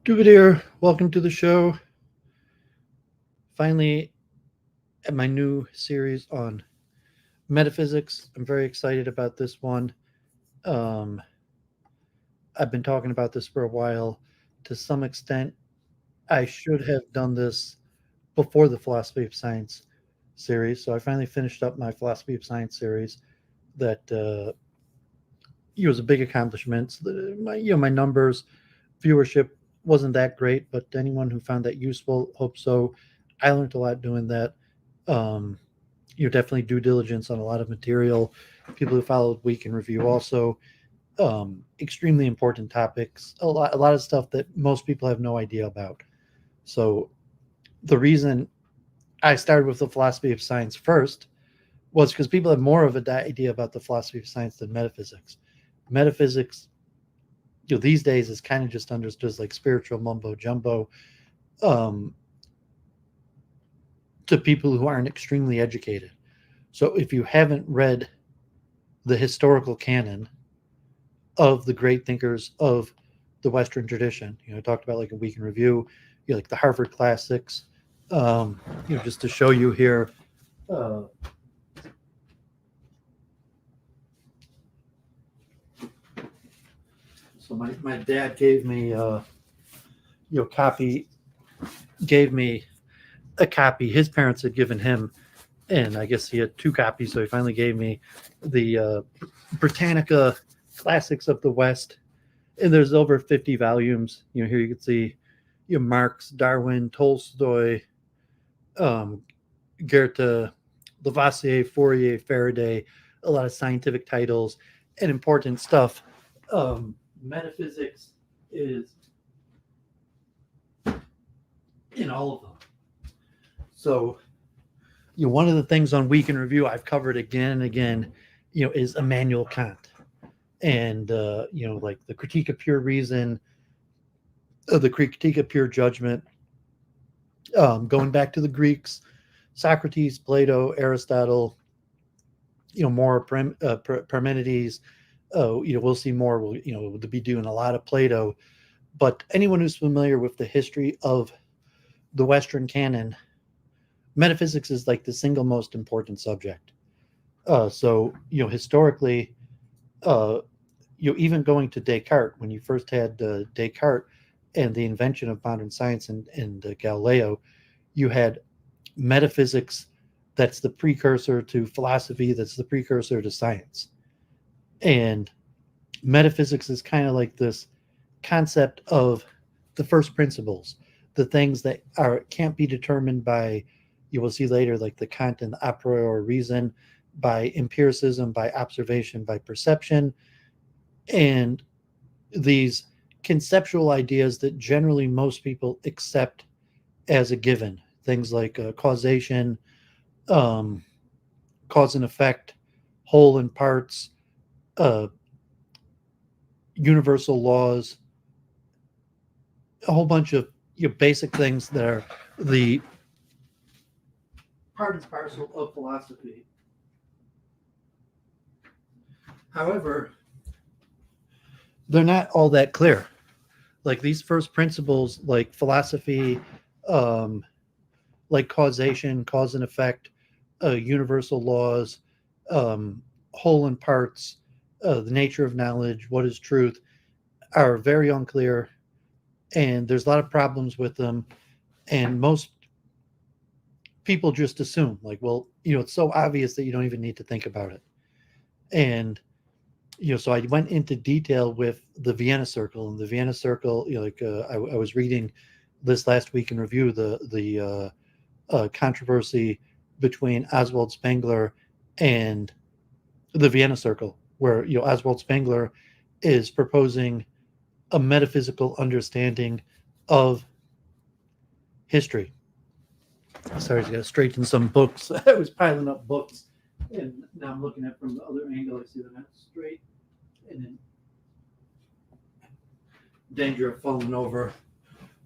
Duvidir, welcome to the show. Finally, at my new series on metaphysics. I'm very excited about this one. Um, I've been talking about this for a while. To some extent, I should have done this before the Philosophy of Science series. So I finally finished up my Philosophy of Science series. That it was a big accomplishment. My numbers, viewership wasn't that great, but anyone who found that useful, hope so. I learned a lot doing that. Um, Definitely due diligence on a lot of material. People who followed Week in Review also. Extremely important topics. A lot of stuff that most people have no idea about. So the reason I started with the philosophy of science first was because people have more of an idea about the philosophy of science than metaphysics. Metaphysics, these days is kind of just understood as like spiritual mumbo jumbo. Um, to people who aren't extremely educated. So if you haven't read the historical canon of the great thinkers of the Western tradition, I talked about like a Week in Review, like the Harvard classics, just to show you here. So my dad gave me gave me a copy. His parents had given him, and I guess he had two copies, so he finally gave me the Britannica Classics of the West. And there's over 50 volumes. Here you can see Marx, Darwin, Tolstoy, Goethe, Lavoisier, Fourier, Faraday, a lot of scientific titles and important stuff. Metaphysics is in all of them. So, one of the things on Week in Review I've covered again and again, is Immanuel Kant, and like the Critique of Pure Reason, the Critique of Pure Judgment, going back to the Greeks, Socrates, Plato, Aristotle, more Parmenides. We'll see more. We'll be doing a lot of Plato, but anyone who's familiar with the history of the Western canon, metaphysics is like the single most important subject. So historically, even going to Descartes, when you first had Descartes and the invention of modern science and Galileo, you had metaphysics that's the precursor to philosophy, that's the precursor to science. And metaphysics is kind of like this concept of the first principles, the things that can't be determined by, you will see later, like the Kant and the a priori reason, by empiricism, by observation, by perception, and these conceptual ideas that generally most people accept as a given. Things like causation, cause and effect, whole and parts, universal laws, a whole bunch of basic things that are the part and parcel of philosophy. However, they're not all that clear. Like these first principles, like philosophy, like causation, cause and effect, universal laws, whole and parts, the nature of knowledge, what is truth, are very unclear, and there's a lot of problems with them. And most people just assume, like, well, it's so obvious that you don't even need to think about it. And so I went into detail with the Vienna Circle, and the Vienna Circle, I was reading this last Week in Review, the controversy between Oswald Spengler and the Vienna Circle, where Oswald Spengler is proposing a metaphysical understanding of history. Sorry, I got to straighten some books. I was piling up books, and now I'm looking at it from the other angle. I see them not straight, and then danger of falling over.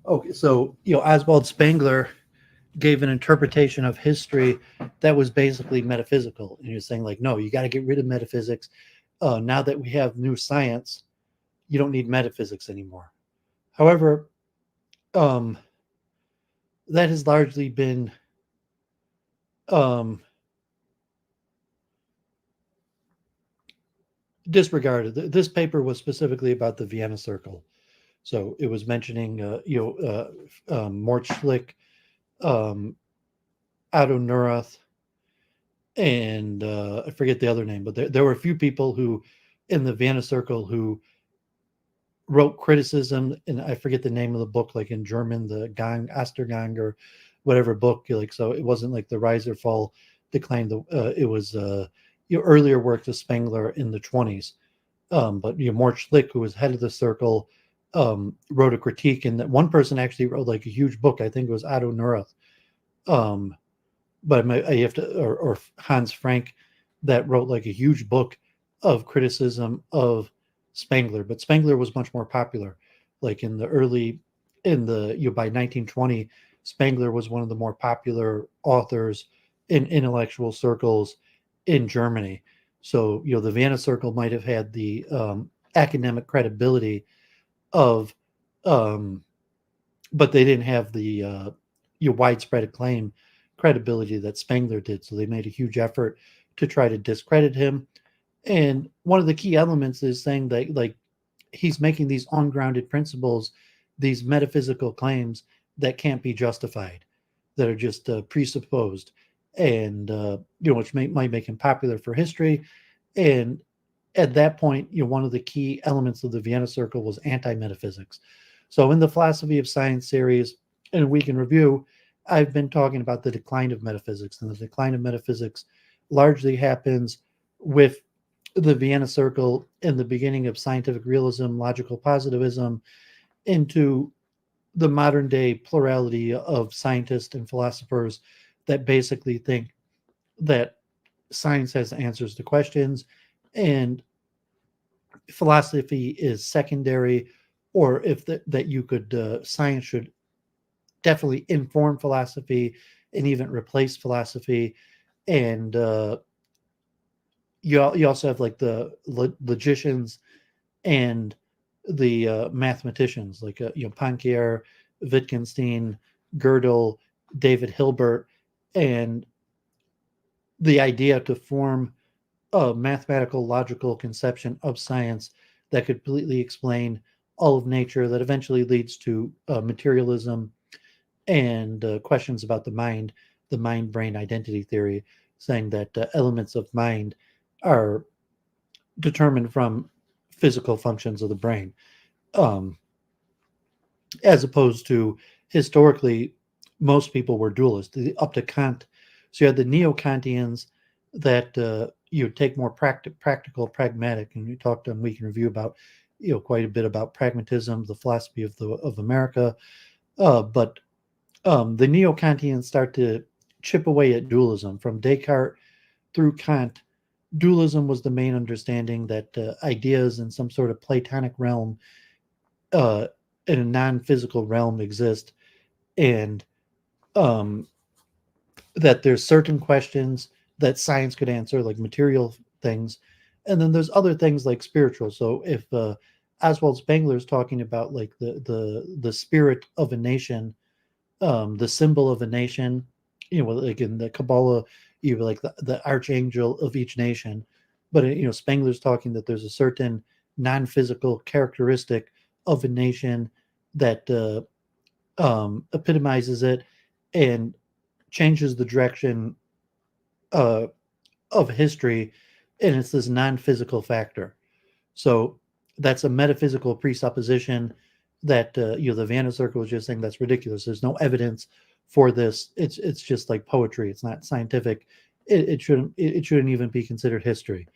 Okay, so Oswald Spengler gave an interpretation of history that was basically metaphysical, and you're saying like, no, you got to get rid of metaphysics. Now that we have new science, you don't need metaphysics anymore. However, um, that has largely been um, disregarded. This paper was specifically about the Vienna Circle, so it was mentioning Mort Schlick, um, Otto Neurath, and I forget the other name, but there were a few people who in the Vienna Circle who wrote criticism, and I forget the name of the book, like in German, the Gang Ostergang or whatever book. Like, so it wasn't like the Rise or Fall, Decline. It was your earlier work of Spengler in the 20s. But Mort Schlick, who was head of the circle, wrote a critique, and that one person actually wrote like a huge book. I think it was Otto Neurath. Um, but I have to, or Hans Frank, that wrote like a huge book of criticism of Spengler. But Spengler was much more popular. Like in the early, in the by 1920, Spengler was one of the more popular authors in intellectual circles in Germany. So the Vienna Circle might have had the academic credibility of, um, but they didn't have the widespread acclaim credibility that Spengler did. So they made a huge effort to try to discredit him. And one of the key elements is saying that like he's making these ungrounded principles, these metaphysical claims that can't be justified, that are just presupposed, and which might make him popular for history. And at that point, one of the key elements of the Vienna Circle was anti-metaphysics. So in the Philosophy of Science series, in Week in Review, I've been talking about the decline of metaphysics, and the decline of metaphysics largely happens with the Vienna Circle and the beginning of scientific realism, logical positivism, into the modern day plurality of scientists and philosophers that basically think that science has answers to questions and philosophy is secondary, or if that you could science should definitely inform philosophy and even replace philosophy. And you also have like the logicians and the mathematicians, like Poincare, Wittgenstein, Gödel, David Hilbert, and the idea to form a mathematical logical conception of science that could completely explain all of nature, that eventually leads to materialism and questions about the mind brain identity theory, saying that elements of mind are determined from physical functions of the brain, um, as opposed to historically, most people were dualists up to Kant. So you had the neo-Kantians that you take more practical, pragmatic, and we talked on Week in Review about quite a bit about pragmatism, the philosophy of America, but the neo-Kantians start to chip away at dualism from Descartes through Kant. Dualism was the main understanding that ideas in some sort of Platonic realm, uh, in a non-physical realm, exist, and um, that there's certain questions that science could answer, like material things, and then there's other things like spiritual. So if Oswald Spengler is talking about like the spirit of a nation, the symbol of a nation, like in the Kabbalah, you have like the archangel of each nation. But Spengler's talking that there's a certain non-physical characteristic of a nation that epitomizes it and changes the direction uh, of history, and it's this non-physical factor. So that's a metaphysical presupposition that the Vienna Circle was just saying that's ridiculous. There's no evidence for this. It's just like poetry. It's not scientific. It shouldn't even be considered history.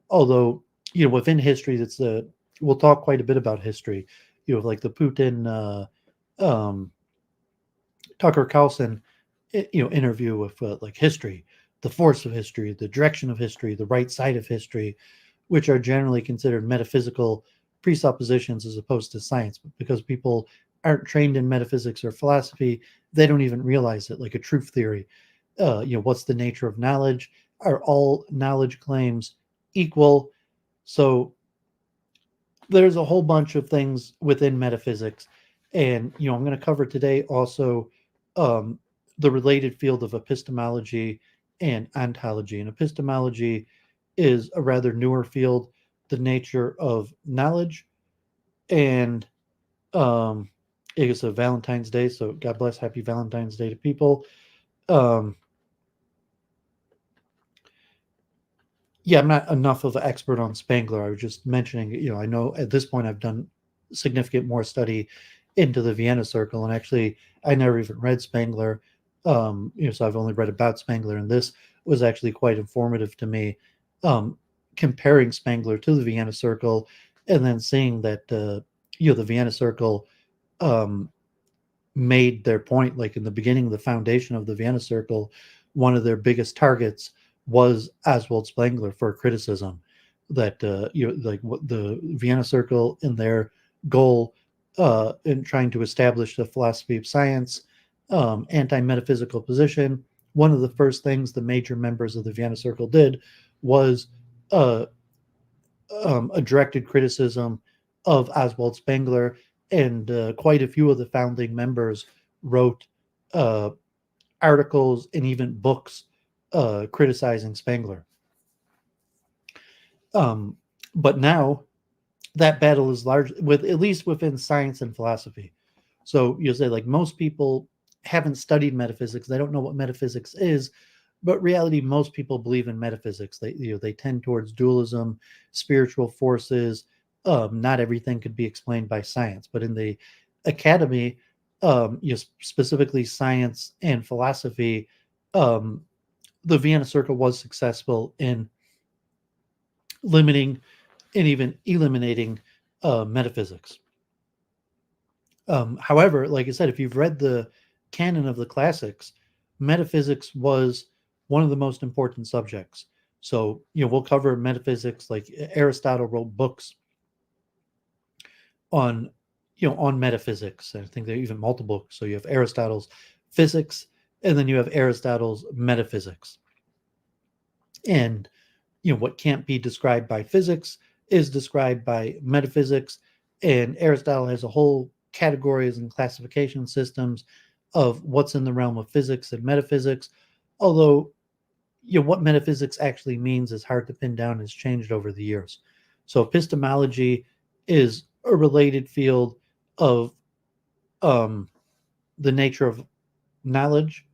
Although within history, it's we'll talk quite a bit about history. Like the Putin Tucker Carlson interview with like history, the force of history, the direction of history, the right side of history, which are generally considered metaphysical presuppositions as opposed to science. But because people aren't trained in metaphysics or philosophy, they don't even realize it. Like a truth theory, what's the nature of knowledge? Are all knowledge claims equal? So there's a whole bunch of things within metaphysics, And I'm going to cover today also um, the related field of epistemology and ontology. And epistemology is a rather newer field, the nature of knowledge. And it is a Valentine's Day, so God bless, happy Valentine's Day to people. Um, yeah, I'm not enough of an expert on Spangler. I was just mentioning, I know at this point I've done significant more study into the Vienna Circle, and actually I never even read Spangler. So I've only read about Spangler, and this was actually quite informative to me, comparing Spangler to the Vienna Circle, and then seeing that the Vienna Circle um, made their point, like in the beginning, the foundation of the Vienna Circle, one of their biggest targets was Oswald Spengler for criticism. That like what the Vienna Circle in their goal in trying to establish the philosophy of science, anti-metaphysical position. One of the first things the major members of the Vienna Circle did was uh, a directed criticism of Oswald Spengler, and quite a few of the founding members wrote uh, articles and even books criticizing Spengler. But now that battle is large, with at least within science and philosophy. So you'll say, like, most people haven't studied metaphysics; they don't know what metaphysics is. But reality, most people believe in metaphysics. They tend towards dualism, spiritual forces. Not everything could be explained by science, but in the academy, specifically science and philosophy, um, the Vienna Circle was successful in limiting and even eliminating metaphysics. However, like I said, if you've read the canon of the classics, metaphysics was one of the most important subjects. So, we'll cover metaphysics, like Aristotle wrote books on, on metaphysics. I think there are even multiple books. So you have Aristotle's physics, and then you have Aristotle's metaphysics. And, what can't be described by physics is described by metaphysics. And Aristotle has a whole categories and classification systems of what's in the realm of physics and metaphysics. Although, what metaphysics actually means is hard to pin down, has changed over the years. So epistemology is a related field of the nature of knowledge,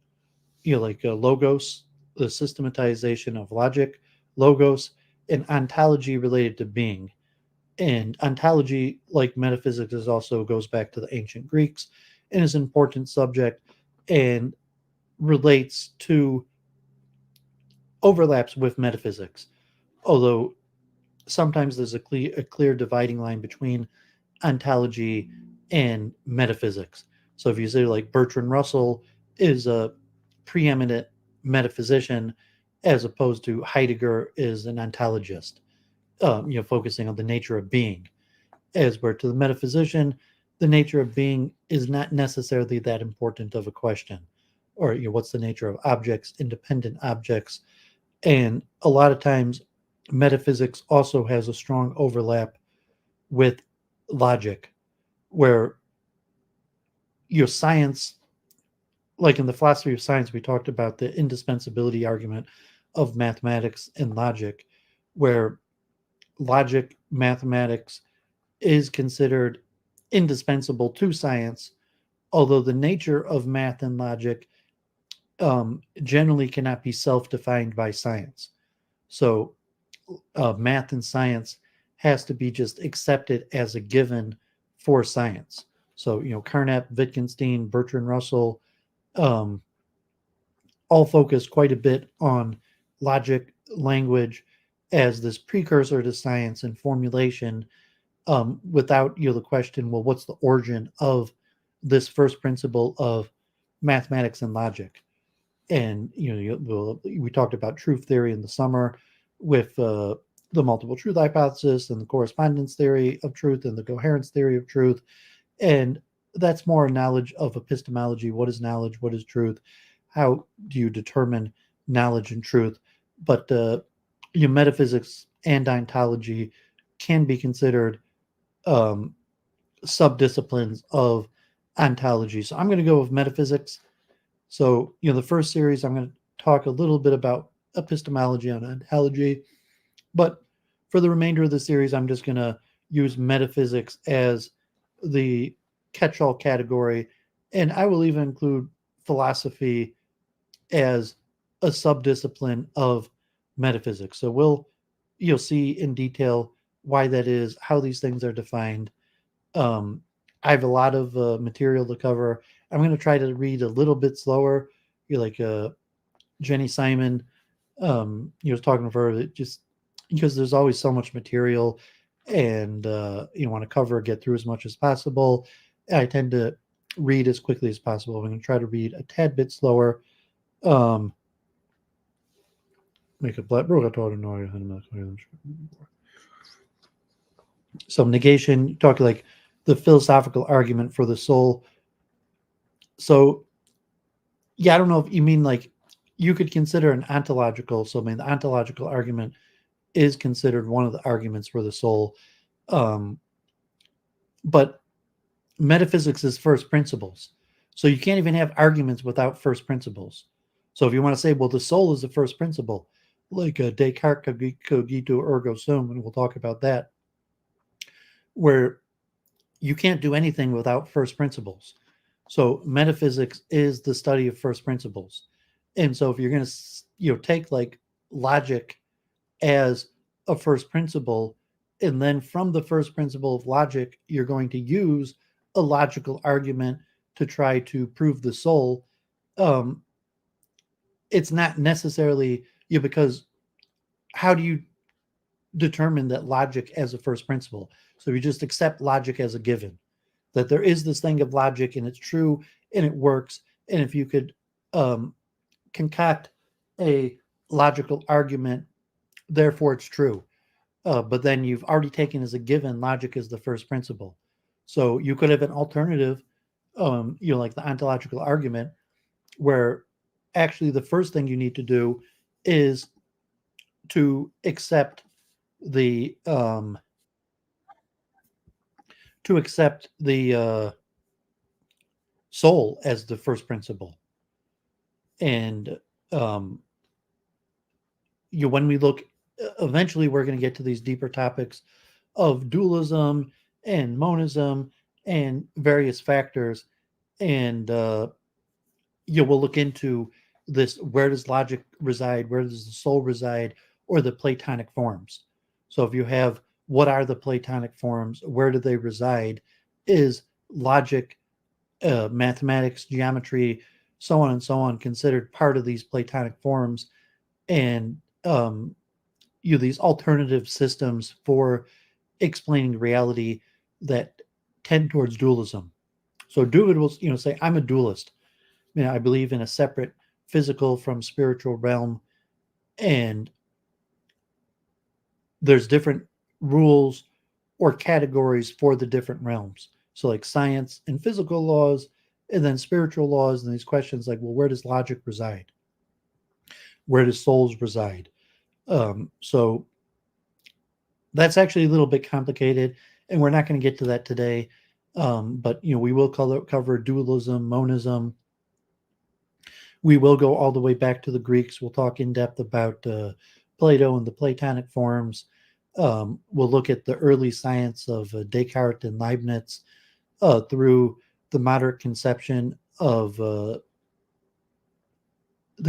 like logos, the systematization of logic, logos, and ontology related to being. And ontology, like metaphysics, is also goes back to the ancient Greeks and is an important subject and relates to overlaps with metaphysics. Although sometimes there's a clear dividing line between ontology and metaphysics. So if you say, like, Bertrand Russell is a preeminent metaphysician, as opposed to Heidegger is an ontologist, focusing on the nature of being. As where to the metaphysician, the nature of being is not necessarily that important of a question. Or, what's the nature of objects, independent objects. And a lot of times, metaphysics also has a strong overlap with logic, where your science, like in the philosophy of science, we talked about the indispensability argument of mathematics and logic, where logic, mathematics is considered indispensable to science, although the nature of math and logic generally cannot be self-defined by science. So math and science has to be just accepted as a given for science. So, Carnap, Wittgenstein, Bertrand Russell, all focus quite a bit on logic, language as this precursor to science and formulation, without the question, well, what's the origin of this first principle of mathematics and logic? And we talked about truth theory in the summer with the multiple truth hypothesis and the correspondence theory of truth and the coherence theory of truth. And that's more knowledge of epistemology. What is knowledge? What is truth? How do you determine knowledge and truth? But metaphysics and ontology can be considered subdisciplines of ontology. So I'm going to go with metaphysics. So, the first series, I'm going to talk a little bit about epistemology and ontology. But for the remainder of the series, I'm just going to use metaphysics as the catch-all category. And I will even include philosophy as a subdiscipline of metaphysics. So you'll see in detail why that is, how these things are defined. I have a lot of material to cover. I'm going to try to read a little bit slower. You're like Jenny Simon, was talking to her just because there's always so much material, and you want to cover, get through as much as possible. I tend to read as quickly as possible. I'm going to try to read a tad bit slower. Make a black so negation, talking like the philosophical argument for the soul. So yeah, I don't know if you mean like you could consider an ontological. So I mean, the ontological argument is considered one of the arguments for the soul. But metaphysics is first principles. So you can't even have arguments without first principles. So if you want to say, well, the soul is the first principle, like Descartes cogito ergo sum, and we'll talk about that, where you can't do anything without first principles. So metaphysics is the study of first principles. And so if you're going to take like logic as a first principle, and then from the first principle of logic, you're going to use a logical argument to try to prove the soul. It's not necessarily because how do you determine that logic as a first principle? So you just accept logic as a given, that there is this thing of logic and it's true and it works. And if you could concoct a logical argument, therefore it's true. But then you've already taken as a given logic as the first principle. So you could have an alternative, like the ontological argument, where actually the first thing you need to do is to accept the soul as the first principle. And when we look, eventually we're going to get to these deeper topics of dualism and monism and various factors, and we'll look into this: where does logic reside, where does the soul reside, or the Platonic forms. So if you have what are the Platonic forms, where do they reside, is logic, mathematics, geometry, so on and so on, considered part of these Platonic forms, and these alternative systems for explaining reality that tend towards dualism. So David will say, I'm a dualist. I believe in a separate physical from spiritual realm, and there's different rules or categories for the different realms. So like science and physical laws, and then spiritual laws, and these questions like, well, where does logic reside? Where does souls reside? So that's actually a little bit complicated, and we're not going to get to that today. But we will cover dualism, monism. We will go all the way back to the Greeks. We'll talk in depth about Plato and the Platonic forms. We'll look at the early science of Descartes and Leibniz through the moderate conception of the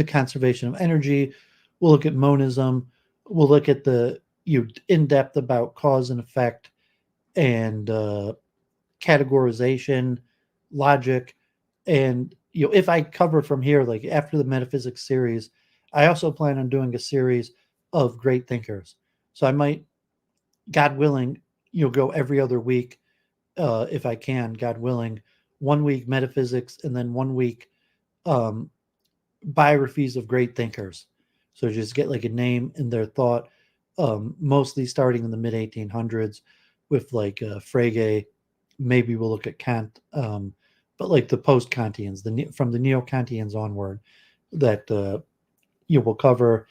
conservation of energy. We'll look at monism. We'll look at the in depth about cause and effect and categorization, logic, and if I cover from here, like after the metaphysics series, I also plan on doing a series of great thinkers. So I might, God willing, go every other week if I can, God willing, 1 week metaphysics and then 1 week biographies of great thinkers. So just get like a name and their thought, mostly starting in the mid 1800s with like Frege. Maybe we'll look at Kant, but like the post-Kantians, from the neo-Kantians onward, that we'll cover.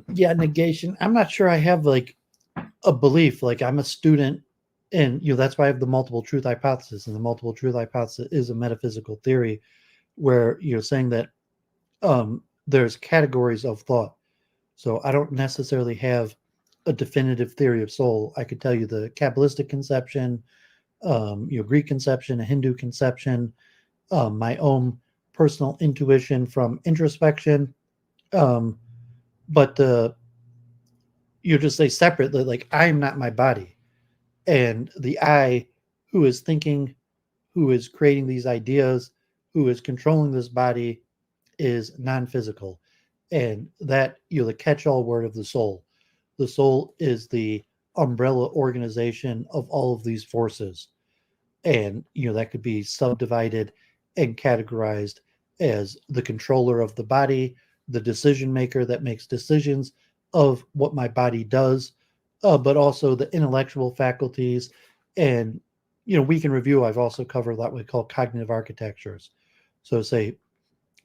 Negation. I'm not sure I have like a belief. Like I'm a student, and that's why I have the multiple truth hypothesis. And the multiple truth hypothesis is a metaphysical theory where you're saying that there's categories of thought. So I don't necessarily have a definitive theory of soul. I could tell you the Kabbalistic conception, Greek conception, a Hindu conception, my own personal intuition from introspection. But you just say separately, like I am not my body, and the I who is thinking, who is creating these ideas, who is controlling this body is non-physical. And that, the catch-all word of the soul. The soul is the umbrella organization of all of these forces. And, that could be subdivided and categorized as the controller of the body, the decision maker that makes decisions of what my body does, but also the intellectual faculties. And, we can review, I've also covered what we call cognitive architectures. So say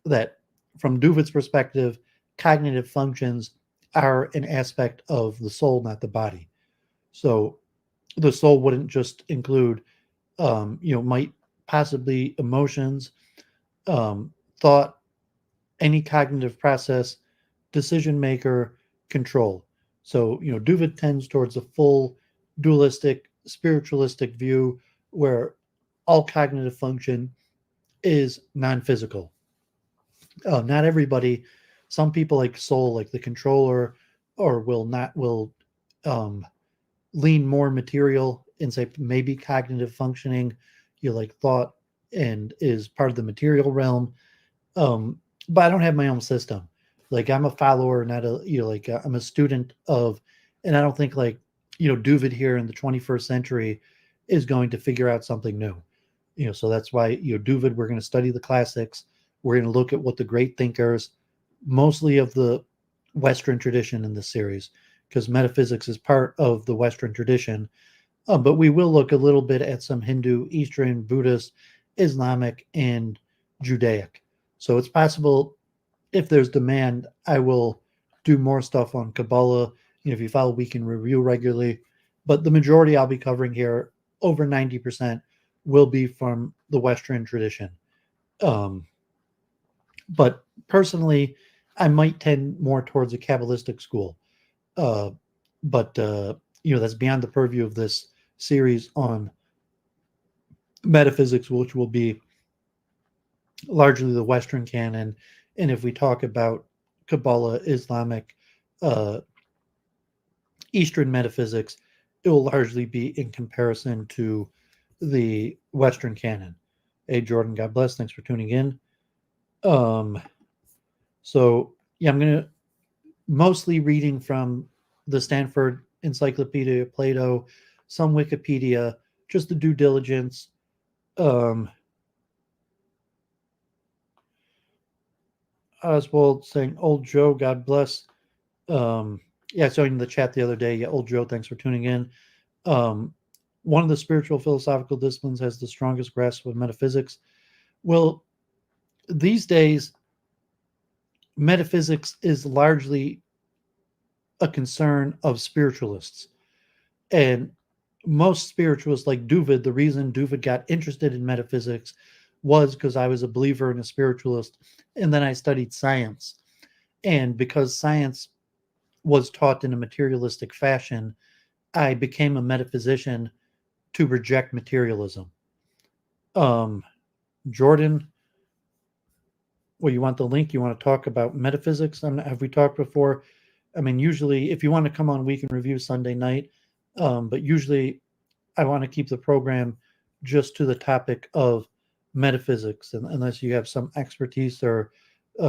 that from Duvid's perspective, cognitive functions are an aspect of the soul, not the body. So the soul wouldn't just include, might possibly emotions, thought, any cognitive process, decision maker, control. So, Duvid tends towards a full dualistic, spiritualistic view where all cognitive function is non-physical. Not everybody. Some people like soul, like the controller, or will lean more material and say maybe cognitive functioning, like thought, and is part of the material realm. But I don't have my own system. Like I'm a follower, not a I'm a student of, and I don't think Duvid here in the 21st century is going to figure out something new. So that's why Duvid, we're going to study the classics. We're going to look at what the great thinkers, mostly of the Western tradition in this series, because metaphysics is part of the Western tradition. But we will look a little bit at some Hindu, Eastern, Buddhist, Islamic, and Judaic. So it's possible, if there's demand, I will do more stuff on Kabbalah. If you follow We Can Review regularly. But the majority I'll be covering here, over 90%, will be from the Western tradition. But personally, I might tend more towards a Kabbalistic school. But that's beyond the purview of this series on metaphysics, which will be largely the Western canon. And if we talk about Kabbalah, Islamic, Eastern metaphysics, it will largely be in comparison to the Western canon. Hey, Jordan, God bless. Thanks for tuning in. So, I'm going to mostly reading from the Stanford Encyclopedia, Plato, some Wikipedia, just the due diligence. Oswald saying, Old Joe, God bless. I saw in the chat the other day. Yeah, Old Joe, thanks for tuning in. One of the spiritual philosophical disciplines has the strongest grasp of metaphysics. Well, these days, metaphysics is largely a concern of spiritualists. And most spiritualists, like Duvid, the reason Duvid got interested in metaphysics was because I was a believer and a spiritualist. And then I studied science. And because science was taught in a materialistic fashion, I became a metaphysician to reject materialism. Jordan, well, you want the link? You want to talk about metaphysics? Have we talked before? I mean, usually, if you want to come on, we can review Sunday night. But usually, I want to keep the program just to the topic of metaphysics, unless you have some expertise or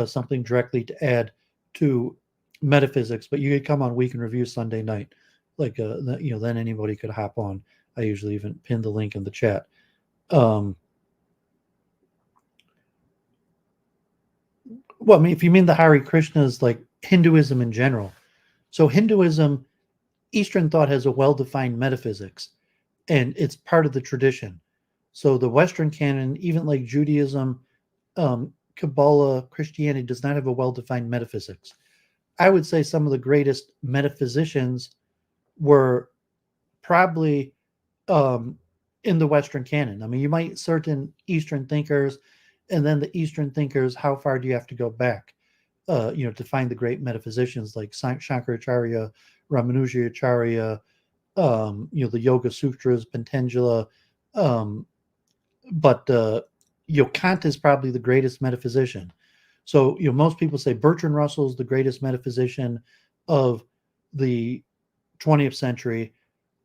something directly to add to metaphysics. But you could come on, we can review Sunday night. Then anybody could hop on. I usually even pin the link in the chat. Well, I mean, if you mean the Hare Krishnas, like Hinduism in general. So Hinduism, Eastern thought has a well-defined metaphysics, and it's part of the tradition. So the Western canon, even like Judaism, Kabbalah, Christianity, does not have a well-defined metaphysics. I would say some of the greatest metaphysicians were probably in the Western canon. I mean, you might certain Eastern thinkers, and then the Eastern thinkers, how far do you have to go back, to find the great metaphysicians like Shankaracharya, Ramanujacharya, the Yoga Sutras, Pentangela, um, but Kant is probably the greatest metaphysician. So most people say Bertrand Russell is the greatest metaphysician of the 20th century.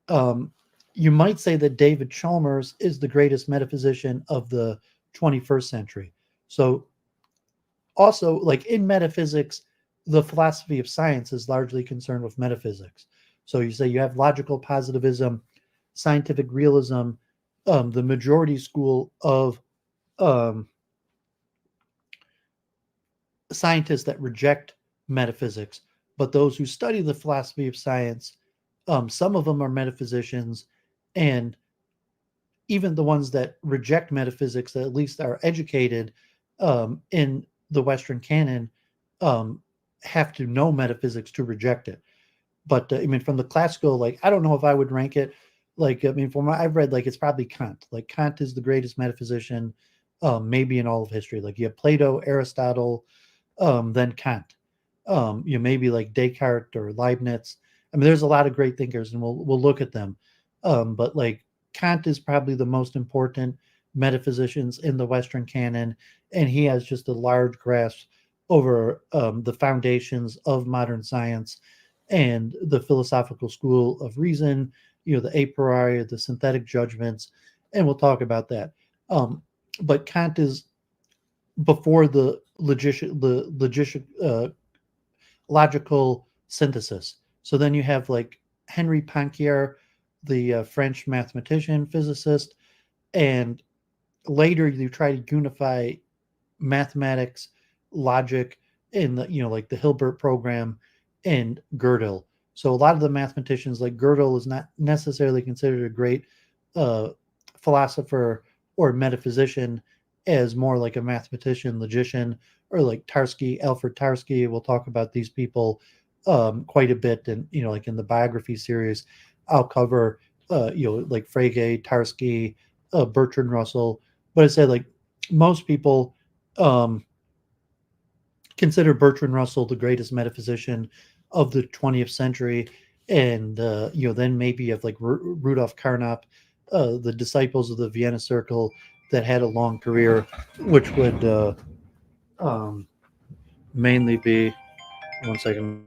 Um, you might say that David Chalmers is the greatest metaphysician of the 21st century. So also, like in metaphysics, the philosophy of science is largely concerned with metaphysics. So you say you have logical positivism, scientific realism, the majority school of um, scientists that reject metaphysics, but those who study the philosophy of science, some of them are metaphysicians, and even the ones that reject metaphysics, that at least are educated in the Western canon, um, have to know metaphysics to reject it. But I mean, from the classical, like I don't know if I would rank it. Like I mean, from what I've read, like it's probably Kant. Like Kant is the greatest metaphysician, maybe in all of history. Like you have Plato, Aristotle, then Kant. Maybe like Descartes or Leibniz. I mean, there's a lot of great thinkers, and we'll look at them. But like Kant is probably the most important metaphysicians in the Western canon, and he has just a large grasp over the foundations of modern science and the philosophical school of reason, the a priori, the synthetic judgments, and we'll talk about that. But Kant is before the logical synthesis. So then you have like Henri Poincaré, the French mathematician, physicist, and later you try to unify mathematics, logic, in the like the Hilbert program and Gödel. So a lot of the mathematicians, like Gödel, is not necessarily considered a great uh, philosopher or metaphysician, as more like a mathematician, logician, or like Tarski, Alfred Tarski. We'll talk about these people quite a bit, and like in the biography series, I'll cover like Frege, Tarski, Bertrand Russell. But I said like most people um, consider Bertrand Russell the greatest metaphysician of the 20th century, and then maybe you have like Rudolf Carnap, the disciples of the Vienna Circle that had a long career, which would um, mainly be. One second.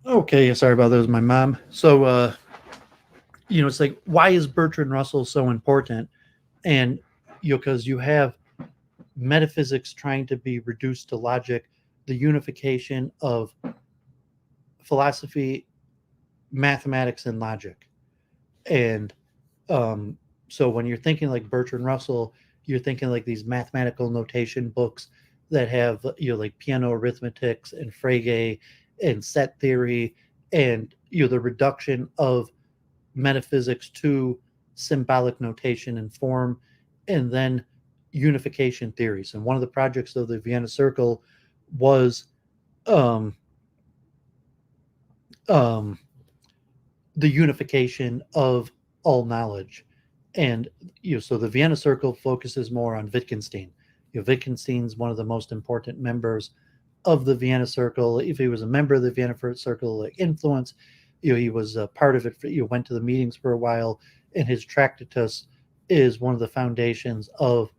Okay, sorry about that. It was my mom. So, it's like, why is Bertrand Russell so important? And because you have metaphysics trying to be reduced to logic, the unification of philosophy, mathematics, and logic. And um, so when you're thinking like Bertrand Russell, you're thinking like these mathematical notation books that have like piano arithmetics and Frege and set theory, and the reduction of metaphysics to symbolic notation and form, and then unification theories. And one of the projects of the Vienna Circle was um, um, the unification of all knowledge. And so the Vienna Circle focuses more on Wittgenstein. Wittgenstein's one of the most important members of the Vienna Circle. If he was a member of the Vienna Circle, like influence, he was a part of it. Went to the meetings for a while, and his Tractatus is one of the foundations of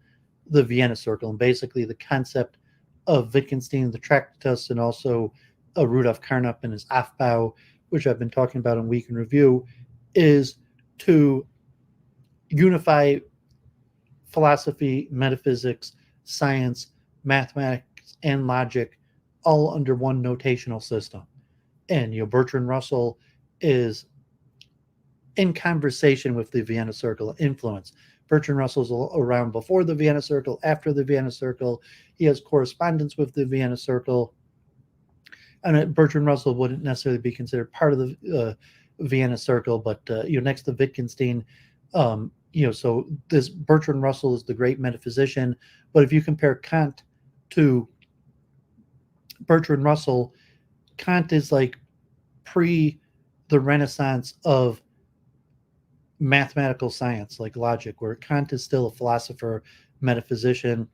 the Vienna Circle. And basically, the concept of Wittgenstein, the Tractatus, and also Rudolf Carnap and his Aufbau, which I've been talking about in Week in Review, is to unify philosophy, metaphysics, science, mathematics, and logic all under one notational system. And Bertrand Russell is in conversation with the Vienna Circle influence. Bertrand Russell's around before the Vienna Circle, after the Vienna Circle. He has correspondence with the Vienna Circle. and Bertrand Russell wouldn't necessarily be considered part of the Vienna Circle, but next to Wittgenstein, so this Bertrand Russell is the great metaphysician. But if you compare Kant to Bertrand Russell, Kant is like pre the Renaissance of mathematical science, like logic, where Kant is still a philosopher, metaphysician,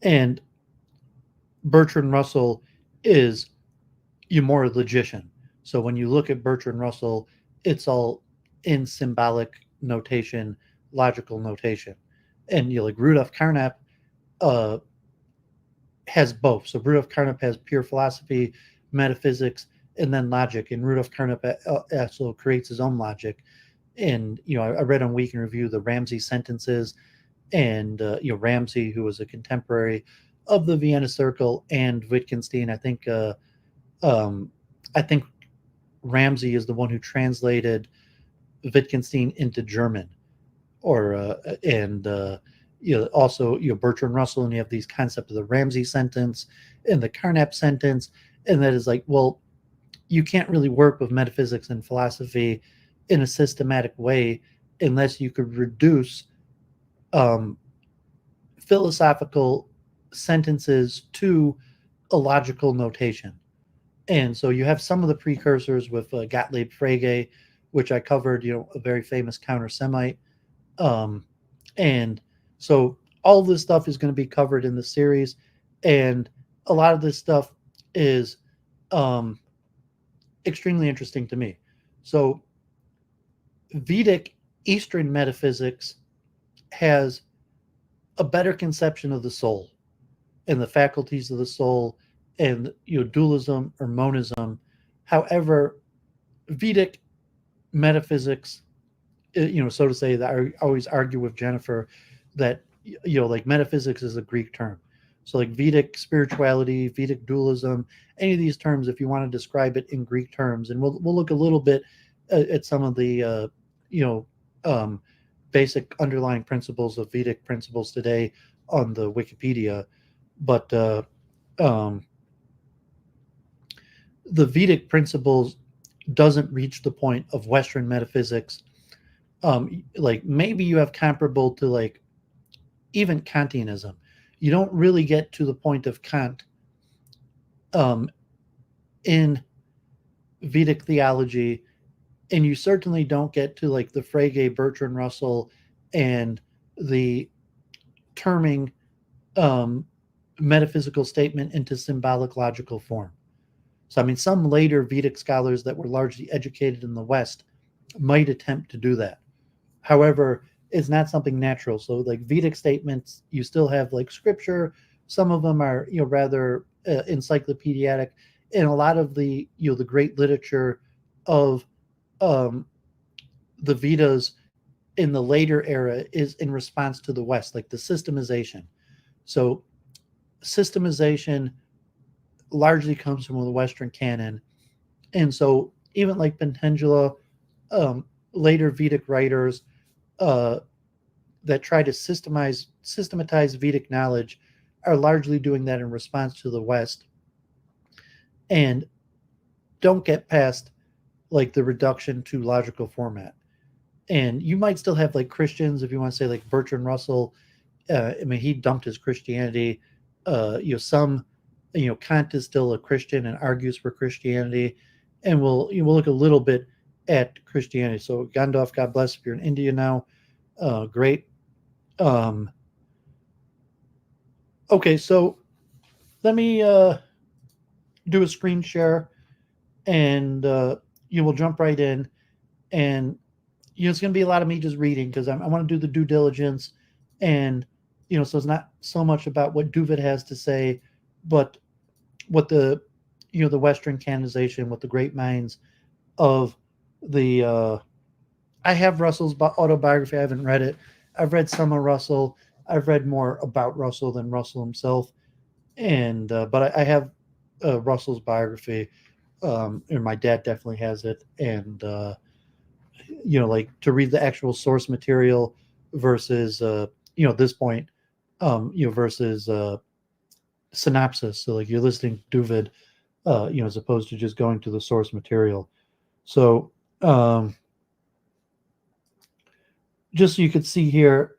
and Bertrand Russell is more a logician. So when you look at Bertrand Russell, it's all in symbolic notation, logical notation. And like Rudolf Carnap has both. So Rudolf Carnap has pure philosophy, metaphysics, and then logic. And Rudolf Carnap also creates his own logic. And I read on Week in Review the Ramsey sentences, and Ramsey, who was a contemporary of the Vienna Circle and Wittgenstein. I think Ramsey is the one who translated Wittgenstein into German, also Bertrand Russell, and you have these concepts of the Ramsey sentence and the Carnap sentence, and that is like, well, you can't really work with metaphysics and philosophy in a systematic way unless you could reduce philosophical sentences to a logical notation. And so you have some of the precursors with Gottlieb Frege, which I covered, a very famous counter-Semite. And so all this stuff is going to be covered in the series. And a lot of this stuff is extremely interesting to me. So Vedic Eastern metaphysics has a better conception of the soul and the faculties of the soul and dualism or monism. However, Vedic metaphysics, so to say, that I always argue with Jennifer that like metaphysics is a Greek term. So like Vedic spirituality, Vedic dualism, any of these terms, if you want to describe it in Greek terms, and we'll look a little bit at some of the basic underlying principles of Vedic principles today on the Wikipedia, but the Vedic principles doesn't reach the point of Western metaphysics. Like maybe you have comparable to like even Kantianism. You don't really get to the point of Kant in Vedic theology, and you certainly don't get to like the Frege, Bertrand Russell, and the terming metaphysical statement into symbolic logical form. So, I mean, some later Vedic scholars that were largely educated in the West might attempt to do that. However, it's not something natural. So, like Vedic statements, you still have like scripture. Some of them are, rather encyclopedic, and a lot of the, the great literature of the Vedas in the later era is in response to the West, like the systemization. So, systemization largely comes from the Western canon. And so even like Pentangela, later Vedic writers that try to systematize Vedic knowledge are largely doing that in response to the West and don't get past like the reduction to logical format. And you might still have like Christians, if you want to say like Bertrand Russell, he dumped his Christianity. Some Kant is still a Christian and argues for Christianity, and we'll look a little bit at Christianity. So Gandalf, God bless, if you're in India now, great. Okay, so let me do a screen share, and you will jump right in, and it's going to be a lot of me just reading because I want to do the due diligence, and so it's not so much about what Duvid has to say, but what the the Western canonization, what the great minds of the I have Russell's autobiography. I haven't read it. I've read some of Russell. I've read more about Russell than Russell himself, and but I have Russell's biography, and my dad definitely has it, and like to read the actual source material versus this point, versus synopsis. So like you're listening to Duvid, as opposed to just going to the source material. So just so you could see here,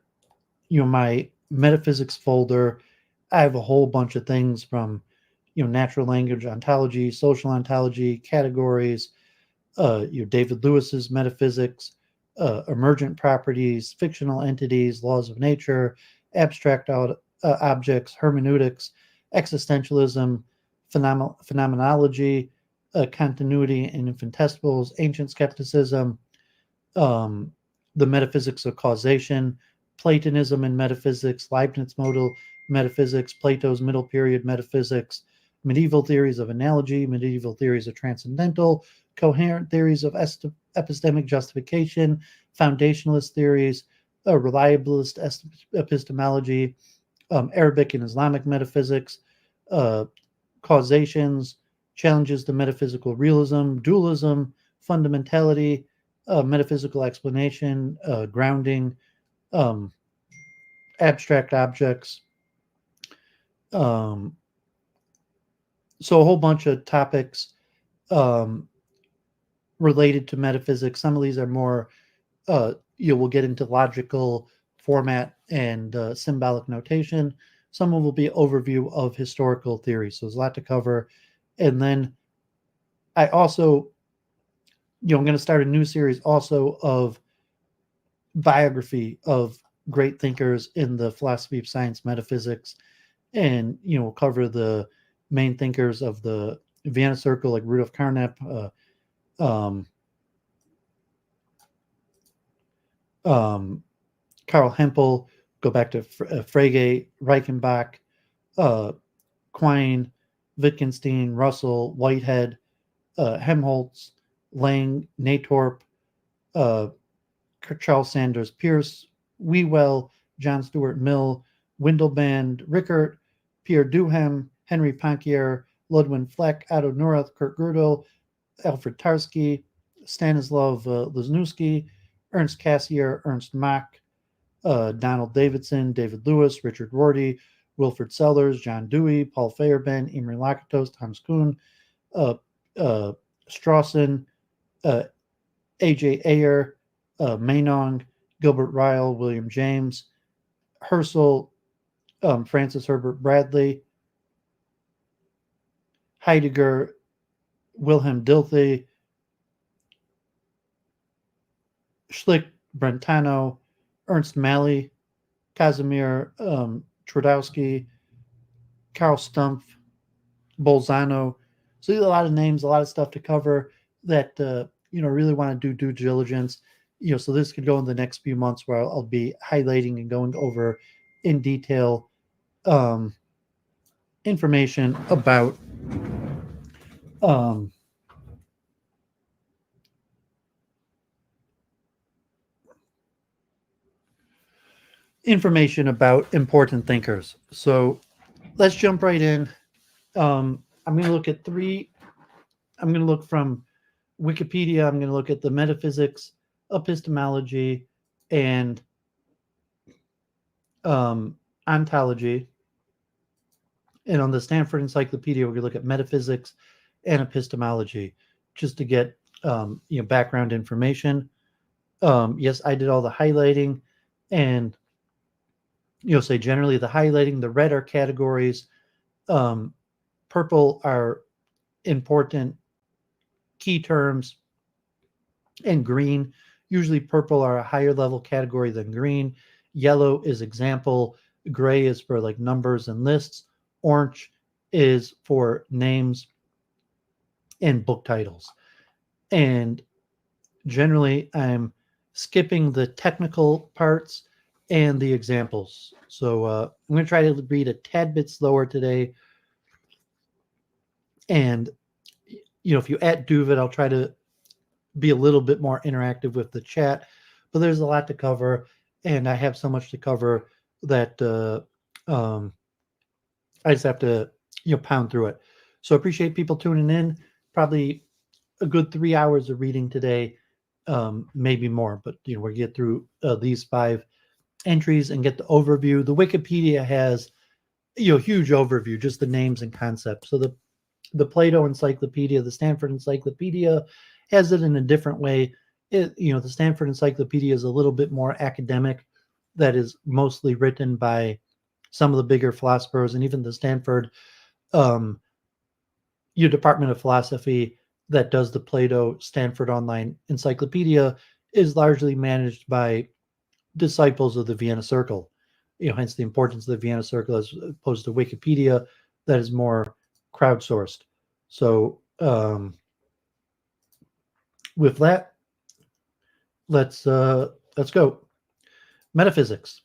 my metaphysics folder, I have a whole bunch of things from, natural language ontology, social ontology, categories, David Lewis's metaphysics, emergent properties, fictional entities, laws of nature, abstract objects, hermeneutics, existentialism, phenomenology, continuity and infinitesimals, ancient skepticism, the metaphysics of causation, Platonism in metaphysics, Leibniz modal metaphysics, Plato's middle period metaphysics, medieval theories of analogy, medieval theories of transcendental, coherent theories of epistemic justification, foundationalist theories, reliabilist epistemology, Arabic and Islamic metaphysics, causations, challenges to metaphysical realism, dualism, fundamentality, metaphysical explanation, grounding, abstract objects. So a whole bunch of topics related to metaphysics. Some of these are more, we'll get into logical format and symbolic notation. Some will be overview of historical theory. So there's a lot to cover. And then I also, I'm going to start a new series also of biography of great thinkers in the philosophy of science, metaphysics, and we'll cover the main thinkers of the Vienna Circle, like Rudolf Carnap, Karl Hempel, go back to Frege, Reichenbach, Quine, Wittgenstein, Russell, Whitehead, Helmholtz, Lang, Natorp, Charles Sanders Peirce, Whewell, John Stuart Mill, Windelband, Rickert, Pierre Duhem, Henry Poincaré, Ludwig Fleck, Otto Neurath, Kurt Gödel, Alfred Tarski, Stanislav Lesniewski, Ernst Cassirer, Ernst Mach, Donald Davidson, David Lewis, Richard Rorty, Wilfrid Sellers, John Dewey, Paul Feyerabend, Imre Lakatos, Thomas Kuhn, Strawson, A.J. Ayer, Meinong, Gilbert Ryle, William James, Herschel, Francis Herbert Bradley, Heidegger, Wilhelm Dilthey, Schlick, Brentano, Ernst Mally, Casimir Twardowski, Karl Stumpf, Bolzano. So there's a lot of names, a lot of stuff to cover that really want to do due diligence. So this could go in the next few months where I'll be highlighting and going over in detail information about important thinkers. So let's jump right in. I'm going to look at three. I'm going to look from Wikipedia. I'm going to look at the metaphysics, epistemology, and ontology. And on the Stanford Encyclopedia, we're going to look at metaphysics and epistemology, just to get background information. Yes, I did all the highlighting, and say generally the highlighting. The red are categories, purple are important key terms, and green, usually purple are a higher level category than green. Yellow is example. Gray is for like numbers and lists. Orange is for names and book titles. And generally, I'm skipping the technical parts and the examples. So I'm going to try to read a tad bit slower today. And, if you add Duvid, I'll try to be a little bit more interactive with the chat. But there's a lot to cover, and I have so much to cover that I just have to pound through it. So appreciate people tuning in. Probably a good 3 hours of reading today, maybe more. But we'll get through these 5 entries and get the overview. The Wikipedia has huge overview, just the names and concepts. So the Plato Encyclopedia, the Stanford Encyclopedia has it in a different way. The Stanford Encyclopedia is a little bit more academic. That is mostly written by some of the bigger philosophers, and even the Stanford your Department of Philosophy that does the Plato Stanford Online Encyclopedia is largely managed by disciples of the Vienna Circle. Hence the importance of the Vienna Circle as opposed to Wikipedia, that is more crowdsourced. So with that, let's go. Metaphysics.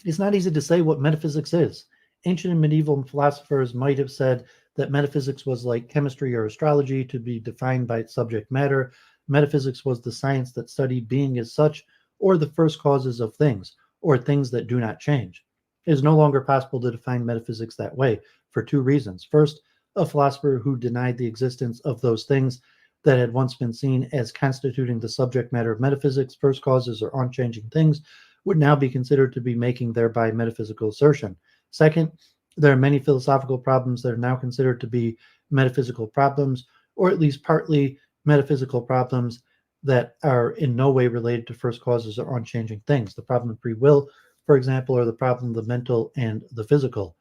It's not easy to say what metaphysics is. Ancient and medieval philosophers might have said that metaphysics was like chemistry or astrology, to be defined by its subject matter. Metaphysics was the science that studied being as such, or the first causes of things, or things that do not change. It is no longer possible to define metaphysics that way for two reasons. First, a philosopher who denied the existence of those things that had once been seen as constituting the subject matter of metaphysics, first causes or unchanging things, would now be considered to be making thereby metaphysical assertion. Second, there are many philosophical problems that are now considered to be metaphysical problems, or at least partly metaphysical problems that are in no way related to first causes or unchanging things. The problem of free will, for example, or the problem of the mental and the physical.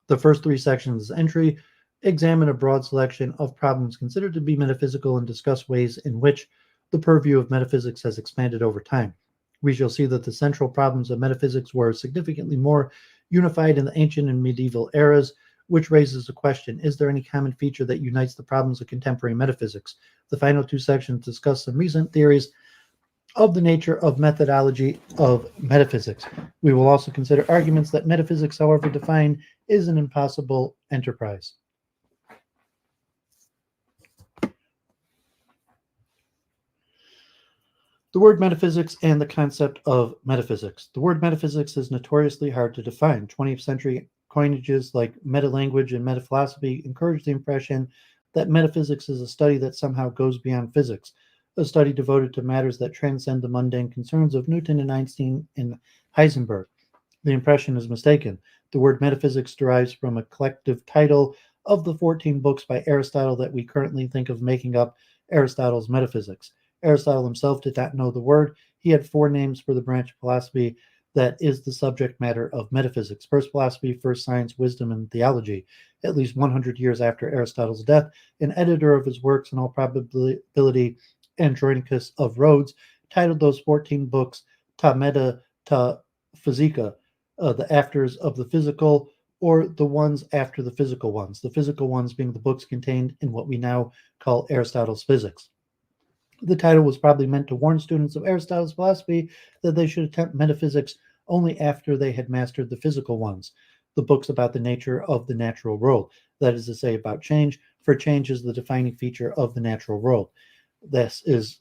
The first three sections of this entry examine a broad selection of problems considered to be metaphysical and discuss ways in which the purview of metaphysics has expanded over time. We shall see that the central problems of metaphysics were significantly more unified in the ancient and medieval eras, which raises the question, is there any common feature that unites the problems of contemporary metaphysics? The final two sections discuss some recent theories of the nature of methodology of metaphysics. We will also consider arguments that metaphysics, however defined, is an impossible enterprise. The word metaphysics and the concept of metaphysics. The word metaphysics is notoriously hard to define. 20th century coinages like meta-language and metaphilosophy encourage the impression that metaphysics is a study that somehow goes beyond physics, a study devoted to matters that transcend the mundane concerns of Newton and Einstein and Heisenberg. The impression is mistaken. The word metaphysics derives from a collective title of the 14 books by Aristotle that we currently think of making up Aristotle's metaphysics. Aristotle himself did not know the word. He had four names for the branch of philosophy that is the subject matter of metaphysics: first philosophy, first science, wisdom, and theology. At least 100 years after Aristotle's death, an editor of his works, in all probability Andronicus of Rhodes, titled those 14 books Ta Meta Ta Physica, the afters of the physical, or the ones after the physical ones, the physical ones being the books contained in what we now call Aristotle's physics. The title was probably meant to warn students of Aristotle's philosophy that they should attempt metaphysics only after they had mastered the physical ones, the books about the nature of the natural world, that is to say, about change, for change is the defining feature of the natural world. This is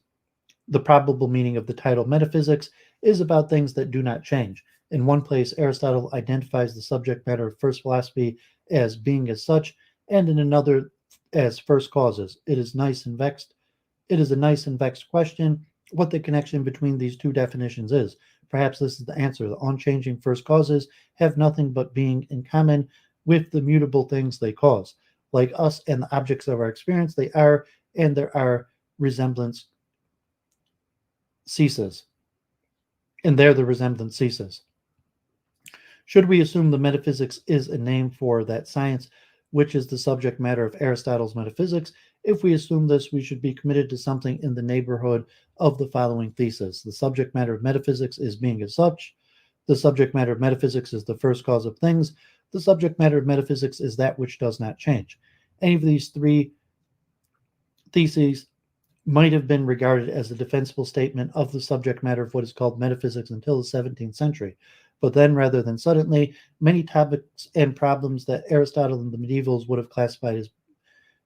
the probable meaning of the title. Metaphysics is about things that do not change. In one place, Aristotle identifies the subject matter of first philosophy as being as such, and in another as first causes. It is a nice and vexed question what the connection between these two definitions is. Perhaps this is the answer. The unchanging first causes have nothing but being in common with the mutable things they cause. Like us and the objects of our experience, they are, and there are resemblance ceases. And there the resemblance ceases. Should we assume the metaphysics is a name for that science, which is the subject matter of Aristotle's metaphysics? If we assume this, we should be committed to something in the neighborhood of the following thesis. The subject matter of metaphysics is being as such. The subject matter of metaphysics is the first cause of things. The subject matter of metaphysics is that which does not change. Any of these three theses might have been regarded as a defensible statement of the subject matter of what is called metaphysics until the 17th century. But then, rather than suddenly, many topics and problems that Aristotle and the medievals would have classified as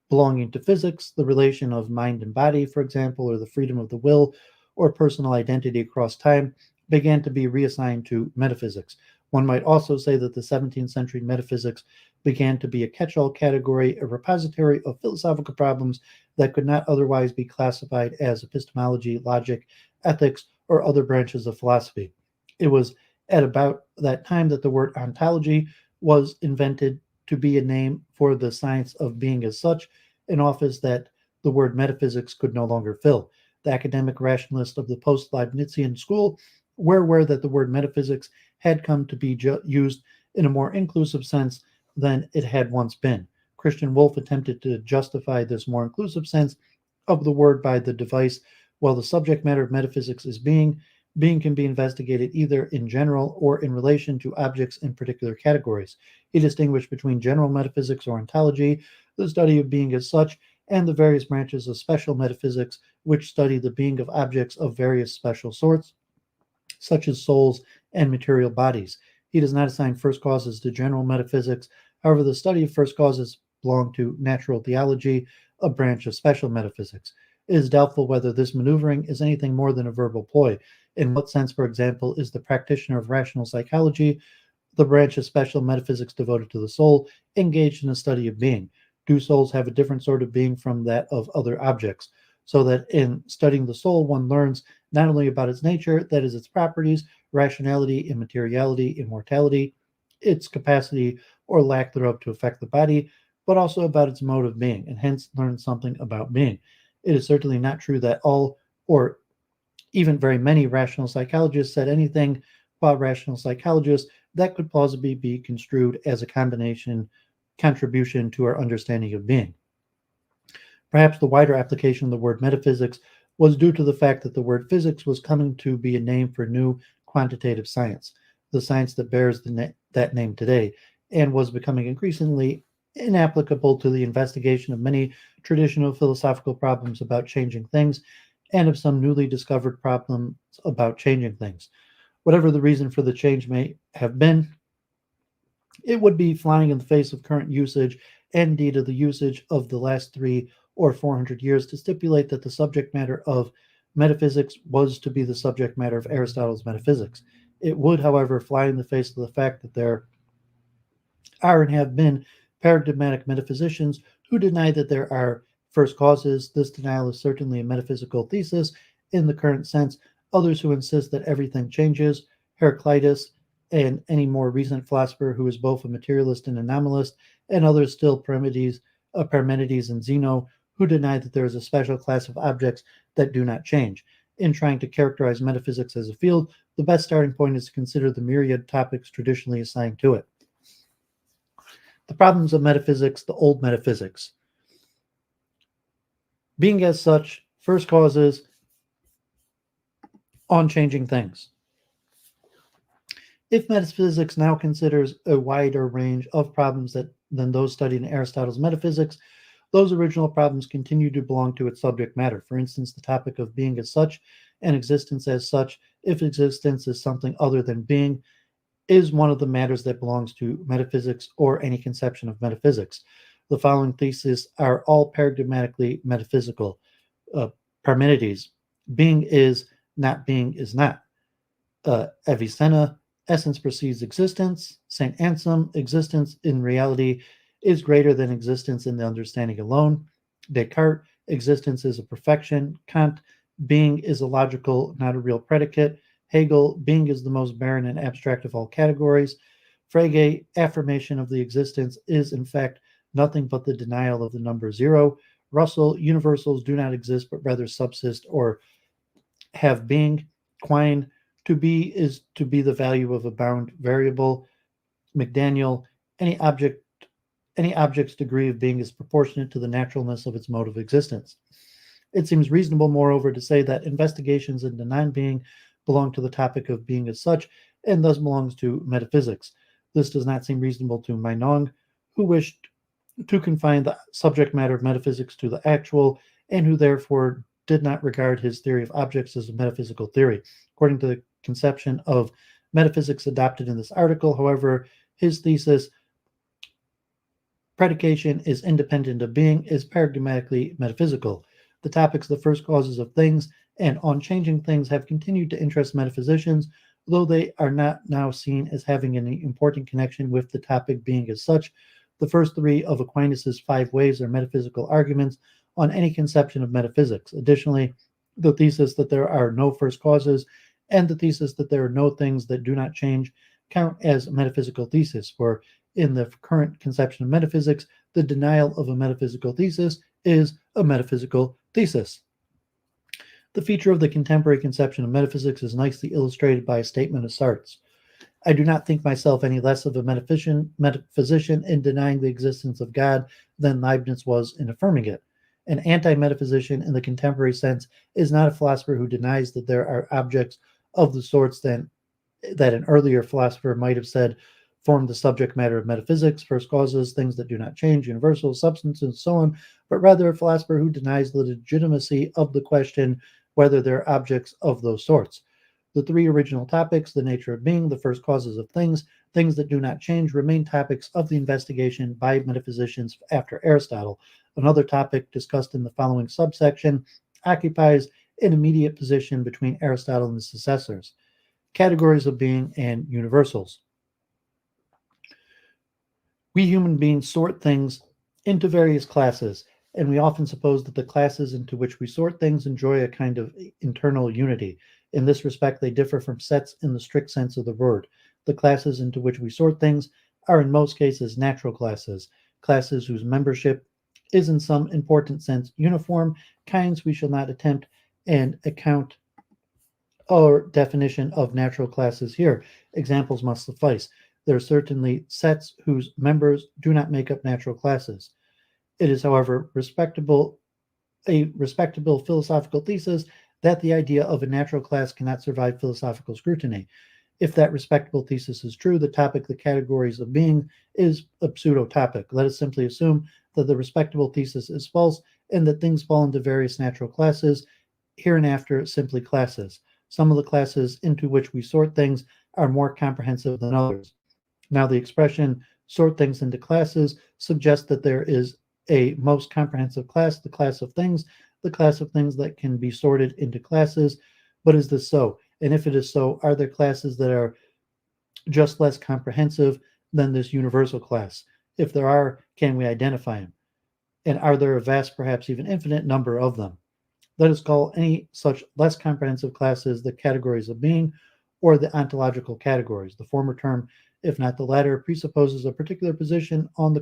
belonging to physics, the relation of mind and body, for example, or the freedom of the will, or personal identity across time, began to be reassigned to metaphysics. One might also say that the 17th century metaphysics began to be a catch-all category, a repository of philosophical problems that could not otherwise be classified as epistemology, logic, ethics, or other branches of philosophy. It was at about that time that the word ontology was invented to be a name for the science of being as such, an office that the word metaphysics could no longer fill. The academic rationalists of the post-Leibnizian school were aware that the word metaphysics had come to be used in a more inclusive sense than it had once been. Christian Wolff attempted to justify this more inclusive sense of the word by the device, while the subject matter of metaphysics is being, being can be investigated either in general or in relation to objects in particular categories. He distinguished between general metaphysics or ontology, the study of being as such, and the various branches of special metaphysics, which study the being of objects of various special sorts, such as souls and material bodies. He does not assign first causes to general metaphysics. However, the study of first causes belong to natural theology, a branch of special metaphysics. It is doubtful whether this maneuvering is anything more than a verbal ploy. In what sense, for example, is the practitioner of rational psychology, the branch of special metaphysics devoted to the soul, engaged in a study of being? Do souls have a different sort of being from that of other objects? So that in studying the soul, one learns not only about its nature, that is, its properties, rationality, immateriality, immortality, its capacity or lack thereof to affect the body, but also about its mode of being, and hence learn something about being. It is certainly not true that all, or even very many rational psychologists said anything about rational psychologists that could plausibly be construed as a contribution to our understanding of being. Perhaps the wider application of the word metaphysics was due to the fact that the word physics was coming to be a name for new quantitative science, the science that bears that name today, and was becoming increasingly inapplicable to the investigation of many traditional philosophical problems about changing things and of some newly discovered problems about changing things. Whatever the reason for the change may have been, it would be flying in the face of current usage and indeed of the usage of the last 300 or 400 years to stipulate that the subject matter of metaphysics was to be the subject matter of Aristotle's metaphysics. It would, however, fly in the face of the fact that there are and have been paradigmatic metaphysicians who deny that there are first causes. This denial is certainly a metaphysical thesis in the current sense. Others who insist that everything changes, Heraclitus, and any more recent philosopher who is both a materialist and anomalist, and others still, Parmenides and Zeno, who deny that there is a special class of objects that do not change. In trying to characterize metaphysics as a field, the best starting point is to consider the myriad topics traditionally assigned to it. The problems of metaphysics, the old metaphysics. Being as such, first causes, on changing things. If metaphysics now considers a wider range of problems than those studied in Aristotle's metaphysics, those original problems continue to belong to its subject matter. For instance, the topic of being as such and existence as such, if existence is something other than being, is one of the matters that belongs to metaphysics or any conception of metaphysics. The following theses are all paradigmatically metaphysical. Parmenides, being is not being is not. Avicenna, essence precedes existence. St. Anselm, existence in reality is greater than existence in the understanding alone. Descartes, existence is a perfection. Kant, being is a logical, not a real predicate. Hegel, being is the most barren and abstract of all categories. Frege, affirmation of the existence is in fact nothing but the denial of the number zero. Russell, universals do not exist but rather subsist or have being. Quine, to be is to be the value of a bound variable. McDaniel, any object's degree of being is proportionate to the naturalness of its mode of existence. It seems reasonable, moreover, to say that investigations into non-being belong to the topic of being as such, and thus belongs to metaphysics. This does not seem reasonable to Meinong, who wished to confine the subject matter of metaphysics to the actual, and who therefore did not regard his theory of objects as a metaphysical theory. According to the conception of metaphysics adopted in this article, however, his thesis, predication is independent of being, is paradigmatically metaphysical. The topics of the first causes of things and on changing things have continued to interest metaphysicians, though they are not now seen as having any important connection with the topic being as such. The first three of Aquinas' 5 ways are metaphysical arguments on any conception of metaphysics. Additionally, the thesis that there are no first causes and the thesis that there are no things that do not change count as metaphysical thesis, for In the current conception of metaphysics, the denial of a metaphysical thesis is a metaphysical thesis. The feature of the contemporary conception of metaphysics is nicely illustrated by a statement of Sartre's. I do not think myself any less of a metaphysician in denying the existence of God than Leibniz was in affirming it. An anti-metaphysician in the contemporary sense is not a philosopher who denies that there are objects of the sorts that an earlier philosopher might have said form the subject matter of metaphysics, first causes, things that do not change, universals, substances, and so on, but rather a philosopher who denies the legitimacy of the question whether there are objects of those sorts. The three original topics, the nature of being, the first causes of things, things that do not change, remain topics of the investigation by metaphysicians after Aristotle. Another topic discussed in the following subsection occupies an immediate position between Aristotle and his successors: categories of being and universals. We human beings sort things into various classes, and we often suppose that the classes into which we sort things enjoy a kind of internal unity. In this respect, they differ from sets in the strict sense of the word. The classes into which we sort things are in most cases natural classes, classes whose membership is in some important sense uniform, kinds we shall not attempt an account or definition of natural classes here. Examples must suffice. There are certainly sets whose members do not make up natural classes. It is, however, a respectable philosophical thesis that the idea of a natural class cannot survive philosophical scrutiny. If that respectable thesis is true, the topic, the categories of being, is a pseudo-topic. Let us simply assume that the respectable thesis is false and that things fall into various natural classes, hereinafter simply classes. Some of the classes into which we sort things are more comprehensive than others. Now, the expression sort things into classes suggests that there is a most comprehensive class, the class of things that can be sorted into classes. But is this so? And if it is so, are there classes that are just less comprehensive than this universal class? If there are, can we identify them? And are there a vast, perhaps even infinite number of them? Let us call any such less comprehensive classes the categories of being, or the ontological categories. The former term, if not the latter, presupposes a particular position on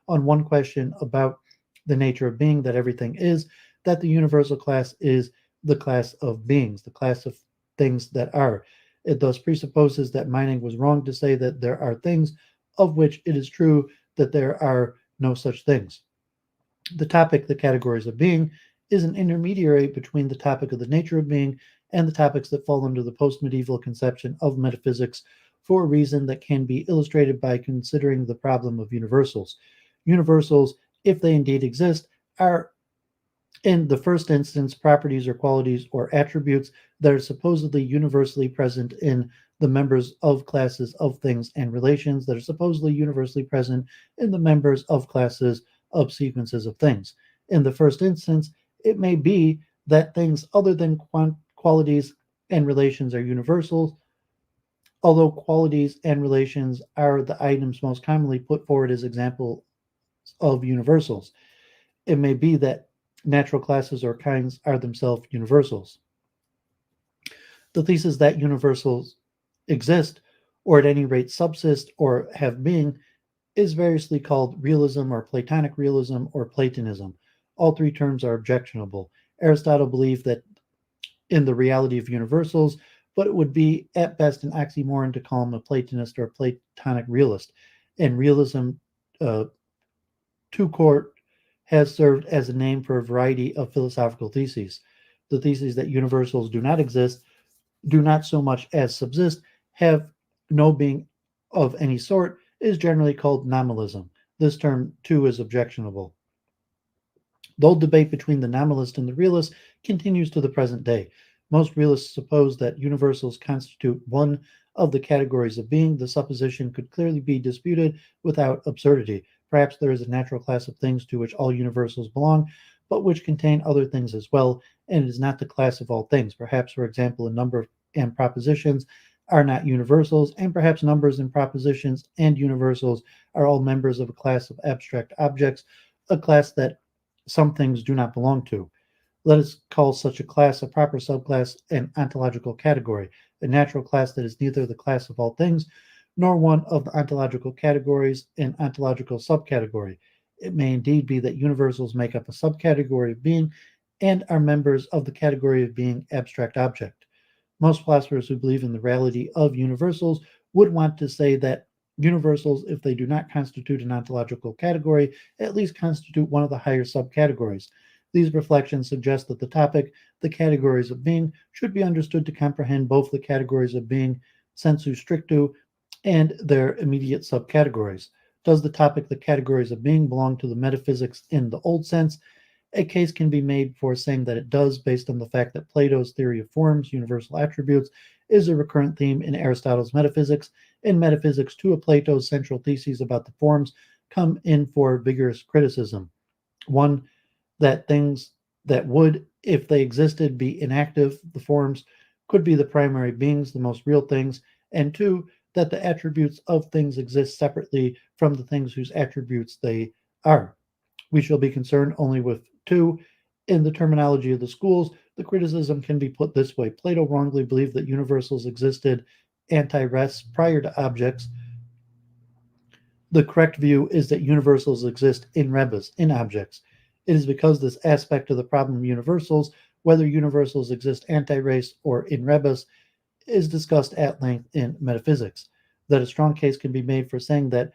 one question about the nature of being, that everything is, that the universal class is the class of beings, the class of things that are. It thus presupposes that Meining was wrong to say that there are things of which it is true that there are no such things. The topic, the categories of being, is an intermediary between the topic of the nature of being and the topics that fall under the post-medieval conception of metaphysics, for a reason that can be illustrated by considering the problem of universals. Universals, if they indeed exist, are in the first instance properties or qualities or attributes that are supposedly universally present in the members of classes of things and relations that are supposedly universally present in the members of classes of sequences of things. In the first instance, it may be that things other than qualities and relations are universals, although qualities and relations are the items most commonly put forward as examples of universals. It may be that natural classes or kinds are themselves universals. The thesis that universals exist, or at any rate subsist or have being, is variously called realism or Platonic realism or Platonism. All three terms are objectionable. Aristotle believed that in the reality of universals, but it would be at best an oxymoron to call him a Platonist or a Platonic realist. And realism, to court, has served as a name for a variety of philosophical theses. The theses that universals do not exist, do not so much as subsist, have no being of any sort, is generally called nominalism. This term, too, is objectionable. The old debate between the nominalist and the realist continues to the present day. Most realists suppose that universals constitute one of the categories of being. The supposition could clearly be disputed without absurdity. Perhaps there is a natural class of things to which all universals belong, but which contain other things as well, and it is not the class of all things. Perhaps, for example, a number and propositions are not universals, and perhaps numbers and propositions and universals are all members of a class of abstract objects, a class that some things do not belong to. Let us call such a class a proper subclass, an ontological category, a natural class that is neither the class of all things nor one of the ontological categories in ontological subcategory. It may indeed be that universals make up a subcategory of being and are members of the category of being abstract object. Most philosophers who believe in the reality of universals would want to say that universals, if they do not constitute an ontological category, at least constitute one of the higher subcategories. These reflections suggest that the topic, the categories of being, should be understood to comprehend both the categories of being, sensu stricto, and their immediate subcategories. Does the topic, the categories of being, belong to the metaphysics in the old sense? A case can be made for saying that it does, based on the fact that Plato's theory of forms, universal attributes, is a recurrent theme in Aristotle's metaphysics. In Metaphysics, two of Plato's central theses about the forms come in for vigorous criticism. One, that things that would, if they existed, be inactive, the forms, could be the primary beings, the most real things, and two, that the attributes of things exist separately from the things whose attributes they are. We shall be concerned only with two. In the terminology of the schools, the criticism can be put this way. Plato wrongly believed that universals existed anti-res prior to objects. The correct view is that universals exist in rebus, in objects. It is because this aspect of the problem of universals, whether universals exist anti-res or in rebus, is discussed at length in metaphysics, that a strong case can be made for saying that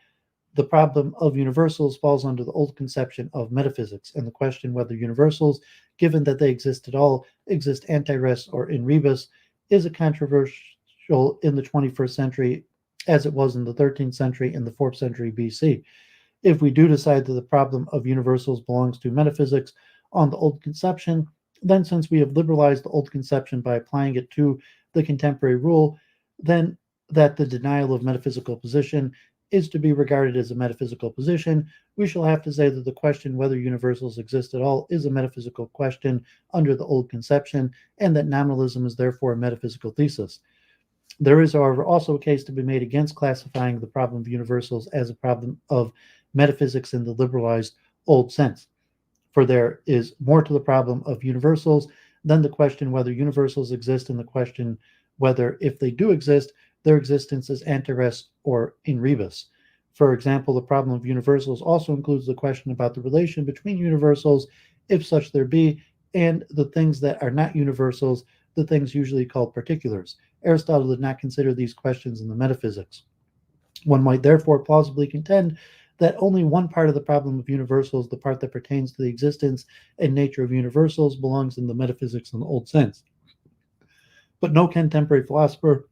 the problem of universals falls under the old conception of metaphysics, and the question whether universals, given that they exist at all, exist anti-res or in rebus, is a controversial in the 21st century as it was in the 13th century and the 4th century BC. If we do decide that the problem of universals belongs to metaphysics on the old conception, then since we have liberalized the old conception by applying it to the contemporary rule, then that the denial of metaphysical position is to be regarded as a metaphysical position, we shall have to say that the question whether universals exist at all is a metaphysical question under the old conception, and that nominalism is therefore a metaphysical thesis. There is, however, also a case to be made against classifying the problem of universals as a problem of metaphysics in the liberalized old sense, for there is more to the problem of universals than the question whether universals exist and the question whether, if they do exist, their existence is anti-res or in rebus. For example, the problem of universals also includes the question about the relation between universals, if such there be, and the things that are not universals, the things usually called particulars. Aristotle did not consider these questions in the metaphysics. One might therefore plausibly contend that only one part of the problem of universals, the part that pertains to the existence and nature of universals, belongs in the metaphysics in the old sense. But no contemporary philosopher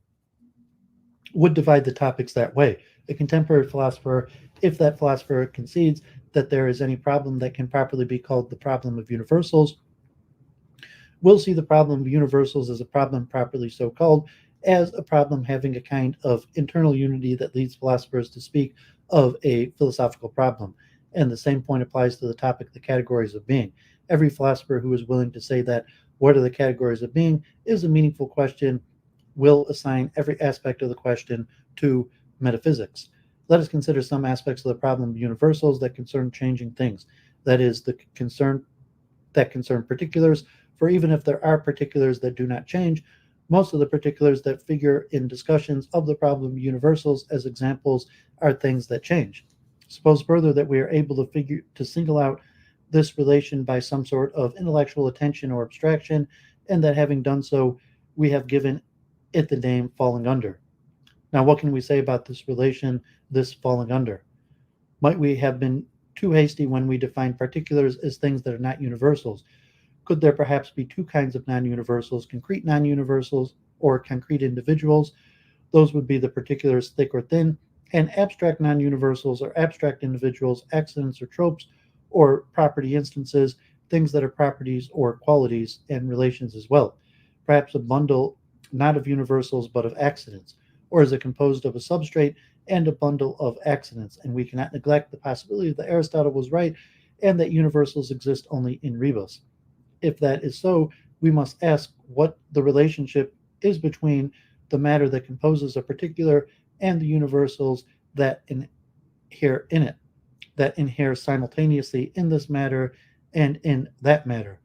would divide the topics that way. A contemporary philosopher, if that philosopher concedes that there is any problem that can properly be called the problem of universals, will see the problem of universals as a problem properly so called, as a problem having a kind of internal unity that leads philosophers to speak of a philosophical problem. And the same point applies to the topic, the categories of being. Every philosopher who is willing to say that what are the categories of being is a meaningful question will assign every aspect of the question to metaphysics. Let us consider some aspects of the problem of universals that concern changing things. That is, the concern that concern particulars, for even if there are particulars that do not change, most of the particulars that figure in discussions of the problem of universals as examples are things that change. Suppose further that we are able to single out this relation by some sort of intellectual attention or abstraction, and that having done so, we have given it the name falling under. Now, what can we say about this relation, this falling under? Might we have been too hasty when we defined particulars as things that are not universals? Could there perhaps be two kinds of non-universals, concrete non-universals or concrete individuals? Those would be the particulars thick or thin, and abstract non-universals or abstract individuals, accidents or tropes, or property instances, things that are properties or qualities and relations as well. Perhaps a bundle not of universals but of accidents, or is it composed of a substrate and a bundle of accidents? And we cannot neglect the possibility that Aristotle was right and that universals exist only in rebus. If that is so, we must ask what the relationship is between the matter that composes a particular and the universals that inhere in it, that inhere simultaneously in this matter and in that matter.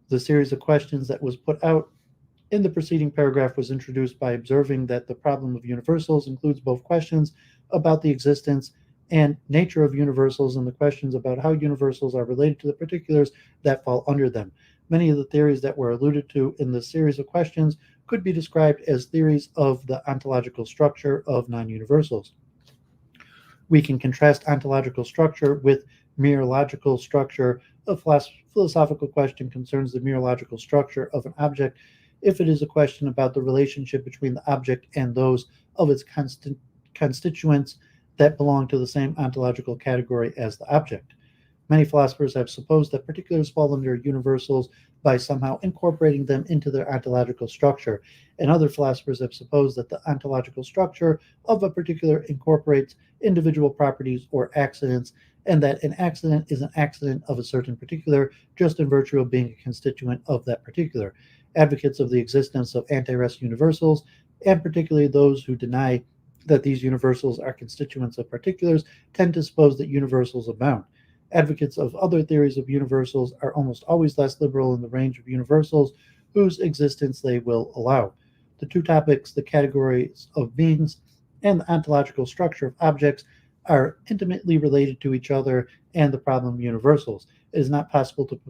The series of questions that was put out in the preceding paragraph was introduced by observing that the problem of universals includes both questions about the existence and nature of universals and the questions about how universals are related to the particulars that fall under them. Many of the theories that were alluded to in this series of questions could be described as theories of the ontological structure of non-universals. We can contrast ontological structure with mereological structure. A philosophical question concerns the mereological structure of an object if it is a question about the relationship between the object and those of its constituents that belong to the same ontological category as the object. Many philosophers have supposed that particulars fall under universals by somehow incorporating them into their ontological structure, and other philosophers have supposed that the ontological structure of a particular incorporates individual properties or accidents, and that an accident is an accident of a certain particular just in virtue of being a constituent of that particular. Advocates of the existence of anti-rest universals, and particularly those who deny that these universals are constituents of particulars, tend to suppose that universals abound. Advocates of other theories of universals are almost always less liberal in the range of universals whose existence they will allow. The two topics, the categories of beings and the ontological structure of objects, are intimately related to each other and the problem of universals. It is not possible to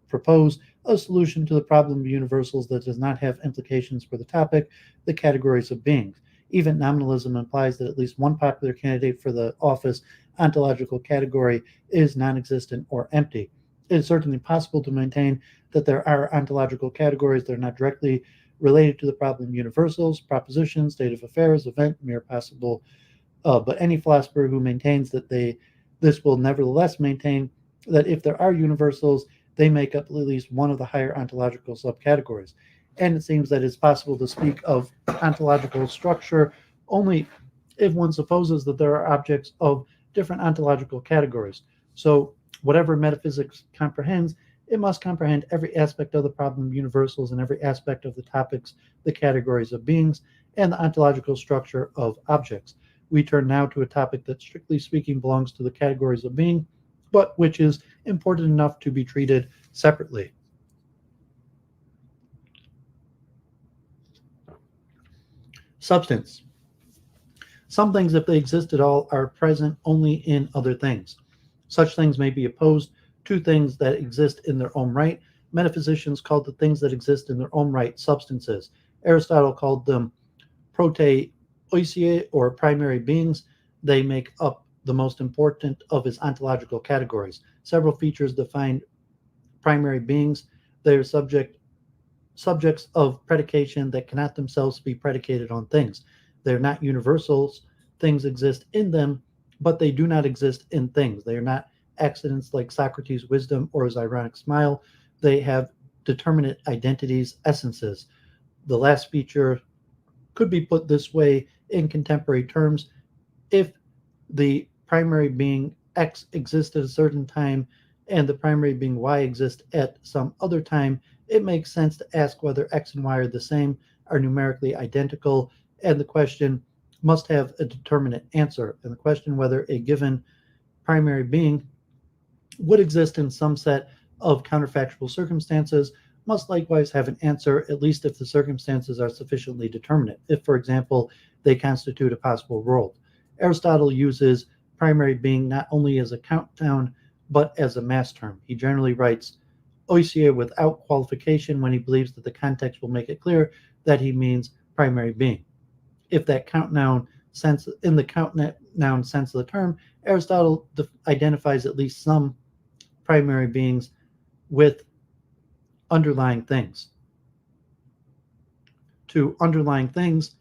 propose a solution to the problem of universals that does not have implications for the topic, the categories of beings. Even nominalism implies that at least one popular candidate for the office ontological category is non-existent or empty. It is certainly possible to maintain that there are ontological categories that are not directly related to the problem of universals, proposition, state of affairs, event, mere possible, but any philosopher who maintains that this will nevertheless maintain that if there are universals, they make up at least one of the higher ontological subcategories. And it seems that it's possible to speak of ontological structure only if one supposes that there are objects of different ontological categories. So whatever metaphysics comprehends, it must comprehend every aspect of the problem of universals and every aspect of the topics, the categories of beings, and the ontological structure of objects. We turn now to a topic that, strictly speaking, belongs to the categories of being, but which is important enough to be treated separately. Substance. Some things, if they exist at all, are present only in other things. Such things may be opposed to things that exist in their own right. Metaphysicians called the things that exist in their own right substances. Aristotle called them proteoisiae, or primary beings. They make up the most important of his ontological categories. Several features define primary beings. They are subjects of predication that cannot themselves be predicated on things. They're not universals. Things exist in them, but they do not exist in things. They are not accidents like Socrates' wisdom or his ironic smile. They have determinate identities, essences. The last feature could be put this way in contemporary terms. If the primary being X exists at a certain time and the primary being Y exists at some other time, it makes sense to ask whether X and Y are the same, are numerically identical, and the question must have a determinate answer. And the question whether a given primary being would exist in some set of counterfactual circumstances must likewise have an answer, at least if the circumstances are sufficiently determinate. If, for example, they constitute a possible world. Aristotle uses primary being not only as a countdown, but as a mass term. He generally writes oisia without qualification when he believes that the context will make it clear that he means primary being. If that countnoun sense, in the countnoun sense of the term, Aristotle identifies at least some primary beings with underlying things. To underlying things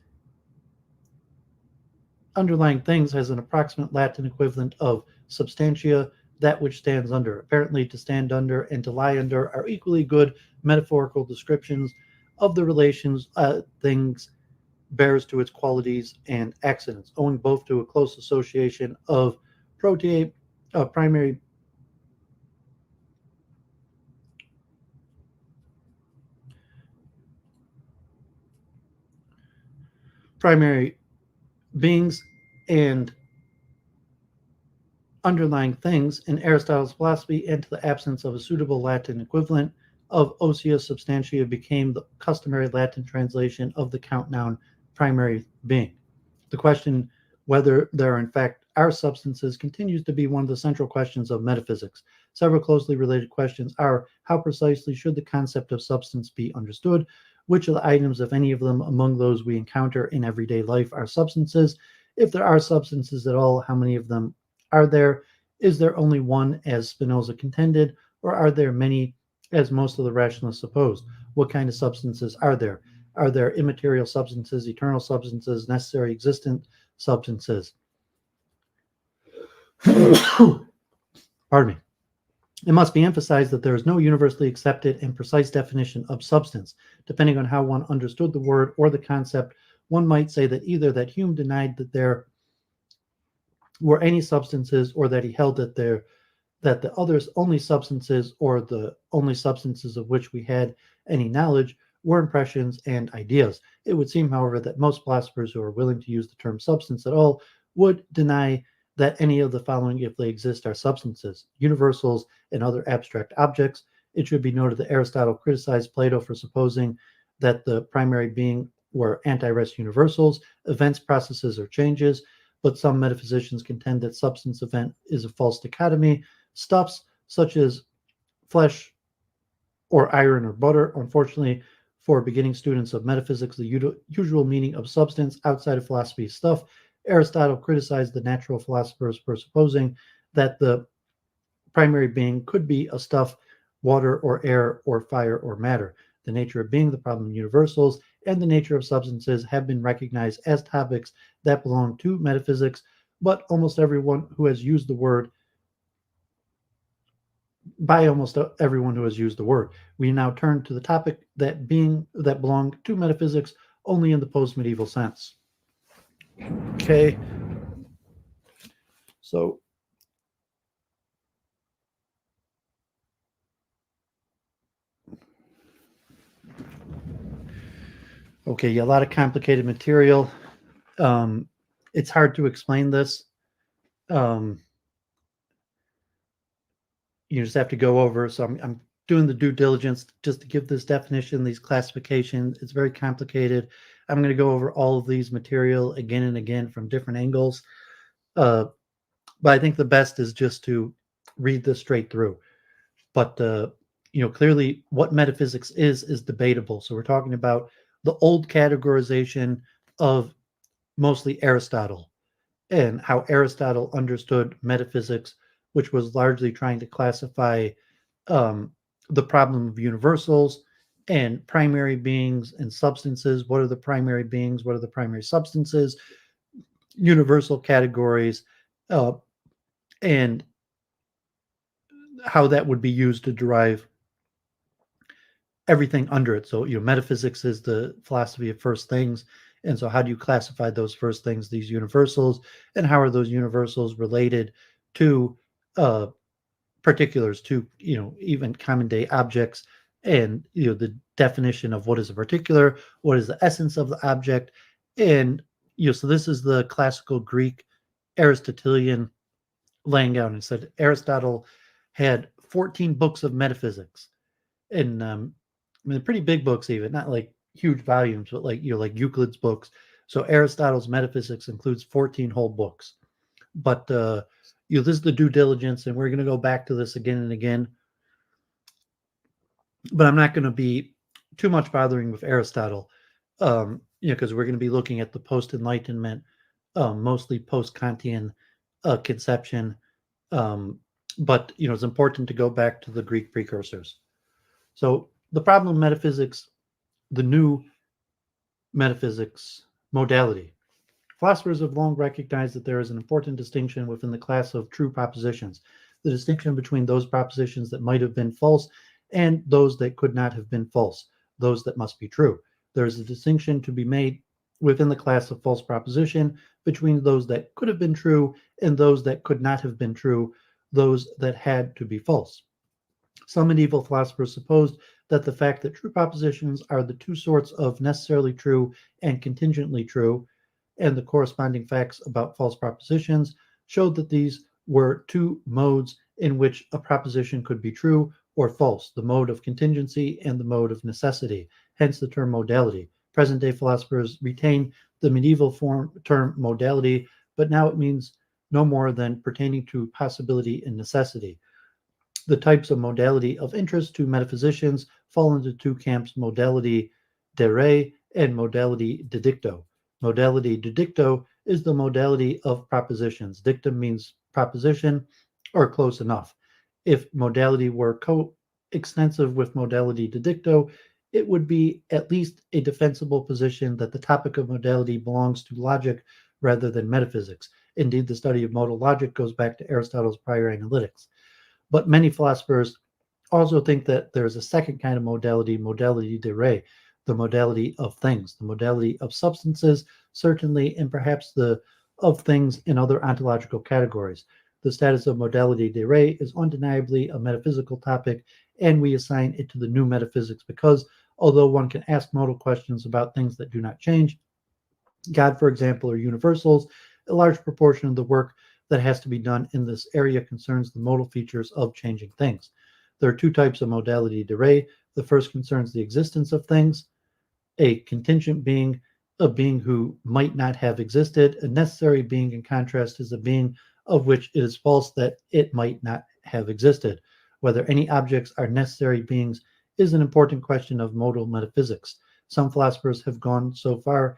has an approximate Latin equivalent of substantia, that which stands under. Apparently, to stand under and to lie under are equally good metaphorical descriptions of the relations things bears to its qualities and accidents, owing both to a close association of primary beings and underlying things in Aristotle's philosophy, and to the absence of a suitable Latin equivalent of osea substantia became the customary Latin translation of the count noun primary being. The question whether there in fact are substances continues to be one of the central questions of metaphysics. Several closely related questions are: how precisely should the concept of substance be understood? Which of the items, if any of them, among those we encounter in everyday life are substances? If there are substances at all, how many of them are there? Is there only one, as Spinoza contended, or are there many, as most of the rationalists supposed? What kind of substances are there? Are there immaterial substances, eternal substances, necessary existent substances? Pardon me. It must be emphasized that there is no universally accepted and precise definition of substance. Depending on how one understood the word or the concept, one might say that either that Hume denied that there were any substances, or that he held that the others only substances, or the only substances of which we had any knowledge, were impressions and ideas. It would seem, however, that most philosophers who are willing to use the term substance at all would deny that any of the following, if they exist, are substances: universals and other abstract objects. It should be noted that Aristotle criticized Plato for supposing that the primary being were anti-rest universals, events, processes, or changes, but some metaphysicians contend that substance event is a false dichotomy. Stuffs such as flesh or iron or butter. Unfortunately, for beginning students of metaphysics, the usual meaning of substance outside of philosophy is stuff. Aristotle criticized the natural philosophers for supposing that the primary being could be a stuff, water or air or fire or matter. The nature of being, the problem of universals, and the nature of substances have been recognized as topics that belong to metaphysics, but almost everyone who has used the word by almost everyone who has used the word. We now turn to the topic that belonged to metaphysics only in the post-medieval sense. Okay. So a lot of complicated material. It's hard to explain this. You just have to go over. So I'm doing the due diligence just to give this definition, these classifications. It's very complicated. I'm going to go over all of these material again and again from different angles. But I think the best is just to read this straight through. But clearly what metaphysics is debatable. So we're talking about the old categorization of mostly Aristotle and how Aristotle understood metaphysics, which was largely trying to classify the problem of universals and primary beings and substances. What are the primary beings? What are the primary substances? Universal categories, and how that would be used to derive everything under it. So, metaphysics is the philosophy of first things. And so how do you classify those first things, these universals, and how are those universals related to particulars, to, even common day objects, and, the definition of what is a particular, what is the essence of the object. And, so this is the classical Greek Aristotelian laying out. And said Aristotle had 14 books of metaphysics, and pretty big books, even not like huge volumes, but like like Euclid's books. So Aristotle's metaphysics includes 14 whole books. But this is the due diligence, and we're going to go back to this again and again. But I'm not going to be too much bothering with Aristotle, because we're going to be looking at the post-Enlightenment, mostly post-Kantian conception. But it's important to go back to the Greek precursors. So the problem of metaphysics, the new metaphysics modality. Philosophers have long recognized that there is an important distinction within the class of true propositions, the distinction between those propositions that might have been false and those that could not have been false, those that must be true. There is a distinction to be made within the class of false proposition between those that could have been true and those that could not have been true, those that had to be false. Some medieval philosophers supposed that the fact that true propositions are the two sorts of necessarily true and contingently true, and the corresponding facts about false propositions, showed that these were two modes in which a proposition could be true, or false, the mode of contingency and the mode of necessity, hence the term modality. Present-day philosophers retain the medieval term modality, but now it means no more than pertaining to possibility and necessity. The types of modality of interest to metaphysicians fall into two camps: modality de re and modality de dicto. Modality de dicto is the modality of propositions. Dictum means proposition or close enough. If modality were coextensive with modality de dicto, it would be at least a defensible position that the topic of modality belongs to logic rather than metaphysics. Indeed, the study of modal logic goes back to Aristotle's prior analytics. But many philosophers also think that there's a second kind of modality, modality de re, the modality of things, the modality of substances, certainly, and perhaps the of things in other ontological categories. The status of modality de re is undeniably a metaphysical topic, and we assign it to the new metaphysics because, although one can ask modal questions about things that do not change, God, for example, or universals, a large proportion of the work that has to be done in this area concerns the modal features of changing things. There are two types of modality de re. The first concerns the existence of things, a contingent being, a being who might not have existed. A necessary being, in contrast, is a being of which it is false that it might not have existed. Whether any objects are necessary beings is an important question of modal metaphysics. Some philosophers have gone so far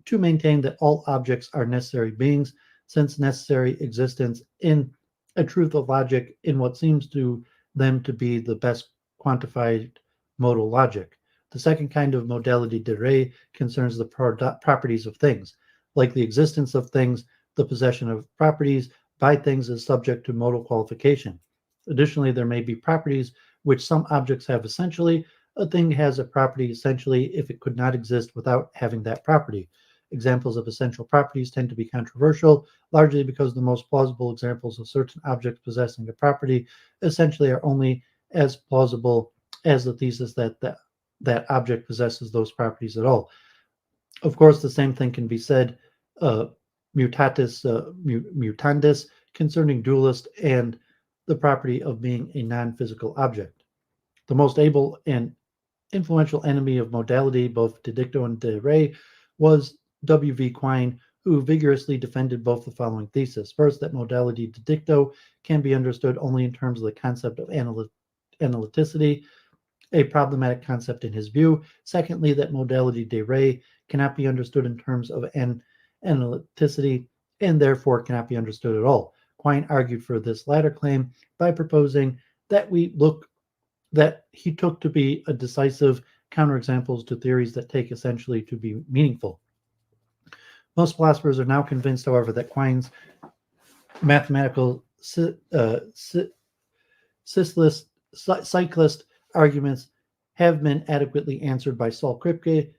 to maintain that all objects are necessary beings, since necessary existence in a truth of logic in what seems to them to be the best quantified modal logic. The second kind of modality de re concerns the properties of things. Like the existence of things, the possession of properties by things is subject to modal qualification. Additionally, there may be properties which some objects have essentially. A thing has a property essentially if it could not exist without having that property. Examples of essential properties tend to be controversial, largely because the most plausible examples of certain objects possessing a property essentially are only as plausible as the thesis that that object possesses those properties at all. Of course, the same thing can be said mutatis mutandis concerning dualist and the property of being a non-physical object. The most able and influential enemy of modality, both de dicto and de re, was W.V. Quine, who vigorously defended both the following thesis. First, that modality de dicto can be understood only in terms of the concept of analyticity, a problematic concept in his view. Secondly, that modality de re cannot be understood in terms of analyticity and therefore cannot be understood at all. Quine argued for this latter claim by proposing that he took to be a decisive counterexamples to theories that take essentially to be meaningful. Most philosophers are now convinced, however, that Quine's mathematical cyclist arguments have been adequately answered by Saul Kripke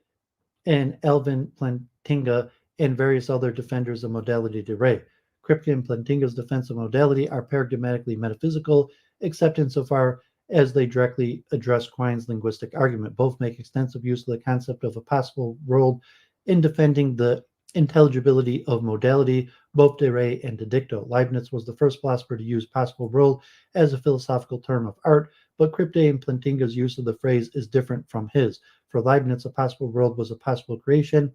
and Alvin Plantinga and various other defenders of modality de re. Kripke and Plantinga's defense of modality are paradigmatically metaphysical, except insofar as they directly address Quine's linguistic argument. Both make extensive use of the concept of a possible world in defending the intelligibility of modality, both de re and de dicto. Leibniz was the first philosopher to use possible world as a philosophical term of art, but Kripke and Plantinga's use of the phrase is different from his. For Leibniz, a possible world was a possible creation.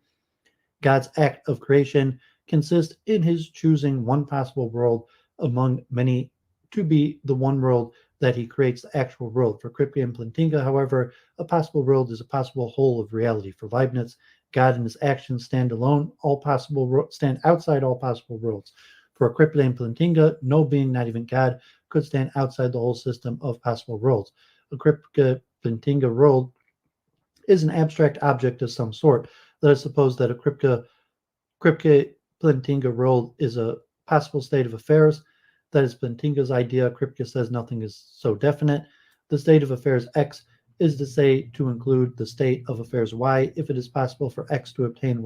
God's act of creation consists in his choosing one possible world among many to be the one world that he creates the actual world. For Kripke and Plantinga, however, a possible world is a possible whole of reality. For Leibniz, God and his actions stand outside all possible worlds. For Kripke and Plantinga, no being, not even God, could stand outside the whole system of possible worlds. A Kripke-Plantinga world is an abstract object of some sort. Let us suppose that a Kripke-Plantinga world is a possible state of affairs. That is Plantinga's idea. Kripke says nothing is so definite. The state of affairs X is to say to include the state of affairs Y if it is possible for X to obtain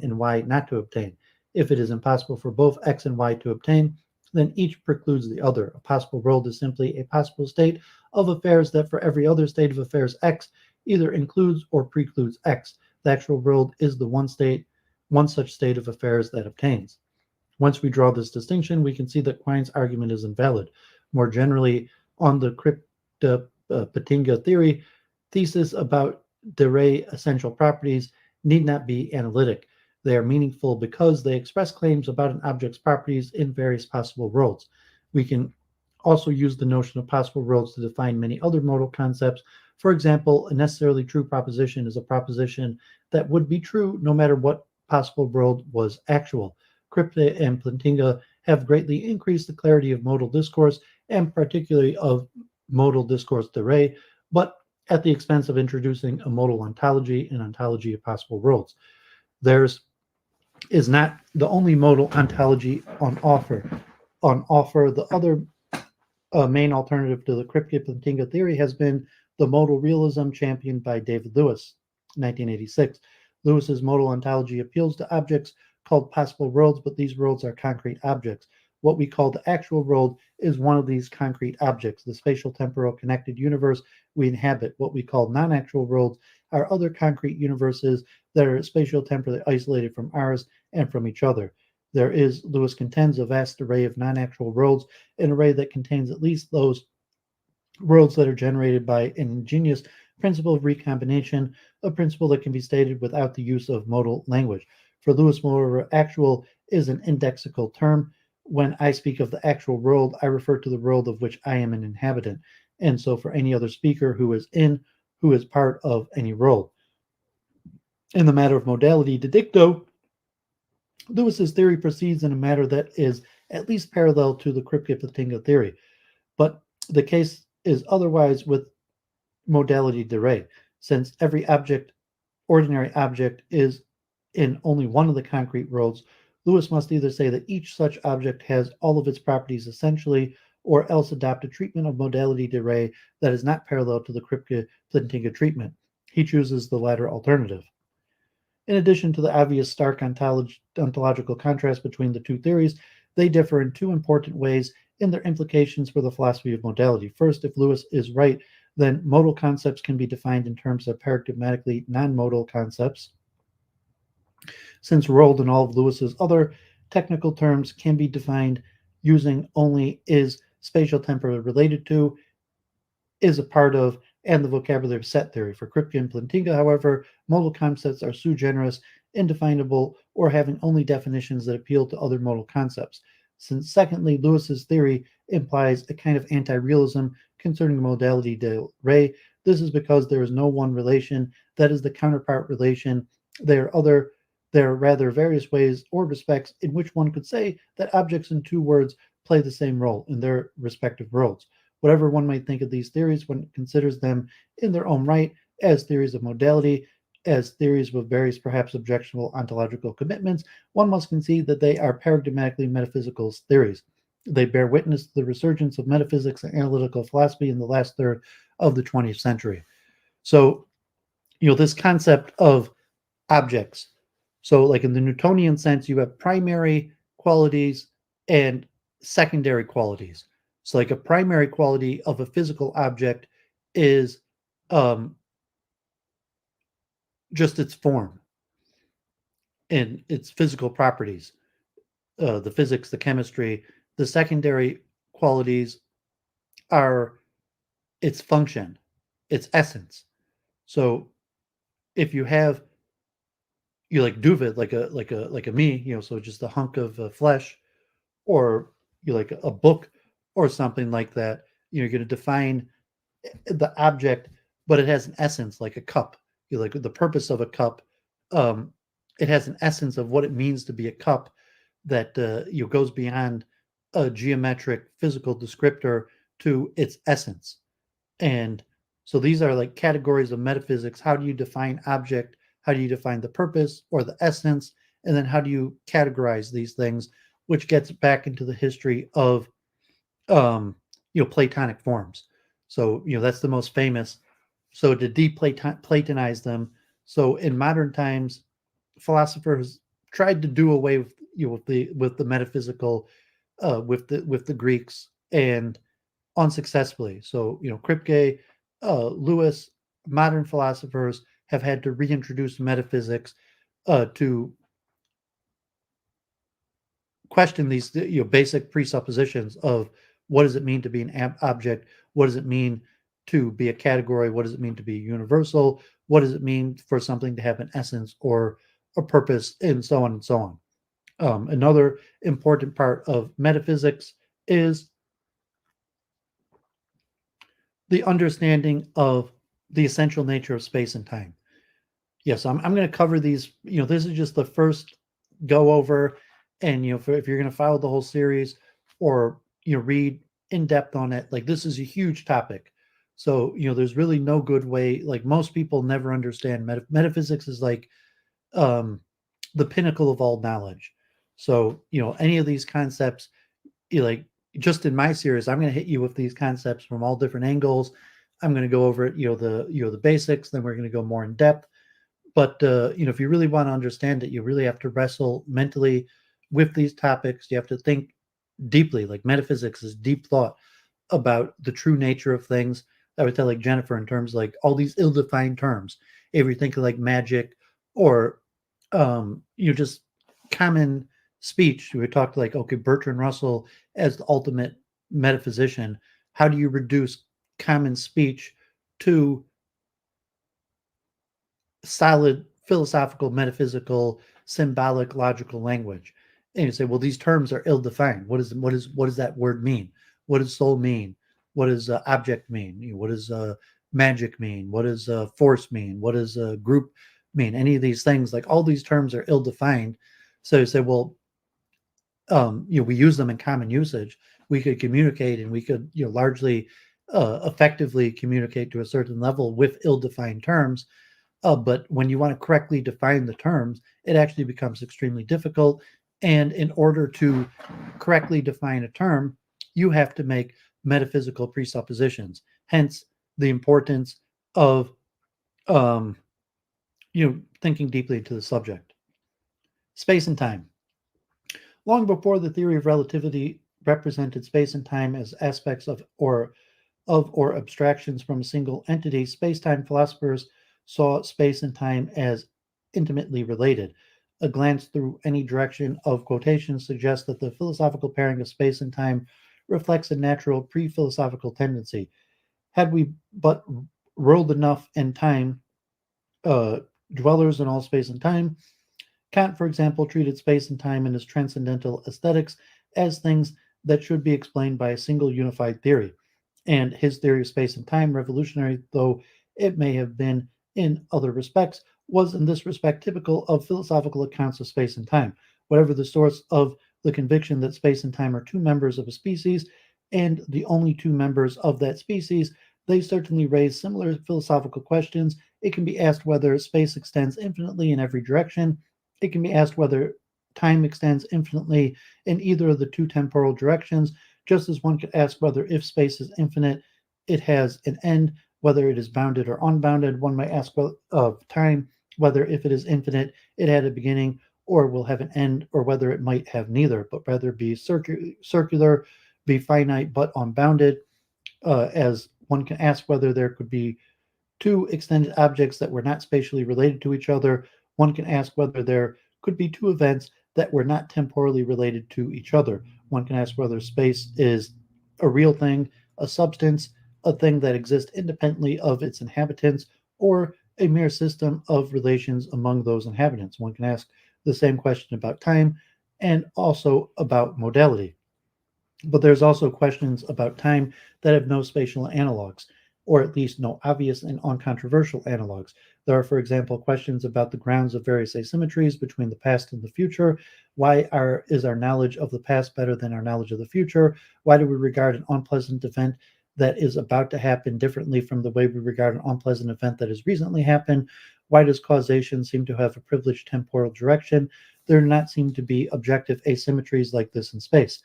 and Y not to obtain. If it is impossible for both X and Y to obtain, then each precludes the other. A possible world is simply a possible state of affairs that for every other state of affairs X either includes or precludes X. The actual world is the one such state of affairs that obtains. Once we draw this distinction, we can see that Quine's argument is invalid. More generally, on the Crypto-Patinga theory, thesis about Dirac essential properties need not be analytic. They are meaningful because they express claims about an object's properties in various possible worlds. We can also use the notion of possible worlds to define many other modal concepts. For example, a necessarily true proposition is a proposition that would be true no matter what possible world was actual. Crypta and Plantinga have greatly increased the clarity of modal discourse, and particularly of modal discourse Dirac, but at the expense of introducing a modal ontology and ontology of possible worlds. Theirs is not the only modal ontology on offer. The other main alternative to the Kripke-Plantinga theory has been the modal realism championed by David Lewis, 1986. Lewis's modal ontology appeals to objects called possible worlds, but these worlds are concrete objects. What we call the actual world is one of these concrete objects, the spatial temporal connected universe we inhabit. What we call non-actual worlds are other concrete universes that are spatial temporally isolated from ours and from each other. There is, Lewis contends, a vast array of non-actual worlds, an array that contains at least those worlds that are generated by an ingenious principle of recombination, a principle that can be stated without the use of modal language. For Lewis, moreover, actual is an indexical term. When I speak of the actual world, I refer to the world of which I am an inhabitant. And so for any other speaker who is part of any world. In the matter of modality de dicto, Lewis's theory proceeds in a manner that is at least parallel to the Kripke-Plantinga theory, but the case is otherwise with modality Dirac, since every ordinary object, is in only one of the concrete worlds. Lewis must either say that each such object has all of its properties essentially, or else adopt a treatment of modality Dirac that is not parallel to the Kripke-Plantinga treatment. He chooses the latter alternative. In addition to the obvious stark ontological contrast between the two theories, they differ in two important ways in their implications for the philosophy of modality. First, if Lewis is right, then modal concepts can be defined in terms of paradigmatically non-modal concepts. Since world and all of Lewis's other technical terms can be defined using only is spatial temporal related to, is a part of, and the vocabulary of set theory. For Kripke and Plantinga, however, modal concepts are sui generis, indefinable, or having only definitions that appeal to other modal concepts. Since, secondly, Lewis's theory implies a kind of anti-realism concerning the modality Dirac. This is because there is no one relation that is the counterpart relation. There are rather various ways or respects in which one could say that objects in two worlds play the same role in their respective worlds. Whatever one might think of these theories, when it considers them in their own right as theories of modality, as theories with various perhaps objectionable ontological commitments, one must concede that they are paradigmatically metaphysical theories. They bear witness to the resurgence of metaphysics and analytical philosophy in the last third of the 20th century. So, this concept of objects. So, like in the Newtonian sense, you have primary qualities and secondary qualities. So, like a primary quality of a physical object is just its form and its physical properties, the physics, the chemistry. The secondary qualities are its function, its essence. So, if you have like Duvid, like a me, so just a hunk of flesh, or like a book or something like that, you're going to define the object, but it has an essence, like a cup. Like the purpose of a cup, um, it has an essence of what it means to be a cup that goes beyond a geometric physical descriptor to its essence. And so these are like categories of metaphysics. How do you define object? How do you define the purpose or the essence? And then how do you categorize these things, which gets back into the history of Platonic forms. So, that's the most famous. So to de-Platonize them. So in modern times, philosophers tried to do away with with the metaphysical, with the Greeks, and unsuccessfully. So Kripke, Lewis, modern philosophers have had to reintroduce metaphysics to question these basic presuppositions of what does it mean to be an object? What does it mean to be a category? What does it mean to be universal? What does it mean for something to have an essence or a purpose, and so on and so on. Another important part of metaphysics is the understanding of the essential nature of space and time. Yes, I'm going to cover these. This is just the first go over, and if you're going to follow the whole series or read in depth on it, like this is a huge topic. So there's really no good way. Like most people never understand metaphysics is like the pinnacle of all knowledge. So any of these concepts, like just in my series, I'm going to hit you with these concepts from all different angles. I'm going to go over it, the basics. Then we're going to go more in depth. But if you really want to understand it, you really have to wrestle mentally with these topics. You have to think deeply. Like metaphysics is deep thought about the true nature of things. I would tell like Jennifer in terms like all these ill-defined terms. If you think of like magic or just common speech, we talked like, okay, Bertrand Russell as the ultimate metaphysician. How do you reduce common speech to solid philosophical, metaphysical, symbolic, logical language? And you say, well, these terms are ill-defined. What does that word mean? What does soul mean? What does object mean? What does magic mean? What does force mean? What does group mean? Any of these things, like all these terms are ill-defined. So you say, well, we use them in common usage. We could communicate, and we could, largely effectively communicate to a certain level with ill-defined terms. But when you want to correctly define the terms, it actually becomes extremely difficult. And in order to correctly define a term, you have to make metaphysical presuppositions. Hence, the importance of thinking deeply into the subject. Space and time. Long before the theory of relativity represented space and time as aspects of or abstractions from a single entity, space-time philosophers saw space and time as intimately related. A glance through any direction of quotation suggests that the philosophical pairing of space and time reflects a natural pre-philosophical tendency. Had we but rolled enough in time, dwellers in all space and time, Kant, for example, treated space and time in his transcendental aesthetics as things that should be explained by a single unified theory. And his theory of space and time, revolutionary though it may have been in other respects, was in this respect typical of philosophical accounts of space and time. Whatever the source of the conviction that space and time are two members of a species and the only two members of that species, they certainly raise similar philosophical questions. It can be asked whether space extends infinitely in every direction. It can be asked whether time extends infinitely in either of the two temporal directions, just as one could ask whether if space is infinite, it has an end, whether it is bounded or unbounded. One might ask of time, whether if it is infinite, it had a beginning or will have an end, or whether it might have neither, but rather be circular, be finite but unbounded, as one can ask whether there could be two extended objects that were not spatially related to each other. One can ask whether there could be two events that were not temporally related to each other. One can ask whether space is a real thing, a substance, a thing that exists independently of its inhabitants, or a mere system of relations among those inhabitants. One can ask the same question about time and also about modality. But there's also questions about time that have no spatial analogs, or at least no obvious and uncontroversial analogs. There are, for example, questions about the grounds of various asymmetries between the past and the future. Why is our knowledge of the past better than our knowledge of the future? Why do we regard an unpleasant event that is about to happen differently from the way we regard an unpleasant event that has recently happened? Why does causation seem to have a privileged temporal direction? There do not seem to be objective asymmetries like this in space.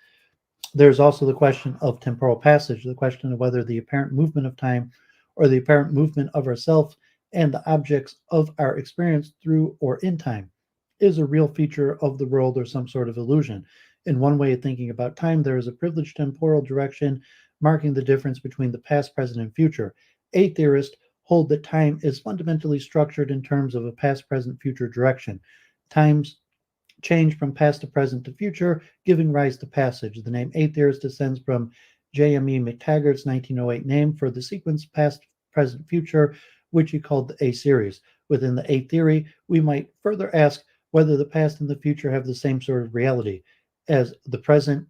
There's also the question of temporal passage, the question of whether the apparent movement of time or the apparent movement of ourself and the objects of our experience through or in time is a real feature of the world or some sort of illusion. In one way of thinking about time, there is a privileged temporal direction marking the difference between the past, present, and future. A theorist hold that time is fundamentally structured in terms of a past, present, future direction. Times change from past to present to future, giving rise to passage. The name atheist descends from J.M.E. McTaggart's 1908 name for the sequence past, present, future, which he called the A series. Within the A theory, we might further ask whether the past and the future have the same sort of reality as the present.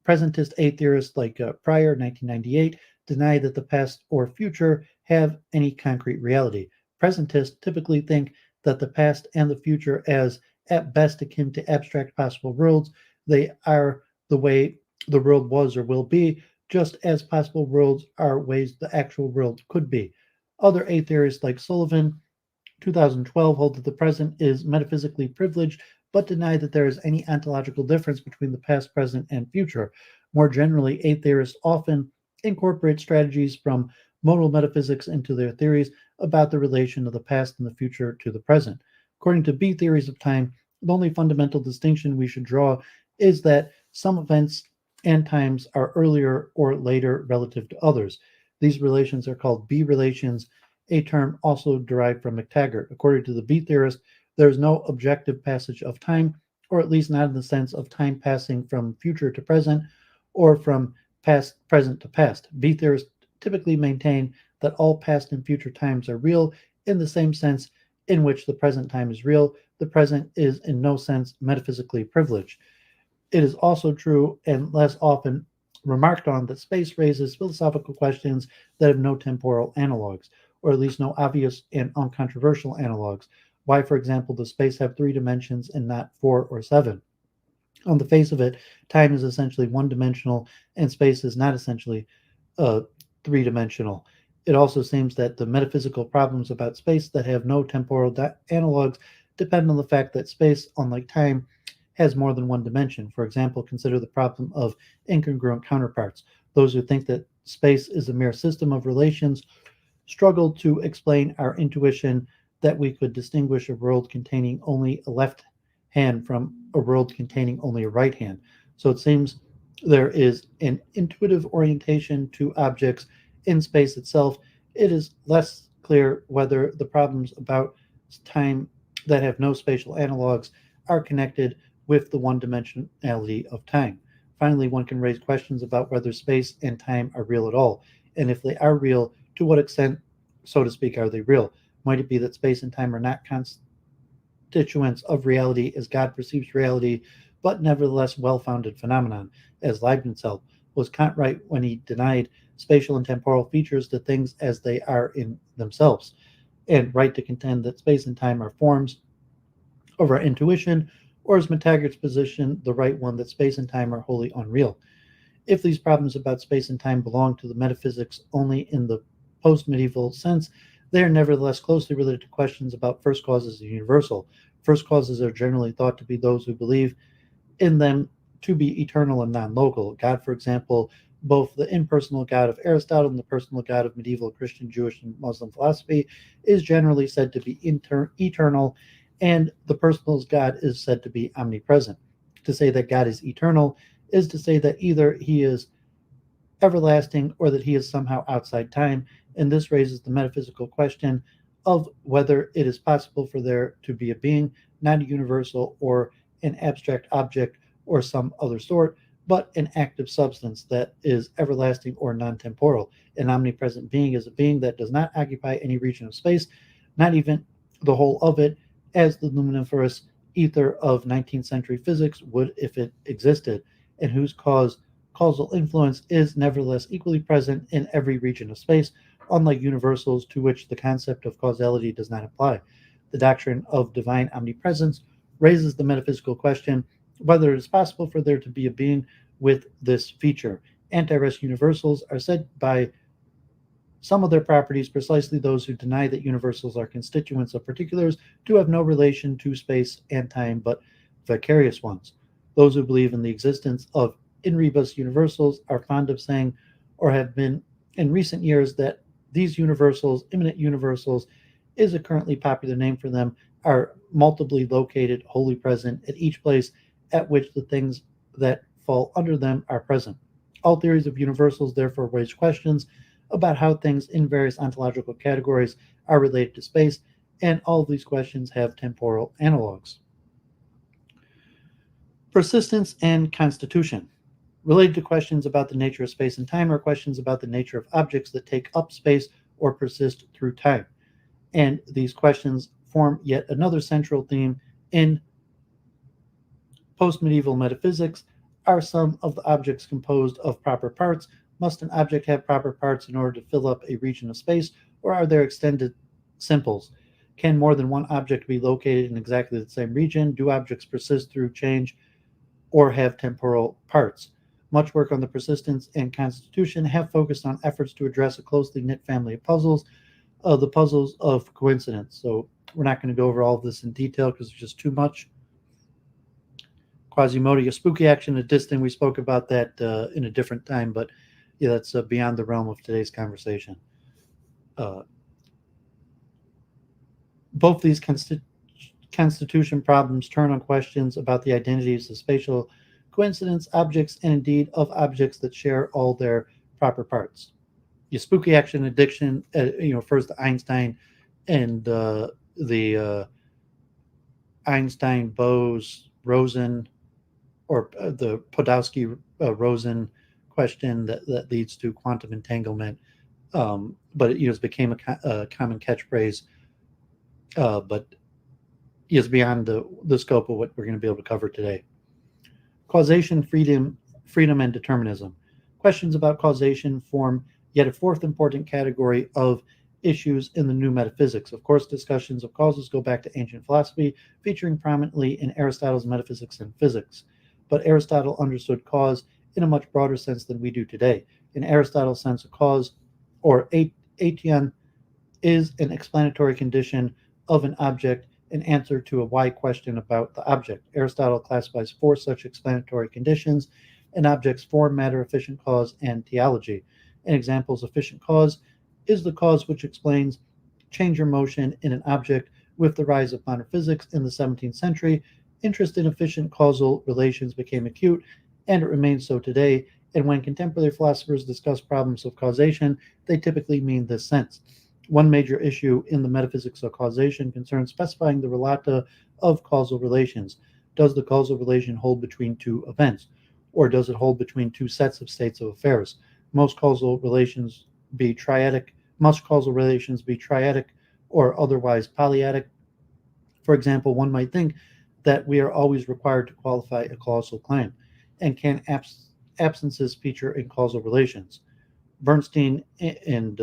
Presentist A theorists like Pryor, 1998, deny that the past or future have any concrete reality. Presentists typically think that the past and the future as at best akin to abstract possible worlds. They are the way the world was or will be, just as possible worlds are ways the actual world could be. Other A theorists like Sullivan, 2012, hold that the present is metaphysically privileged, but deny that there is any ontological difference between the past, present, and future. More generally, A theorists often incorporate strategies from modal metaphysics into their theories about the relation of the past and the future to the present. According to B theories of time, the only fundamental distinction we should draw is that some events and times are earlier or later relative to others. These relations are called B relations, a term also derived from McTaggart. According to the B theorist, there is no objective passage of time, or at least not in the sense of time passing from future to present or from present to past. B theorists typically maintain that all past and future times are real in the same sense in which the present time is real. The present is in no sense metaphysically privileged. It is also true and less often remarked on that space raises philosophical questions that have no temporal analogues, or at least no obvious and uncontroversial analogues. Why, for example, does space have 3 dimensions and not 4 or 7? On the face of it, time is essentially one-dimensional and space is not essentially 3 dimensional. It also seems that the metaphysical problems about space that have no temporal analogues depend on the fact that space, unlike time, has more than one dimension. For example, consider the problem of incongruent counterparts. Those who think that space is a mere system of relations struggle to explain our intuition that we could distinguish a world containing only a left hand from a world containing only a right hand. So it seems there is an intuitive orientation to objects in space itself. It is less clear whether the problems about time that have no spatial analogs are connected with the one-dimensionality of time. Finally, one can raise questions about whether space and time are real at all, and if they are real, to what extent, so to speak, are they real? Might it be that space and time are not constituents of reality as God perceives reality, but nevertheless well-founded phenomenon, as Leibniz held? Was Kant right when he denied spatial and temporal features to things as they are in themselves, and right to contend that space and time are forms of our intuition, or is McTaggart's position the right one that space and time are wholly unreal? If these problems about space and time belong to the metaphysics only in the post-medieval sense, they are nevertheless closely related to questions about first causes of the universal. First causes are generally thought to be those who believe in them to be eternal and non-local. God, for example, both the impersonal God of Aristotle and the personal God of medieval Christian, Jewish, and Muslim philosophy, is generally said to be eternal, and the personal God is said to be omnipresent. To say that God is eternal is to say that either he is everlasting or that he is somehow outside time, and this raises the metaphysical question of whether it is possible for there to be a being, not a universal or an abstract object or some other sort, but an active substance that is everlasting or non-temporal. An omnipresent being is a being that does not occupy any region of space, not even the whole of it, as the luminiferous ether of 19th century physics would if it existed, and whose causal influence is nevertheless equally present in every region of space, unlike universals to which the concept of causality does not apply. The doctrine of divine omnipresence raises the metaphysical question whether it is possible for there to be a being with this feature. Anti-rest universals are said by some of their properties, precisely those who deny that universals are constituents of particulars, to have no relation to space and time but vicarious ones. Those who believe in the existence of in rebus universals are fond of saying, or have been in recent years, that these universals, immanent universals, is a currently popular name for them, are multiply located, wholly present at each place at which the things that fall under them are present. All theories of universals therefore raise questions about how things in various ontological categories are related to space, and all of these questions have temporal analogs. Persistence and constitution. Related to questions about the nature of space and time are questions about the nature of objects that take up space or persist through time. And these questions form yet another central theme in post-medieval metaphysics. Are some of the objects composed of proper parts? Must an object have proper parts in order to fill up a region of space, or are there extended simples? Can more than one object be located in exactly the same region? Do objects persist through change or have temporal parts? Much work on the persistence and constitution have focused on efforts to address a closely knit family of puzzles, the puzzles of coincidence. So we're not going to go over all of this in detail because it's just too much. Quasimodo, spooky action at distance. We spoke about that in a different time, but yeah, that's beyond the realm of today's conversation. Both these constitution problems turn on questions about the identities of spatial coincidence objects and indeed of objects that share all their proper parts. Your spooky action addiction, refers to Einstein and the Einstein-Bose-Rosen or the Podolsky-Rosen question that leads to quantum entanglement. But it became a common catchphrase. But is beyond the scope of what we're going to be able to cover today. Causation, freedom, and determinism. Questions about causation form yet a fourth important category of issues in the new metaphysics. Of course, discussions of causes go back to ancient philosophy, featuring prominently in Aristotle's Metaphysics and Physics. But Aristotle understood cause in a much broader sense than we do today. In Aristotle's sense, a cause, or ation, is an explanatory condition of an object, an answer to a why question about the object. Aristotle classifies four such explanatory conditions: an object's form, matter, efficient cause, and teleology. An example's efficient cause is the cause which explains change or motion in an object. With the rise of modern physics in the 17th century, interest in efficient causal relations became acute, and it remains so today. And when contemporary philosophers discuss problems of causation, they typically mean this sense. One major issue in the metaphysics of causation concerns specifying the relata of causal relations. Does the causal relation hold between two events, or does it hold between two sets of states of affairs? Must causal relations be triadic or otherwise polyadic? For example, one might think that we are always required to qualify a causal claim, and can absences feature in causal relations? Bernstein and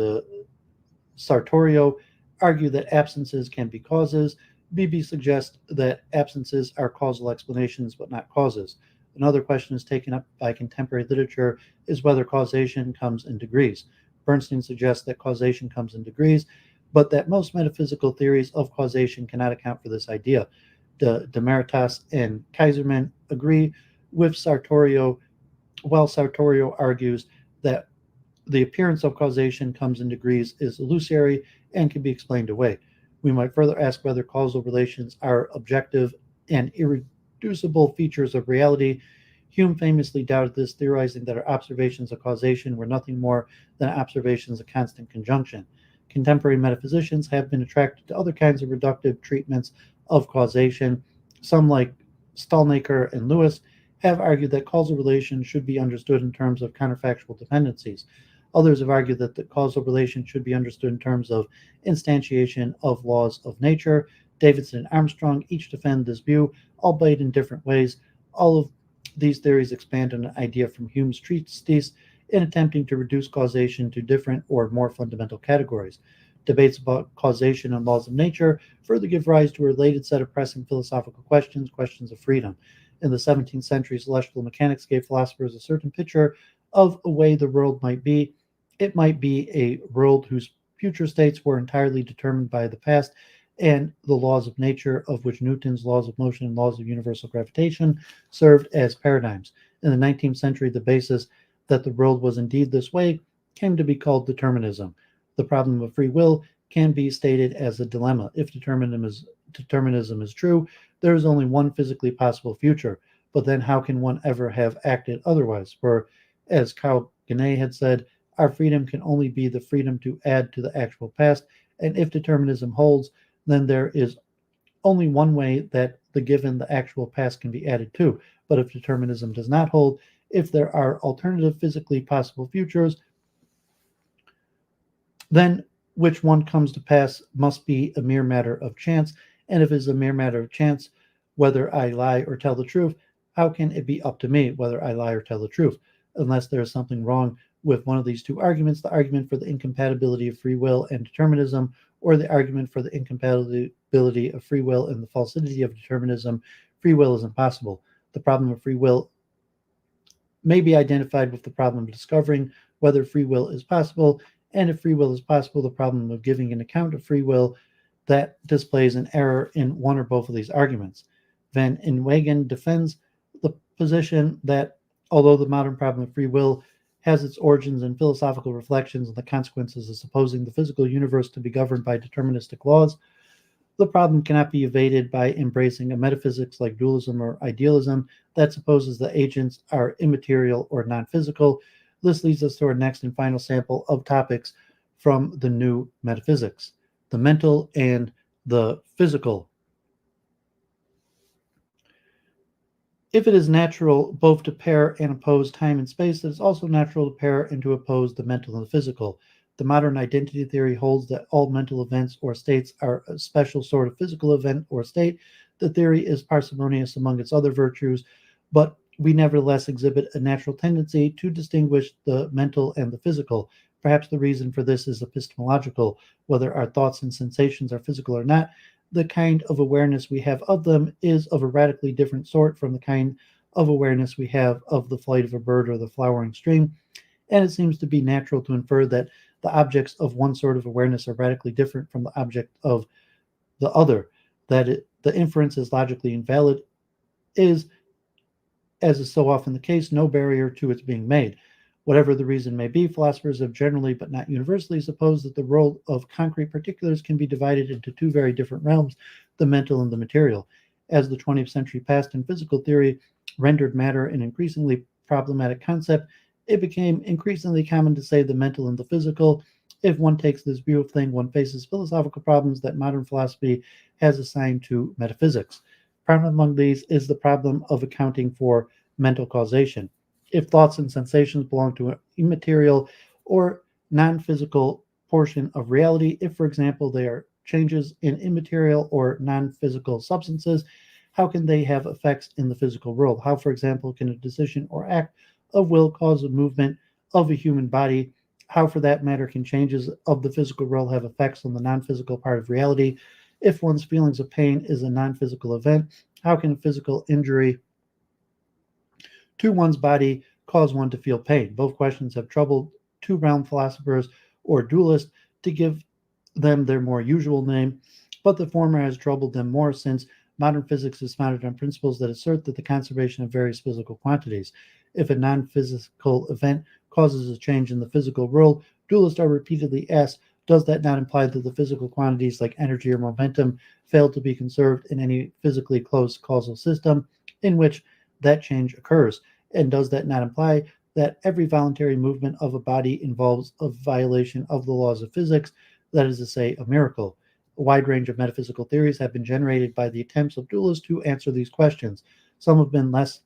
Sartorio argue that absences can be causes. Beebe suggests that absences are causal explanations but not causes. Another question is taken up by contemporary literature is whether causation comes in degrees. Bernstein suggests that causation comes in degrees, but that most metaphysical theories of causation cannot account for this idea. Demeritas and Kaiserman agree with Sartorio, while Sartorio argues that the appearance of causation comes in degrees is illusory and can be explained away. We might further ask whether causal relations are objective and irreducible features of reality. Hume famously doubted this, theorizing that our observations of causation were nothing more than observations of constant conjunction. Contemporary metaphysicians have been attracted to other kinds of reductive treatments of causation. Some, like Stalnaker and Lewis, have argued that causal relations should be understood in terms of counterfactual dependencies. Others have argued that the causal relation should be understood in terms of instantiation of laws of nature. Davidson and Armstrong each defend this view, albeit in different ways. All of these theories expand on an idea from Hume's treatise in attempting to reduce causation to different or more fundamental categories. Debates about causation and laws of nature further give rise to a related set of pressing philosophical questions, questions of freedom. In the 17th century, celestial mechanics gave philosophers a certain picture of a way the world might be. It might be a world whose future states were entirely determined by the past and the laws of nature, of which Newton's laws of motion and laws of universal gravitation served as paradigms. In the 19th century, the basis that the world was indeed this way came to be called determinism. The problem of free will can be stated as a dilemma. If determinism is true, there is only one physically possible future, but then how can one ever have acted otherwise? For, as Carl Guénet had said, our freedom can only be the freedom to add to the actual past, and if determinism holds, then there is only one way that the given, the actual past, can be added to. But if determinism does not hold, if there are alternative physically possible futures, then which one comes to pass must be a mere matter of chance. And if it is a mere matter of chance, whether I lie or tell the truth, how can it be up to me whether I lie or tell the truth? Unless there is something wrong with one of these two arguments, the argument for the incompatibility of free will and determinism, or the argument for the incompatibility of free will and the falsity of determinism, free will is impossible. The problem of free will may be identified with the problem of discovering whether free will is possible, and if free will is possible, the problem of giving an account of free will that displays an error in one or both of these arguments. Van Inwagen defends the position that although the modern problem of free will has its origins in philosophical reflections on the consequences of supposing the physical universe to be governed by deterministic laws, the problem cannot be evaded by embracing a metaphysics like dualism or idealism that supposes the agents are immaterial or non-physical. This leads us to our next and final sample of topics from the new metaphysics, the mental and the physical. If it is natural both to pair and oppose time and space, it is also natural to pair and to oppose the mental and the physical. The modern identity theory holds that all mental events or states are a special sort of physical event or state. The theory is parsimonious among its other virtues, but we nevertheless exhibit a natural tendency to distinguish the mental and the physical. Perhaps the reason for this is epistemological. Whether our thoughts and sensations are physical or not, the kind of awareness we have of them is of a radically different sort from the kind of awareness we have of the flight of a bird or the flowering stream, and it seems to be natural to infer that the objects of one sort of awareness are radically different from the object of the other, that the inference is logically invalid is, as is so often the case, no barrier to its being made. Whatever the reason may be, philosophers have generally, but not universally, supposed that the world of concrete particulars can be divided into two very different realms, the mental and the material. As the 20th century passed and physical theory rendered matter an increasingly problematic concept, it became increasingly common to say the mental and the physical. If one takes this view of things, one faces philosophical problems that modern philosophy has assigned to metaphysics. Prominent among these is the problem of accounting for mental causation. If thoughts and sensations belong to an immaterial or non-physical portion of reality, if, for example, they are changes in immaterial or non-physical substances, how can they have effects in the physical world? How, for example, can a decision or act of will cause a movement of a human body? How, for that matter, can changes of the physical world have effects on the non-physical part of reality? If one's feelings of pain is a non-physical event, how can a physical injury to one's body cause one to feel pain? Both questions have troubled two-realm philosophers or dualists, to give them their more usual name, but the former has troubled them more since modern physics is founded on principles that assert that the conservation of various physical quantities. If a non-physical event causes a change in the physical world, dualists are repeatedly asked, does that not imply that the physical quantities like energy or momentum fail to be conserved in any physically closed causal system in which that change occurs? And does that not imply that every voluntary movement of a body involves a violation of the laws of physics, that is to say, a miracle? A wide range of metaphysical theories have been generated by the attempts of dualists to answer these questions. Some have been less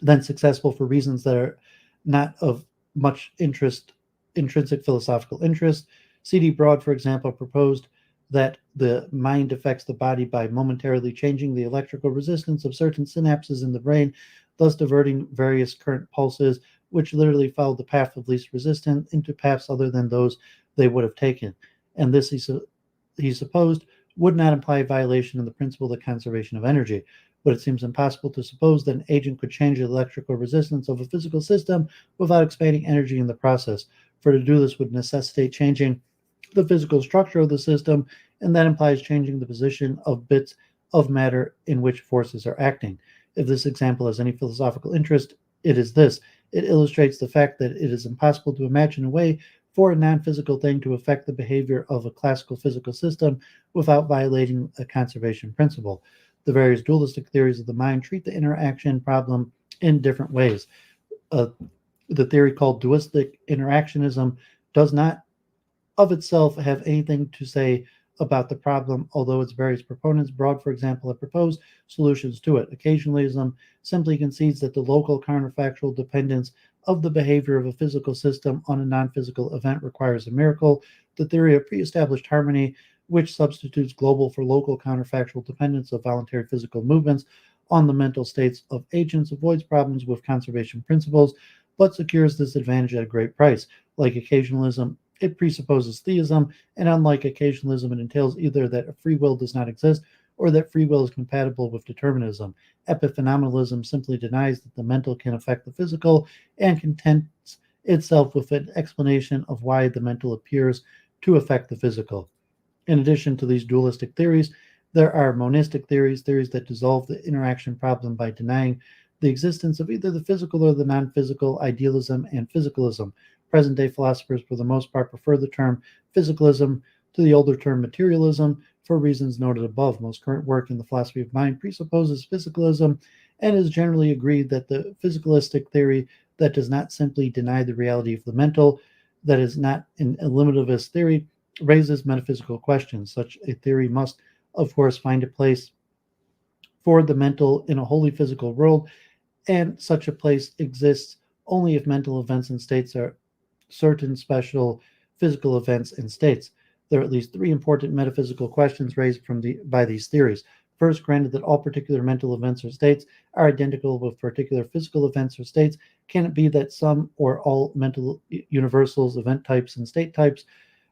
than successful for reasons that are not of much intrinsic philosophical interest. C.D. Broad, for example, proposed that the mind affects the body by momentarily changing the electrical resistance of certain synapses in the brain, thus diverting various current pulses, which literally follow the path of least resistance into paths other than those they would have taken. And this, he supposed, would not imply a violation of the principle of the conservation of energy. But it seems impossible to suppose that an agent could change the electrical resistance of a physical system without expanding energy in the process. For to do this would necessitate changing the physical structure of the system, and that implies changing the position of bits of matter in which forces are acting. If this example has any philosophical interest, it is this. It illustrates the fact that it is impossible to imagine a way for a non-physical thing to affect the behavior of a classical physical system without violating a conservation principle. The various dualistic theories of the mind treat the interaction problem in different ways. The theory called dualistic interactionism does not of itself have anything to say about the problem, although its various proponents, Broad, for example, have proposed solutions to it. Occasionalism simply concedes that the local counterfactual dependence of the behavior of a physical system on a non-physical event requires a miracle. The theory of pre-established harmony, which substitutes global for local counterfactual dependence of voluntary physical movements on the mental states of agents, avoids problems with conservation principles, but secures this advantage at a great price. Like occasionalism, it presupposes theism, and unlike occasionalism, it entails either that free will does not exist or that free will is compatible with determinism. Epiphenomenalism simply denies that the mental can affect the physical and contents itself with an explanation of why the mental appears to affect the physical. In addition to these dualistic theories, there are monistic theories, theories that dissolve the interaction problem by denying the existence of either the physical or the non-physical, idealism and physicalism. Present-day philosophers, for the most part, prefer the term physicalism to the older term materialism for reasons noted above. Most current work in the philosophy of mind presupposes physicalism and is generally agreed that the physicalistic theory that does not simply deny the reality of the mental, that is not an eliminativist theory, raises metaphysical questions. Such a theory must, of course, find a place for the mental in a wholly physical world, and such a place exists only if mental events and states are certain special physical events and states. There are at least three important metaphysical questions raised by these theories. First, granted that all particular mental events or states are identical with particular physical events or states, can it be that some or all mental universals, event types, and state types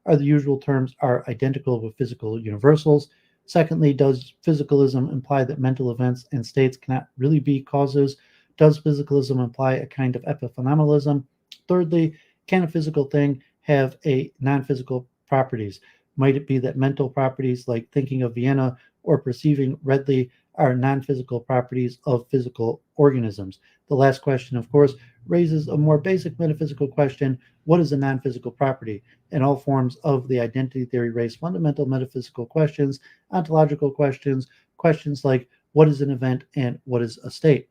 are the usual terms are identical with physical universals? Secondly, does physicalism imply that mental events and states cannot really be causes? Does physicalism imply a kind of epiphenomenalism? Thirdly, can a physical thing have a non-physical properties? Might it be that mental properties like thinking of Vienna or perceiving redly are non-physical properties of physical organisms? The last question, of course, raises a more basic metaphysical question: what is a non-physical property? And all forms of the identity theory raise fundamental metaphysical questions, ontological questions, questions like what is an event and what is a state?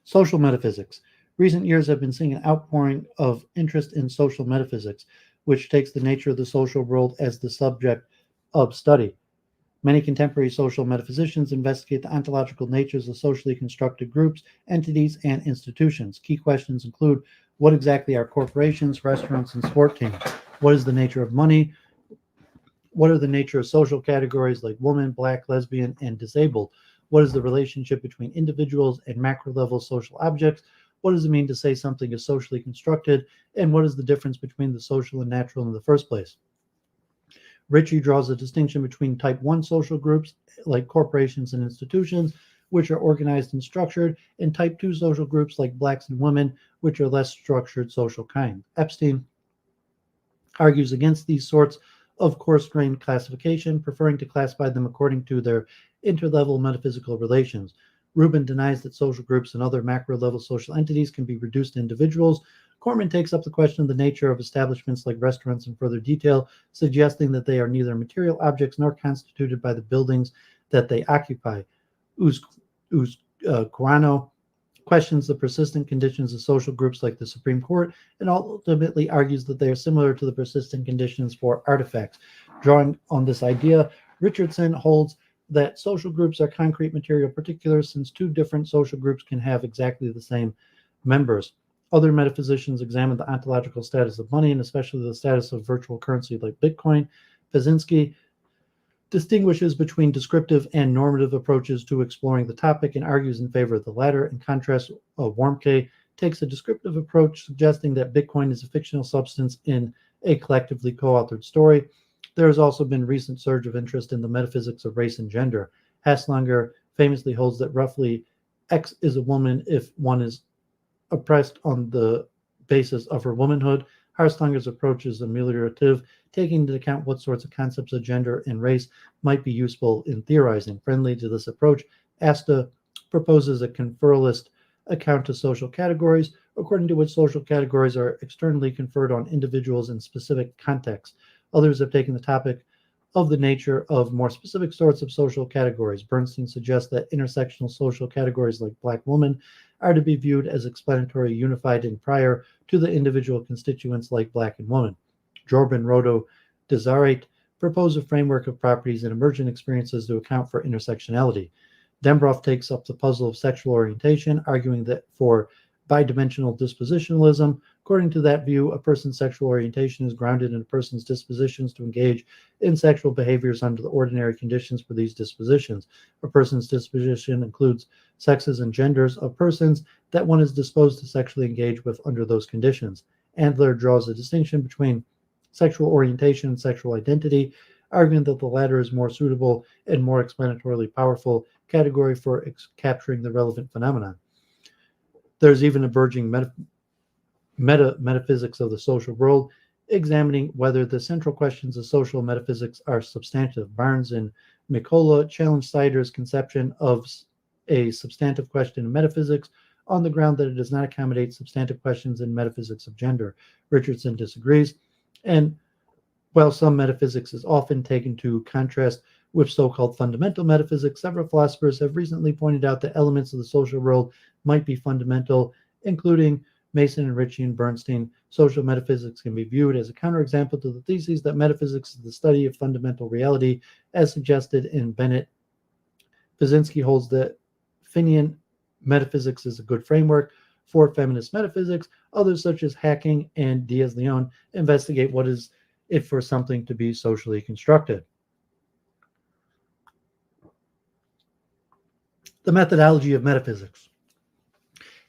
Social metaphysics. Recent years have been seeing an outpouring of interest in social metaphysics, which takes the nature of the social world as the subject of study. Many contemporary social metaphysicians investigate the ontological natures of socially constructed groups, entities, and institutions. Key questions include: what exactly are corporations, restaurants, and sport teams? What is the nature of money? What are the nature of social categories like woman, black, lesbian, and disabled? What is the relationship between individuals and macro-level social objects? What does it mean to say something is socially constructed? And what is the difference between the social and natural in the first place? Ritchie draws a distinction between type 1 social groups, like corporations and institutions, which are organized and structured, and type 2 social groups, like blacks and women, which are less structured social kind. Epstein argues against these sorts of coarse-grained classification, preferring to classify them according to their interlevel metaphysical relations. Rubin denies that social groups and other macro-level social entities can be reduced to individuals. Corman takes up the question of the nature of establishments like restaurants in further detail, suggesting that they are neither material objects nor constituted by the buildings that they occupy. Guano questions the persistent conditions of social groups like the Supreme Court, and ultimately argues that they are similar to the persistent conditions for artifacts. Drawing on this idea, Richardson holds that social groups are concrete material particulars, since two different social groups can have exactly the same members. Other metaphysicians examine the ontological status of money, and especially the status of virtual currency like Bitcoin. Pazinski distinguishes between descriptive and normative approaches to exploring the topic and argues in favor of the latter. In contrast, Warmke takes a descriptive approach, suggesting that Bitcoin is a fictional substance in a collectively co-authored story. There has also been recent surge of interest in the metaphysics of race and gender. Haslanger famously holds that roughly X is a woman if one is oppressed on the basis of her womanhood. Harslanger's approach is ameliorative, taking into account what sorts of concepts of gender and race might be useful in theorizing. Friendly to this approach, Asta proposes a conferralist account of social categories, according to which social categories are externally conferred on individuals in specific contexts. Others have taken the topic of the nature of more specific sorts of social categories. Bernstein suggests that intersectional social categories like black woman are to be viewed as explanatory, unified, and prior to the individual constituents like black and woman. Jorben Rodo Desarate propose a framework of properties and emergent experiences to account for intersectionality. Dembroff takes up the puzzle of sexual orientation, arguing that for bidimensional dispositionalism, according to that view, a person's sexual orientation is grounded in a person's dispositions to engage in sexual behaviors under the ordinary conditions for these dispositions. A person's disposition includes sexes and genders of persons that one is disposed to sexually engage with under those conditions. Andler draws a distinction between sexual orientation and sexual identity, arguing that the latter is more suitable and more explanatorily powerful category for capturing the relevant phenomenon. There's even emerging metaphysics of the social world, examining whether the central questions of social metaphysics are substantive. Barnes and Mikola challenge Sider's conception of a substantive question in metaphysics on the ground that it does not accommodate substantive questions in metaphysics of gender. Richardson disagrees, and while some metaphysics is often taken to contrast with so-called fundamental metaphysics, several philosophers have recently pointed out that elements of the social world might be fundamental, including Mason and Ritchie and Bernstein. Social metaphysics can be viewed as a counterexample to the thesis that metaphysics is the study of fundamental reality, as suggested in Bennett. Pazinski holds that Finian metaphysics is a good framework for feminist metaphysics. Others, such as Hacking and Diaz-Leon, investigate what is it for something to be socially constructed. The methodology of metaphysics.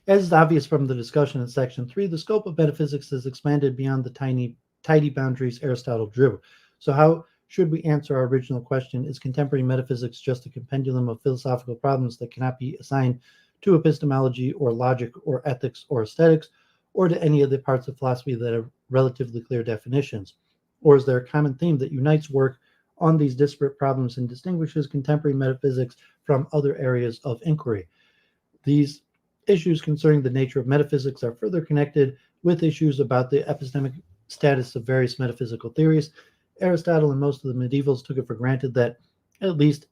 As is obvious from the discussion in Section 3, the scope of metaphysics is expanded beyond the tidy boundaries Aristotle drew. So how should we answer our original question, is contemporary metaphysics just a compendium of philosophical problems that cannot be assigned to epistemology or logic or ethics or aesthetics, or to any of the parts of philosophy that have relatively clear definitions? Or is there a common theme that unites work on these disparate problems and distinguishes contemporary metaphysics from other areas of inquiry? These issues concerning the nature of metaphysics are further connected with issues about the epistemic status of various metaphysical theories. Aristotle and most of the medievals took it for granted that, at least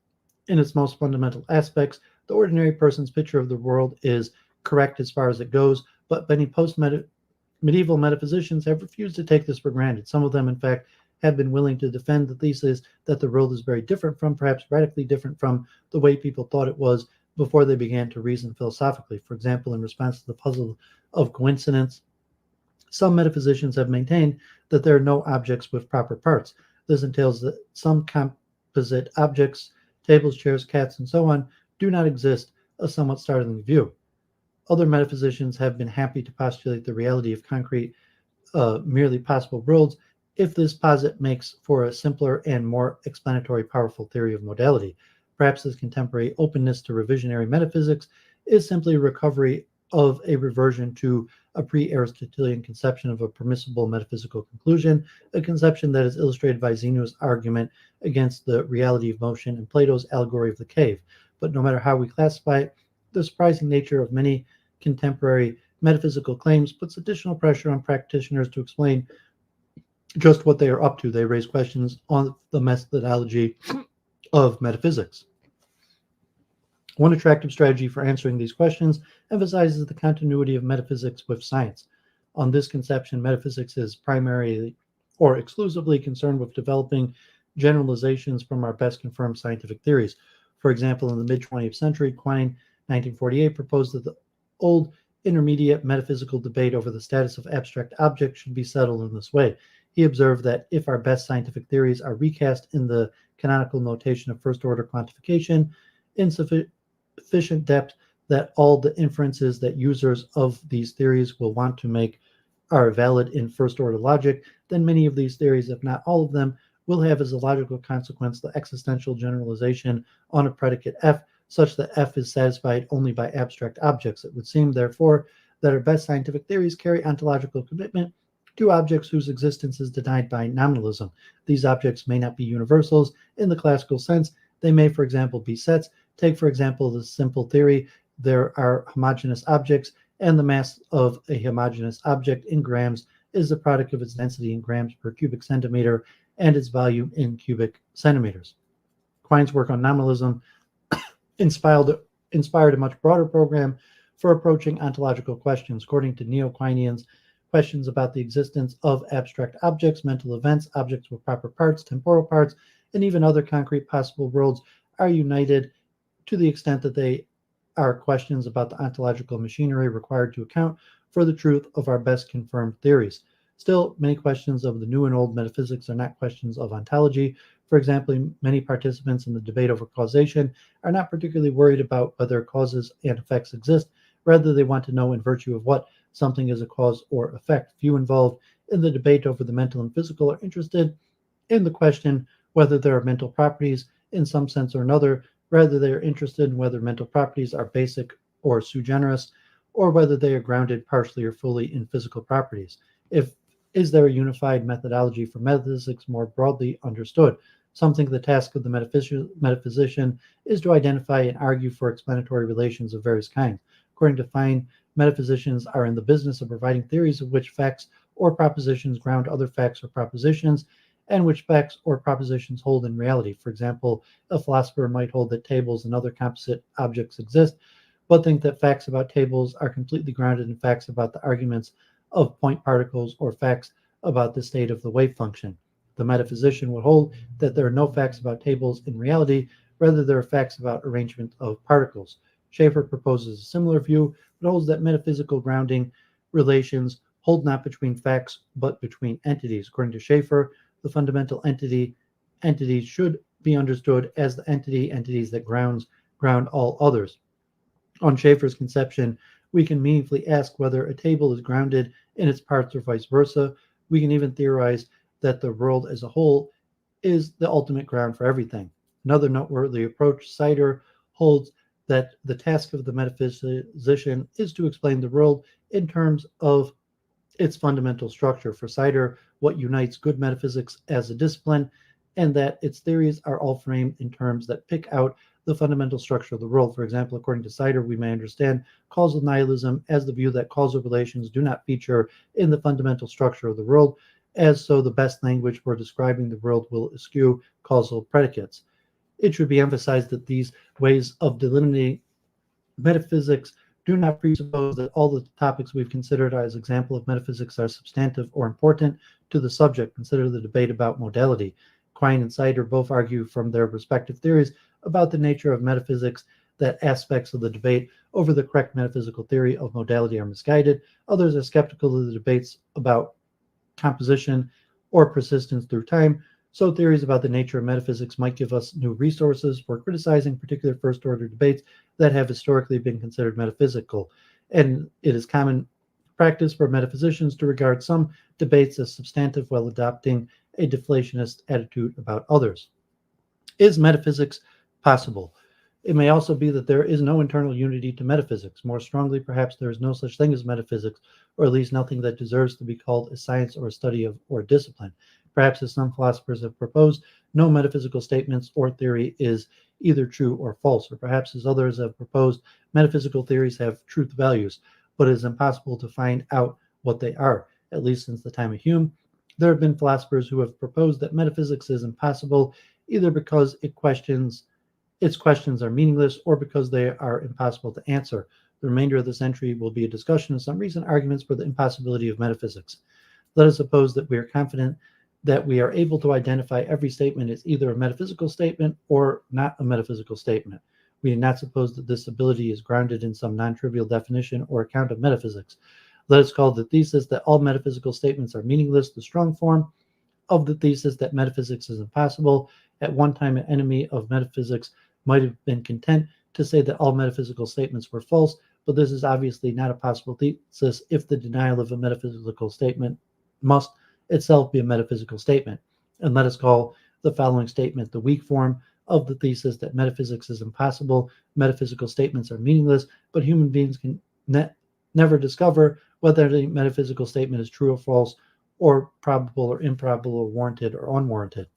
in its most fundamental aspects, the ordinary person's picture of the world is correct as far as it goes, but many post-medieval metaphysicians have refused to take this for granted. Some of them, in fact, have been willing to defend the thesis that the world is very different from, perhaps radically different from, the way people thought it was before they began to reason philosophically. For example, in response to the puzzle of coincidence, some metaphysicians have maintained that there are no objects with proper parts. This entails that some composite objects, tables, chairs, cats, and so on, do not exist, a somewhat startling view. Other metaphysicians have been happy to postulate the reality of concrete, merely possible worlds, if this posit makes for a simpler and more explanatory, powerful theory of modality. Perhaps this contemporary openness to revisionary metaphysics is simply a recovery of a reversion to a pre-Aristotelian conception of a permissible metaphysical conclusion, a conception that is illustrated by Zeno's argument against the reality of motion and Plato's allegory of the cave. But no matter how we classify it, the surprising nature of many contemporary metaphysical claims puts additional pressure on practitioners to explain just what they are up to. They raise questions on the methodology of metaphysics. One attractive strategy for answering these questions emphasizes the continuity of metaphysics with science. On this conception, metaphysics is primarily or exclusively concerned with developing generalizations from our best confirmed scientific theories. For example, in the mid-20th century, Quine, 1948, proposed that the old intermediate metaphysical debate over the status of abstract objects should be settled in this way. He observed that if our best scientific theories are recast in the canonical notation of first-order quantification in sufficient depth that all the inferences that users of these theories will want to make are valid in first-order logic, then many of these theories, if not all of them, will have as a logical consequence the existential generalization on a predicate F, such that F is satisfied only by abstract objects. It would seem, therefore, that our best scientific theories carry ontological commitment to objects whose existence is denied by nominalism. These objects may not be universals in the classical sense. They may, for example, be sets. Take, for example, the simple theory: there are homogeneous objects, and the mass of a homogeneous object in grams is the product of its density in grams per cubic centimeter and its volume in cubic centimeters. Quine's work on nominalism inspired a much broader program for approaching ontological questions. According to Neo-Quinians, questions about the existence of abstract objects, mental events, objects with proper parts, temporal parts, and even other concrete possible worlds are united to the extent that they are questions about the ontological machinery required to account for the truth of our best confirmed theories. Still, many questions of the new and old metaphysics are not questions of ontology. For example, many participants in the debate over causation are not particularly worried about whether causes and effects exist. Rather, they want to know in virtue of what something is a cause or effect. Few involved in the debate over the mental and physical are interested in the question whether there are mental properties in some sense or another. Rather, they are interested in whether mental properties are basic or sui generis, or whether they are grounded partially or fully in physical properties. Is there a unified methodology for metaphysics more broadly understood? Something the task of the metaphysician is to identify and argue for explanatory relations of various kinds. According to Fine, metaphysicians are in the business of providing theories of which facts or propositions ground other facts or propositions, and which facts or propositions hold in reality. For example, a philosopher might hold that tables and other composite objects exist, but think that facts about tables are completely grounded in facts about the arguments of point particles or facts about the state of the wave function. The metaphysician would hold that there are no facts about tables in reality, rather there are facts about arrangement of particles. Schaeffer proposes a similar view, but holds that metaphysical grounding relations hold not between facts, but between entities. According to Schaeffer, the fundamental entities should be understood as the entities that ground all others. On Schaeffer's conception, we can meaningfully ask whether a table is grounded in its parts or vice versa. We can even theorize that the world as a whole is the ultimate ground for everything. Another noteworthy approach, Sider holds that the task of the metaphysician is to explain the world in terms of its fundamental structure. For Sider, what unites good metaphysics as a discipline, and that its theories are all framed in terms that pick out the fundamental structure of the world. For example, according to Sider, we may understand causal nihilism as the view that causal relations do not feature in the fundamental structure of the world, as so the best language for describing the world will eschew causal predicates. It should be emphasized that these ways of delimiting metaphysics do not presuppose that all the topics we've considered as example of metaphysics are substantive or important to the subject. Consider the debate about modality. Quine and Sider both argue from their respective theories about the nature of metaphysics that aspects of the debate over the correct metaphysical theory of modality are misguided. Others are skeptical of the debates about composition or persistence through time. So theories about the nature of metaphysics might give us new resources for criticizing particular first-order debates that have historically been considered metaphysical. And it is common practice for metaphysicians to regard some debates as substantive while adopting a deflationist attitude about others. Is metaphysics possible? It may also be that there is no internal unity to metaphysics. More strongly, perhaps there is no such thing as metaphysics, or at least nothing that deserves to be called a science or a study of or a discipline. Perhaps, as some philosophers have proposed, no metaphysical statements or theory is either true or false. Or perhaps, as others have proposed, metaphysical theories have truth values, but it is impossible to find out what they are. At least since the time of Hume, there have been philosophers who have proposed that metaphysics is impossible, either because its questions are meaningless or because they are impossible to answer. The remainder of this entry will be a discussion of some recent arguments for the impossibility of metaphysics. Let us suppose that we are confident that we are able to identify every statement as either a metaphysical statement or not a metaphysical statement. We do not suppose that this ability is grounded in some non-trivial definition or account of metaphysics. Let us call the thesis that all metaphysical statements are meaningless the strong form of the thesis that metaphysics is impossible. At one time, an enemy of metaphysics might have been content to say that all metaphysical statements were false, but this is obviously not a possible thesis if the denial of a metaphysical statement must itself be a metaphysical statement. And let us call the following statement the weak form of the thesis that metaphysics is impossible. Metaphysical statements are meaningless, but human beings can never discover whether the metaphysical statement is true or false, or probable or improbable, or warranted or unwarranted.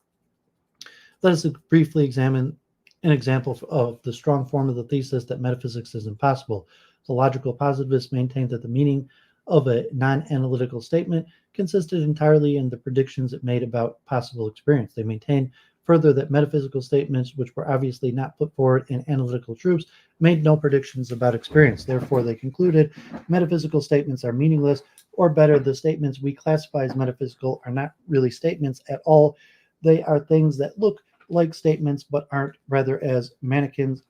Let us briefly examine an example of the strong form of the thesis that metaphysics is impossible. The logical positivists maintain that the meaning of a non-analytical statement consisted entirely in the predictions it made about possible experience. They maintain, Further, that metaphysical statements, which were obviously not put forward in analytical truths, made no predictions about experience. Therefore, they concluded metaphysical statements are meaningless, or better, the statements we classify as metaphysical are not really statements at all. They are things that look like statements but aren't, rather, as mannequins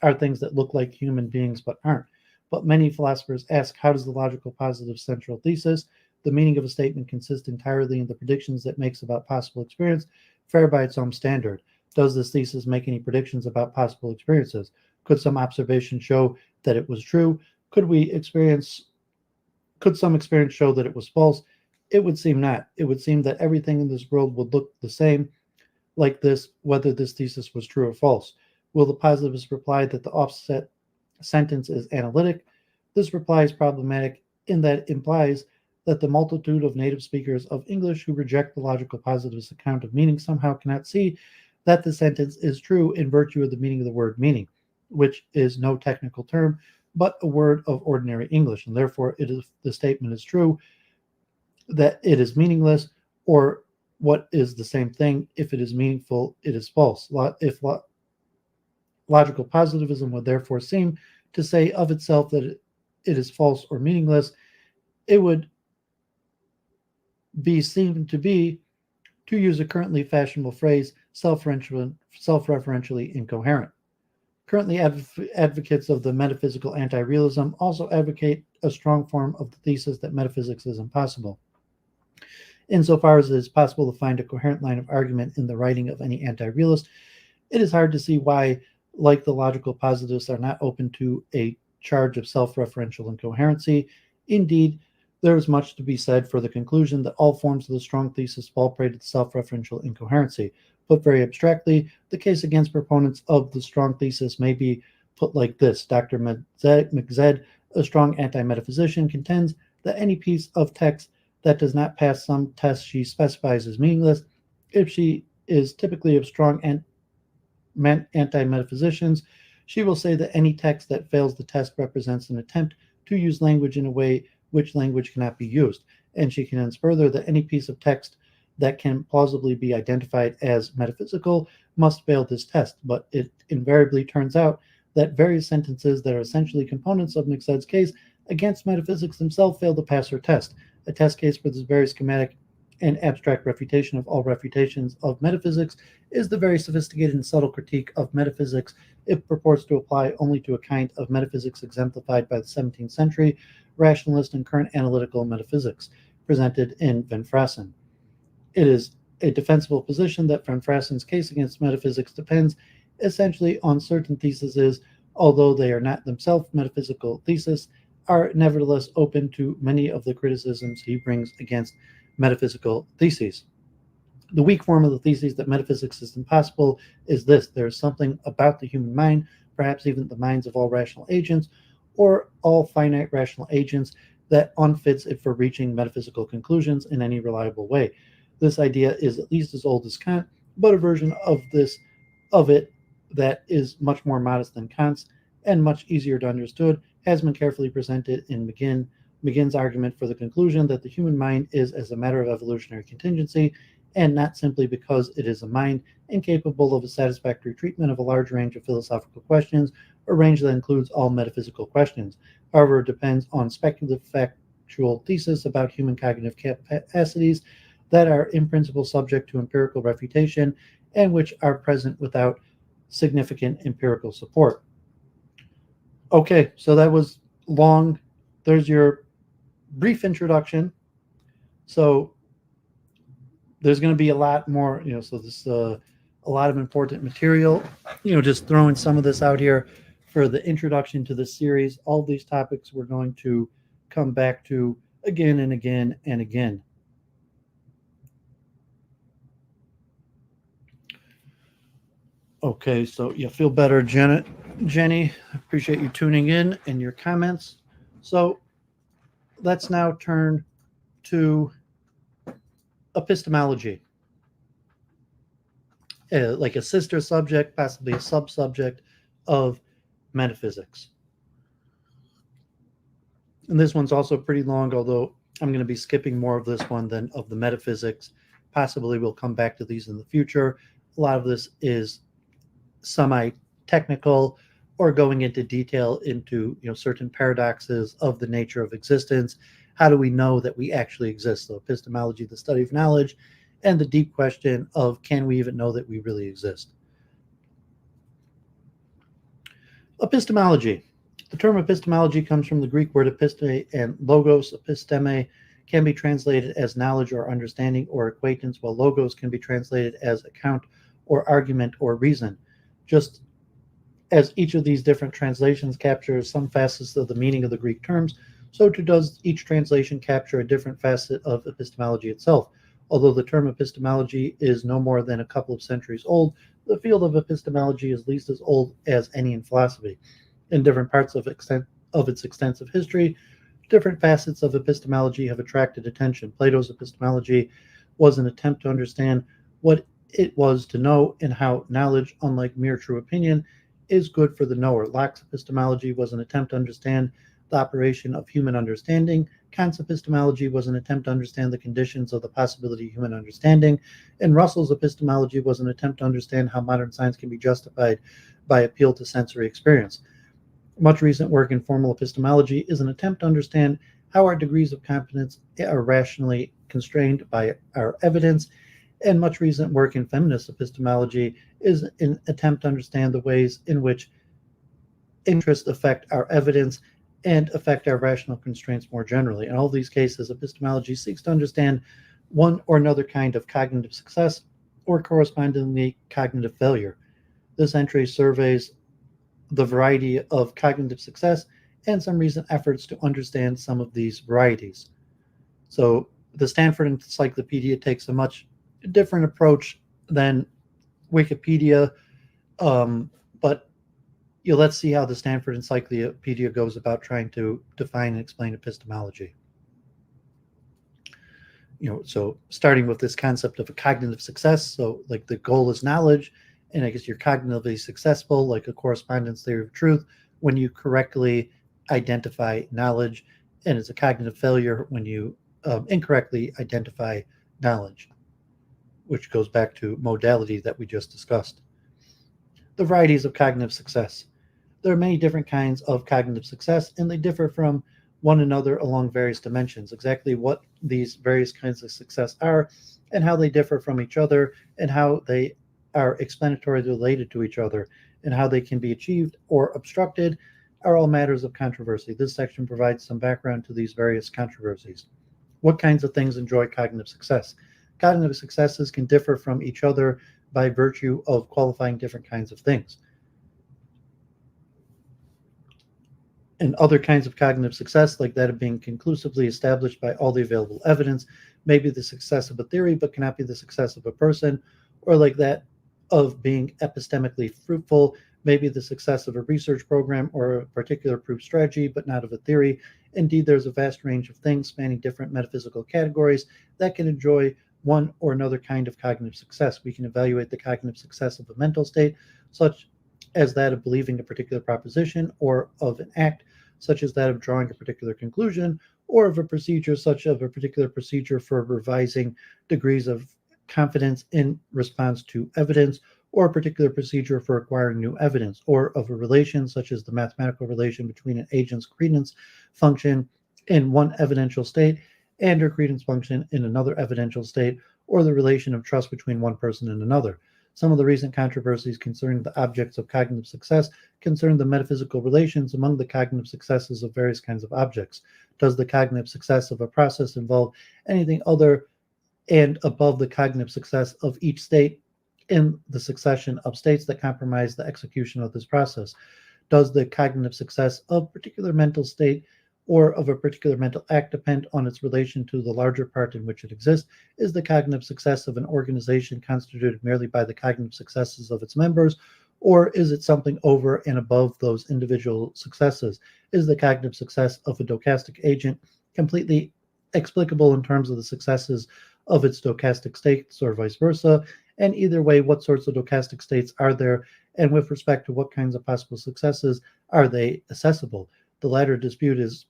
are things that look like human beings but aren't. But many philosophers ask, how does the logical positive central thesis, the meaning of a statement, consist entirely in the predictions it makes about possible experience, fair by its own standard? Does this thesis make any predictions about possible experiences? Could some observation show that it was true? Could some experience show that it was false? It would seem not. It would seem that everything in this world would look the same like this, whether this thesis was true or false. Will the positivist reply that the offset sentence is analytic? This reply is problematic in that it implies that the multitude of native speakers of English who reject the logical positivist account of meaning somehow cannot see that the sentence is true in virtue of the meaning of the word meaning, which is no technical term, but a word of ordinary English, and therefore the statement is true, that it is meaningless, or what is the same thing, if it is meaningful, it is false. Logical positivism would therefore seem to say of itself that it is false or meaningless. It would be seen to be, to use a currently fashionable phrase, self-referentially incoherent. Currently, advocates of the metaphysical anti-realism also advocate a strong form of the thesis that metaphysics is impossible. Insofar as it is possible to find a coherent line of argument in the writing of any anti-realist, it is hard to see why, like the logical positivists, are not open to a charge of self-referential incoherency. Indeed, there is much to be said for the conclusion that all forms of the strong thesis fall prey to self-referential incoherency. Put very abstractly, the case against proponents of the strong thesis may be put like this. Dr. McZed, a strong anti-metaphysician, contends that any piece of text that does not pass some test she specifies as meaningless. If she is typically of strong anti-metaphysicians, she will say that any text that fails the test represents an attempt to use language in a way which language cannot be used. And she contends further that any piece of text that can plausibly be identified as metaphysical must fail this test. But it invariably turns out that various sentences that are essentially components of McZed's case against metaphysics themselves fail to pass her test. A test case for this very schematic and abstract refutation of all refutations of metaphysics is the very sophisticated and subtle critique of metaphysics it purports to apply only to a kind of metaphysics exemplified by the 17th century rationalist and current analytical metaphysics presented in Van Frassen. It is a defensible position that Van Frassen's case against metaphysics depends essentially on certain theses, although they are not themselves metaphysical theses, are nevertheless open to many of the criticisms he brings against metaphysical theses. The weak form of the thesis that metaphysics is impossible is this: there is something about the human mind, perhaps even the minds of all rational agents, or all finite rational agents, that unfits it for reaching metaphysical conclusions in any reliable way. This idea is at least as old as Kant, but a version of it that is much more modest than Kant's and much easier to understand has been carefully presented in McGinn's argument for the conclusion that the human mind is as a matter of evolutionary contingency, and not simply because it is a mind incapable of a satisfactory treatment of a large range of philosophical questions, a range that includes all metaphysical questions. However, it depends on speculative factual thesis about human cognitive capacities that are in principle subject to empirical refutation and which are present without significant empirical support. Okay, so that was long. There's your brief introduction. So there's going to be a lot more, so this a lot of important material, just throwing some of this out here for the introduction to this series. All these topics we're going to come back to again and again and again. Okay, so you feel better, Jenny. Appreciate you tuning in and your comments. So let's now turn to epistemology, like a sister subject, possibly a sub-subject of metaphysics. And this one's also pretty long, although I'm going to be skipping more of this one than of the metaphysics. Possibly we'll come back to these in the future. a lot of this is semi-technical or going into detail into certain paradoxes of the nature of existence. How do we know that we actually exist? So epistemology, the study of knowledge, and the deep question of can we even know that we really exist? Epistemology. The term epistemology comes from the Greek word episteme and logos. Episteme can be translated as knowledge or understanding or acquaintance, while logos can be translated as account or argument or reason. Just as each of these different translations captures some facets of the meaning of the Greek terms, so too does each translation capture a different facet of epistemology itself. Although the term epistemology is no more than a couple of centuries old, the field of epistemology is at least as old as any in philosophy. In different parts of its extensive history, different facets of epistemology have attracted attention. Plato's epistemology was an attempt to understand what it was to know and how knowledge, unlike mere true opinion, is good for the knower. Locke's epistemology was an attempt to understand the operation of human understanding. Kant's epistemology was an attempt to understand the conditions of the possibility of human understanding. And Russell's epistemology was an attempt to understand how modern science can be justified by appeal to sensory experience. Much recent work in formal epistemology is an attempt to understand how our degrees of competence are rationally constrained by our evidence. And much recent work in feminist epistemology is an attempt to understand the ways in which interests affect our evidence and affect our rational constraints more generally. In all these cases, epistemology seeks to understand one or another kind of cognitive success or correspondingly cognitive failure. This entry surveys the variety of cognitive success and some recent efforts to understand some of these varieties. So the Stanford Encyclopedia takes a much different approach than Wikipedia, but let's see how the Stanford Encyclopedia goes about trying to define and explain epistemology. So starting with this concept of a cognitive success, so like the goal is knowledge, and I guess you're cognitively successful, like a correspondence theory of truth, when you correctly identify knowledge, and it's a cognitive failure when you incorrectly identify knowledge, which goes back to modality that we just discussed. The varieties of cognitive success. There are many different kinds of cognitive success, and they differ from one another along various dimensions. Exactly what these various kinds of success are and how they differ from each other and how they are explanatorily related to each other and how they can be achieved or obstructed are all matters of controversy. This section provides some background to these various controversies. What kinds of things enjoy cognitive success? Cognitive successes can differ from each other by virtue of qualifying different kinds of things. And other kinds of cognitive success, like that of being conclusively established by all the available evidence, may be the success of a theory but cannot be the success of a person, or like that of being epistemically fruitful, may be the success of a research program or a particular proof strategy, but not of a theory. Indeed, there's a vast range of things spanning different metaphysical categories that can enjoy one or another kind of cognitive success. We can evaluate the cognitive success of a mental state, such as that of believing a particular proposition, or of an act, such as that of drawing a particular conclusion, or of a procedure, such as a particular procedure for revising degrees of confidence in response to evidence, or a particular procedure for acquiring new evidence, or of a relation such as the mathematical relation between an agent's credence function in one evidential state and her credence function in another evidential state, or the relation of trust between one person and another. Some of the recent controversies concerning the objects of cognitive success concern the metaphysical relations among the cognitive successes of various kinds of objects. Does the cognitive success of a process involve anything other and above the cognitive success of each state in the succession of states that comprise the execution of this process? Does the cognitive success of a particular mental state or of a particular mental act depend on its relation to the larger part in which it exists? Is the cognitive success of an organization constituted merely by the cognitive successes of its members, or is it something over and above those individual successes? Is the cognitive success of a stochastic agent completely explicable in terms of the successes of its stochastic states, or vice versa? And either way, what sorts of stochastic states are there, and with respect to what kinds of possible successes are they accessible? The latter dispute is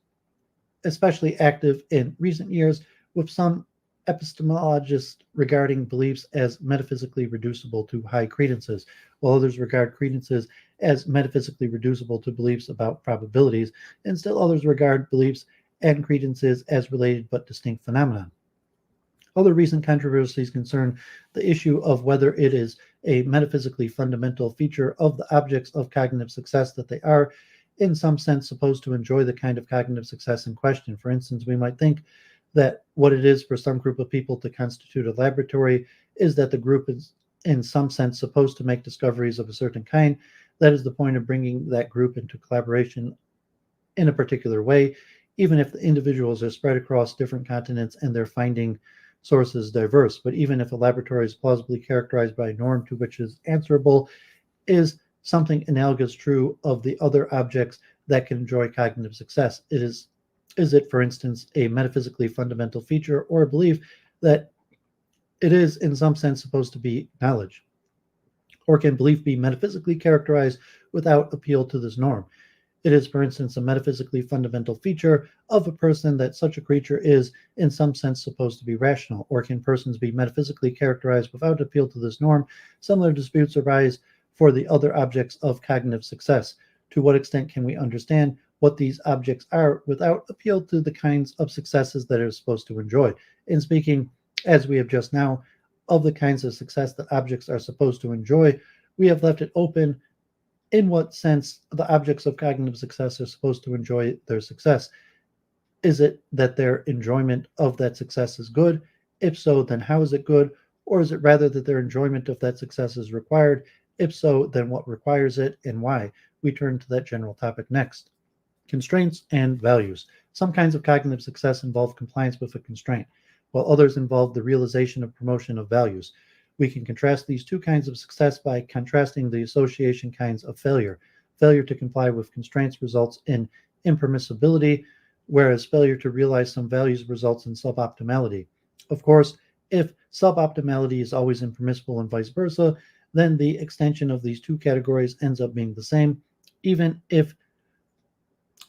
especially active in recent years, with some Epistemologists regarding beliefs as metaphysically reducible to high credences, while others regard credences as metaphysically reducible to beliefs about probabilities, and still others regard beliefs and credences as related but distinct phenomena. Other recent controversies concern the issue of whether it is a metaphysically fundamental feature of the objects of cognitive success that they are, in some sense, supposed to enjoy the kind of cognitive success in question. For instance, we might think that what it is for some group of people to constitute a laboratory is that the group is, in some sense, supposed to make discoveries of a certain kind. That is the point of bringing that group into collaboration in a particular way, even if the individuals are spread across different continents and their finding sources diverse. But even if a laboratory is plausibly characterized by a norm to which is answerable, is something analogous true of the other objects that can enjoy cognitive success? Is it, for instance, a metaphysically fundamental feature or a belief that it is, in some sense, supposed to be knowledge? Or can belief be metaphysically characterized without appeal to this norm? It is, for instance, a metaphysically fundamental feature of a person that such a creature is, in some sense, supposed to be rational. Or can persons be metaphysically characterized without appeal to this norm? Similar disputes arise for the other objects of cognitive success. To what extent can we understand what these objects are without appeal to the kinds of successes that it is supposed to enjoy? In speaking, as we have just now, of the kinds of success that objects are supposed to enjoy, we have left it open in what sense the objects of cognitive success are supposed to enjoy their success. Is it that their enjoyment of that success is good? If so, then how is it good? Or is it rather that their enjoyment of that success is required? If so, then what requires it and why? We turn to that general topic next. Constraints and values. Some kinds of cognitive success involve compliance with a constraint, while others involve the realization of promotion of values. We can contrast these two kinds of success by contrasting the association kinds of failure. Failure to comply with constraints results in impermissibility, whereas failure to realize some values results in suboptimality. Of course, if suboptimality is always impermissible and vice versa, then the extension of these two categories ends up being the same, even if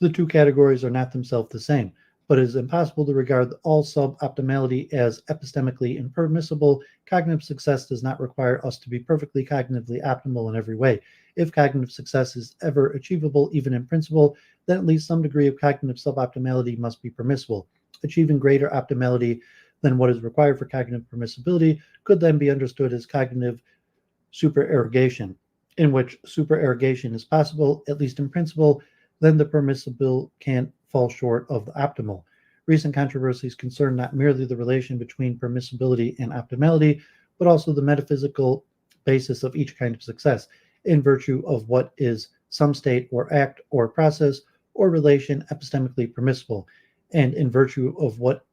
the two categories are not themselves the same. But it is impossible to regard all suboptimality as epistemically impermissible. Cognitive success does not require us to be perfectly cognitively optimal in every way. If cognitive success is ever achievable, even in principle, then at least some degree of cognitive suboptimality must be permissible. Achieving greater optimality than what is required for cognitive permissibility could then be understood as cognitive supererogation, in which supererogation is possible, at least in principle, then the permissible can fall short of the optimal. Recent controversies concern not merely the relation between permissibility and optimality, but also the metaphysical basis of each kind of success, in virtue of what is some state or act or process or relation epistemically permissible, and in virtue of what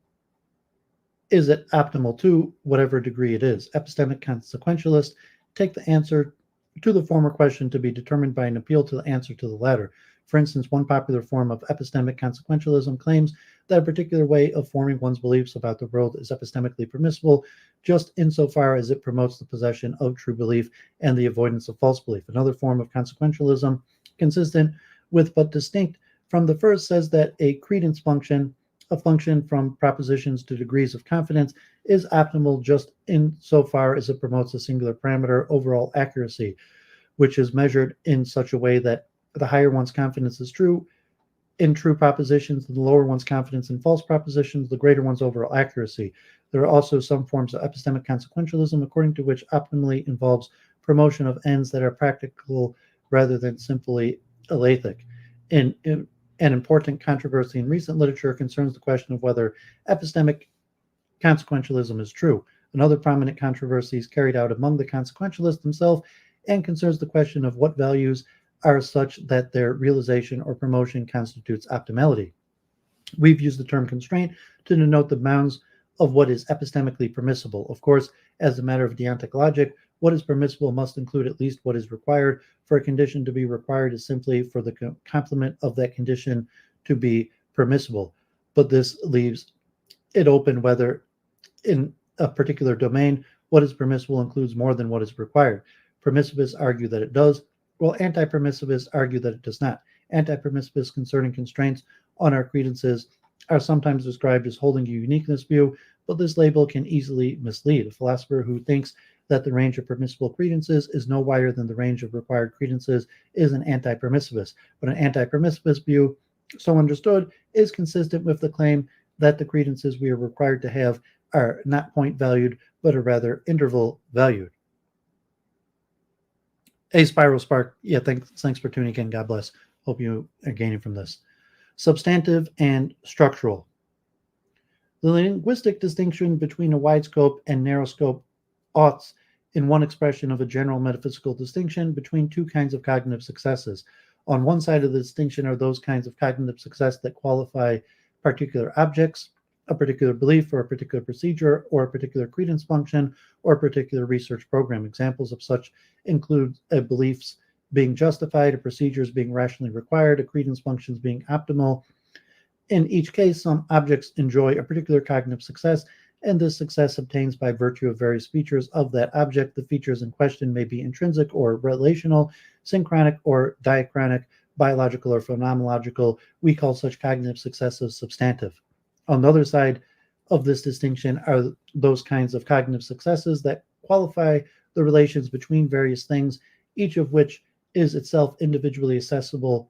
is it optimal to whatever degree it is. Epistemic consequentialists take the answer to the former question to be determined by an appeal to the answer to the latter. For instance, one popular form of epistemic consequentialism claims that a particular way of forming one's beliefs about the world is epistemically permissible, just insofar as it promotes the possession of true belief and the avoidance of false belief. Another form of consequentialism, consistent with but distinct from the first, says that a credence function, a function from propositions to degrees of confidence, is optimal just insofar as it promotes a singular parameter, overall accuracy, which is measured in such a way that the higher one's confidence is true in true propositions, the lower one's confidence in false propositions, the greater one's overall accuracy. There are also some forms of epistemic consequentialism, according to which optimally involves promotion of ends that are practical rather than simply alethic. An important controversy in recent literature concerns the question of whether epistemic consequentialism is true. Another prominent controversy is carried out among the consequentialists themselves and concerns the question of what values are such that their realization or promotion constitutes optimality. We've used the term constraint to denote the bounds of what is epistemically permissible. Of course, as a matter of deontic logic, what is permissible must include at least what is required. For a condition to be required is simply for the complement of that condition to be permissible. But this leaves it open whether in a particular domain what is permissible includes more than what is required. Permissivists argue that it does, while anti-permissivists argue that it does not. Anti-permissivists concerning constraints on our credences are sometimes described as holding a uniqueness view, but this label can easily mislead. A philosopher who thinks that the range of permissible credences is no wider than the range of required credences is an anti-permissivist. But an anti-permissivist view, so understood, is consistent with the claim that the credences we are required to have are not point valued, but are rather interval valued. A Spiral Spark, yeah, thanks for tuning in. God bless. Hope you are gaining from this. Substantive and structural. The linguistic distinction between a wide scope and narrow scope oughts in one expression of a general metaphysical distinction between two kinds of cognitive successes. On one side of the distinction are those kinds of cognitive success that qualify particular objects, a particular belief or a particular procedure or a particular credence function or a particular research program. Examples of such include beliefs being justified, a procedures being rationally required, a credence functions being optimal. In each case, some objects enjoy a particular cognitive success, and this success obtains by virtue of various features of that object. The features in question may be intrinsic or relational, synchronic or diachronic, biological or phenomenological. We call such cognitive successes substantive. On the other side of this distinction are those kinds of cognitive successes that qualify the relations between various things, each of which is itself individually accessible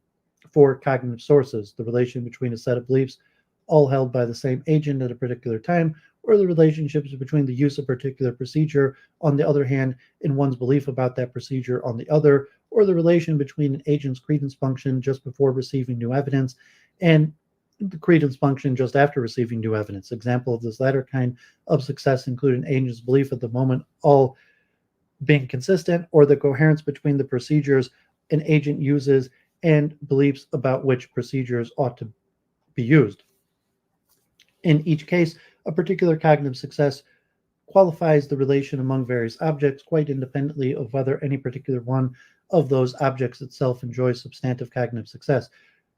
for cognitive sources, the relation between a set of beliefs all held by the same agent at a particular time, or the relationships between the use of particular procedure on the other hand in one's belief about that procedure on the other, or the relation between an agent's credence function just before receiving new evidence and the credence function just after receiving new evidence. Example of this latter kind of success include an agent's belief at the moment all being consistent, or the coherence between the procedures an agent uses and beliefs about which procedures ought to be used. In each case, a particular cognitive success qualifies the relation among various objects quite independently of whether any particular one of those objects itself enjoys substantive cognitive success.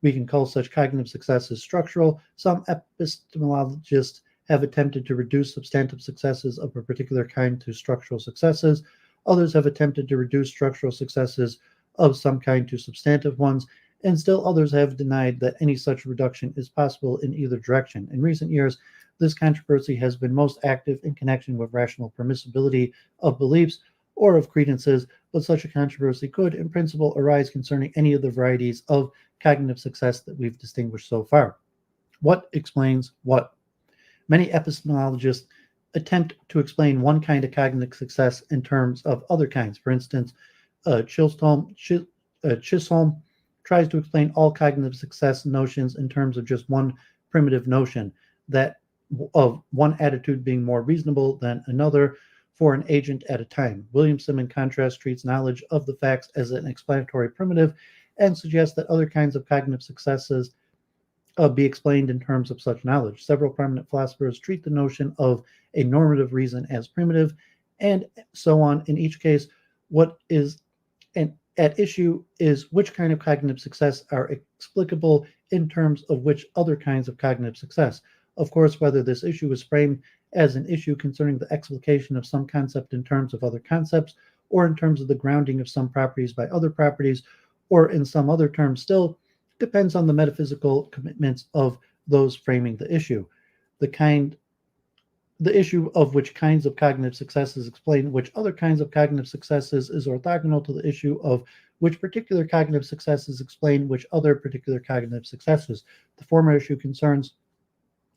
We can call such cognitive successes structural. Some epistemologists have attempted to reduce substantive successes of a particular kind to structural successes. Others have attempted to reduce structural successes of some kind to substantive ones, and still others have denied that any such reduction is possible in either direction. In recent years, this controversy has been most active in connection with rational permissibility of beliefs or of credences, but such a controversy could, in principle, arise concerning any of the varieties of cognitive success that we've distinguished so far. What explains what? Many epistemologists attempt to explain one kind of cognitive success in terms of other kinds. For instance, Chisholm tries to explain all cognitive success notions in terms of just one primitive notion, that of one attitude being more reasonable than another for an agent at a time. Williamson, in contrast, treats knowledge of the facts as an explanatory primitive and suggests that other kinds of cognitive successes be explained in terms of such knowledge. Several prominent philosophers treat the notion of a normative reason as primitive, and so on. In each case, what is at issue is which kind of cognitive success are explicable in terms of which other kinds of cognitive success. Of course, whether this issue is framed as an issue concerning the explication of some concept in terms of other concepts, or in terms of the grounding of some properties by other properties, or in some other terms still, depends on the metaphysical commitments of those framing the issue. The issue of which kinds of cognitive successes explain which other kinds of cognitive successes is orthogonal to the issue of which particular cognitive successes explain which other particular cognitive successes. The former issue concerns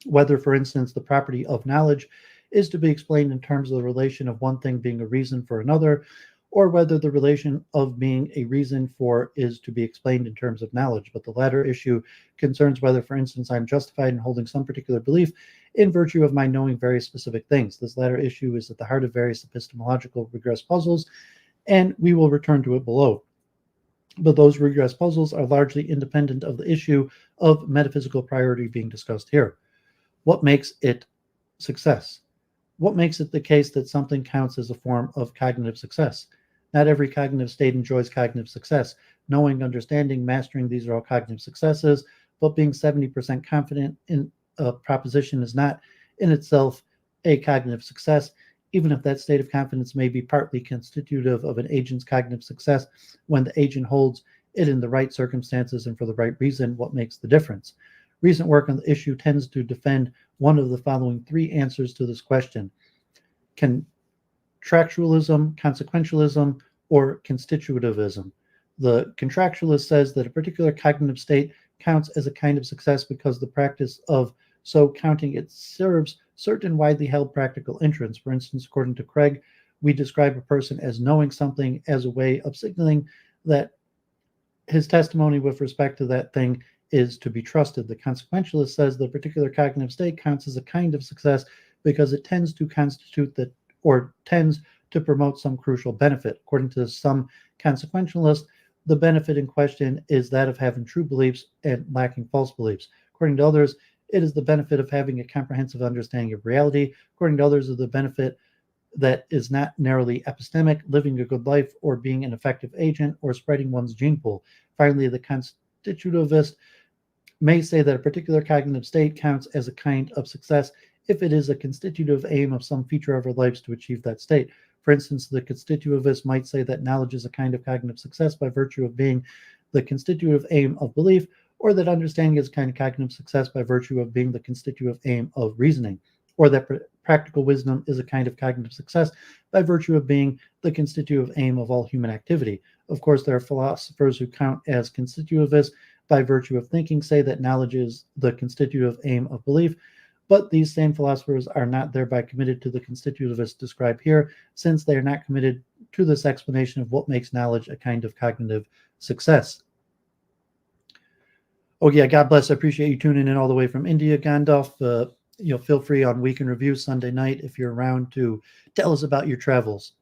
whether, for instance, the property of knowledge is to be explained in terms of the relation of one thing being a reason for another, or whether the relation of being a reason for is to be explained in terms of knowledge. But the latter issue concerns whether, for instance, I'm justified in holding some particular belief in virtue of my knowing very specific things. This latter issue is at the heart of various epistemological regress puzzles, and we will return to it below. But those regress puzzles are largely independent of the issue of metaphysical priority being discussed here. What makes it success? What makes it the case that something counts as a form of cognitive success? Not every cognitive state enjoys cognitive success. Knowing, understanding, mastering, these are all cognitive successes, but being 70% confident in a proposition is not in itself a cognitive success, even if that state of confidence may be partly constitutive of an agent's cognitive success when the agent holds it in the right circumstances and for the right reason. What makes the difference? Recent work on the issue tends to defend one of the following three answers to this question: contractualism, consequentialism, or constitutivism. The contractualist says that a particular cognitive state counts as a kind of success because the practice of so counting it serves certain widely held practical interests. For instance, according to Craig, we describe a person as knowing something as a way of signaling that his testimony with respect to that thing is to be trusted. The consequentialist says the particular cognitive state counts as a kind of success because it tends to constitute that, or tends to promote some crucial benefit. According to some consequentialists, the benefit in question is that of having true beliefs and lacking false beliefs. According to others, it is the benefit of having a comprehensive understanding of reality. According to others, is the benefit that is not narrowly epistemic, living a good life, or being an effective agent, or spreading one's gene pool. Finally, the constitutivist may say that a particular cognitive state counts as a kind of success if it is a constitutive aim of some feature of our lives to achieve that state. For instance, the constitutivist might say that knowledge is a kind of cognitive success by virtue of being the constitutive aim of belief, or that understanding is a kind of cognitive success by virtue of being the constitutive aim of reasoning, or that practical wisdom is a kind of cognitive success by virtue of being the constitutive aim of all human activity. Of course, there are philosophers who count as constitutivists by virtue of thinking, say that knowledge is the constitutive aim of belief, but these same philosophers are not thereby committed to the constitutivist described here, since they are not committed to this explanation of what makes knowledge a kind of cognitive success. Oh yeah, God bless. I appreciate you tuning in all the way from India, Gandalf. Feel free on Week in Review Sunday night if you're around to tell us about your travels.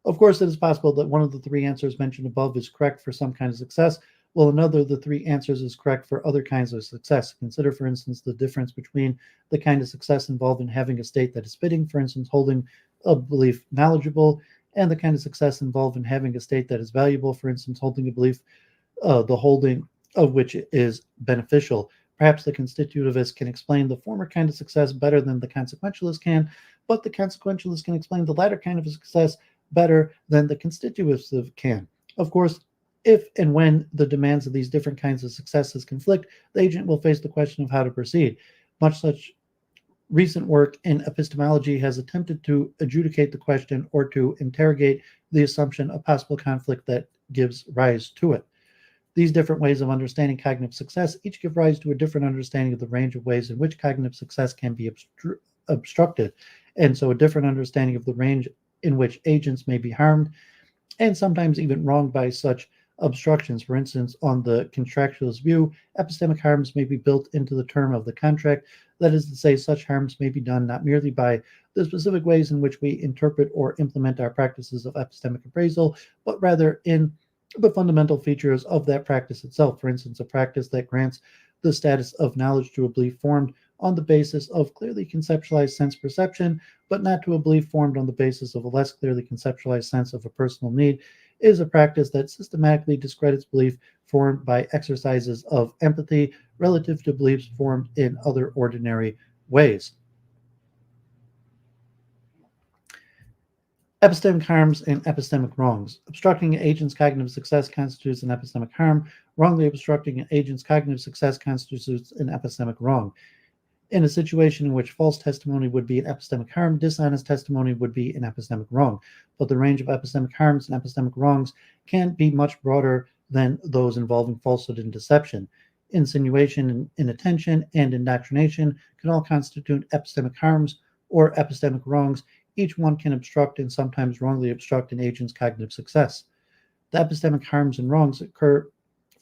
Of course, it is possible that one of the three answers mentioned above is correct for some kind of success, while another of the three answers is correct for other kinds of success. Consider, for instance, the difference between the kind of success involved in having a state that is fitting, for instance, holding a belief knowledgeable, and the kind of success involved in having a state that is valuable, for instance, holding a belief, the holding of which is beneficial. Perhaps the constitutivist can explain the former kind of success better than the consequentialist can, but the consequentialist can explain the latter kind of success better than the constitutive can. Of course, if and when the demands of these different kinds of successes conflict, the agent will face the question of how to proceed. Much such recent work in epistemology has attempted to adjudicate the question or to interrogate the assumption of possible conflict that gives rise to it. These different ways of understanding cognitive success each give rise to a different understanding of the range of ways in which cognitive success can be obstructed, and so a different understanding of the range in which agents may be harmed and sometimes even wronged by such obstructions. For instance, on the contractualist view, epistemic harms may be built into the term of the contract. That is to say, such harms may be done not merely by the specific ways in which we interpret or implement our practices of epistemic appraisal, but rather in the fundamental features of that practice itself. For instance, a practice that grants the status of knowledge to a belief formed on the basis of clearly conceptualized sense perception, but not to a belief formed on the basis of a less clearly conceptualized sense of a personal need, is a practice that systematically discredits belief formed by exercises of empathy relative to beliefs formed in other ordinary ways. Epistemic harms and epistemic wrongs. Obstructing an agent's cognitive success constitutes an epistemic harm. Wrongly obstructing an agent's cognitive success constitutes an epistemic wrong. In a situation in which false testimony would be an epistemic harm, dishonest testimony would be an epistemic wrong. But the range of epistemic harms and epistemic wrongs can be much broader than those involving falsehood and deception. Insinuation, inattention, and indoctrination can all constitute epistemic harms or epistemic wrongs. Each one can obstruct and sometimes wrongly obstruct an agent's cognitive success. The epistemic harms and wrongs occur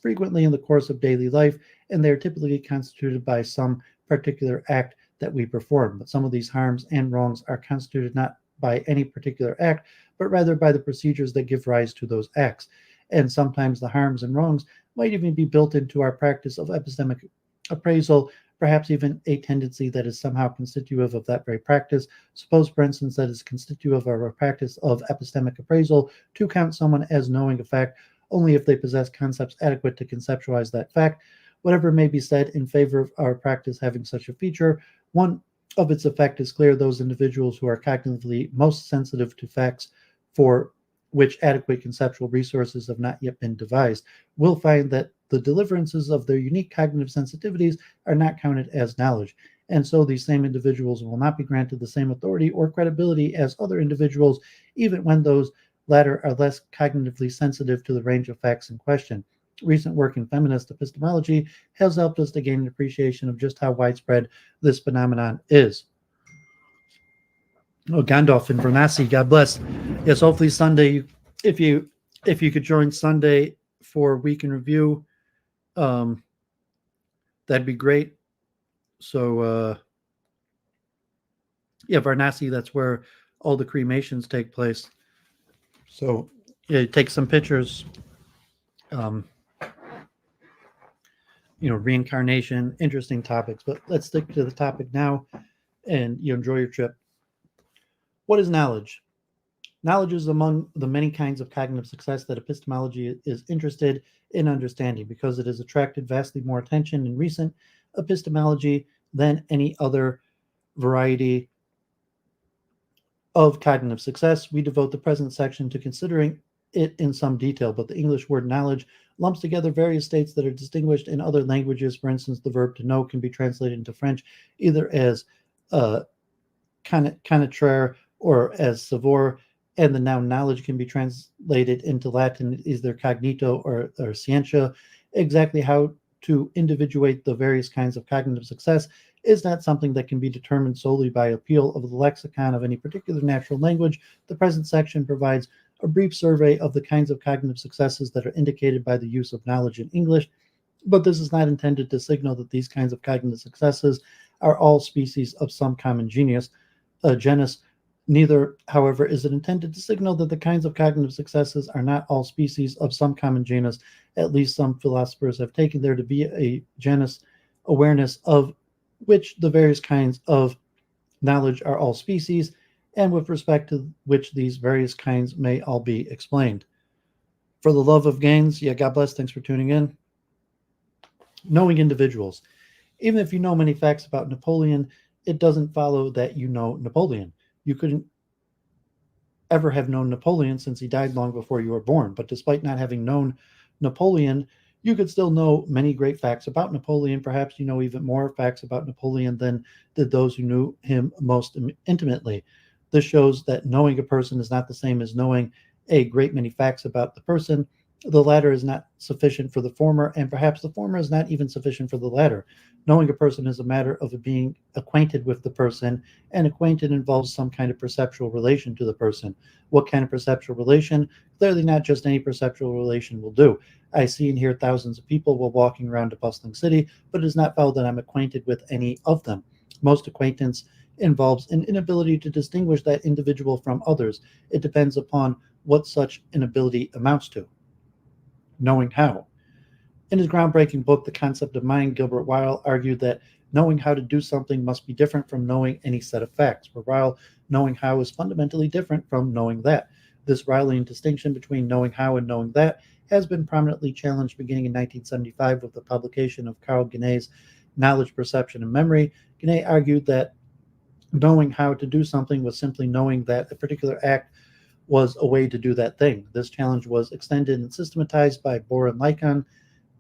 frequently in the course of daily life, and they are typically constituted by some particular act that we perform. But some of these harms and wrongs are constituted not by any particular act, but rather by the procedures that give rise to those acts. And sometimes the harms and wrongs might even be built into our practice of epistemic appraisal, perhaps even a tendency that is somehow constitutive of that very practice. Suppose, for instance, that is constitutive of our practice of epistemic appraisal to count someone as knowing a fact only if they possess concepts adequate to conceptualize that fact. Whatever may be said in favor of our practice having such a feature, one of its effect is clear. Those individuals who are cognitively most sensitive to facts for which adequate conceptual resources have not yet been devised will find that the deliverances of their unique cognitive sensitivities are not counted as knowledge, and so these same individuals will not be granted the same authority or credibility as other individuals, even when those latter are less cognitively sensitive to the range of facts in question. Recent work in feminist epistemology has helped us to gain an appreciation of just how widespread this phenomenon is. Oh, Gandalf and Vernassi, God bless. Yes, hopefully Sunday, if you could join Sunday for week in review, that'd be great. So yeah, Varanasi, that's where all the cremations take place. So yeah, take some pictures. Reincarnation, interesting topics. But let's stick to the topic now, and enjoy your trip. What is knowledge? Knowledge is among the many kinds of cognitive success that epistemology is interested in understanding, because it has attracted vastly more attention in recent epistemology than any other variety of cognitive success. We devote the present section to considering it in some detail, but the English word knowledge lumps together various states that are distinguished in other languages. For instance, the verb to know can be translated into French either as connaître or as savoir, and the noun knowledge can be translated into Latin either cognito or scientia. Exactly how to individuate the various kinds of cognitive success is not something that can be determined solely by appeal of the lexicon of any particular natural language. The present section provides a brief survey of the kinds of cognitive successes that are indicated by the use of knowledge in English, but this is not intended to signal that these kinds of cognitive successes are all species of some common genus. Neither, however, is it intended to signal that the kinds of cognitive successes are not all species of some common genus. At least some philosophers have taken there to be a genus awareness of which the various kinds of knowledge are all species, and with respect to which these various kinds may all be explained. For the love of gains, yeah, God bless, thanks for tuning in. Knowing individuals. Even if you know many facts about Napoleon, it doesn't follow that you know Napoleon. You couldn't ever have known Napoleon since he died long before you were born. But despite not having known Napoleon, you could still know many great facts about Napoleon. Perhaps you know even more facts about Napoleon than did those who knew him most intimately. This shows that knowing a person is not the same as knowing a great many facts about the person. The latter is not sufficient for the former, and perhaps the former is not even sufficient for the latter. Knowing a person is a matter of being acquainted with the person, and acquainted involves some kind of perceptual relation to the person. What kind of perceptual relation? Clearly not just any perceptual relation will do. I see and hear thousands of people while walking around a bustling city, but it is not found that I'm acquainted with any of them. Most acquaintance involves an inability to distinguish that individual from others. It depends upon what such inability amounts to. Knowing how. In his groundbreaking book, The Concept of Mind, Gilbert Ryle argued that knowing how to do something must be different from knowing any set of facts. For Ryle, knowing how is fundamentally different from knowing that. This Rylean distinction between knowing how and knowing that has been prominently challenged beginning in 1975 with the publication of Carl Guinet's Knowledge, Perception, and Memory. Guinet argued that knowing how to do something was simply knowing that a particular act was a way to do that thing. This challenge was extended and systematized by Bohr and Lycan,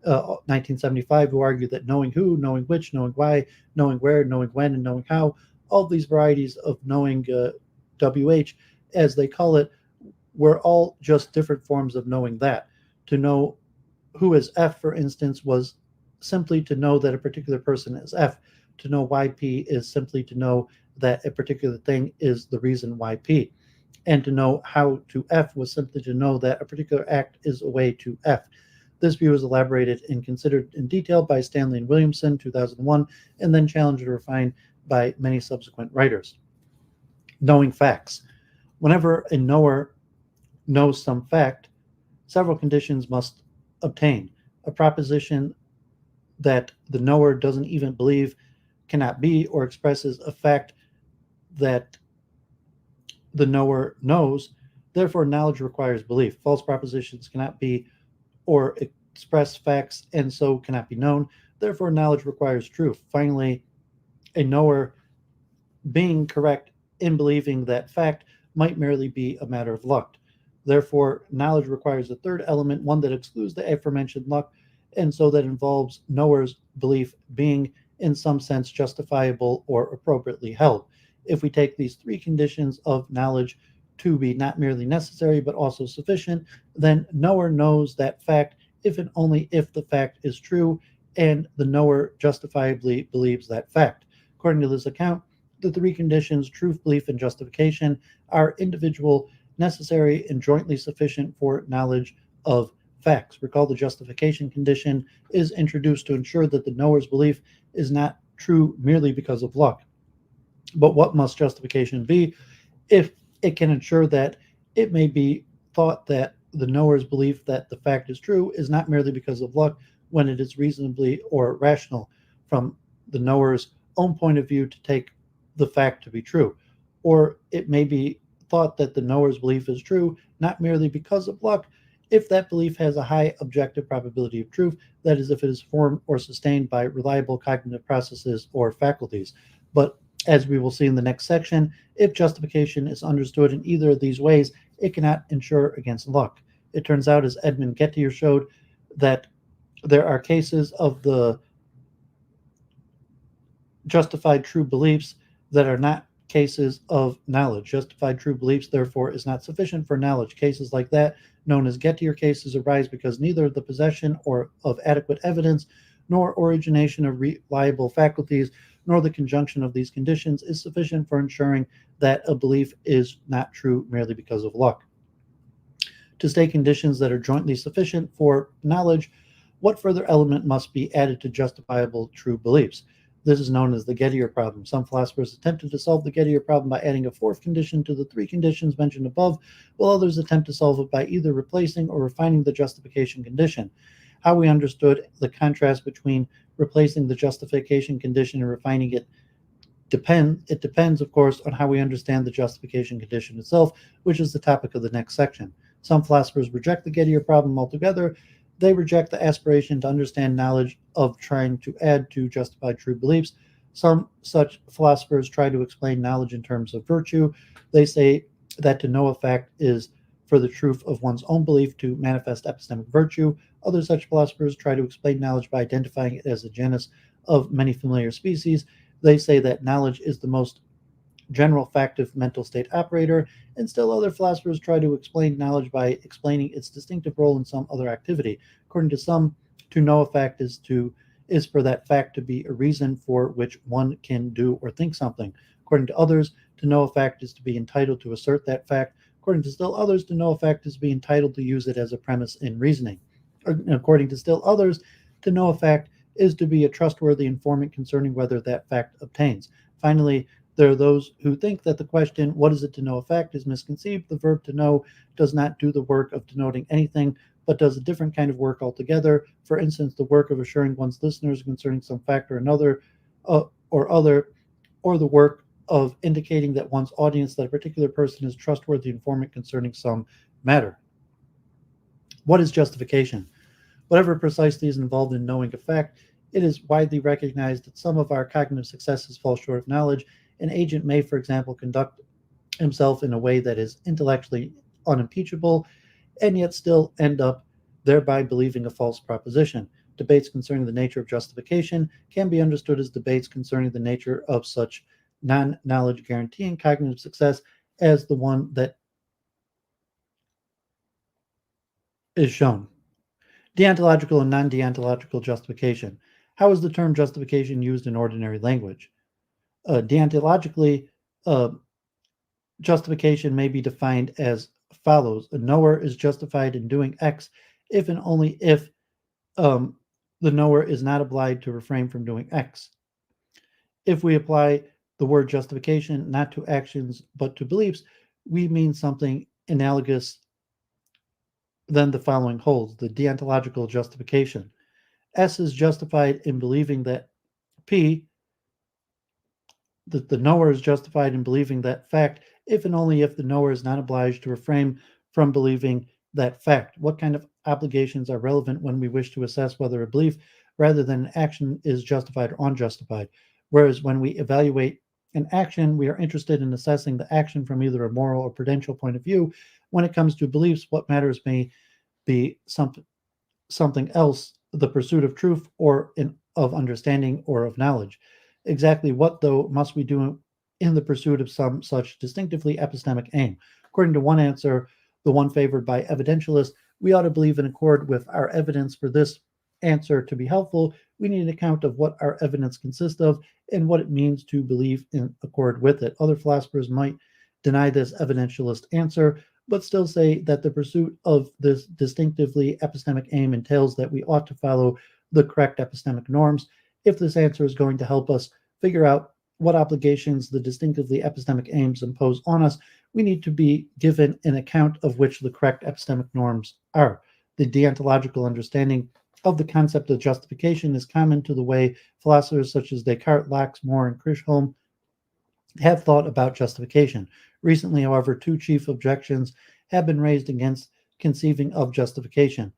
1975, who argued that knowing who, knowing which, knowing why, knowing where, knowing when, and knowing how, all these varieties of knowing, WH, as they call it, were all just different forms of knowing that. To know who is F, for instance, was simply to know that a particular person is F. To know why P is simply to know that a particular thing is the reason why P. And to know how to F was simply to know that a particular act is a way to F. This view was elaborated and considered in detail by Stanley and Williamson, 2001, and then challenged and refined by many subsequent writers. Knowing facts. Whenever a knower knows some fact, several conditions must obtain. A proposition that the knower doesn't even believe cannot be, or expresses a fact that the knower knows. Therefore, knowledge requires belief. False propositions cannot be or express facts and so cannot be known. Therefore, knowledge requires truth. Finally, a knower being correct in believing that fact might merely be a matter of luck. Therefore, knowledge requires a third element, one that excludes the aforementioned luck, and so that involves knower's belief being in some sense justifiable or appropriately held. If we take these three conditions of knowledge to be not merely necessary but also sufficient, then knower knows that fact if and only if the fact is true and the knower justifiably believes that fact. According to this account, the three conditions, truth, belief, and justification, are individual, necessary, and jointly sufficient for knowledge of facts. Recall the justification condition is introduced to ensure that the knower's belief is not true merely because of luck. But what must justification be? If it can ensure that it may be thought that the knower's belief that the fact is true is not merely because of luck when it is reasonably or rational from the knower's own point of view to take the fact to be true. Or it may be thought that the knower's belief is true not merely because of luck if that belief has a high objective probability of truth, that is, if it is formed or sustained by reliable cognitive processes or faculties. But as we will see in the next section, if justification is understood in either of these ways, it cannot insure against luck. It turns out, as Edmund Gettier showed, that there are cases of the justified true beliefs that are not cases of knowledge. Justified true beliefs, therefore, is not sufficient for knowledge. Cases like that, known as Gettier cases, arise because neither the possession or of adequate evidence nor origination of reliable faculties nor the conjunction of these conditions is sufficient for ensuring that a belief is not true merely because of luck. To state conditions that are jointly sufficient for knowledge, what further element must be added to justifiable true beliefs? This is known as the Gettier problem. Some philosophers attempted to solve the Gettier problem by adding a fourth condition to the three conditions mentioned above, while others attempt to solve it by either replacing or refining the justification condition. How we understood the contrast between replacing the justification condition and refining it depends, of course, on how we understand the justification condition itself, which is the topic of the next section. Some philosophers reject the Gettier problem altogether. They reject the aspiration to understand knowledge of trying to add to justified true beliefs. Some such philosophers try to explain knowledge in terms of virtue. They say that to know a fact is for the truth of one's own belief to manifest epistemic virtue. Other such philosophers try to explain knowledge by identifying it as a genus of many familiar species. They say that knowledge is the most general factive mental state operator, and still other philosophers try to explain knowledge by explaining its distinctive role in some other activity. According to some, to know a fact is for that fact to be a reason for which one can do or think something. According to others, to know a fact is to be entitled to assert that fact. According to still others, to know a fact is to be entitled to use it as a premise in reasoning. According to still others, to know a fact is to be a trustworthy informant concerning whether that fact obtains. Finally, there are those who think that the question, what is it to know a fact, is misconceived. The verb to know does not do the work of denoting anything, but does a different kind of work altogether. For instance, the work of assuring one's listeners concerning some fact or another, or the work of indicating that one's audience that a particular person is trustworthy informant concerning some matter. What is justification? Whatever precisely is involved in knowing a fact, it is widely recognized that some of our cognitive successes fall short of knowledge. An agent may, for example, conduct himself in a way that is intellectually unimpeachable and yet still end up thereby believing a false proposition. Debates concerning the nature of justification can be understood as debates concerning the nature of such non-knowledge guaranteeing cognitive success as the one that is shown. Deontological and non-deontological justification. How is the term justification used in ordinary language? Deontologically, justification may be defined as follows. A knower is justified in doing X if and only if the knower is not obliged to refrain from doing X. If we apply the word justification not to actions but to beliefs, we mean something analogous than the following holds. The deontological justification. S is justified in believing that P, that the knower is justified in believing that fact if and only if the knower is not obliged to refrain from believing that fact. What kind of obligations are relevant when we wish to assess whether a belief rather than an action is justified or unjustified? Whereas when we evaluate an action, we are interested in assessing the action from either a moral or prudential point of view. When it comes to beliefs, what matters may be something else the pursuit of truth or of understanding or of knowledge. Exactly what, though, must we do in the pursuit of some such distinctively epistemic aim? According to one answer, the one favored by evidentialists, we ought to believe in accord with our evidence. For this answer to be helpful, we need an account of what our evidence consists of and what it means to believe in accord with it. Other philosophers might deny this evidentialist answer, but still say that the pursuit of this distinctively epistemic aim entails that we ought to follow the correct epistemic norms. If this answer is going to help us figure out what obligations the distinctively epistemic aims impose on us, we need to be given an account of which the correct epistemic norms are. The deontological understanding of the concept of justification is common to the way philosophers such as Descartes, Locke, More, and Chisholm have thought about justification. Recently, however, two chief objections have been raised against conceiving of justification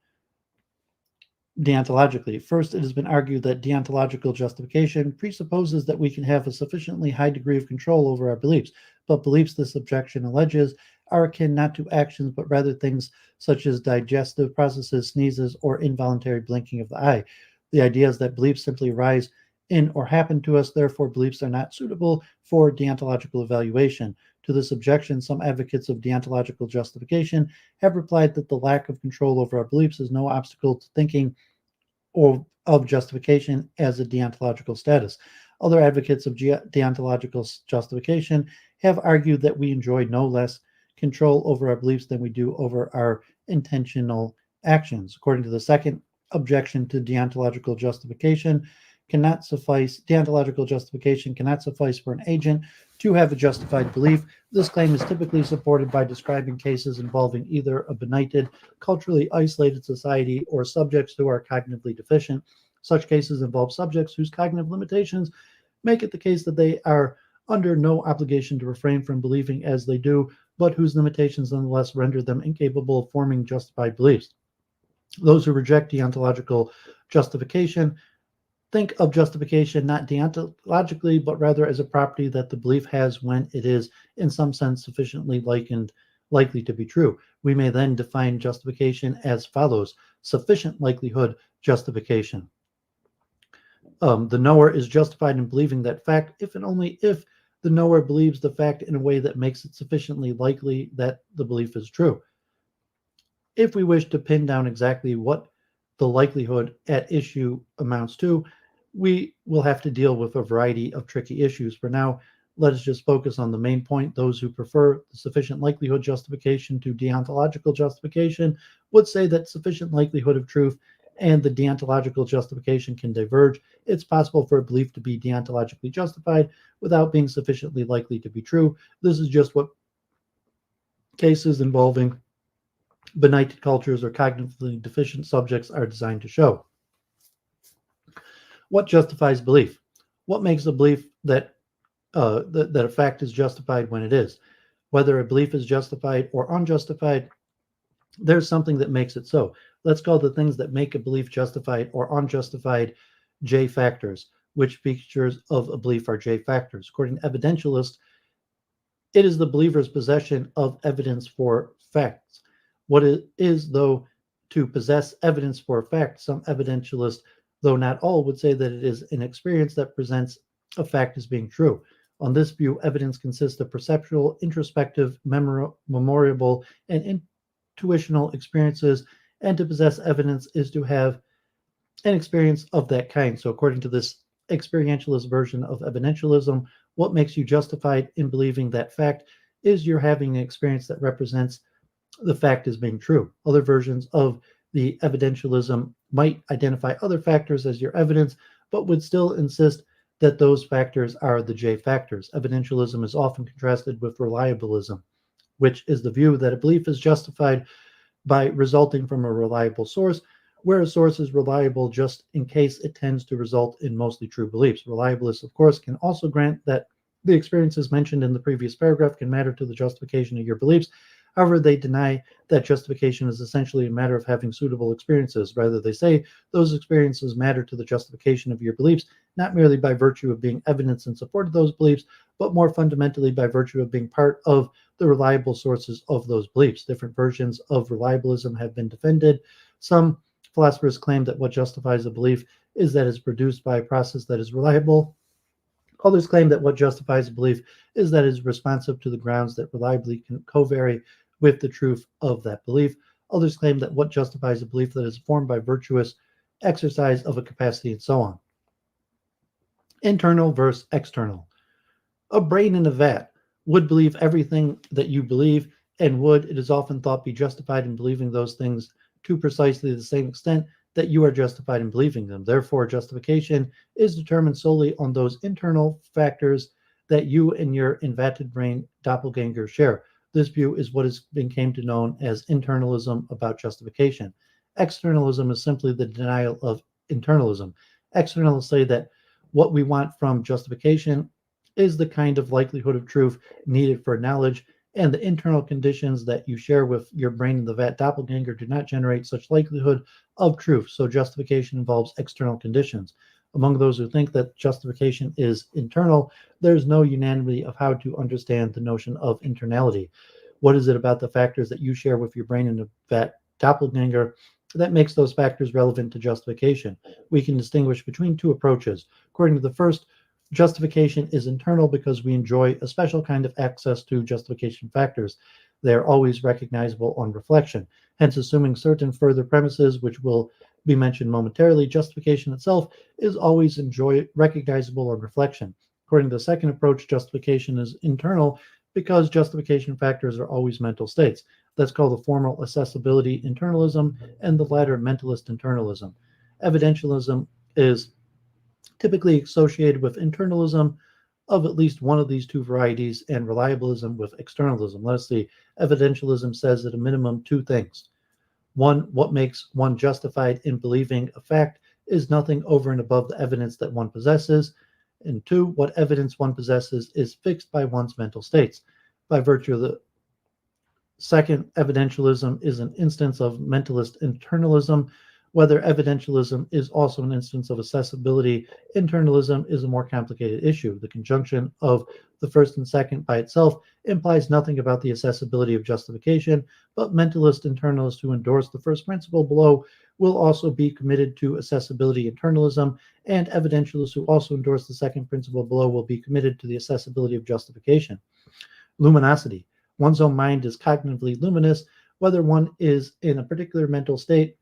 deontologically. First, it has been argued that deontological justification presupposes that we can have a sufficiently high degree of control over our beliefs, but beliefs, this objection alleges, are akin not to actions, but rather things such as digestive processes, sneezes, or involuntary blinking of the eye. The idea is that beliefs simply arise in or happen to us, therefore beliefs are not suitable for deontological evaluation. To this objection, some advocates of deontological justification have replied that the lack of control over our beliefs is no obstacle to thinking of justification as a deontological status. Other advocates of deontological justification have argued that we enjoy no less control over our beliefs than we do over our intentional actions. According to the second objection to deontological justification, deontological justification cannot suffice for an agent to have a justified belief. This claim is typically supported by describing cases involving either a benighted, culturally isolated society or subjects who are cognitively deficient. Such cases involve subjects whose cognitive limitations make it the case that they are under no obligation to refrain from believing as they do, but whose limitations nonetheless render them incapable of forming justified beliefs. Those who reject deontological justification think of justification not deontologically, but rather as a property that the belief has when it is, in some sense, sufficiently likely to be true. We may then define justification as follows: sufficient likelihood justification. The knower is justified in believing that fact if and only if the knower believes the fact in a way that makes it sufficiently likely that the belief is true. If we wish to pin down exactly what the likelihood at issue amounts to, we will have to deal with a variety of tricky issues. For now, let us just focus on the main point. Those who prefer the sufficient likelihood justification to deontological justification would say that sufficient likelihood of truth and the deontological justification can diverge. It's possible for a belief to be deontologically justified without being sufficiently likely to be true. This is just what cases involving benighted cultures or cognitively deficient subjects are designed to show. What justifies belief? What makes a belief that a fact is justified when it is? Whether a belief is justified or unjustified, there's something that makes it so. Let's call the things that make a belief justified or unjustified J factors. Which features of a belief are J factors? According to evidentialists, it is the believer's possession of evidence for facts. What it is, though, to possess evidence for a fact, some evidentialists, though not all, would say that it is an experience that presents a fact as being true. On this view, evidence consists of perceptual, introspective, memorable, and intuitional experiences, and to possess evidence is to have an experience of that kind. So according to this experientialist version of evidentialism, what makes you justified in believing that fact is you're having an experience that represents the fact as being true. Other versions of the evidentialism might identify other factors as your evidence, but would still insist that those factors are the J factors. Evidentialism is often contrasted with reliabilism, which is the view that a belief is justified by resulting from a reliable source, where a source is reliable just in case it tends to result in mostly true beliefs. Reliabilists, of course, can also grant that the experiences mentioned in the previous paragraph can matter to the justification of your beliefs. However, they deny that justification is essentially a matter of having suitable experiences. Rather, they say those experiences matter to the justification of your beliefs, not merely by virtue of being evidence in support of those beliefs, but more fundamentally by virtue of being part of the reliable sources of those beliefs. Different versions of reliabilism have been defended. Some Philosophers claim that what justifies a belief is that it's produced by a process that is reliable. Others claim that what justifies a belief is that it is responsive to the grounds that reliably can co-vary with the truth of that belief. Others claim that what justifies a belief that is formed by virtuous exercise of a capacity, and so on. Internal versus external. A brain in a vat would believe everything that you believe, and would, it is often thought, be justified in believing those things to precisely the same extent that you are justified in believing them. Therefore, justification is determined solely on those internal factors that you and your invatted brain doppelganger share. This view is what has been came to known as internalism about justification. Externalism is simply the denial of internalism. Externalists say that what we want from justification is the kind of likelihood of truth needed for knowledge, and the internal conditions that you share with your brain in the vat doppelganger do not generate such likelihood of truth. So justification involves external conditions. Among those who think that justification is internal, there's no unanimity of how to understand the notion of internality. What is it about the factors that you share with your brain in the vat doppelganger that makes those factors relevant to justification? We can distinguish between two approaches. According to the first, justification is internal because we enjoy a special kind of access to justification factors. They are always recognizable on reflection. Hence, assuming certain further premises, which will be mentioned momentarily, justification itself is always recognizable on reflection. According to the second approach, justification is internal because justification factors are always mental states. That's called the formal accessibility internalism, and the latter mentalist internalism. Evidentialism is typically associated with internalism of at least one of these two varieties, and reliabilism with externalism. Let us see. Evidentialism says at a minimum two things. One, what makes one justified in believing a fact is nothing over and above the evidence that one possesses. And two, what evidence one possesses is fixed by one's mental states. By virtue of the second, evidentialism is an instance of mentalist internalism. Whether evidentialism is also an instance of accessibility internalism is a more complicated issue. The conjunction of the first and second by itself implies nothing about the accessibility of justification, but mentalist internalists who endorse the first principle below will also be committed to accessibility internalism, and evidentialists who also endorse the second principle below will be committed to the accessibility of justification. Luminosity. One's own mind is cognitively luminous. Whether one is in a particular mental state,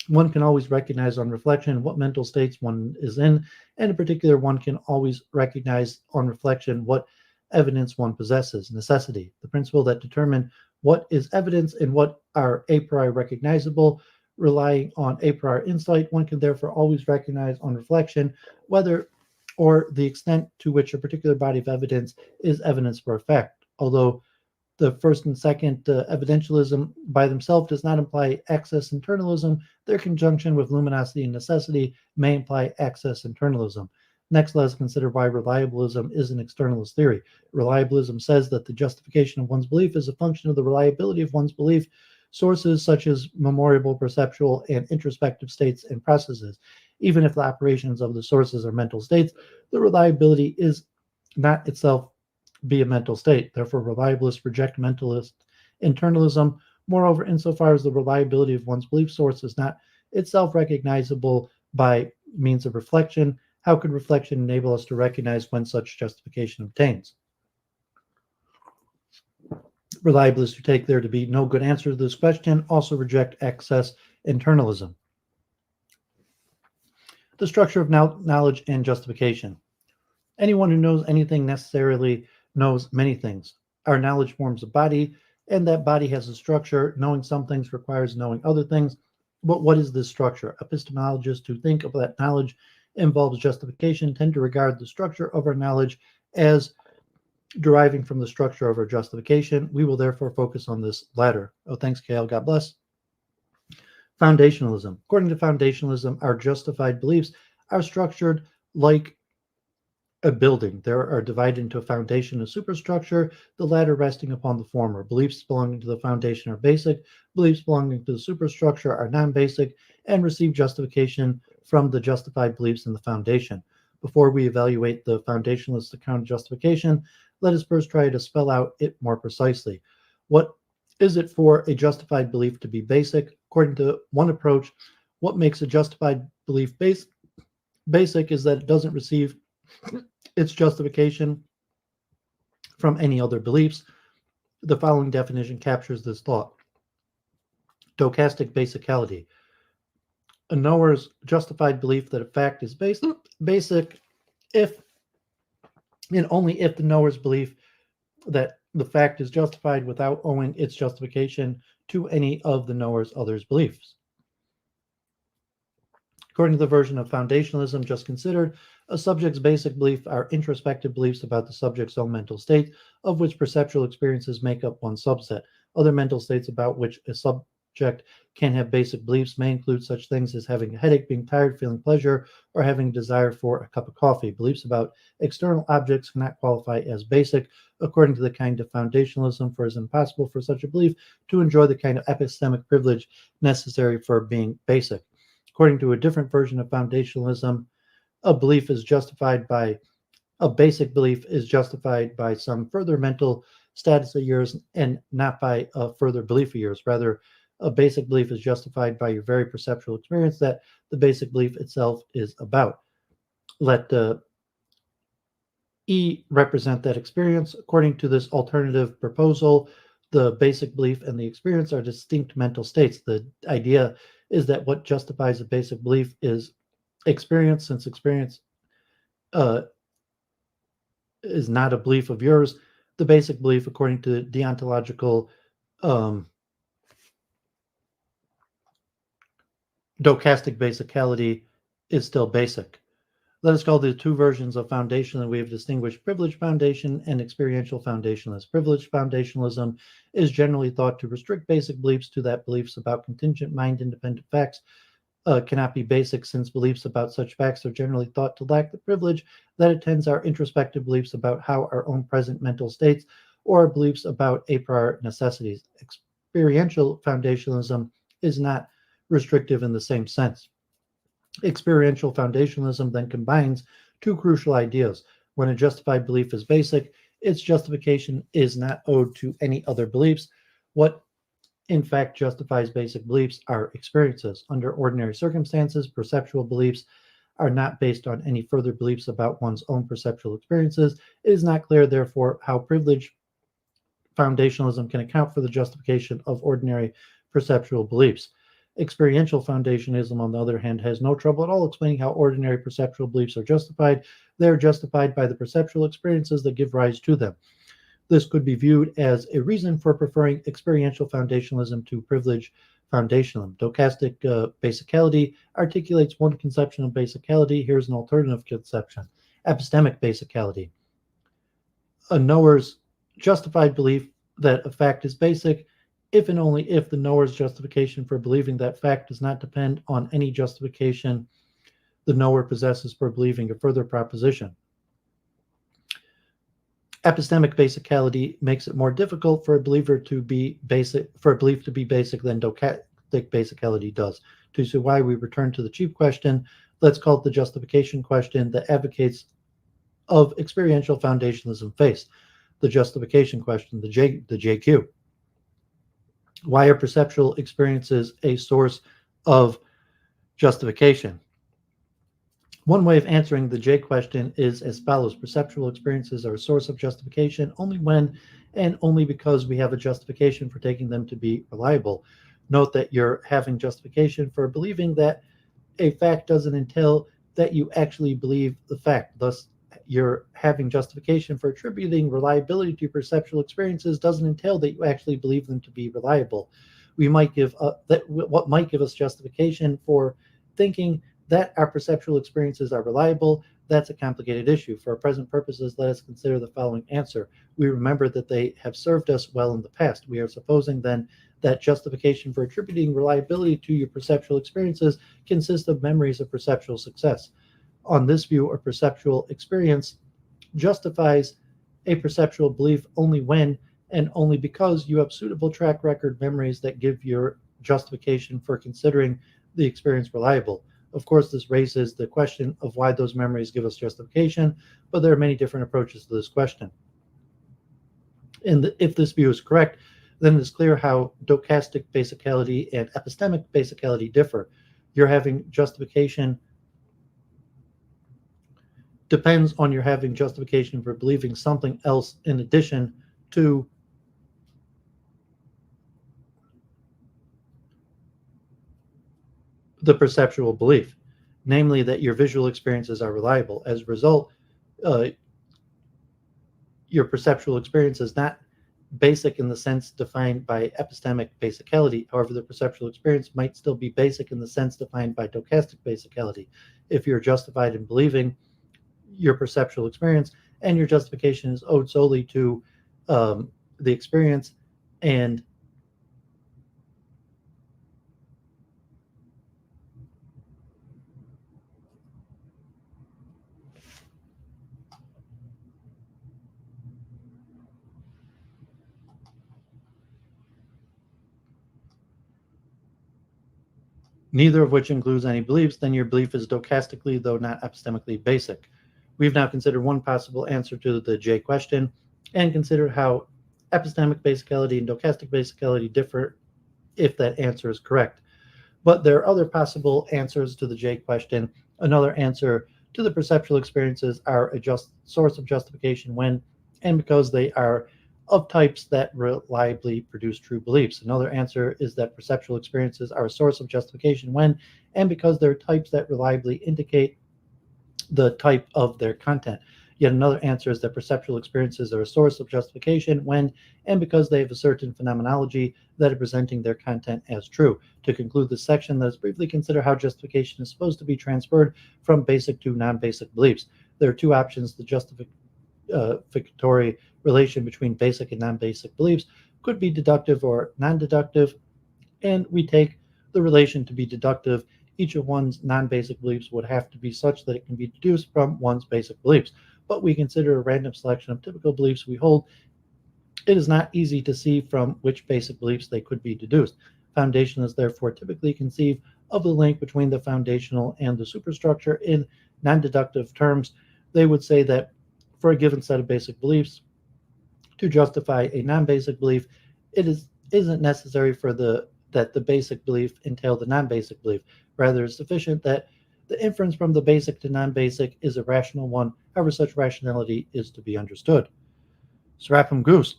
one can always recognize on reflection what mental states one is in, and in particular, one can always recognize on reflection what evidence one possesses. Necessity, the principle that determines what is evidence and what are a priori recognizable. Relying on a priori insight, one can therefore always recognize on reflection whether or the extent to which a particular body of evidence is evidence for a fact. Although the first and second evidentialism by themselves does not imply access internalism, their conjunction with luminosity and necessity may imply access internalism. Next, let us consider why reliabilism is an externalist theory. Reliabilism says that the justification of one's belief is a function of the reliability of one's belief sources such as memorable, perceptual, and introspective states and processes. Even if the operations of the sources are mental states, the reliability is not itself be a mental state. Therefore, reliabilists reject mentalist internalism. Moreover, insofar as the reliability of one's belief source is not itself recognizable by means of reflection, how could reflection enable us to recognize when such justification obtains? Reliabilists who take there to be no good answer to this question also reject access internalism. The structure of knowledge and justification. Anyone who knows anything necessarily knows many things. Our knowledge forms a body, and that body has a structure. Knowing some things requires knowing other things. But what is this structure? Epistemologists who think of that knowledge involves justification tend to regard the structure of our knowledge as deriving from the structure of our justification. We will therefore focus on this latter. Oh, thanks, Kale. God bless. Foundationalism. According to foundationalism, our justified beliefs are structured like a building. They are divided into a foundation and superstructure, the latter resting upon the former. Beliefs belonging to the foundation are basic. Beliefs belonging to the superstructure are non-basic and receive justification from the justified beliefs in the foundation. Before we evaluate the foundationalist account of justification, let us first try to spell out it more precisely. What is it for a justified belief to be basic? According to one approach, What makes a justified belief basic is that it doesn't receive its justification from any other beliefs. The following definition captures this thought. Stochastic basicality. A knower's justified belief that a fact is basic if and only if the knower's belief that the fact is justified without owing its justification to any of the knower's other's beliefs. According to the version of foundationalism just considered, a subject's basic beliefs are introspective beliefs about the subject's own mental state, of which perceptual experiences make up one subset. Other mental states about which a subject can have basic beliefs may include such things as having a headache, being tired, feeling pleasure, or having a desire for a cup of coffee. Beliefs about external objects cannot qualify as basic, according to the kind of foundationalism, for it is impossible for such a belief to enjoy the kind of epistemic privilege necessary for being basic. According to a different version of foundationalism, a basic belief is justified by some further mental status of yours and not by a further belief of yours. Rather, a basic belief is justified by your very perceptual experience that the basic belief itself is about. Let E represent that experience. According to this alternative proposal, the basic belief and the experience are distinct mental states. The idea is that what justifies a basic belief is experience, since experience is not a belief of yours. The basic belief, according to deontological stochastic basicality, is still basic. Let us call the two versions of foundation that we have distinguished privileged foundation and experiential foundationalism. Privileged foundationalism is generally thought to restrict basic beliefs to that beliefs about contingent mind-independent facts cannot be basic, since beliefs about such facts are generally thought to lack the privilege that attends our introspective beliefs about how our own present mental states or beliefs about a priori necessities. Experiential foundationalism is not restrictive in the same sense. Experiential foundationalism then combines two crucial ideas. When a justified belief is basic, its justification is not owed to any other beliefs. What in fact justifies basic beliefs are experiences. Under ordinary circumstances, perceptual beliefs are not based on any further beliefs about one's own perceptual experiences. It is not clear, therefore, how privileged foundationalism can account for the justification of ordinary perceptual beliefs. Experiential foundationalism, on the other hand, has no trouble at all explaining how ordinary perceptual beliefs are justified. They are justified by the perceptual experiences that give rise to them. This could be viewed as a reason for preferring experiential foundationalism to privileged foundationalism. Stochastic basicality articulates one conception of basicality. Here's an alternative conception. Epistemic basicality. A knower's justified belief that a fact is basic if and only if the knower's justification for believing that fact does not depend on any justification the knower possesses for believing a further proposition. Epistemic basicality makes it more difficult for a belief to be basic than stochastic basicality does. To see why, we return to the chief question. Let's call it the justification question that advocates of experiential foundationalism face. The justification question, the JQ. Why are perceptual experiences a source of justification? One way of answering the J question is as follows. Perceptual experiences are a source of justification only when and only because we have a justification for taking them to be reliable. Note that you're having justification for believing that a fact doesn't entail that you actually believe the fact. Thus, you're having justification for attributing reliability to perceptual experiences doesn't entail that you actually believe them to be reliable. We might give what might give us justification for thinking that our perceptual experiences are reliable. That's a complicated issue. For our present purposes, let us consider the following answer. We remember that they have served us well in the past. We are supposing then that justification for attributing reliability to your perceptual experiences consists of memories of perceptual success. On this view, a perceptual experience justifies a perceptual belief only when and only because you have suitable track record memories that give your justification for considering the experience reliable. Of course, this raises the question of why those memories give us justification, but there are many different approaches to this question. And if this view is correct, then it is clear how stochastic basicality and epistemic basicality differ. Your having justification depends on your having justification for believing something else in addition to the perceptual belief, namely that your visual experiences are reliable. As a result, uh, your perceptual experience is not basic in the sense defined by epistemic basicality. However, the perceptual experience might still be basic in the sense defined by stochastic basicality. If you're justified in believing your perceptual experience and your justification is owed solely to the experience, and neither of which includes any beliefs, then your belief is stochastically, though not epistemically, basic. We've now considered one possible answer to the J question and considered how epistemic basicality and stochastic basicality differ if that answer is correct. But there are other possible answers to the J question. Another answer to the perceptual experiences are a source of justification when and because they are of types that reliably produce true beliefs. Another answer is that perceptual experiences are a source of justification when and because they're types that reliably indicate the type of their content. Yet another answer is that perceptual experiences are a source of justification when and because they have a certain phenomenology that are presenting their content as true. To conclude this section, let us briefly consider how justification is supposed to be transferred from basic to non-basic beliefs. There are two options. The justificatory relation between basic and non-basic beliefs could be deductive or non-deductive, and we take the relation to be deductive. Each of one's non-basic beliefs would have to be such that it can be deduced from one's basic beliefs. But we consider a random selection of typical beliefs we hold. It is not easy to see from which basic beliefs they could be deduced. Foundationalists therefore typically conceive of the link between the foundational and the superstructure in non-deductive terms. They would say that for a given set of basic beliefs, to justify a non-basic belief, isn't necessary that the basic belief entail the non-basic belief. Rather, it's sufficient that the inference from the basic to non-basic is a rational one, however such rationality is to be understood. Srapum Goose.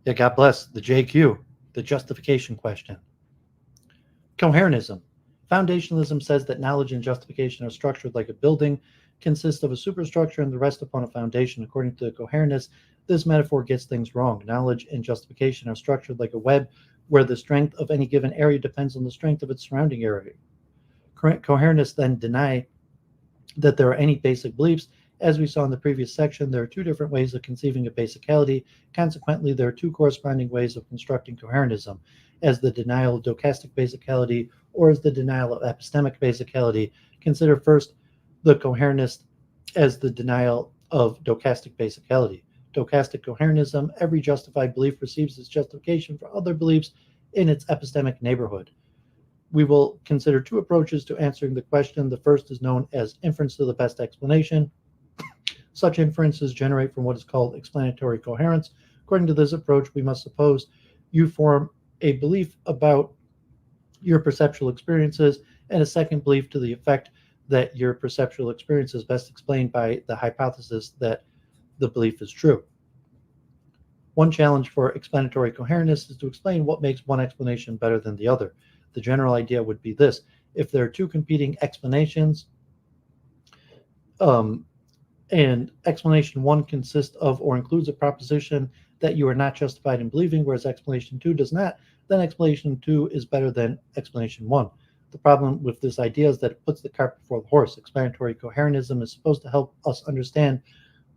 Yeah, God bless. The JQ, the justification question. Coherentism. Foundationalism says that knowledge and justification are structured like a building, consists of a superstructure and the rest upon a foundation. According to the coherentists, this metaphor gets things wrong. Knowledge and justification are structured like a web where the strength of any given area depends on the strength of its surrounding area. Coherentists then deny that there are any basic beliefs. As we saw in the previous section, there are two different ways of conceiving of basicality. Consequently, there are two corresponding ways of constructing coherentism, as the denial of stochastic basicality or as the denial of epistemic basicality. Consider first the coherentist as the denial of stochastic basicality. Stochastic coherentism: every justified belief receives its justification for other beliefs in its epistemic neighborhood. We will consider two approaches to answering the question. The first is known as inference to the best explanation. Such inferences generate from what is called explanatory coherence. According to this approach, we must suppose you form a belief about your perceptual experiences and a second belief to the effect that your perceptual experience is best explained by the hypothesis that the belief is true. One challenge for explanatory coherence is to explain what makes one explanation better than the other. The general idea would be this: if there are two competing explanations, and explanation one consists of or includes a proposition that you are not justified in believing, whereas explanation two does not, then explanation two is better than explanation one. The problem with this idea is that it puts the cart before the horse. Explanatory coherentism is supposed to help us understand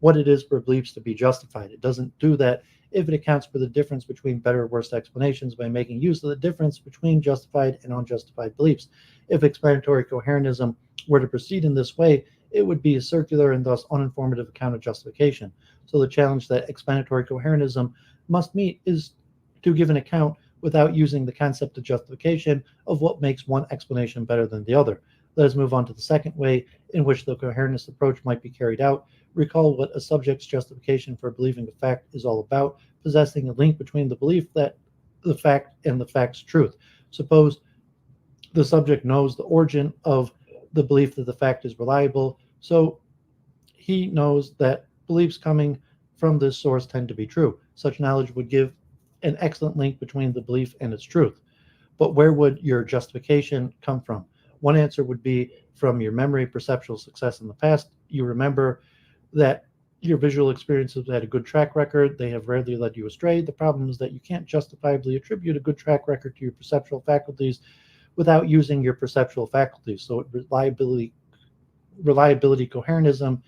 what it is for beliefs to be justified. It doesn't do that if it accounts for the difference between better or worse explanations by making use of the difference between justified and unjustified beliefs. If explanatory coherentism were to proceed in this way, it would be a circular and thus uninformative account of justification. So the challenge that explanatory coherentism must meet is to give an account without using the concept of justification of what makes one explanation better than the other. Let us move on to the second way in which the coherentist approach might be carried out. Recall what a subject's justification for believing a fact is all about: possessing a link between the belief that the fact and the fact's truth. Suppose The subject knows the origin of the belief that the fact is reliable, so he knows that beliefs coming from this source tend to be true. Such knowledge would give an excellent link between the belief and its truth. But where would your justification come from? One answer would be from your memory, perceptual success in the past. You remember that your visual experiences had a good track record. They have rarely led you astray. The problem is that you can't justifiably attribute a good track record to your perceptual faculties without using your perceptual faculties. So reliability coherentism,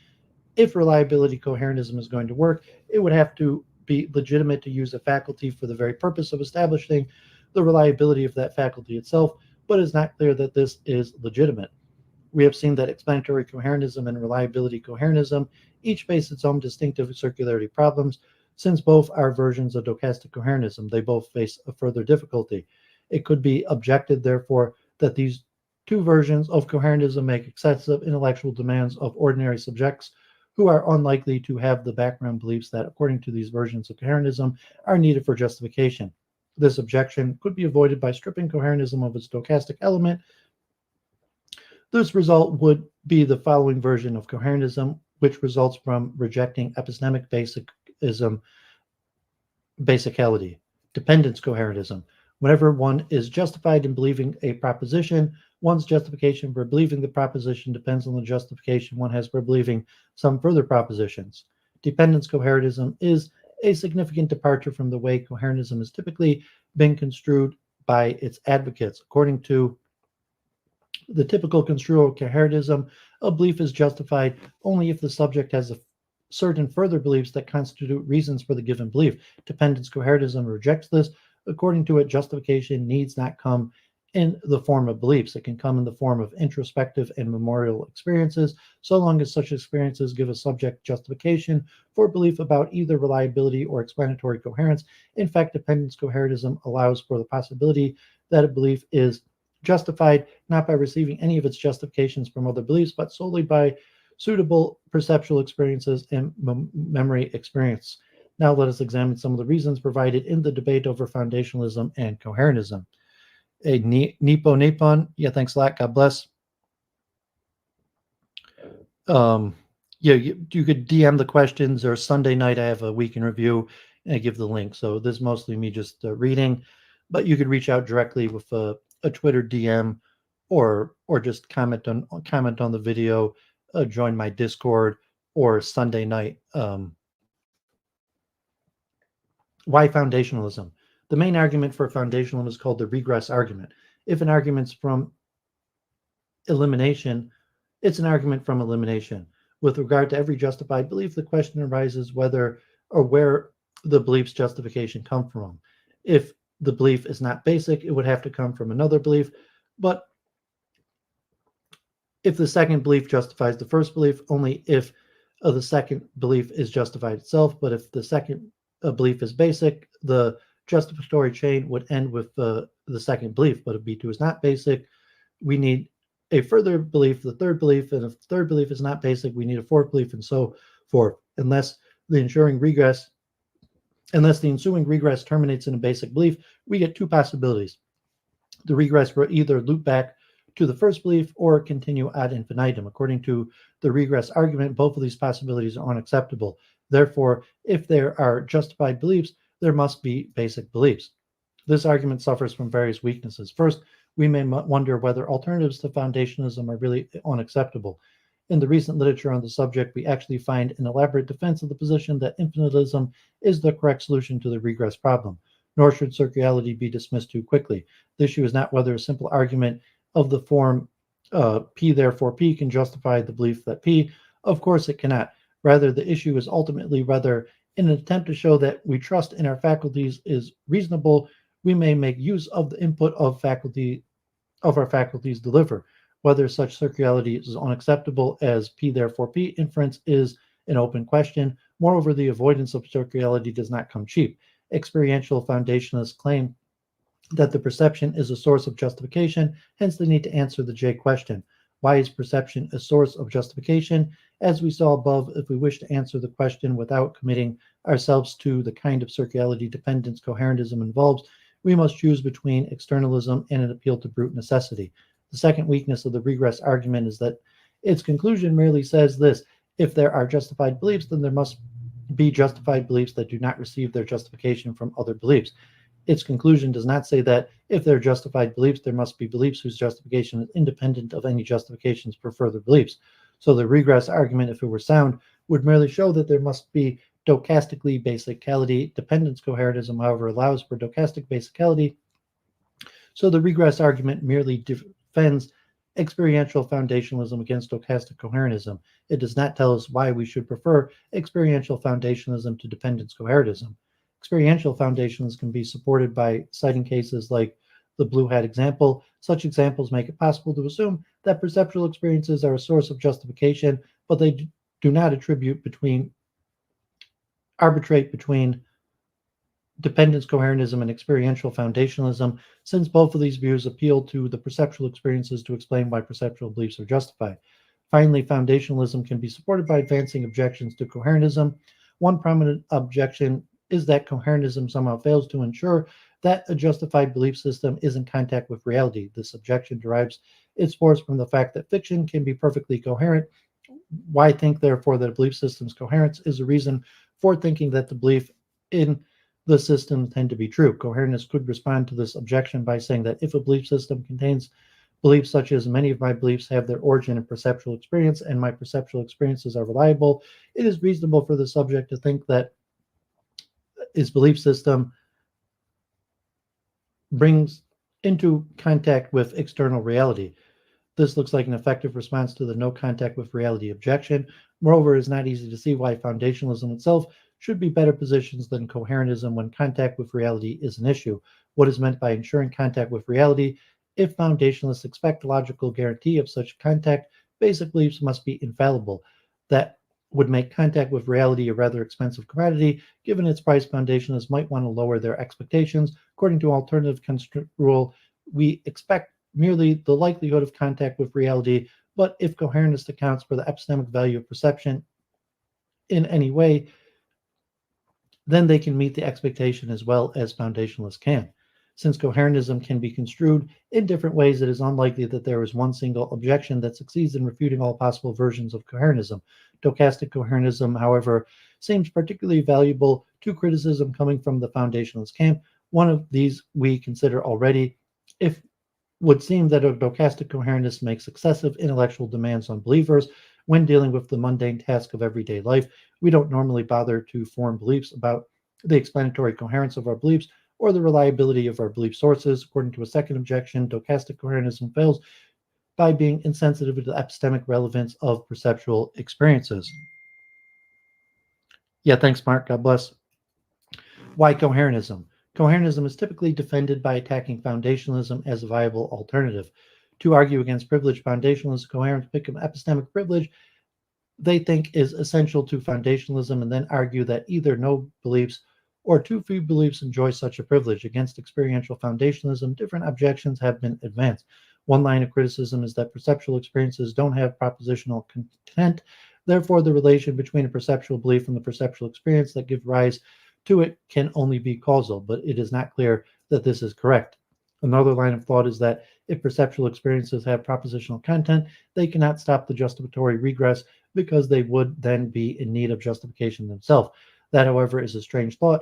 if reliability coherentism is going to work, it would have to be legitimate to use a faculty for the very purpose of establishing the reliability of that faculty itself, but it's not clear that this is legitimate. We have seen that explanatory coherentism and reliability coherentism each face its own distinctive circularity problems. Since both are versions of stochastic coherentism, they both face a further difficulty. It could be objected, therefore, that these two versions of coherentism make excessive intellectual demands of ordinary subjects who are unlikely to have the background beliefs that, according to these versions of coherentism, are needed for justification. This objection could be avoided by stripping coherentism of its stochastic element. This result would be the following version of coherentism, which results from rejecting epistemic basicality, dependence coherentism. Whenever one is justified in believing a proposition, one's justification for believing the proposition depends on the justification one has for believing some further propositions. Dependence coherentism is a significant departure from the way coherentism has typically been construed by its advocates. According to the typical construal of coherentism, a belief is justified only if the subject has certain further beliefs that constitute reasons for the given belief. Dependence coherentism rejects this. According to it, justification needs not come in the form of beliefs. It can come in the form of introspective and memorial experiences, so long as such experiences give a subject justification for belief about either reliability or explanatory coherence. In fact, dependence coherentism allows for the possibility that a belief is justified not by receiving any of its justifications from other beliefs, but solely by suitable perceptual experiences and memory experience. Now let us examine some of the reasons provided in the debate over foundationalism and coherentism. Nippon, yeah, thanks a lot. God bless. Yeah, you could DM the questions, or Sunday night I have a week in review and I give the link. So this is mostly me just reading, but you could reach out directly with a Twitter DM or just comment on the video, join my Discord, or Sunday night. Why foundationalism? The main argument for foundationalism is called the regress argument. If an argument's from elimination, it's an argument from elimination. With regard to every justified belief, the question arises whether or where the belief's justification comes from. If the belief is not basic, it would have to come from another belief. But if the second belief justifies the first belief, only if the second belief is justified itself. But if the second belief is basic, the justificatory chain would end with the second belief. But if B2 is not basic, we need a further belief, the third belief, and if the third belief is not basic, we need a fourth belief, and so forth. Unless the ensuing regress terminates in a basic belief, we get two possibilities. The regress will either loop back to the first belief or continue ad infinitum. According to the regress argument, both of these possibilities are unacceptable. Therefore, if there are justified beliefs, there must be basic beliefs. This argument suffers from various weaknesses. First, we may wonder whether alternatives to foundationalism are really unacceptable. In the recent literature on the subject, we actually find an elaborate defense of the position that infinitism is the correct solution to the regress problem. Nor should circularity be dismissed too quickly. The issue is not whether a simple argument of the form P therefore P can justify the belief that P. Of course it cannot. Rather, the issue is ultimately whether, in an attempt to show that we trust in our faculties is reasonable, we may make use of the input of our faculties deliver. Whether such circularity is unacceptable as P therefore P inference is an open question. Moreover, the avoidance of circularity does not come cheap. Experiential foundationalists claim that the perception is a source of justification, hence they need to answer the J question. Why is perception a source of justification? As we saw above, if we wish to answer the question without committing ourselves to the kind of circularity dependence coherentism involves, we must choose between externalism and an appeal to brute necessity. The second weakness of the regress argument is that its conclusion merely says this: if there are justified beliefs, then there must be justified beliefs that do not receive their justification from other beliefs. Its conclusion does not say that if there are justified beliefs, there must be beliefs whose justification is independent of any justifications for further beliefs. So the regress argument, if it were sound, would merely show that there must be stochastically basicality. Dependence coherentism, however, allows for stochastic basicality. So the regress argument merely defends experiential foundationalism against stochastic coherentism. It does not tell us why we should prefer experiential foundationalism to dependence coherentism. Experiential foundations can be supported by citing cases like the blue hat example. Such examples make it possible to assume that perceptual experiences are a source of justification, but they do not arbitrate between dependence coherentism and experiential foundationalism, since both of these views appeal to the perceptual experiences to explain why perceptual beliefs are justified. Finally, foundationalism can be supported by advancing objections to coherentism. One prominent objection is that coherentism somehow fails to ensure that a justified belief system is in contact with reality. This objection derives its force from the fact that fiction can be perfectly coherent. Why think, therefore, that a belief system's coherence is a reason for thinking that the belief in the system tend to be true? Coherentists could respond to this objection by saying that if a belief system contains beliefs such as many of my beliefs have their origin in perceptual experience and my perceptual experiences are reliable, it is reasonable for the subject to think that his belief system brings into contact with external reality. This looks like an effective response to the no contact with reality objection. Moreover, it is not easy to see why foundationalism itself should be better positioned than coherentism when contact with reality is an issue. What is meant by ensuring contact with reality? If foundationalists expect a logical guarantee of such contact, basic beliefs must be infallible. That would make contact with reality a rather expensive commodity. Given its price, foundationalists might want to lower their expectations. According to alternative rule, we expect merely the likelihood of contact with reality, but if coherentist accounts for the epistemic value of perception in any way, then they can meet the expectation as well as foundationalists can. Since coherentism can be construed in different ways, it is unlikely that there is one single objection that succeeds in refuting all possible versions of coherentism. Stochastic coherentism, however, seems particularly valuable to criticism coming from the foundationalist camp. One of these we consider already. If would seem that a stochastic coherentist makes excessive intellectual demands on believers when dealing with the mundane task of everyday life. We don't normally bother to form beliefs about the explanatory coherence of our beliefs or the reliability of our belief sources. According to a second objection, stochastic coherentism fails by being insensitive to the epistemic relevance of perceptual experiences. Yeah, thanks, Mark. God bless. Why coherentism? Coherentism is typically defended by attacking foundationalism as a viable alternative. To argue against privileged foundationalists, coherents pick an epistemic privilege they think is essential to foundationalism and then argue that either no beliefs or too few beliefs enjoy such a privilege. Against experiential foundationalism, different objections have been advanced. One line of criticism is that perceptual experiences don't have propositional content. Therefore, the relation between a perceptual belief and the perceptual experience that give rise to it can only be causal, but it is not clear that this is correct. Another line of thought is that if perceptual experiences have propositional content, they cannot stop the justificatory regress because they would then be in need of justification themselves. That, however, is a strange thought.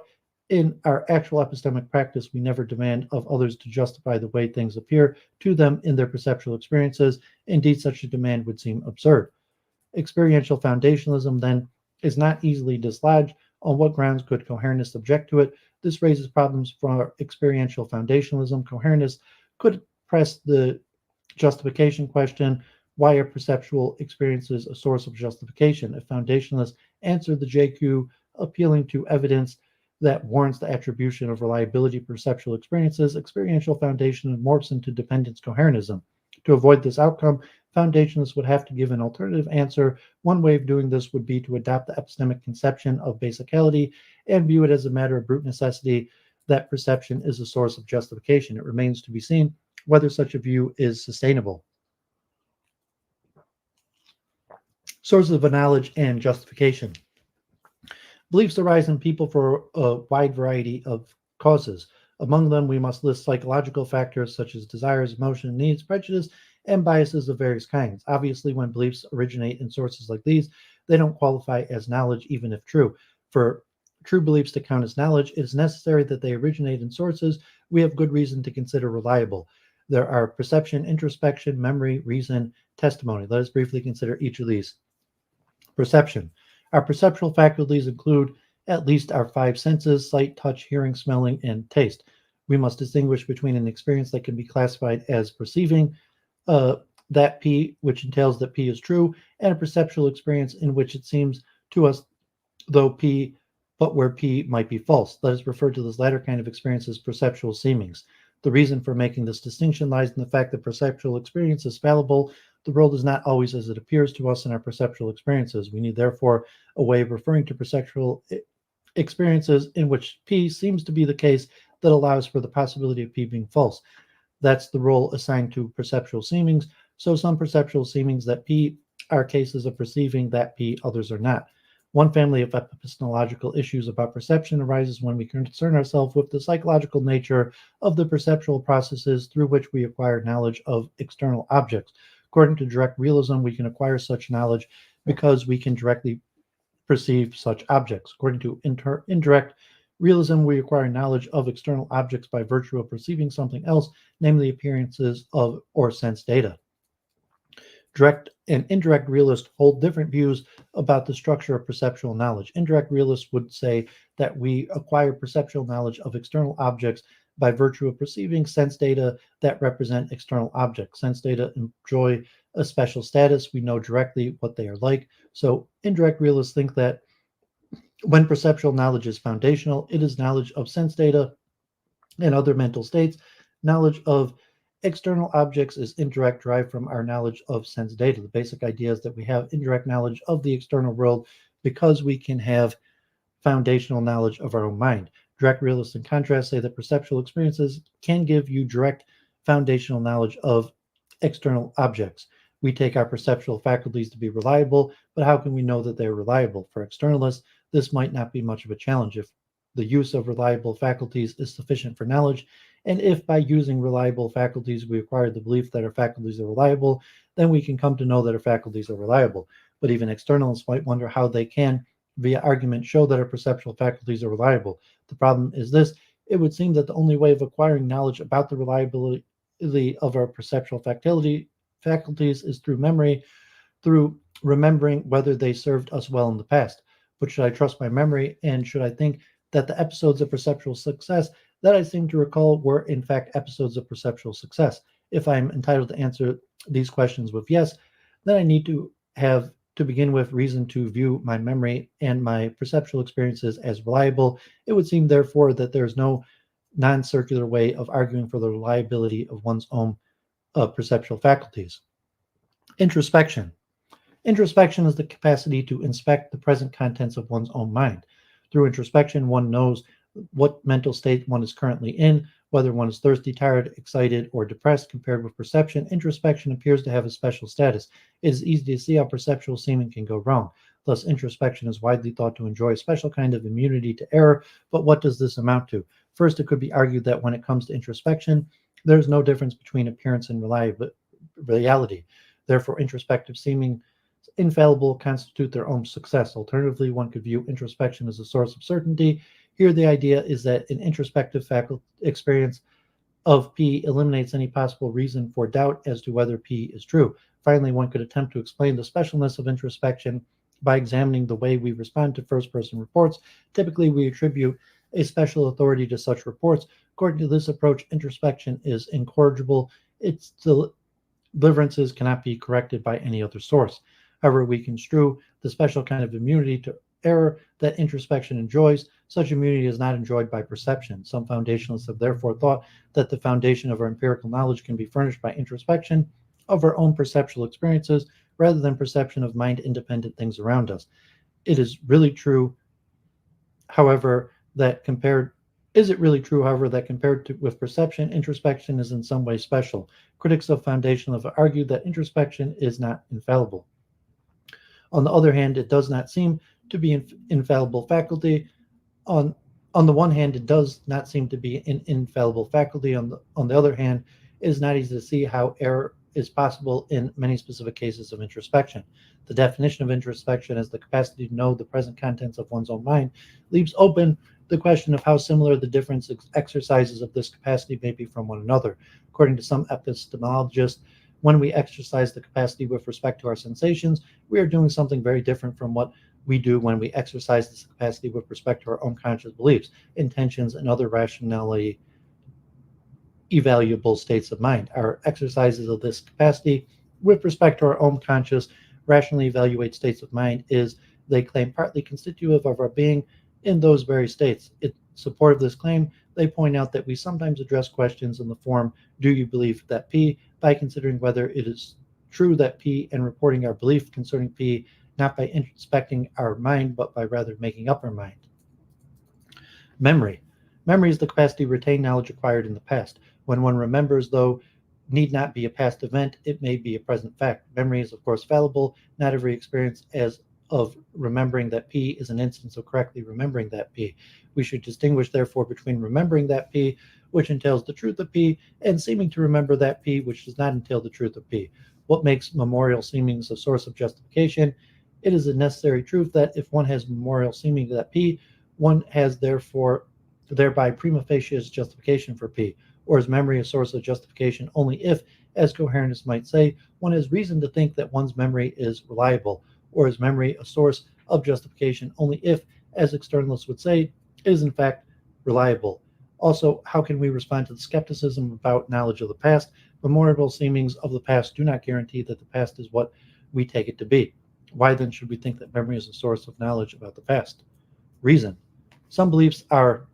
In our actual epistemic practice, we never demand of others to justify the way things appear to them in their perceptual experiences. Indeed, such a demand would seem absurd. Experiential foundationalism, then, is not easily dislodged. On what grounds could coherentists object to it? This raises problems for experiential foundationalism. Coherentists could press the justification question: why are perceptual experiences a source of justification? If foundationalists answer the JQ appealing to evidence that warrants the attribution of reliability perceptual experiences, experiential foundation morphs into dependence coherentism. To avoid this outcome, foundationalists would have to give an alternative answer. One way of doing this would be to adopt the epistemic conception of basicality and view it as a matter of brute necessity that perception is a source of justification. It remains to be seen whether such a view is sustainable. Sources of knowledge and justification. Beliefs arise in people for a wide variety of causes. Among them, we must list psychological factors such as desires, emotion, needs, prejudice, and biases of various kinds. Obviously, when beliefs originate in sources like these, they don't qualify as knowledge, even if true. For true beliefs to count as knowledge, it is necessary that they originate in sources we have good reason to consider reliable. There are perception, introspection, memory, reason, testimony. Let us briefly consider each of these. Perception. Our perceptual faculties include at least our five senses: sight, touch, hearing, smelling, and taste. We must distinguish between an experience that can be classified as perceiving, that P, which entails that P is true, and a perceptual experience in which it seems to us though P, but where P might be false. Let us refer to this latter kind of experience as perceptual seemings. The reason for making this distinction lies in the fact that perceptual experience is fallible. The world is not always as it appears to us in our perceptual experiences. We need, therefore, a way of referring to perceptual experiences in which P seems to be the case that allows for the possibility of P being false. That's the role assigned to perceptual seemings. So some perceptual seemings that P are cases of perceiving that P, others are not. One family of epistemological issues about perception arises when we concern ourselves with the psychological nature of the perceptual processes through which we acquire knowledge of external objects. According to direct realism, we can acquire such knowledge because we can directly perceive such objects. According to indirect realism, we acquire knowledge of external objects by virtue of perceiving something else, namely appearances of or sense data. Direct and indirect realists hold different views about the structure of perceptual knowledge. Indirect realists would say that we acquire perceptual knowledge of external objects by virtue of perceiving sense data that represent external objects. Sense data enjoy a special status. We know directly what they are like. So indirect realists think that when perceptual knowledge is foundational, it is knowledge of sense data and other mental states. Knowledge of external objects is indirect, derived from our knowledge of sense data. The basic idea is that we have indirect knowledge of the external world because we can have foundational knowledge of our own mind. Direct realists, in contrast, say that perceptual experiences can give you direct foundational knowledge of external objects. We take our perceptual faculties to be reliable, but how can we know that they're reliable? For externalists, this might not be much of a challenge if the use of reliable faculties is sufficient for knowledge. And if by using reliable faculties we acquire the belief that our faculties are reliable, then we can come to know that our faculties are reliable. But even externalists might wonder how they can, via argument, show that our perceptual faculties are reliable. The problem is this: it would seem that the only way of acquiring knowledge about the reliability of our perceptual faculties is through memory, through remembering whether they served us well in the past. But should I trust my memory, and should I think that the episodes of perceptual success that I seem to recall were in fact episodes of perceptual success? If I'm entitled to answer these questions with yes, then I need to have, to begin with, reason to view my memory and my perceptual experiences as reliable. It would seem, therefore, that there's no non-circular way of arguing for the reliability of one's own perceptual faculties. Introspection. Introspection is the capacity to inspect the present contents of one's own mind. Through introspection, one knows what mental state one is currently in, whether one is thirsty, tired, excited, or depressed. Compared with perception, introspection appears to have a special status. It is easy to see how perceptual seeming can go wrong. Thus, introspection is widely thought to enjoy a special kind of immunity to error. But what does this amount to? First, it could be argued that when it comes to introspection, there is no difference between appearance and reality. Therefore, introspective seeming infallible constitute their own success. Alternatively, one could view introspection as a source of certainty. Here, the idea is that an introspective experience of P eliminates any possible reason for doubt as to whether P is true. Finally, one could attempt to explain the specialness of introspection by examining the way we respond to first-person reports. Typically, we attribute a special authority to such reports. According to this approach, introspection is incorrigible. Its deliverances cannot be corrected by any other source. However, we construe the special kind of immunity to error that introspection enjoys. Such immunity is not enjoyed by perception. Some foundationalists have therefore thought that the foundation of our empirical knowledge can be furnished by introspection of our own perceptual experiences rather than perception of mind-independent things around us. It is really true, however, that compared with perception, introspection is in some way special? Critics of foundational have argued that introspection is not infallible. On the other hand, it does not seem to be an infallible faculty. On On the one hand, it does not seem to be an infallible faculty. On the other hand, it is not easy to see how error is possible in many specific cases of introspection. The definition of introspection as the capacity to know the present contents of one's own mind leaves open the question of how similar the different exercises of this capacity may be from one another. According to some epistemologists, when we exercise the capacity with respect to our sensations, we are doing something very different from what we do when we exercise this capacity with respect to our own conscious beliefs, intentions, and other rationally evaluable states of mind. Our exercises of this capacity with respect to our own conscious, rationally evaluate states of mind is, they claim, partly constitutive of our being in those very states. In support of this claim, they point out that we sometimes address questions in the form, do you believe that P, by considering whether it is true that P and reporting our belief concerning P, not by introspecting our mind, but by rather making up our mind. Memory. Memory is the capacity to retain knowledge acquired in the past. When one remembers, though, need not be a past event, it may be a present fact. Memory is, of course, fallible. Not every experience as of remembering that P is an instance of correctly remembering that P. We should distinguish, therefore, between remembering that P, which entails the truth of P, and seeming to remember that P, which does not entail the truth of P. What makes memorial seemings a source of justification? It is a necessary truth that if one has memorial seeming that P, one has thereby prima facie justification for P, or is memory a source of justification only if, as coherentists might say, one has reason to think that one's memory is reliable, or is memory a source of justification only if, as externalists would say, it is in fact reliable. Also, how can we respond to the skepticism about knowledge of the past? Memorable seemings of the past do not guarantee that the past is what we take it to be. Why then should we think that memory is a source of knowledge about the past? Reason. Some beliefs are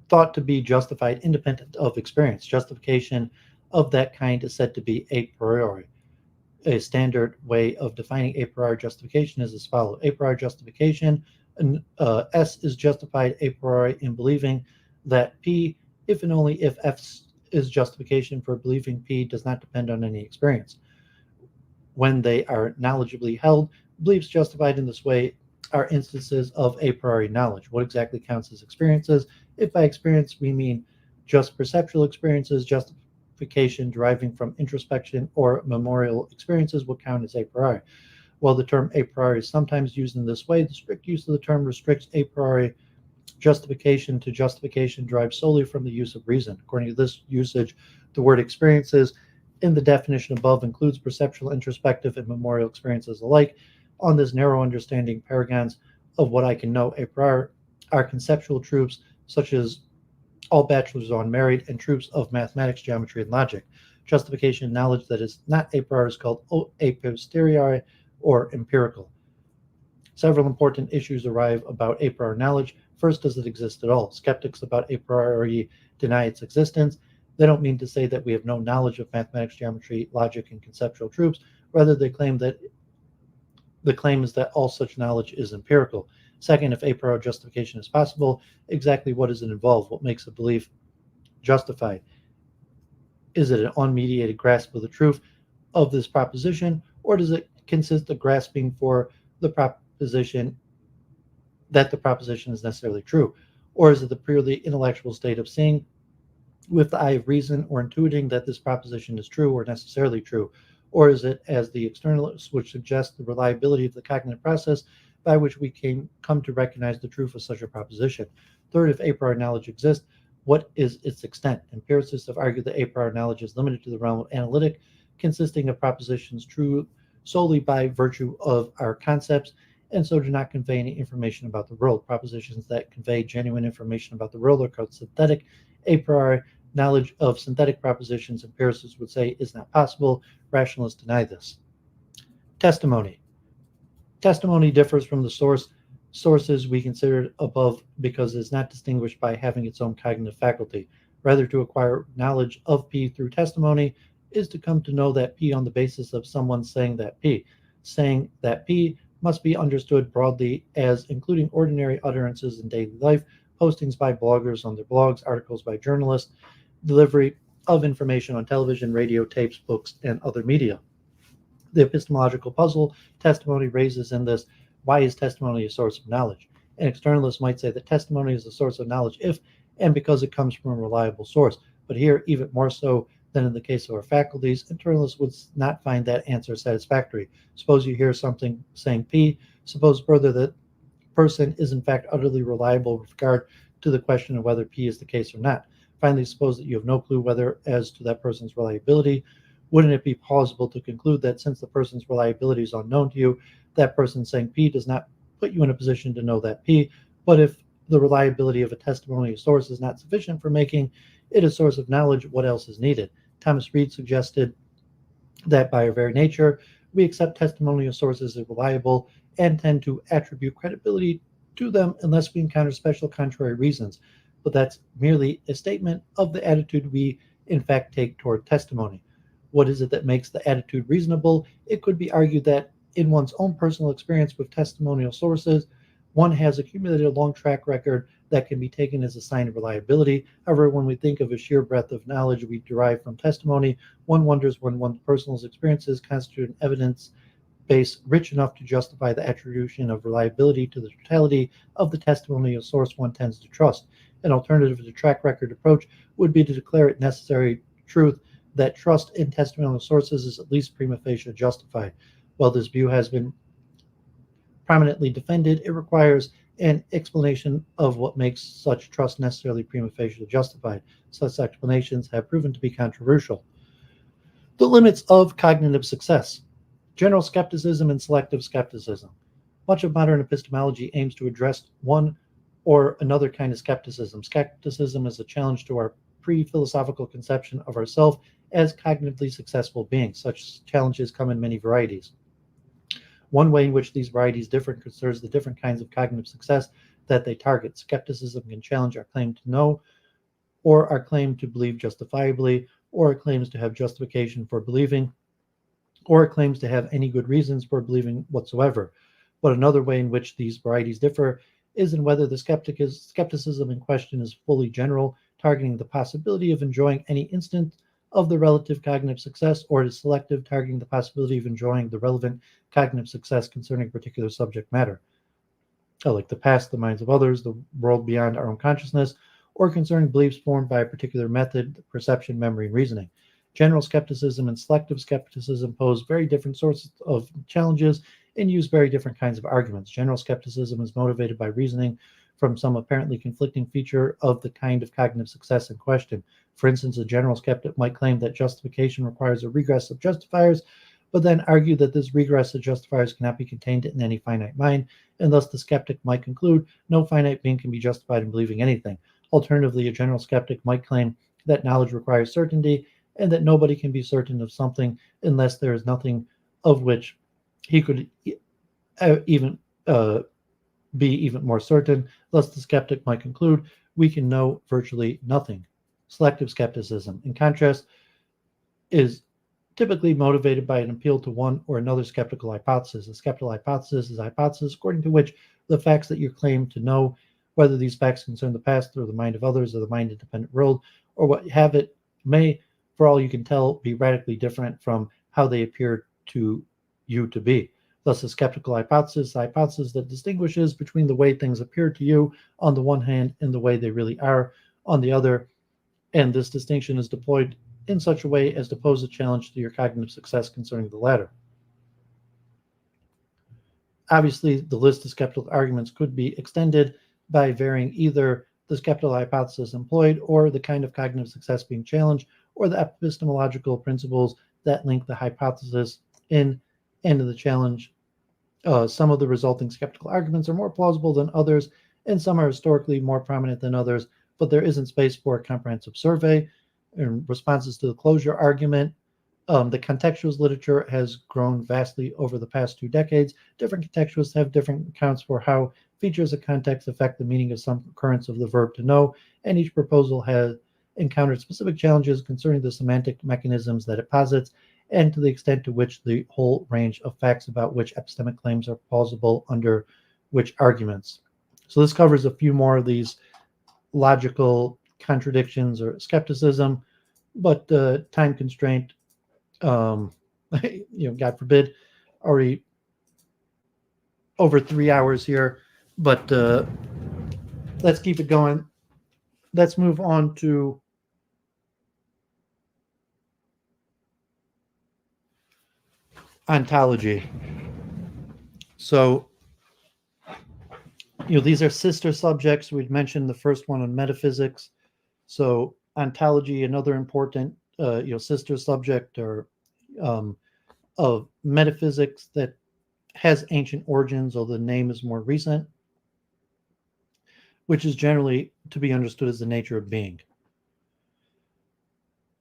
thought to be justified independent of experience. Justification of that kind is said to be a priori. A standard way of defining a priori justification is as follows. A priori justification, S is justified a priori in believing that P, if and only if F is justification for believing P, does not depend on any experience. When they are knowledgeably held, beliefs justified in this way are instances of a priori knowledge. What exactly counts as experiences? If by experience we mean just perceptual experiences, justification deriving from introspection or memorial experiences will count as a priori. While the term a priori is sometimes used in this way, the strict use of the term restricts a priori justification to justification derived solely from the use of reason. According to this usage, the word experiences in the definition above includes perceptual, introspective, and memorial experiences alike. On this narrow understanding, paragons of what I can know a priori are conceptual truths such as all bachelors are unmarried and truths of mathematics, geometry, and logic. Justification knowledge that is not a priori is called a posteriori or empirical. Several important issues arrive about a priori knowledge. First, does it exist at all? Skeptics about a priori deny its existence. They don't mean to say that we have no knowledge of mathematics, geometry, logic, and conceptual truths. Rather, they claim that the claim is that all such knowledge is empirical. Second, if a priori justification is possible, exactly what does it involve? What makes a belief justified? Is it an unmediated grasp of the truth of this proposition, or does it consist of grasping for the proposition that the proposition is necessarily true? Or is it the purely intellectual state of seeing with the eye of reason or intuiting that this proposition is true or necessarily true? Or is it, as the externalists would suggest, the reliability of the cognitive process by which we come to recognize the truth of such a proposition? Third, if a priori knowledge exists, what is its extent? Empiricists have argued that a priori knowledge is limited to the realm of analytic, consisting of propositions true solely by virtue of our concepts, and so do not convey any information about the world. Propositions that convey genuine information about the world are called synthetic. A priori knowledge of synthetic propositions, empiricists would say, is not possible. Rationalists deny this. Testimony. Testimony differs from the sources we considered above because it is not distinguished by having its own cognitive faculty. Rather, to acquire knowledge of P through testimony is to come to know that P on the basis of someone saying that P. Saying that P must be understood broadly as including ordinary utterances in daily life, postings by bloggers on their blogs, articles by journalists, delivery of information on television, radio, tapes, books, and other media. The epistemological puzzle testimony raises in this: why is testimony a source of knowledge? An externalist might say that testimony is the source of knowledge if and because it comes from a reliable source. But here, even more so than in the case of our faculties, internalists would not find that answer satisfactory. Suppose you hear something saying P. Suppose further that person is in fact utterly reliable with regard to the question of whether P is the case or not. Finally, suppose that you have no clue whether as to that person's reliability. Wouldn't it be plausible to conclude that since the person's reliability is unknown to you, that person saying P does not put you in a position to know that P, but if the reliability of a testimonial source is not sufficient for making it a source of knowledge, what else is needed? Thomas Reid suggested that by our very nature, we accept testimonial sources as reliable and tend to attribute credibility to them unless we encounter special contrary reasons. But that's merely a statement of the attitude we in fact take toward testimony. What is it that makes the attitude reasonable? It could be argued that in one's own personal experience with testimonial sources, one has accumulated a long track record that can be taken as a sign of reliability. However, when we think of a sheer breadth of knowledge we derive from testimony, one wonders when one's personal experiences constitute an evidence base rich enough to justify the attribution of reliability to the totality of the testimonial source one tends to trust. An alternative to the track record approach would be to declare it necessary truth that trust in testimonial sources is at least prima facie justified. While this view has been prominently defended, it requires an explanation of what makes such trust necessarily prima facie justified. Such explanations have proven to be controversial. The limits of cognitive success. General skepticism and selective skepticism. Much of modern epistemology aims to address one or another kind of skepticism. Skepticism is a challenge to our pre-philosophical conception of ourselves as cognitively successful beings. Such challenges come in many varieties. One way in which these varieties differ concerns the different kinds of cognitive success that they target. Skepticism can challenge our claim to know, or our claim to believe justifiably, or our claims to have justification for believing, or it claims to have any good reasons for believing whatsoever. But another way in which these varieties differ is in whether the skepticism in question is fully general, targeting the possibility of enjoying any instant of the relative cognitive success, or it is selective, targeting the possibility of enjoying the relevant cognitive success concerning particular subject matter, like the past, the minds of others, the world beyond our own consciousness, or concerning beliefs formed by a particular method, perception, memory, and reasoning. General skepticism and selective skepticism pose very different sorts of challenges and use very different kinds of arguments. General skepticism is motivated by reasoning from some apparently conflicting feature of the kind of cognitive success in question. For instance, a general skeptic might claim that justification requires a regress of justifiers, but then argue that this regress of justifiers cannot be contained in any finite mind, and thus the skeptic might conclude no finite being can be justified in believing anything. Alternatively, a general skeptic might claim that knowledge requires certainty, and that nobody can be certain of something unless there is nothing of which he could even be even more certain. Thus, the skeptic might conclude we can know virtually nothing. Selective skepticism, in contrast, is typically motivated by an appeal to one or another skeptical hypothesis. A skeptical hypothesis is a hypothesis according to which the facts that you claim to know, whether these facts concern the past or the mind of others or the mind-independent world, or what have it may, for all you can tell, be radically different from how they appear to you to be. Thus, a skeptical hypothesis is a hypothesis that distinguishes between the way things appear to you on the one hand and the way they really are on the other, and this distinction is deployed in such a way as to pose a challenge to your cognitive success concerning the latter. Obviously, the list of skeptical arguments could be extended by varying either the skeptical hypothesis employed or the kind of cognitive success being challenged, or the epistemological principles that link the hypothesis in and the challenge. Some of the resulting skeptical arguments are more plausible than others, and some are historically more prominent than others, but there isn't space for a comprehensive survey. In responses to the closure argument, the contextualist literature has grown vastly over the past 2 decades. Different contextualists have different accounts for how features of context affect the meaning of some occurrence of the verb to know, and each proposal has encountered specific challenges concerning the semantic mechanisms that it posits, and to the extent to which the whole range of facts about which epistemic claims are plausible under which arguments. So this covers a few more of these logical contradictions or skepticism, but time constraint, God forbid, already over 3 hours here. But let's keep it going. Let's move on to ontology. So, these are sister subjects. We'd mentioned the first one on metaphysics. So, ontology, another important, sister subject or of metaphysics that has ancient origins, although the name is more recent, which is generally to be understood as the nature of being.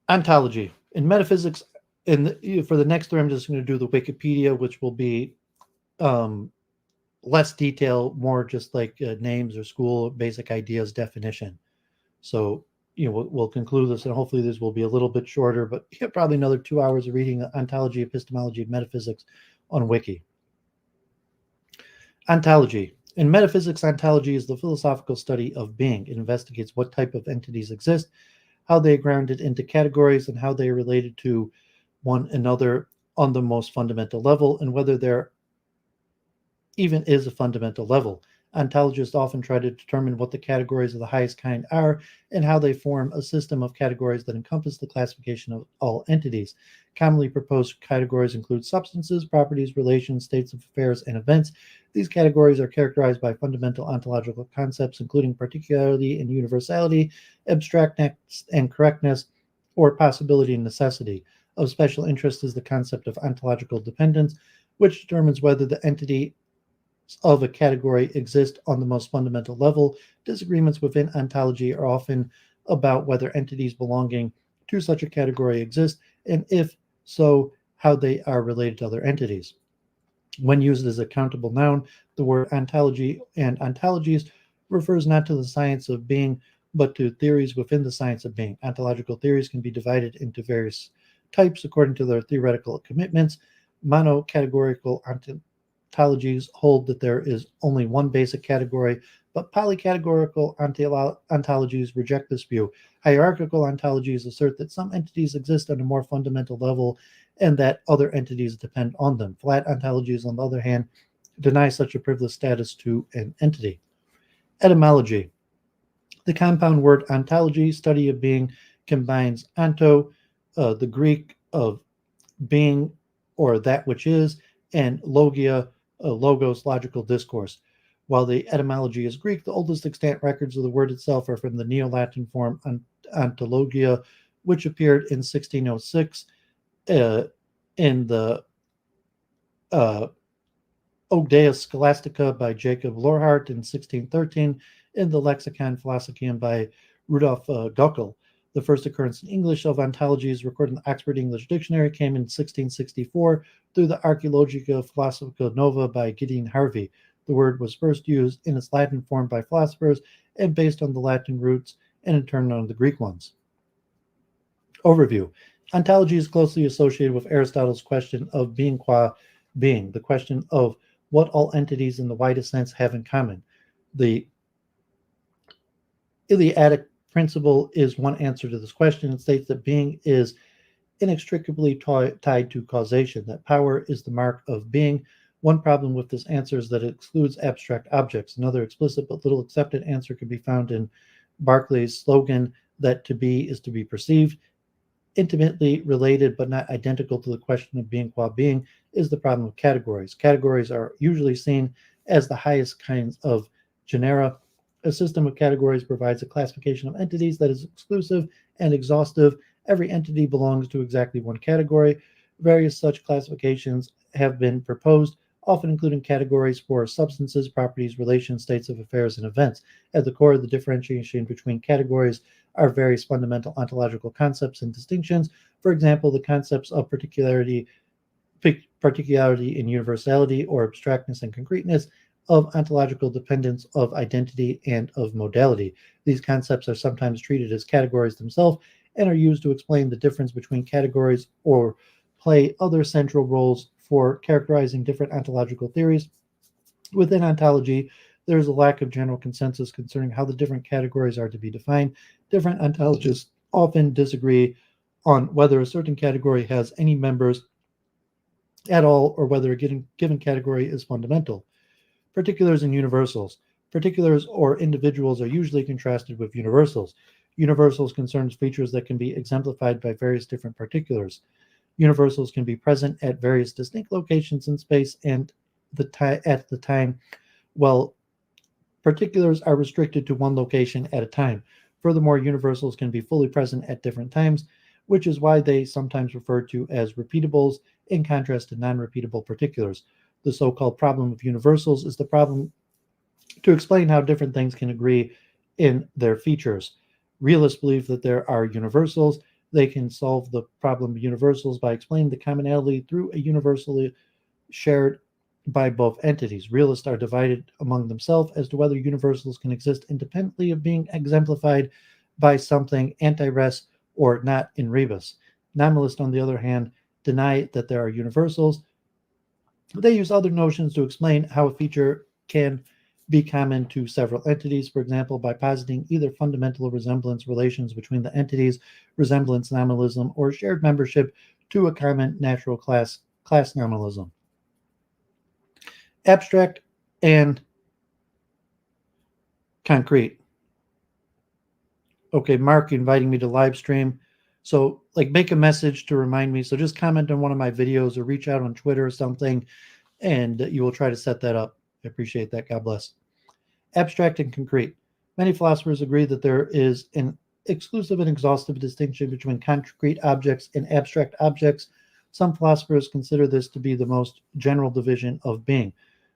Ontology. In metaphysics, for the next three, I'm just going to do the Wikipedia, which will be less detail, more just like names or school, basic ideas, definition. So, we'll conclude this, and hopefully this will be a little bit shorter, but probably another 2 hours of reading ontology, epistemology, and metaphysics on Wiki. Ontology. In metaphysics, ontology is the philosophical study of being. It investigates what type of entities exist, how they are grounded into categories, and how they are related to one another on the most fundamental level, and whether there even is a fundamental level. Ontologists often try to determine what the categories of the highest kind are and how they form a system of categories that encompass the classification of all entities. Commonly proposed categories include substances, properties, relations, states of affairs, and events. These categories are characterized by fundamental ontological concepts, including particularity and universality, abstractness and correctness, or possibility and necessity. Of special interest is the concept of ontological dependence, which determines whether the entity of a category exist on the most fundamental level. Disagreements within ontology are often about whether entities belonging to such a category exist, and if so, how they are related to other entities. When used as a countable noun, the word ontology and ontologies refers not to the science of being, but to theories within the science of being. Ontological theories can be divided into various types according to their theoretical commitments. Monocategorical ontologies hold that there is only one basic category, but polycategorical ontologies reject this view. Hierarchical ontologies assert that some entities exist on a more fundamental level and that other entities depend on them. Flat ontologies, on the other hand, deny such a privileged status to an entity. Etymology. The compound word ontology, study of being, combines onto, the Greek of being or that which is, and logia, logos, logical discourse. While the etymology is Greek, the oldest extant records of the word itself are from the Neo-Latin form ontologia, which appeared in 1606 in the Ogdea Scholastica by Jacob Lorhart, in 1613 in the Lexicon Philosophicum by Rudolf Guckel. The first occurrence in English of ontology is recorded in the Oxford English Dictionary, came in 1664 through the Archaeologia Philosophica Nova by Gideon Harvey. The word was first used in its Latin form by philosophers and based on the Latin roots and in turn on the Greek ones. Overview. Ontology is closely associated with Aristotle's question of being qua being, the question of what all entities in the widest sense have in common. The Eleatic principle is one answer to this question. It states that being is inextricably tied to causation, that power is the mark of being. One problem with this answer is that it excludes abstract objects. Another explicit but little accepted answer can be found in Berkeley's slogan that to be is to be perceived. Intimately related but not identical to the question of being qua being is the problem of categories. Categories are usually seen as the highest kinds of genera. A system of categories provides a classification of entities that is exclusive and exhaustive. Every entity belongs to exactly one category. Various such classifications have been proposed, often including categories for substances, properties, relations, states of affairs, and events. At the core of the differentiation between categories are various fundamental ontological concepts and distinctions. For example, the concepts of particularity and universality, or abstractness and concreteness, of ontological dependence, of identity, and of modality. These concepts are sometimes treated as categories themselves and are used to explain the difference between categories or play other central roles for characterizing different ontological theories. Within ontology, there is a lack of general consensus concerning how the different categories are to be defined. Different ontologists often disagree on whether a certain category has any members at all or whether a given category is fundamental. Particulars and universals. Particulars or individuals are usually contrasted with universals. Universals concerns features that can be exemplified by various different particulars. Universals can be present at various distinct locations in space and at the time, while particulars are restricted to one location at a time. Furthermore, universals can be fully present at different times, which is why they sometimes referred to as repeatables in contrast to non-repeatable particulars. The so-called problem of universals is the problem to explain how different things can agree in their features. Realists believe that there are universals. They can solve the problem of universals by explaining the commonality through a universally shared by both entities. Realists are divided among themselves as to whether universals can exist independently of being exemplified by something anti-res or not in rebus. Nominalists, on the other hand, deny that there are universals. They use other notions to explain how a feature can be common to several entities, for example, by positing either fundamental resemblance relations between the entities, resemblance nominalism, or shared membership to a common natural class nominalism. Abstract and concrete. Okay, Mark inviting me to live stream. So make a message to remind me. So just comment on one of my videos or reach out on Twitter or something, and you will try to set that up. I appreciate that. God bless. Abstract and concrete. Many philosophers agree that there is an exclusive and exhaustive distinction between concrete objects and abstract objects. Some philosophers consider this to be the most general division of being.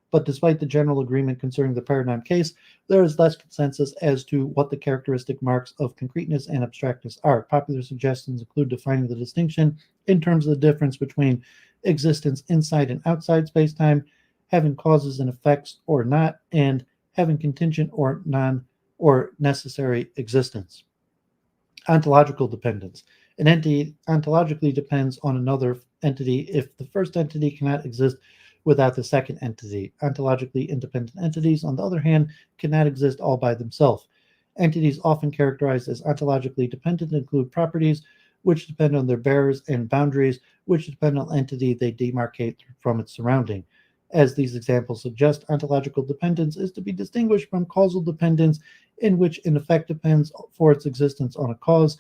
But despite the general agreement concerning the paradigm case, there is less consensus as to what the characteristic marks of concreteness and abstractness are. Popular suggestions include defining the distinction in terms of the difference between existence inside and outside spacetime, having causes and effects or not, and having contingent or necessary existence. Ontological dependence. An entity ontologically depends on another entity if the first entity cannot exist without the second entity. Ontologically independent entities, on the other hand, cannot exist all by themselves. Entities often characterized as ontologically dependent include properties which depend on their bearers and boundaries which depend on the entity they demarcate from its surrounding. As these examples suggest, ontological dependence is to be distinguished from causal dependence, in which an effect depends for its existence on a cause.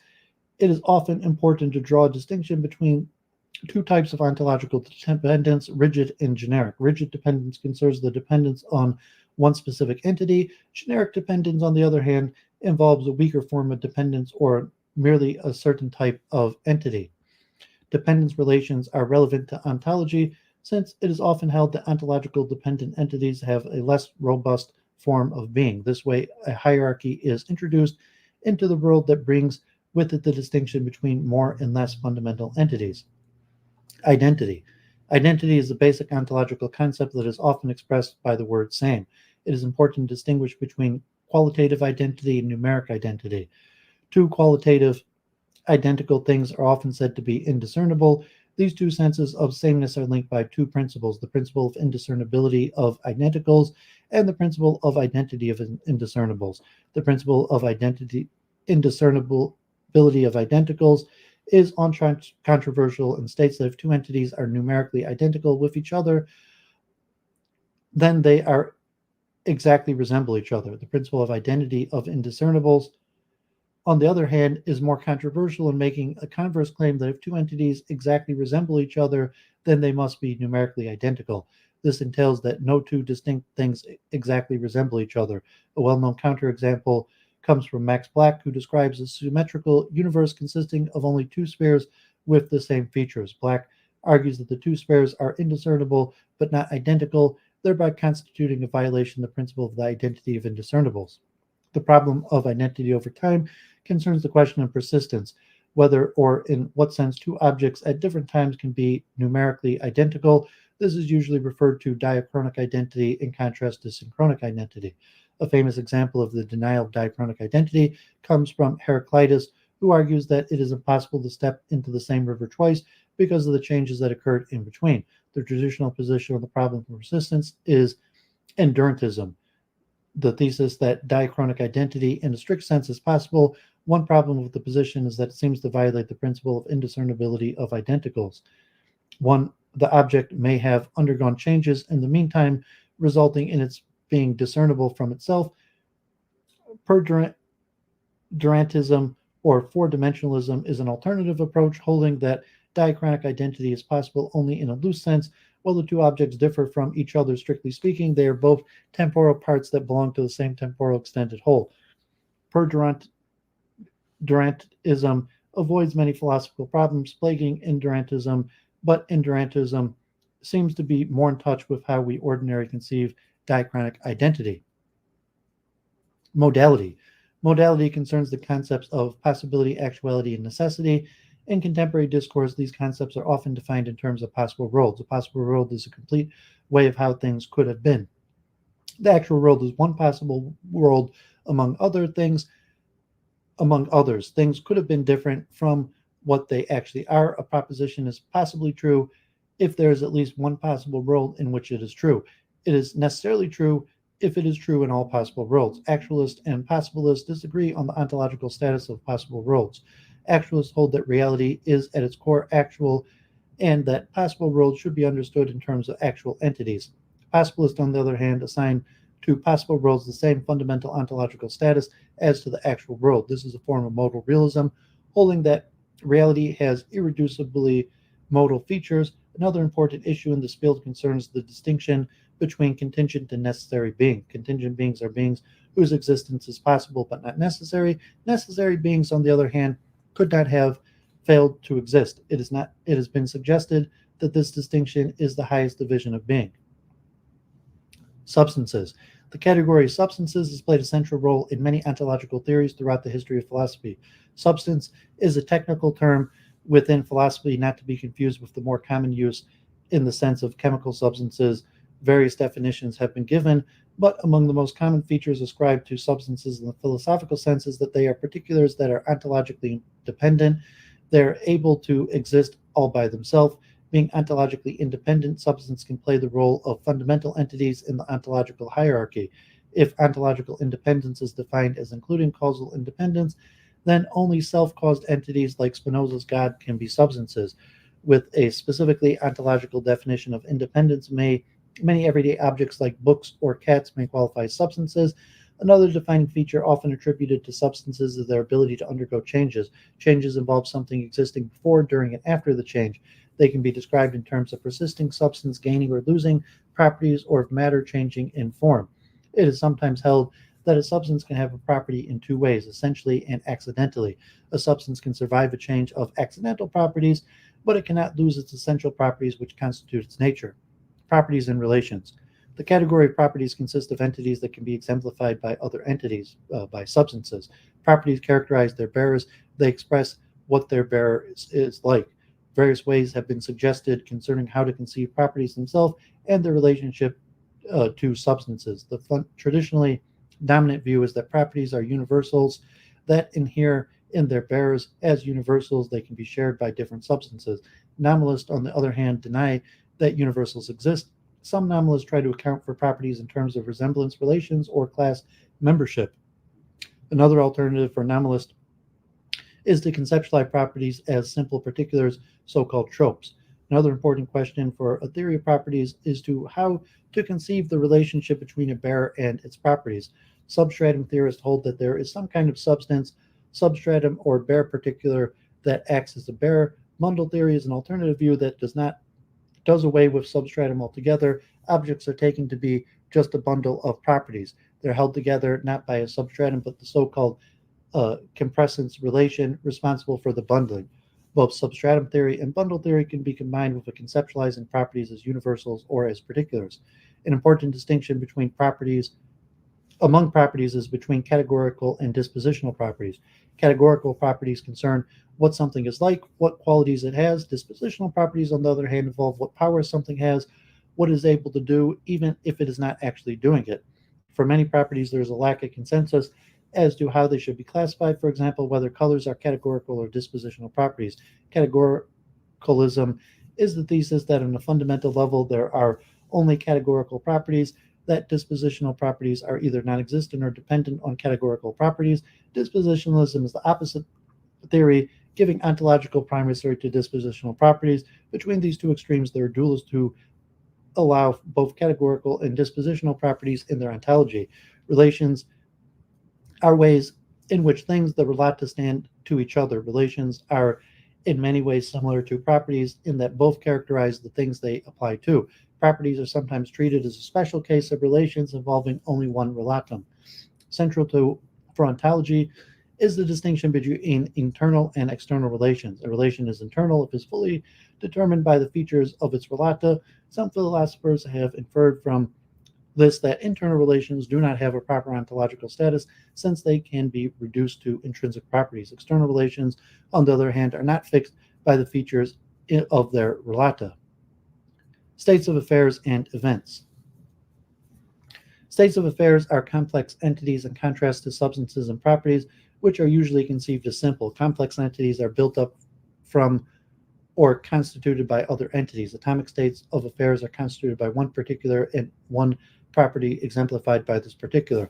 It is often important to draw a distinction between two types of ontological dependence, rigid and generic. Rigid dependence concerns the dependence on one specific entity. Generic dependence, on the other hand, involves a weaker form of dependence or merely a certain type of entity. Dependence relations are relevant to ontology since it is often held that ontological dependent entities have a less robust form of being. This way, a hierarchy is introduced into the world that brings with it the distinction between more and less fundamental entities. Identity. Identity is a basic ontological concept that is often expressed by the word same. It is important to distinguish between qualitative identity and numeric identity. Two qualitative identical things are often said to be indiscernible. These two senses of sameness are linked by two principles: the principle of indiscernibility of identicals and the principle of identity of indiscernibles. The principle of indiscernibility of identicals is uncontroversial and states that if two entities are numerically identical with each other, then they are exactly resemble each other. The principle of identity of indiscernibles, on the other hand, is more controversial in making a converse claim that if two entities exactly resemble each other, then they must be numerically identical. This entails that no two distinct things exactly resemble each other. A well-known counterexample comes from Max Black, who describes a symmetrical universe consisting of only two spheres with the same features. Black argues that the two spheres are indiscernible but not identical, thereby constituting a violation of the principle of the identity of indiscernibles. The problem of identity over time concerns the question of persistence, whether or in what sense two objects at different times can be numerically identical. This is usually referred to diachronic identity in contrast to synchronic identity. A famous example of the denial of diachronic identity comes from Heraclitus, who argues that it is impossible to step into the same river twice because of the changes that occurred in between. The traditional position on the problem of persistence is endurantism, the thesis that diachronic identity in a strict sense is possible. One problem with the position is that it seems to violate the principle of indiscernibility of identicals. The object may have undergone changes in the meantime, resulting in its being discernible from itself. Durantism or four-dimensionalism is an alternative approach holding that diachronic identity is possible only in a loose sense. While the two objects differ from each other strictly speaking, they are both temporal parts that belong to the same temporal extended whole. Durantism avoids many philosophical problems plaguing indurantism, but indurantism seems to be more in touch with how we ordinarily conceive diachronic identity. Modality. Modality concerns the concepts of possibility, actuality, and necessity. In contemporary discourse, these concepts are often defined in terms of possible worlds. A possible world is a complete way of how things could have been. The actual world is one possible world among others. Things could have been different from what they actually are. A proposition is possibly true if there is at least one possible world in which it is true. It is necessarily true if it is true in all possible worlds. Actualists and possibilists disagree on the ontological status of possible worlds. Actualists hold that reality is at its core actual and that possible worlds should be understood in terms of actual entities. Possibilists, on the other hand, assign to possible worlds the same fundamental ontological status as to the actual world. This is a form of modal realism, holding that reality has irreducibly modal features. Another important issue in this field concerns the distinction between contingent and necessary being. Contingent beings are beings whose existence is possible but not necessary. Necessary beings, on the other hand, could not have failed to exist. It has been suggested that this distinction is the highest division of being. Substances. The category of substances has played a central role in many ontological theories throughout the history of philosophy. Substance is a technical term within philosophy, not to be confused with the more common use in the sense of chemical substances. Various definitions have been given, but among the most common features ascribed to substances in the philosophical sense is that they are particulars that are ontologically dependent. They're able to exist all by themselves. Being ontologically independent, substance can play the role of fundamental entities in the ontological hierarchy. If ontological independence is defined as including causal independence, then only self-caused entities like Spinoza's God can be substances. With a specifically ontological definition of independence, many everyday objects like books or cats may qualify as substances. Another defining feature often attributed to substances is their ability to undergo changes. Changes involve something existing before, during, and after the change. They can be described in terms of persisting substance gaining or losing properties, or of matter changing in form. It is sometimes held that a substance can have a property in two ways, essentially and accidentally. A substance can survive a change of accidental properties, but it cannot lose its essential properties which constitute its nature. Properties and relations. The category of properties consists of entities that can be exemplified by other entities, by substances. Properties characterize their bearers. They express what their bearer is like. Various ways have been suggested concerning how to conceive properties themselves and their relationship to substances. The traditionally dominant view is that properties are universals that inhere in their bearers. As universals, they can be shared by different substances. Nominalists, on the other hand, deny that universals exist. Some nominalists try to account for properties in terms of resemblance relations or class membership. Another alternative for nominalists is to conceptualize properties as simple particulars, so-called tropes. Another important question for a theory of properties is how to conceive the relationship between a bearer and its properties. Substratum theorists hold that there is some kind of substance, substratum, or bare particular that acts as a bearer. Mundell theory is an alternative view that does away with substratum altogether. Objects are taken to be just a bundle of properties. They're held together not by a substratum, but the so-called compressance relation responsible for the bundling. Both substratum theory and bundle theory can be combined with a conceptualizing properties as universals or as particulars. An important distinction among properties is between categorical and dispositional properties. Categorical properties concern what something is like, what qualities it has. Dispositional properties, on the other hand, involve what power something has, what it is able to do, even if it is not actually doing it. For many properties, there is a lack of consensus as to how they should be classified. For example, whether colors are categorical or dispositional properties. Categoricalism is the thesis that on a fundamental level there are only categorical properties, that dispositional properties are either non-existent or dependent on categorical properties. Dispositionalism is the opposite theory, giving ontological primacy to dispositional properties. Between these two extremes, there are dualists who allow both categorical and dispositional properties in their ontology. Relations are ways in which things that relate to stand to each other. Relations are in many ways similar to properties in that both characterize the things they apply to. Properties are sometimes treated as a special case of relations involving only one relatum. Central for ontology is the distinction between internal and external relations. A relation is internal if it is fully determined by the features of its relata. Some philosophers have inferred from this that internal relations do not have a proper ontological status since they can be reduced to intrinsic properties. External relations, on the other hand, are not fixed by the features of their relata. States of affairs and events. States of affairs are complex entities in contrast to substances and properties, which are usually conceived as simple. Complex entities are built up from or constituted by other entities. Atomic states of affairs are constituted by one particular and one property exemplified by this particular.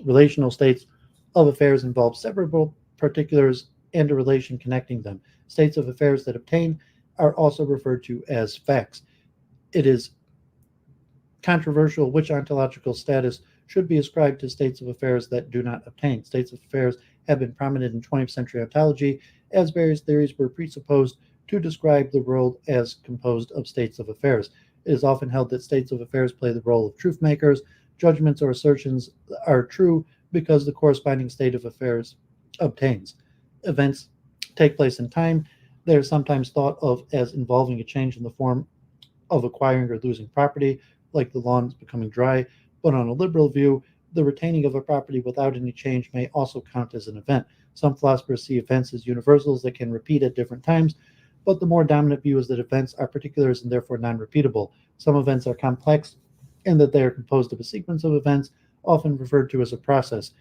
Relational states of affairs involve several particulars and a relation connecting them. States of affairs that obtain are also referred to as facts. It is controversial which ontological status should be ascribed to states of affairs that do not obtain. States of affairs have been prominent in 20th century ontology as various theories were presupposed to describe the world as composed of states of affairs. It is often held that states of affairs play the role of truth makers. Judgments or assertions are true because the corresponding state of affairs obtains. Events take place in time. They are sometimes thought of as involving a change in the form of acquiring or losing property, like the lawns becoming dry, but on a liberal view, the retaining of a property without any change may also count as an event. Some philosophers see events as universals that can repeat at different times, but the more dominant view is that events are particulars and therefore non-repeatable. Some events are complex in that they are composed of a sequence of events, often referred to as a process.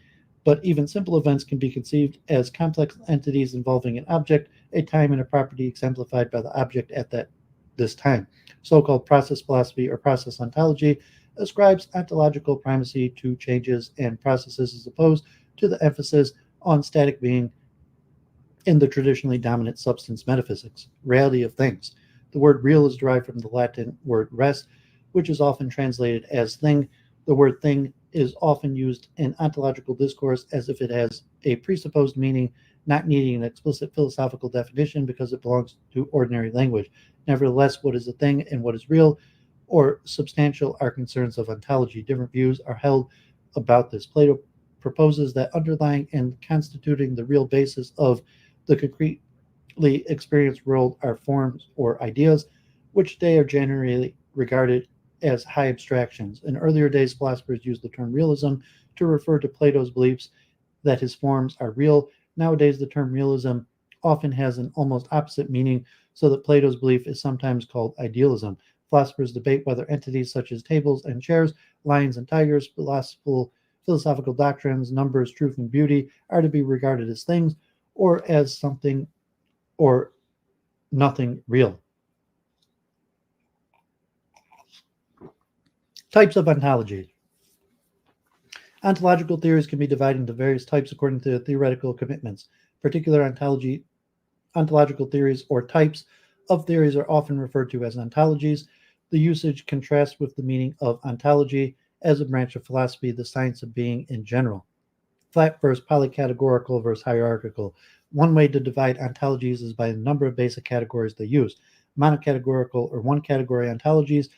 But even simple events can be conceived as complex entities involving an object, a time, and a property exemplified by the object at this time. So-called process philosophy or process ontology ascribes ontological primacy to changes and processes as opposed to the emphasis on static being in the traditionally dominant substance metaphysics. Reality of things. The word real is derived from the Latin word res, which is often translated as thing. The word thing is often used in ontological discourse as if it has a presupposed meaning, not needing an explicit philosophical definition because it belongs to ordinary language. Nevertheless, what is a thing and what is real or substantial are concerns of ontology. Different views are held about this. Plato proposes that underlying and constituting the real basis of the concretely experienced world are forms or ideas, which today are generally regarded as high abstractions. In earlier days, philosophers used the term realism to refer to Plato's beliefs that his forms are real. Nowadays, the term realism often has an almost opposite meaning, so that Plato's belief is sometimes called idealism. Philosophers debate whether entities such as tables and chairs, lions and tigers, philosophical doctrines, numbers, truth, and beauty are to be regarded as things or as something or nothing real. Types of ontology. Ontological theories can be divided into various types according to theoretical commitments. Particular ontological theories or types of theories are often referred to as ontologies. The usage contrasts with the meaning of ontology as a branch of philosophy, the science of being in general. Flat versus polycategorical versus hierarchical. One way to divide ontologies is by the number of basic categories they use. Monocategorical or one-category ontologies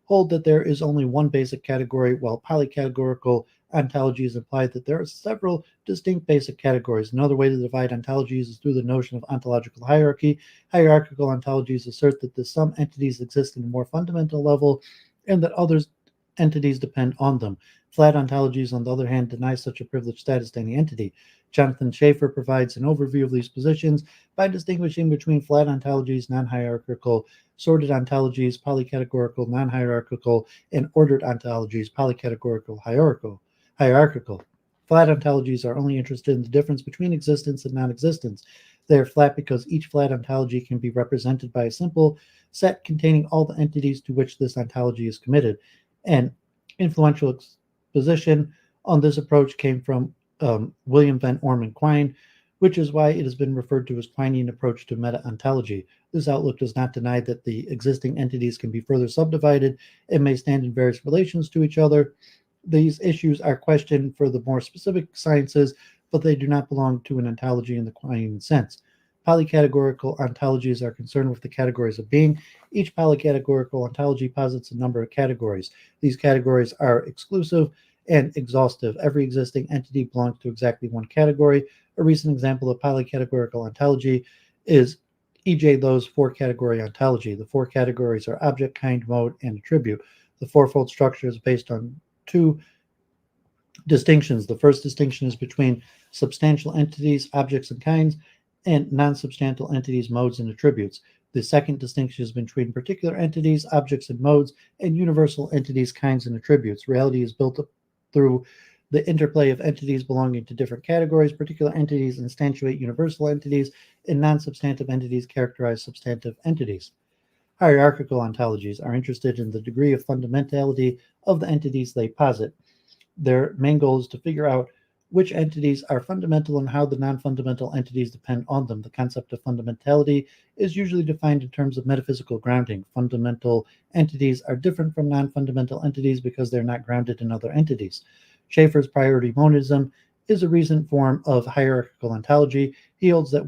hold that there is only one basic category, while polycategorical ontologies imply that there are several distinct basic categories. Another way to divide ontologies is through the notion of ontological hierarchy. Hierarchical ontologies assert that some entities exist in a more fundamental level and that others entities depend on them. Flat ontologies, on the other hand, deny such a privileged status to any entity. Jonathan Schaeffer provides an overview of these positions by distinguishing between flat ontologies, non-hierarchical, sorted ontologies, polycategorical, non-hierarchical, and ordered ontologies, polycategorical, hierarchical. Flat ontologies are only interested in the difference between existence and non-existence. They are flat because each flat ontology can be represented by a simple set containing all the entities to which this ontology is committed. An influential exposition on this approach came from William Van Orman Quine, which is why it has been referred to as Quinean approach to meta-ontology. This outlook does not deny that the existing entities can be further subdivided and may stand in various relations to each other. These issues are questioned for the more specific sciences, but they do not belong to an ontology in the Quinean sense. Polycategorical ontologies are concerned with the categories of being. Each polycategorical ontology posits a number of categories. These categories are exclusive and exhaustive. Every existing entity belongs to exactly one category. A recent example of polycategorical ontology is E.J. Lowe's four-category ontology. The four categories are object, kind, mode, and attribute. The fourfold structure is based on two distinctions. The first distinction is between substantial entities, objects, and kinds, and non-substantial entities, modes, and attributes. The second distinction is between particular entities, objects, and modes, and universal entities, kinds, and attributes. Reality is built up through the interplay of entities belonging to different categories. Particular entities instantiate universal entities, and non-substantive entities characterize substantive entities. Hierarchical ontologies are interested in the degree of fundamentality of the entities they posit. Their main goal is to figure out which entities are fundamental and how the non-fundamental entities depend on them. The concept of fundamentality is usually defined in terms of metaphysical grounding. Fundamental entities are different from non-fundamental entities because they're not grounded in other entities. Schaeffer's priority monism is a recent form of hierarchical ontology. He holds that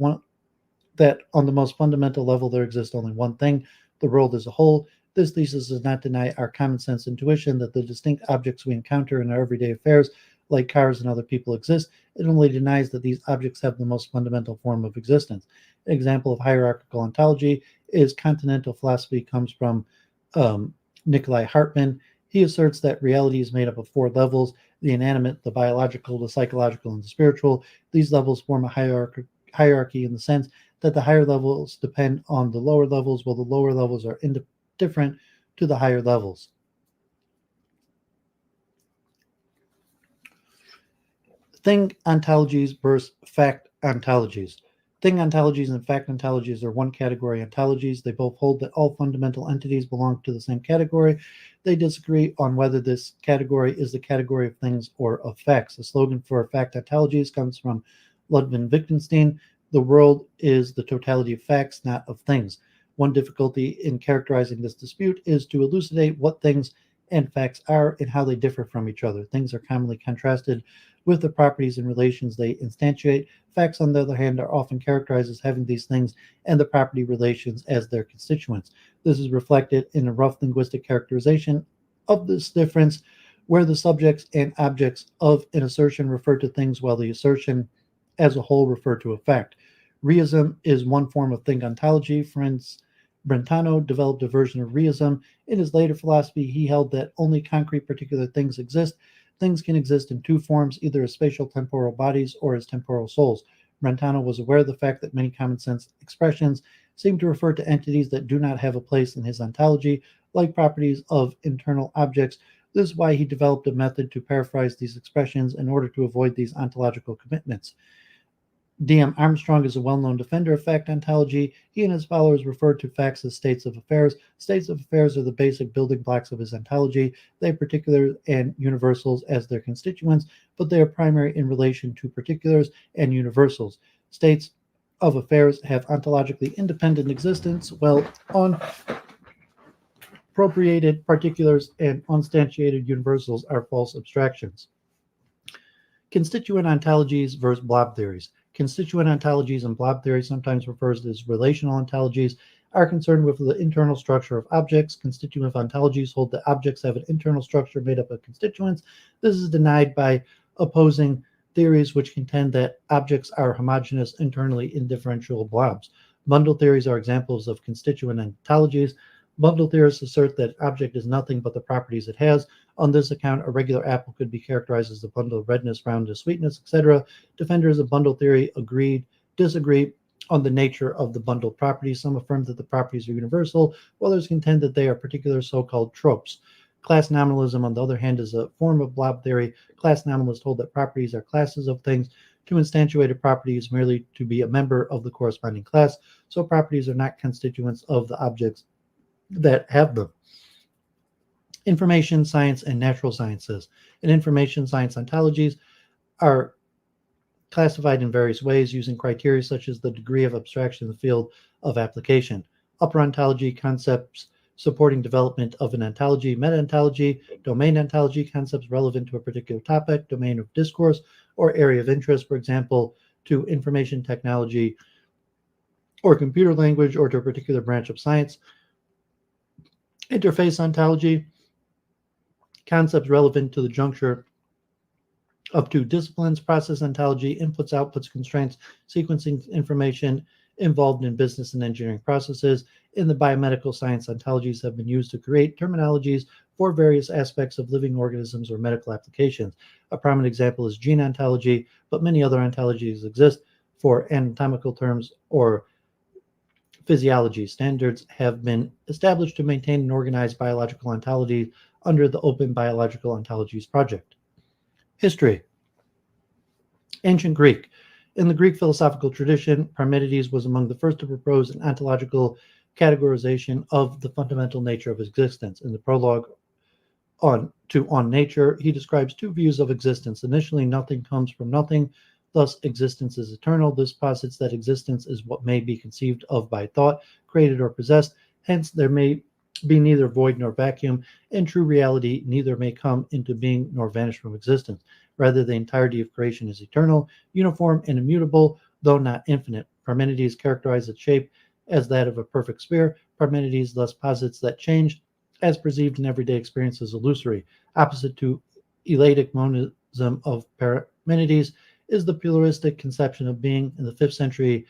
on the most fundamental level there exists only one thing, the world as a whole. This thesis does not deny our common sense intuition that the distinct objects we encounter in our everyday affairs, like cars and other people, exist. It only denies that these objects have the most fundamental form of existence. An example of hierarchical ontology is continental philosophy, comes from Nikolai Hartmann. He asserts that reality is made up of four levels: the inanimate, the biological, the psychological, and the spiritual. These levels form a hierarchy in the sense that the higher levels depend on the lower levels, while the lower levels are indifferent to the higher levels. Thing ontologies versus fact ontologies. Thing ontologies and fact ontologies are one category ontologies. They both hold that all fundamental entities belong to the same category. They disagree on whether this category is the category of things or of facts. The slogan for fact ontologies comes from Ludwig Wittgenstein: the world is the totality of facts, not of things. One difficulty in characterizing this dispute is to elucidate what things and facts are and how they differ from each other. Things are commonly contrasted with the properties and relations they instantiate. Facts, on the other hand, are often characterized as having these things and the property relations as their constituents. This is reflected in a rough linguistic characterization of this difference, where the subjects and objects of an assertion refer to things while the assertion as a whole refer to a fact. Reism is one form of thing ontology. Franz Brentano developed a version of reism. In his later philosophy, he held that only concrete particular things exist. Things can exist in two forms, either as spatial temporal bodies or as temporal souls. Brentano was aware of the fact that many common sense expressions seem to refer to entities that do not have a place in his ontology, like properties of internal objects. This is why he developed a method to paraphrase these expressions in order to avoid these ontological commitments. D.M. Armstrong is a well-known defender of fact ontology. He and his followers refer to facts as states of affairs. States of affairs are the basic building blocks of his ontology. They have particulars and universals as their constituents, but they are primary in relation to particulars and universals. States of affairs have ontologically independent existence, while unappropriated particulars and uninstantiated universals are false abstractions. Constituent ontologies versus blob theories. Constituent ontologies and blob theory, sometimes referred to as relational ontologies, are concerned with the internal structure of objects. Constituent ontologies hold that objects have an internal structure made up of constituents. This is denied by opposing theories which contend that objects are homogeneous, internally indifferential blobs. Bundle theories are examples of constituent ontologies. Bundle theorists assert that object is nothing but the properties it has. On this account, a regular apple could be characterized as the bundle of redness, roundness, sweetness, etc. Defenders of bundle theory disagree on the nature of the bundled properties. Some affirm that the properties are universal, while others contend that they are particular so-called tropes. Class nominalism, on the other hand, is a form of blob theory. Class nominalists hold that properties are classes of things. To instantiate a property is merely to be a member of the corresponding class, so properties are not constituents of the objects that have them. Information science and natural sciences. In information science ontologies are classified in various ways using criteria such as the degree of abstraction in the field of application. Upper ontology concepts supporting development of an ontology, meta-ontology, domain ontology, concepts relevant to a particular topic, domain of discourse, or area of interest, for example, to information technology or computer language, or to a particular branch of science. Interface ontology, concepts relevant to the juncture of two disciplines. Process ontology, inputs, outputs, constraints, sequencing information involved in business and engineering processes. In the biomedical science, ontologies have been used to create terminologies for various aspects of living organisms or medical applications. A prominent example is gene ontology, but many other ontologies exist for anatomical terms or physiology. Standards have been established to maintain and organize biological ontology under the Open Biological Ontologies Project. History. Ancient Greek. In the Greek philosophical tradition, Parmenides was among the first to propose an ontological categorization of the fundamental nature of existence. In the prologue on Nature, he describes two views of existence. Initially, nothing comes from nothing, thus existence is eternal. This posits that existence is what may be conceived of by thought, created or possessed. Hence, there may be neither void nor vacuum. In true reality, neither may come into being nor vanish from existence. Rather, the entirety of creation is eternal, uniform, and immutable, though not infinite. Parmenides characterized its shape as that of a perfect sphere. Parmenides thus posits that change, as perceived in everyday experience, is illusory. Opposite to Eleatic monism of Parmenides is the pluralistic conception of being. In the 5th century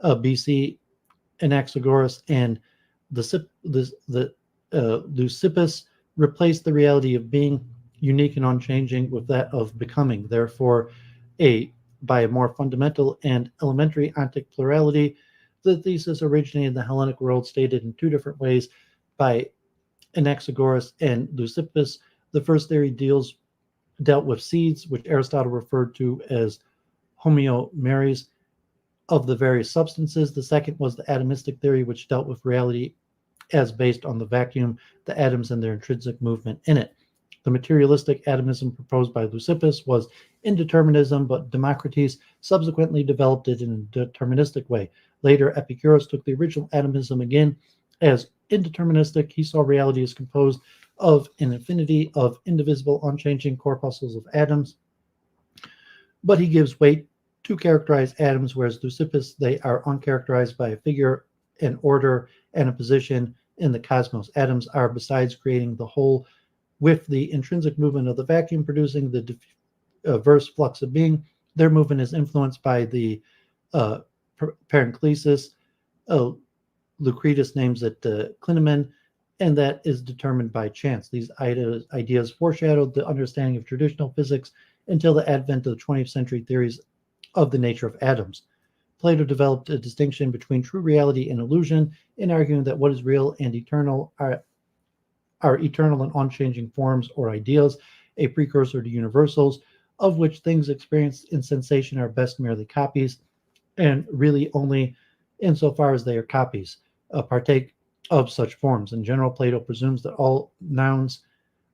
BC, Anaxagoras and Leucippus replaced the reality of being, unique and unchanging, with that of becoming. Therefore, by a more fundamental and elementary ontic plurality. The thesis originated in the Hellenic world, stated in two different ways by Anaxagoras and Leucippus. The first theory dealt with seeds, which Aristotle referred to as homeomeres of the various substances. The second was the atomistic theory, which dealt with reality as based on the vacuum, the atoms, and their intrinsic movement in it. The materialistic atomism proposed by Leucippus was indeterminism, but Democritus subsequently developed it in a deterministic way. Later, Epicurus took the original atomism again as indeterministic. He saw reality as composed of an infinity of indivisible, unchanging corpuscles of atoms, but he gives weight to characterize atoms, whereas Leucippus, they are uncharacterized by a figure, an order, and a position in the cosmos. Atoms are, besides creating the whole with the intrinsic movement of the vacuum, producing the diverse flux of being. Their movement is influenced by the parenchysis. Lucretus names it clinamen, and that is determined by chance. These ideas foreshadowed the understanding of traditional physics until the advent of the 20th century theories of the nature of atoms. Plato developed a distinction between true reality and illusion in arguing that what is real and eternal are eternal and unchanging forms or ideals, a precursor to universals, of which things experienced in sensation are best merely copies, and really only insofar as they are copies, partake of such forms. In general, Plato presumes that all nouns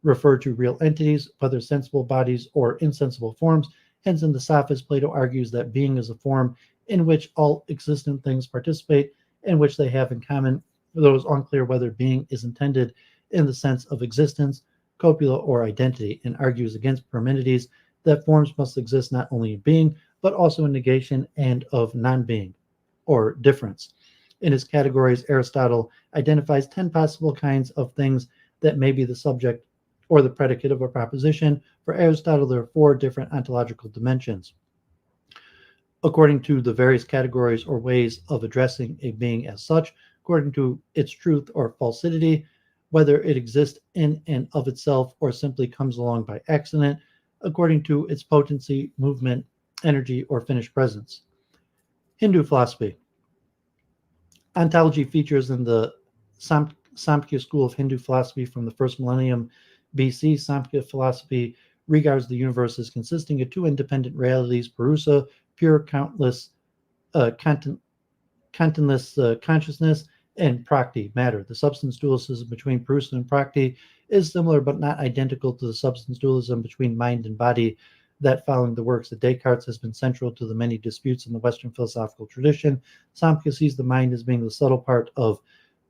refer to real entities, whether sensible bodies or insensible forms. Hence, in the Sophists, Plato argues that being is a form in which all existent things participate and which they have in common, though it is unclear whether being is intended in the sense of existence, copula, or identity, and argues against Parmenides that forms must exist not only in being, but also in negation and of non-being, or difference. In his categories, Aristotle identifies 10 possible kinds of things that may be the subject or the predicate of a proposition. For Aristotle, there are 4 different ontological dimensions, according to the various categories or ways of addressing a being as such, according to its truth or falsity, whether it exists in and of itself or simply comes along by accident, according to its potency, movement, energy, or finished presence. Hindu philosophy. Ontology features in the Samkhya school of Hindu philosophy from the first millennium BC. Samkhya philosophy regards the universe as consisting of 2 independent realities, Purusa, pure, contentless consciousness, and Prakti, matter. The substance dualism between Purusa and Prakti is similar but not identical to the substance dualism between mind and body that following the works of Descartes has been central to the many disputes in the Western philosophical tradition. Samkhya sees the mind as being the subtle part of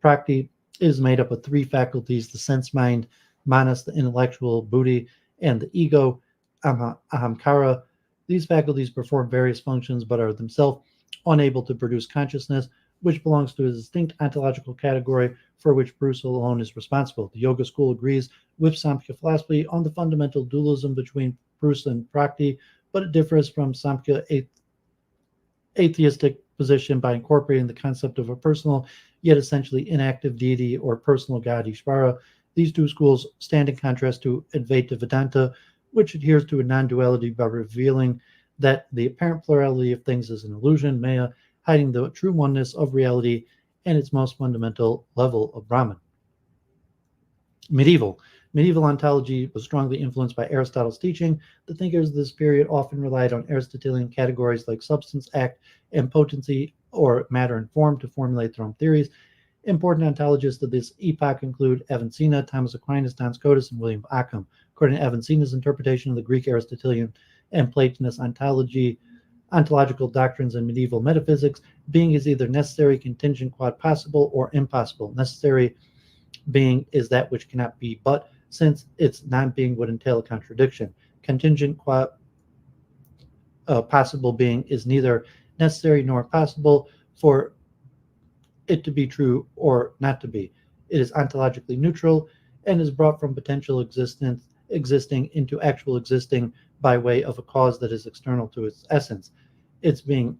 Prakriti. It is made up of three faculties: the sense mind, manas, the intellectual, buddhi, and the ego, ahamkara. These faculties perform various functions but are themselves unable to produce consciousness, which belongs to a distinct ontological category for which Bruce alone is responsible. The Yoga school agrees with Samkhya philosophy on the fundamental dualism between Bruce and Prakriti, but it differs from Samkhya atheistic position by incorporating the concept of a personal, yet essentially inactive deity or personal god Ishvara. These two schools stand in contrast to Advaita Vedanta, which adheres to a non-duality by revealing that the apparent plurality of things is an illusion, Maya, hiding the true oneness of reality and its most fundamental level of Brahman. Medieval ontology was strongly influenced by Aristotle's teaching. The thinkers of this period often relied on Aristotelian categories like substance, act, and potency, or matter and form, to formulate their own theories. Important ontologists of this epoch include Avicenna, Thomas Aquinas, Duns Scotus, and William Ockham. According to Avicenna's interpretation of the Greek Aristotelian and Platonist ontological doctrines in medieval metaphysics, being is either necessary, contingent, quod possible, or impossible. Necessary being is that which cannot be but, since its non-being would entail a contradiction. Contingent, quod possible being is neither necessary nor possible for it to be true or not to be. It is ontologically neutral and is brought from potential existing into actual existing by way of a cause that is external to its essence. Its being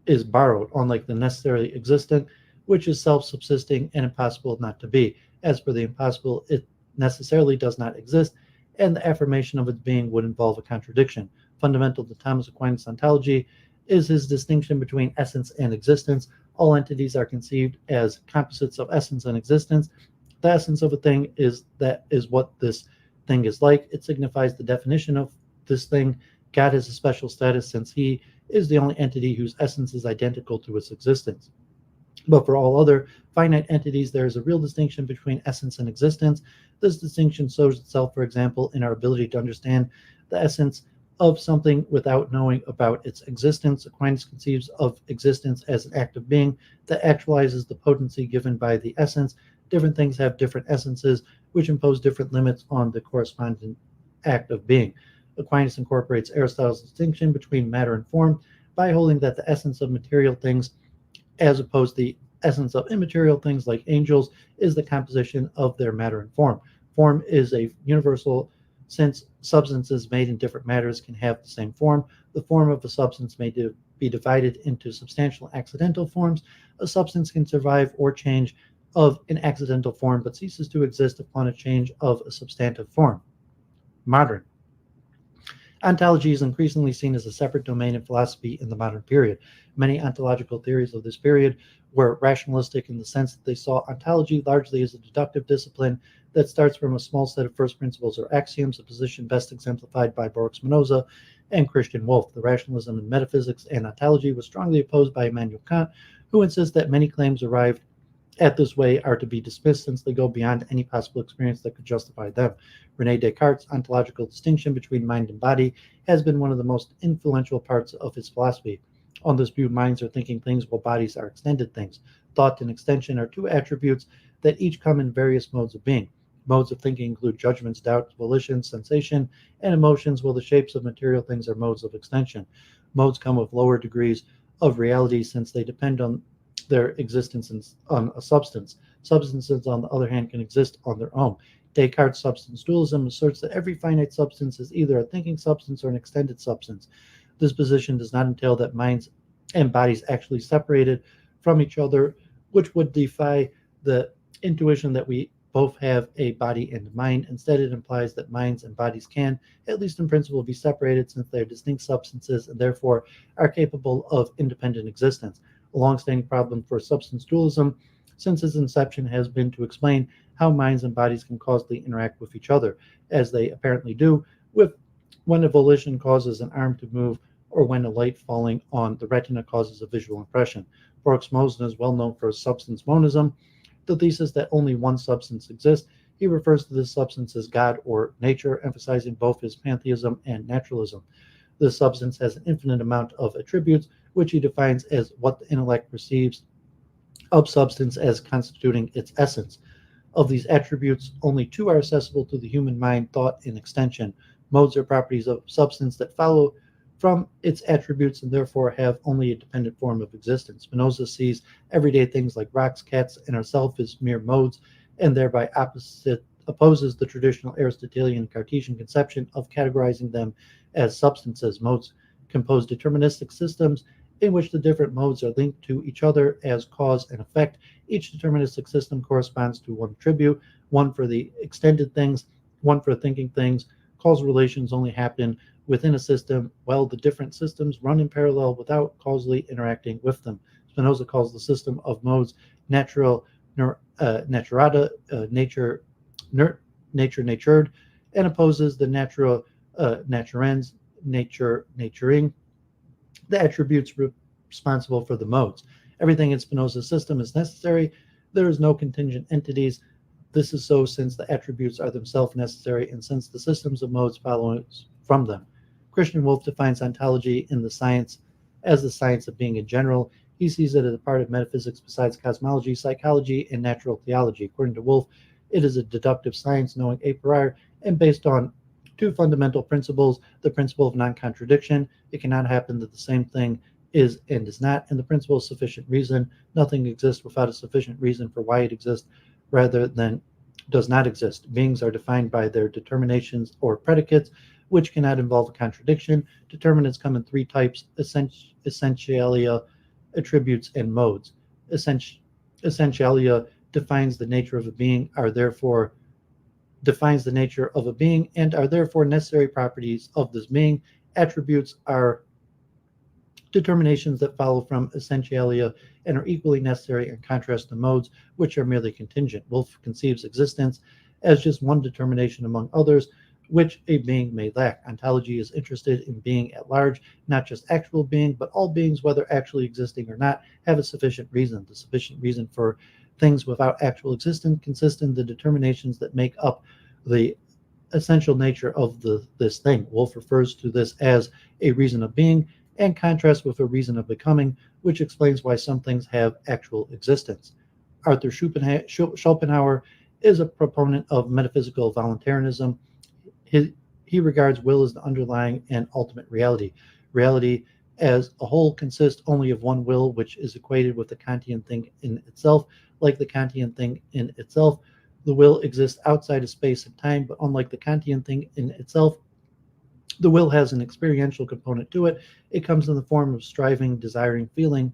is borrowed, unlike the necessarily existent, which is self-subsisting and impossible not to be. As for the impossible, it necessarily does not exist, and the affirmation of its being would involve a contradiction. Fundamental to Thomas Aquinas' ontology is his distinction between essence and existence. All entities are conceived as composites of essence and existence. The essence of a thing is what this thing is like. It signifies the definition of this thing. God has a special status since he is the only entity whose essence is identical to its existence. But for all other finite entities, there is a real distinction between essence and existence. This distinction shows itself, for example, in our ability to understand the essence of something without knowing about its existence. Aquinas conceives of existence as an act of being that actualizes the potency given by the essence. Different things have different essences, which impose different limits on the corresponding act of being. Aquinas incorporates Aristotle's distinction between matter and form by holding that the essence of material things, as opposed to the essence of immaterial things like angels, is the composition of their matter and form. Form is a universal, since substances made in different matters can have the same form. The form of a substance may be divided into substantial and accidental forms. A substance can survive or change of an accidental form, but ceases to exist upon a change of a substantive form. Modern ontology is increasingly seen as a separate domain in philosophy in the modern period. Many ontological theories of this period were rationalistic in the sense that they saw ontology largely as a deductive discipline that starts from a small set of first principles or axioms, a position best exemplified by Baruch Spinoza and Christian Wolff. The rationalism in metaphysics and ontology was strongly opposed by Immanuel Kant, who insists that many claims arrived at this way are to be dismissed since they go beyond any possible experience that could justify them. René Descartes' ontological distinction between mind and body has been one of the most influential parts of his philosophy. On this view, minds are thinking things while bodies are extended things. Thought and extension are two attributes that each come in various modes of being. Modes of thinking include judgments, doubts, volition, sensation, and emotions, while the shapes of material things are modes of extension. Modes come with lower degrees of reality since they depend on their existence on a substance. Substances, on the other hand, can exist on their own. Descartes' substance dualism asserts that every finite substance is either a thinking substance or an extended substance. This position does not entail that minds and bodies actually separated from each other, which would defy the intuition that we both have a body and mind. Instead, it implies that minds and bodies can, at least in principle, be separated since they are distinct substances and therefore are capable of independent existence. A long-standing problem for substance dualism since its inception has been to explain how minds and bodies can causally interact with each other, as they apparently do, with when a volition causes an arm to move or when a light falling on the retina causes a visual impression. Baruch Spinoza is well known for his substance monism, the thesis that only one substance exists. He refers to this substance as God or nature, emphasizing both his pantheism and naturalism. This substance has an infinite amount of attributes, which he defines as what the intellect perceives of substance as constituting its essence. Of these attributes, only two are accessible to the human mind: thought and extension. Modes are properties of substance that follow from its attributes and therefore have only a dependent form of existence. Spinoza sees everyday things like rocks, cats, and ourselves as mere modes, and thereby opposes the traditional Aristotelian and Cartesian conception of categorizing them as substances. Modes compose deterministic systems in which the different modes are linked to each other as cause and effect. Each deterministic system corresponds to one attribute, one for the extended things, one for thinking things. Causal relations only happen within a system, while the different systems run in parallel without causally interacting with them. Spinoza calls the system of modes natural, naturata, nature natured, and opposes the natural, naturens, naturing, the attributes responsible for the modes. Everything in Spinoza's system is necessary. There is no contingent entities. This is so since the attributes are themselves necessary and since the systems of modes follow from them. Christian Wolff defines ontology in the science as the science of being in general. He sees it as a part of metaphysics besides cosmology, psychology, and natural theology. According to Wolff, it is a deductive science knowing a priori and based on two fundamental principles: the principle of non-contradiction. It cannot happen that the same thing is and is not, and the principle of sufficient reason. Nothing exists without a sufficient reason for why it exists rather than does not exist. Beings are defined by their determinations or predicates, which cannot involve a contradiction. Determinants come in three types: essentialia, attributes, and modes. Essentialia defines the nature of a being, defines the nature of a being and are therefore necessary properties of this being. Attributes are determinations that follow from essentialia and are equally necessary in contrast to modes, which are merely contingent. Wolff conceives existence as just one determination among others, which a being may lack. Ontology is interested in being at large, not just actual being, but all beings, whether actually existing or not, have a sufficient reason. The sufficient reason for things without actual existence consists in the determinations that make up the essential nature of this thing. Wolff refers to this as a reason of being, and contrasts with a reason of becoming, which explains why some things have actual existence. Arthur Schopenhauer is a proponent of metaphysical voluntarism. He regards will as the underlying and ultimate reality. Reality as a whole consists only of one will, which is equated with the Kantian thing in itself. Like the Kantian thing in itself, the will exists outside of space and time, but unlike the Kantian thing in itself, the will has an experiential component to it. It comes in the form of striving, desiring, feeling,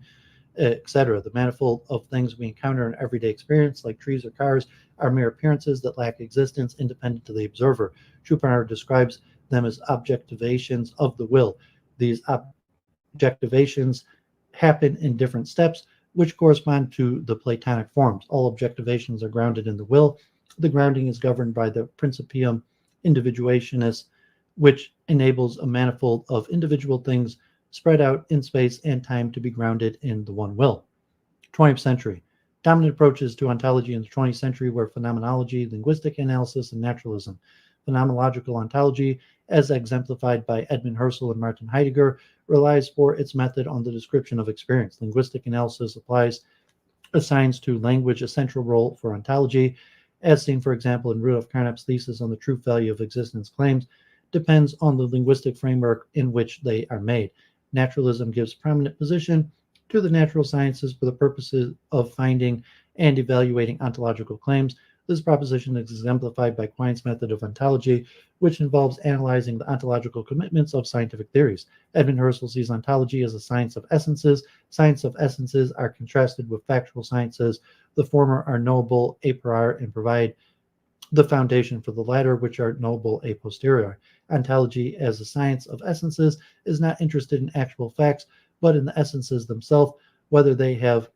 etc. The manifold of things we encounter in everyday experience, like trees or cars, are mere appearances that lack existence independent of the observer. Schopenhauer describes them as objectivations of the will. These objectivations happen in different steps, which correspond to the Platonic forms. All objectivations are grounded in the will. The grounding is governed by the principium individuationis, which enables a manifold of individual things spread out in space and time to be grounded in the one will. 20th century. Dominant approaches to ontology in the 20th century were phenomenology, linguistic analysis, and naturalism. Phenomenological ontology, as exemplified by Edmund Husserl and Martin Heidegger, relies for its method on the description of experience. Linguistic analysis assigns to language a central role for ontology, as seen, for example, in Rudolf Carnap's thesis on the truth value of existence claims, depends on the linguistic framework in which they are made. Naturalism gives prominent position to the natural sciences for the purposes of finding and evaluating ontological claims. This proposition is exemplified by Quine's method of ontology, which involves analyzing the ontological commitments of scientific theories. Edmund Husserl sees ontology as a science of essences. Science of essences are contrasted with factual sciences. The former are knowable a priori and provide the foundation for the latter, which are knowable a posteriori. Ontology, as a science of essences, is not interested in actual facts, but in the essences themselves, whether they have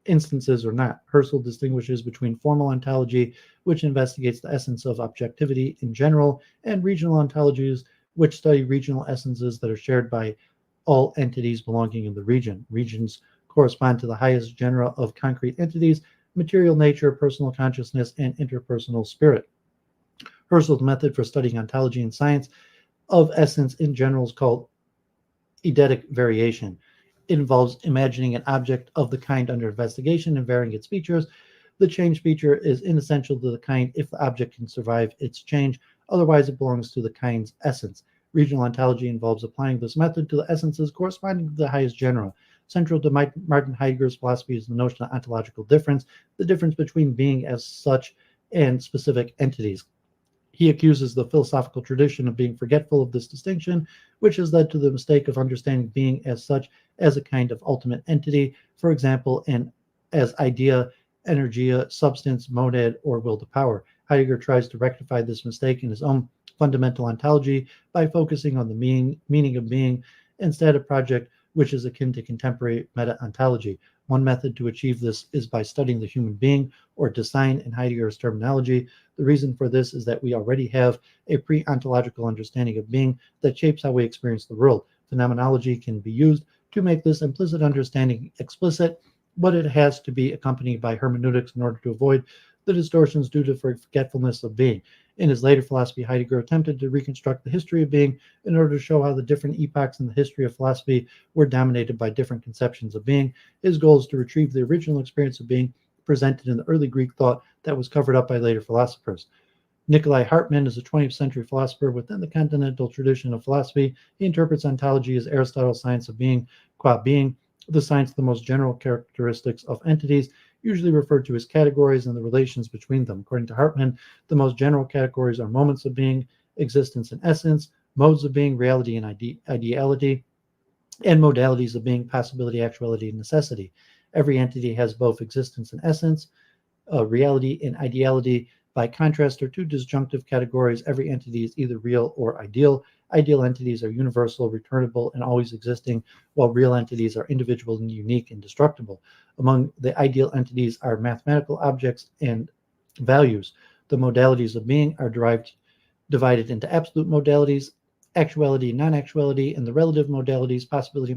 instances or not. Husserl distinguishes between formal ontology, which investigates the essence of objectivity in general, and regional ontologies, which study regional essences that are shared by all entities belonging in the region. Regions correspond to the highest genera of concrete entities. material nature, personal consciousness, and interpersonal spirit. Husserl's method for studying ontology and science of essence in general is called eidetic variation. It involves imagining an object of the kind under investigation and varying its features. The change feature is inessential to the kind if the object can survive its change, otherwise it belongs to the kind's essence. Regional ontology involves applying this method to the essences corresponding to the highest genera. Central to Martin Heidegger's philosophy is the notion of ontological difference, the difference between being as such and specific entities. He accuses the philosophical tradition of being forgetful of this distinction, which has led to the mistake of understanding being as such as a kind of ultimate entity, for example, as idea, energia, substance, monad, or will to power. Heidegger tries to rectify this mistake in his own fundamental ontology by focusing on the meaning of being instead of project, which is akin to contemporary meta-ontology. One method to achieve this is by studying the human being, or design in Heidegger's terminology. The reason for this is that we already have a pre-ontological understanding of being that shapes how we experience the world. Phenomenology can be used to make this implicit understanding explicit, but it has to be accompanied by hermeneutics in order to avoid the distortions due to forgetfulness of being. In his later philosophy, Heidegger attempted to reconstruct the history of being in order to show how the different epochs in the history of philosophy were dominated by different conceptions of being. His goal is to retrieve the original experience of being presented in the early Greek thought that was covered up by later philosophers. Nikolai Hartmann is a 20th century philosopher within the continental tradition of philosophy. He interprets ontology as Aristotle's science of being, qua being, the science of the most general characteristics of entities, usually referred to as categories and the relations between them. According to Hartmann, the most general categories are moments of being, existence and essence, modes of being, reality and ideality, and modalities of being, possibility, actuality, and necessity. Every entity has both existence and essence, reality and ideality. By contrast, are two disjunctive categories. Every entity is either real or ideal. Ideal entities are universal, returnable, and always existing, while real entities are individual and unique and destructible. Among the ideal entities are mathematical objects and values. The modalities of being are divided into absolute modalities, actuality and non-actuality, and the relative modalities, possibility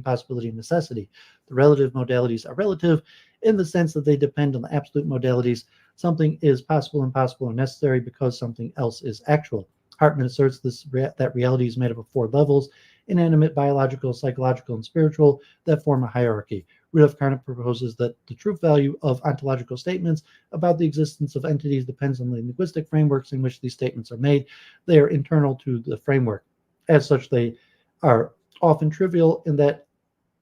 and necessity. The relative modalities are relative in the sense that they depend on the absolute modalities. Something is possible, impossible, or necessary because something else is actual. Hartmann asserts that reality is made up of four levels: inanimate, biological, psychological, and spiritual, that form a hierarchy. Rudolf Carnap proposes that the true value of ontological statements about the existence of entities depends on the linguistic frameworks in which these statements are made. They are internal to the framework. As such, they are often trivial in that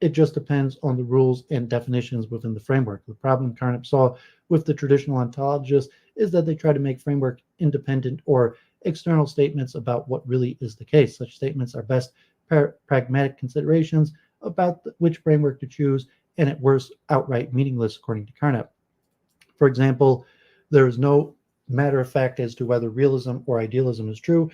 it just depends on the rules and definitions within the framework. The problem Carnap saw with the traditional ontologists is that they try to make framework independent or external statements about what really is the case. Such statements are best pragmatic considerations about which framework to choose, and at worst, outright meaningless, according to Carnap. For example, there is no matter of fact as to whether realism or idealism is true.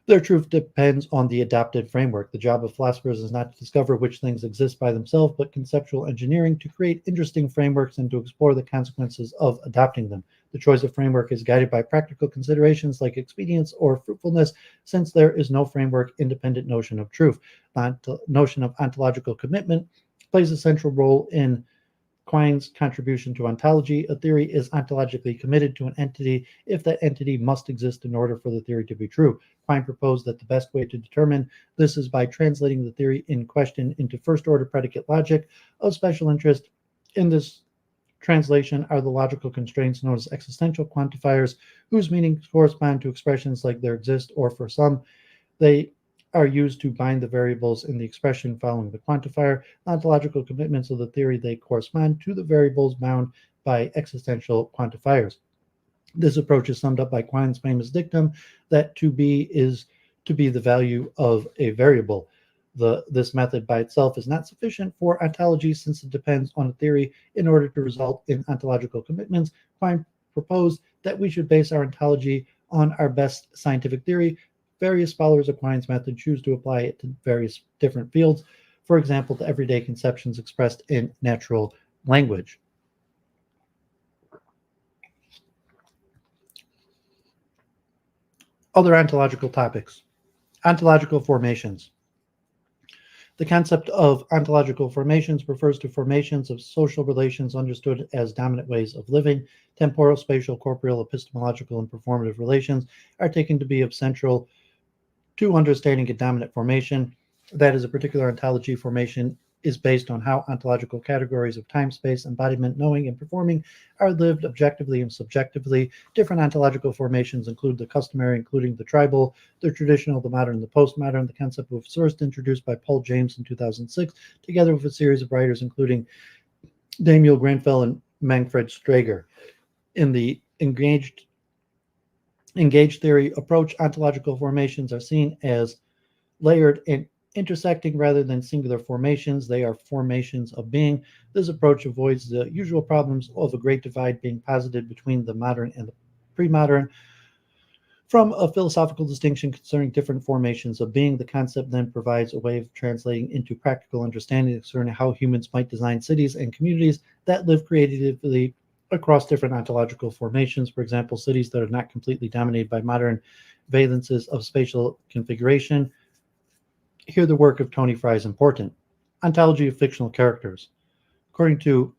Their truth depends on the adopted framework. The job of philosophers is not to discover which things exist by themselves, but conceptual engineering to create interesting frameworks and to explore the consequences of adopting them. The choice of framework is guided by practical considerations like expedience or fruitfulness, since there is no framework independent notion of truth. The notion of ontological commitment plays a central role in Quine's contribution to ontology. A theory is ontologically committed to an entity if that entity must exist in order for the theory to be true. Quine proposed that the best way to determine this is by translating the theory in question into first-order predicate logic of special interest. In this translation are the logical constraints known as existential quantifiers, whose meanings correspond to expressions like there exist, or for some, they are used to bind the variables in the expression following the quantifier. Ontological commitments of the theory, they correspond to the variables bound by existential quantifiers. This approach is summed up by Quine's famous dictum that to be is to be the value of a variable. This method by itself is not sufficient for ontology, since it depends on a theory in order to result in ontological commitments. Quine proposed that we should base our ontology on our best scientific theory. Various followers of Quine's method choose to apply it to various different fields, for example, to everyday conceptions expressed in natural language. Other ontological topics. Ontological formations. The concept of ontological formations refers to formations of social relations understood as dominant ways of living. Temporal, spatial, corporeal, epistemological, and performative relations are taken to be of central to understanding a dominant formation. That is, a particular ontology formation is based on how ontological categories of time, space, embodiment, knowing, and performing are lived objectively and subjectively. Different ontological formations include the customary, including the tribal, the traditional, the modern, the postmodern. The concept was first introduced by Paul James in 2006, together with a series of writers, including Daniel Granfell and Manfred Strager. In the engaged theory approach, ontological formations are seen as layered and intersecting rather than singular formations. They are formations of being. This approach avoids the usual problems of a great divide being posited between the modern and the pre-modern. From a philosophical distinction concerning different formations of being, the concept then provides a way of translating into practical understanding concerning how humans might design cities and communities that live creatively across different ontological formations. For example, cities that are not completely dominated by modern valences of spatial configuration. Here, the work of Tony Fry is important. Ontology of fictional characters. According to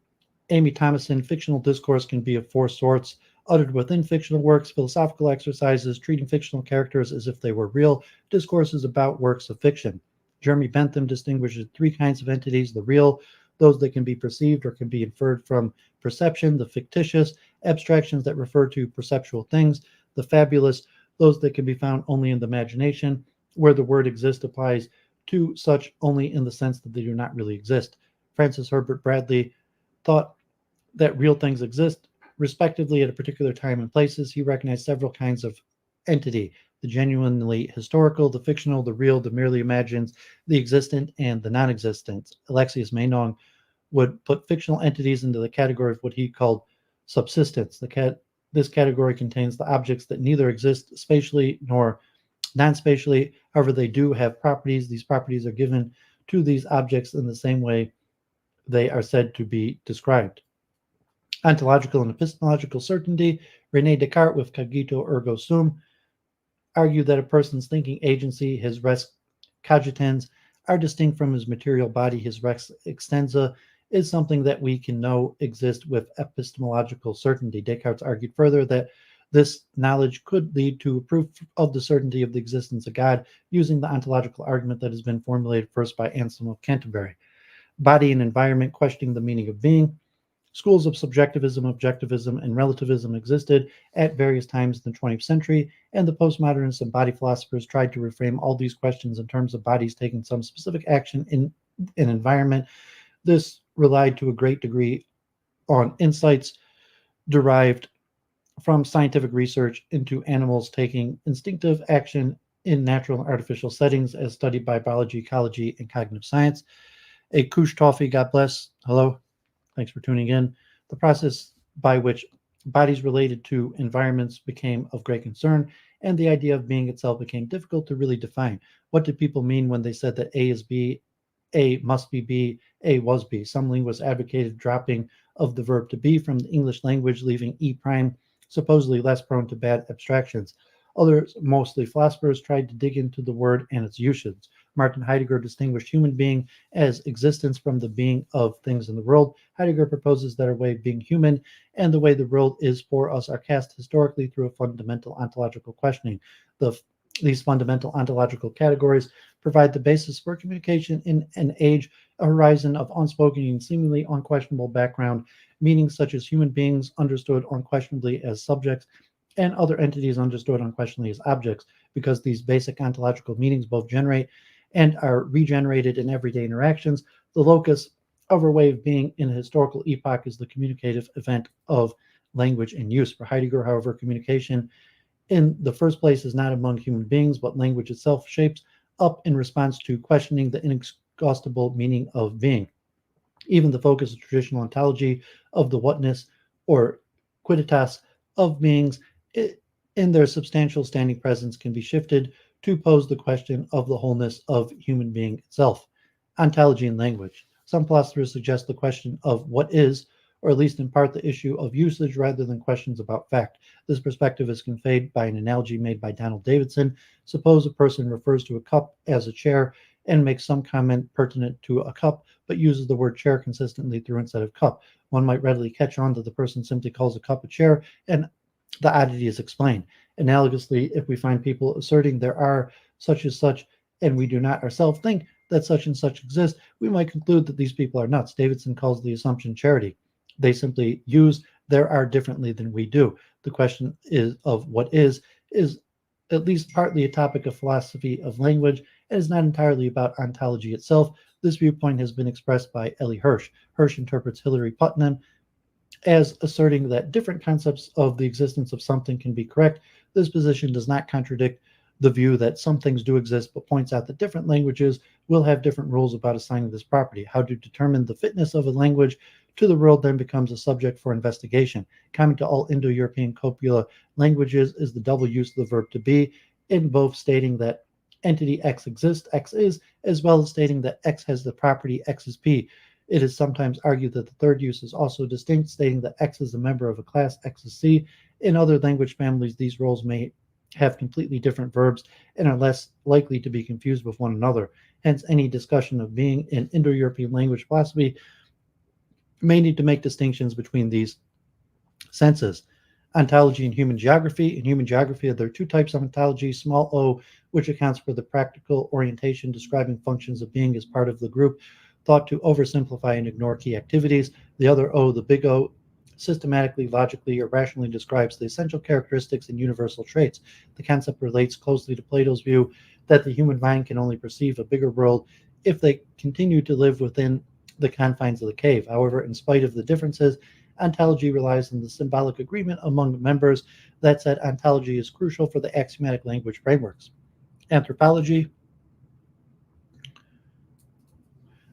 Amy Thomason, fictional discourse can be of four sorts: uttered within fictional works, philosophical exercises, treating fictional characters as if they were real, discourses about works of fiction. Jeremy Bentham distinguishes three kinds of entities: the real, those that can be perceived or can be inferred from perception; the fictitious, abstractions that refer to perceptual things; the fabulous, those that can be found only in the imagination, where the word exist applies to such only in the sense that they do not really exist. Francis Herbert Bradley thought that real things exist, respectively, at a particular time and places. He recognized several kinds of entity: the genuinely historical, the fictional, the real, the merely imagined, the existent, and the non-existent. Alexius Meinong would put fictional entities into the category of what he called subsistence. This category contains the objects that neither exist spatially nor non-spatially. However, they do have properties. These properties are given to these objects in the same way they are said to be described. Ontological and epistemological certainty. René Descartes, with cogito ergo sum, argued that a person's thinking agency, his res cogitans, are distinct from his material body. His res extensa is something that we can know exists with epistemological certainty. Descartes argued further that this knowledge could lead to a proof of the certainty of the existence of God, using the ontological argument that has been formulated first by Anselm of Canterbury. Body and environment, questioning the meaning of being. Schools of subjectivism, objectivism, and relativism existed at various times in the 20th century, and the postmodernists and body philosophers tried to reframe all these questions in terms of bodies taking some specific action in an environment. This relied to a great degree on insights derived from scientific research into animals taking instinctive action in natural and artificial settings, as studied by biology, ecology, and cognitive science. A Kush Toffee, God bless. Hello. Thanks for tuning in. The process by which bodies related to environments became of great concern, and the idea of being itself became difficult to really define. What did people mean when they said that A is B, A must be B, A was B? Some linguists advocated dropping of the verb to be from the English language, leaving E prime supposedly less prone to bad abstractions. Others, mostly philosophers, tried to dig into the word and its usage. Martin Heidegger distinguished human being as existence from the being of things in the world. Heidegger proposes that our way of being human and the way the world is for us are cast historically through a fundamental ontological questioning. These fundamental ontological categories provide the basis for communication in an age, a horizon of unspoken and seemingly unquestionable background meanings, such as human beings understood unquestionably as subjects and other entities understood unquestionably as objects. Because these basic ontological meanings both generate and are regenerated in everyday interactions, the locus of our way of being in a historical epoch is the communicative event of language and use. For Heidegger, however, communication in the first place is not among human beings, but language itself shapes up in response to questioning the inexhaustible meaning of being. Even the focus of traditional ontology of the whatness or quidditas of beings in their substantial standing presence can be shifted to pose the question of the wholeness of human being itself. Ontology and language. Some philosophers suggest the question of what is, or at least in part, the issue of usage rather than questions about fact. This perspective is conveyed by an analogy made by Donald Davidson. Suppose a person refers to a cup as a chair and makes some comment pertinent to a cup, but uses the word chair consistently through instead of cup. One might readily catch on that the person simply calls a cup a chair, and the oddity is explained. Analogously, if we find people asserting there are such as such, and we do not ourselves think that such and such exist, we might conclude that these people are nuts. Davidson calls the assumption charity. They simply use there are differently than we do. The question is of what is at least partly a topic of philosophy of language and is not entirely about ontology itself. This viewpoint has been expressed by Ellie Hirsch. Hirsch interprets Hilary Putnam as asserting that different concepts of the existence of something can be correct. This position does not contradict the view that some things do exist, but points out that different languages will have different rules about assigning this property. How to determine the fitness of a language to the world then becomes a subject for investigation. Common to all Indo-European copula languages is the double use of the verb to be, in both stating that entity X exists, X is, as well as stating that X has the property X is P. It is sometimes argued that the third use is also distinct, stating that X is a member of a class, X is C. In other language families, these roles may have completely different verbs and are less likely to be confused with one another. Hence, any discussion of being in Indo-European language philosophy may need to make distinctions between these senses. Ontology and human geography. In human geography, there are two types of ontology, small o, which accounts for the practical orientation describing functions of being as part of the group, thought to oversimplify and ignore key activities. The other O, the big O, systematically, logically, or rationally describes the essential characteristics and universal traits. The concept relates closely to Plato's view that the human mind can only perceive a bigger world if they continue to live within the confines of the cave. However, in spite of the differences, ontology relies on the symbolic agreement among members. That said, ontology is crucial for the axiomatic language frameworks. Anthropology.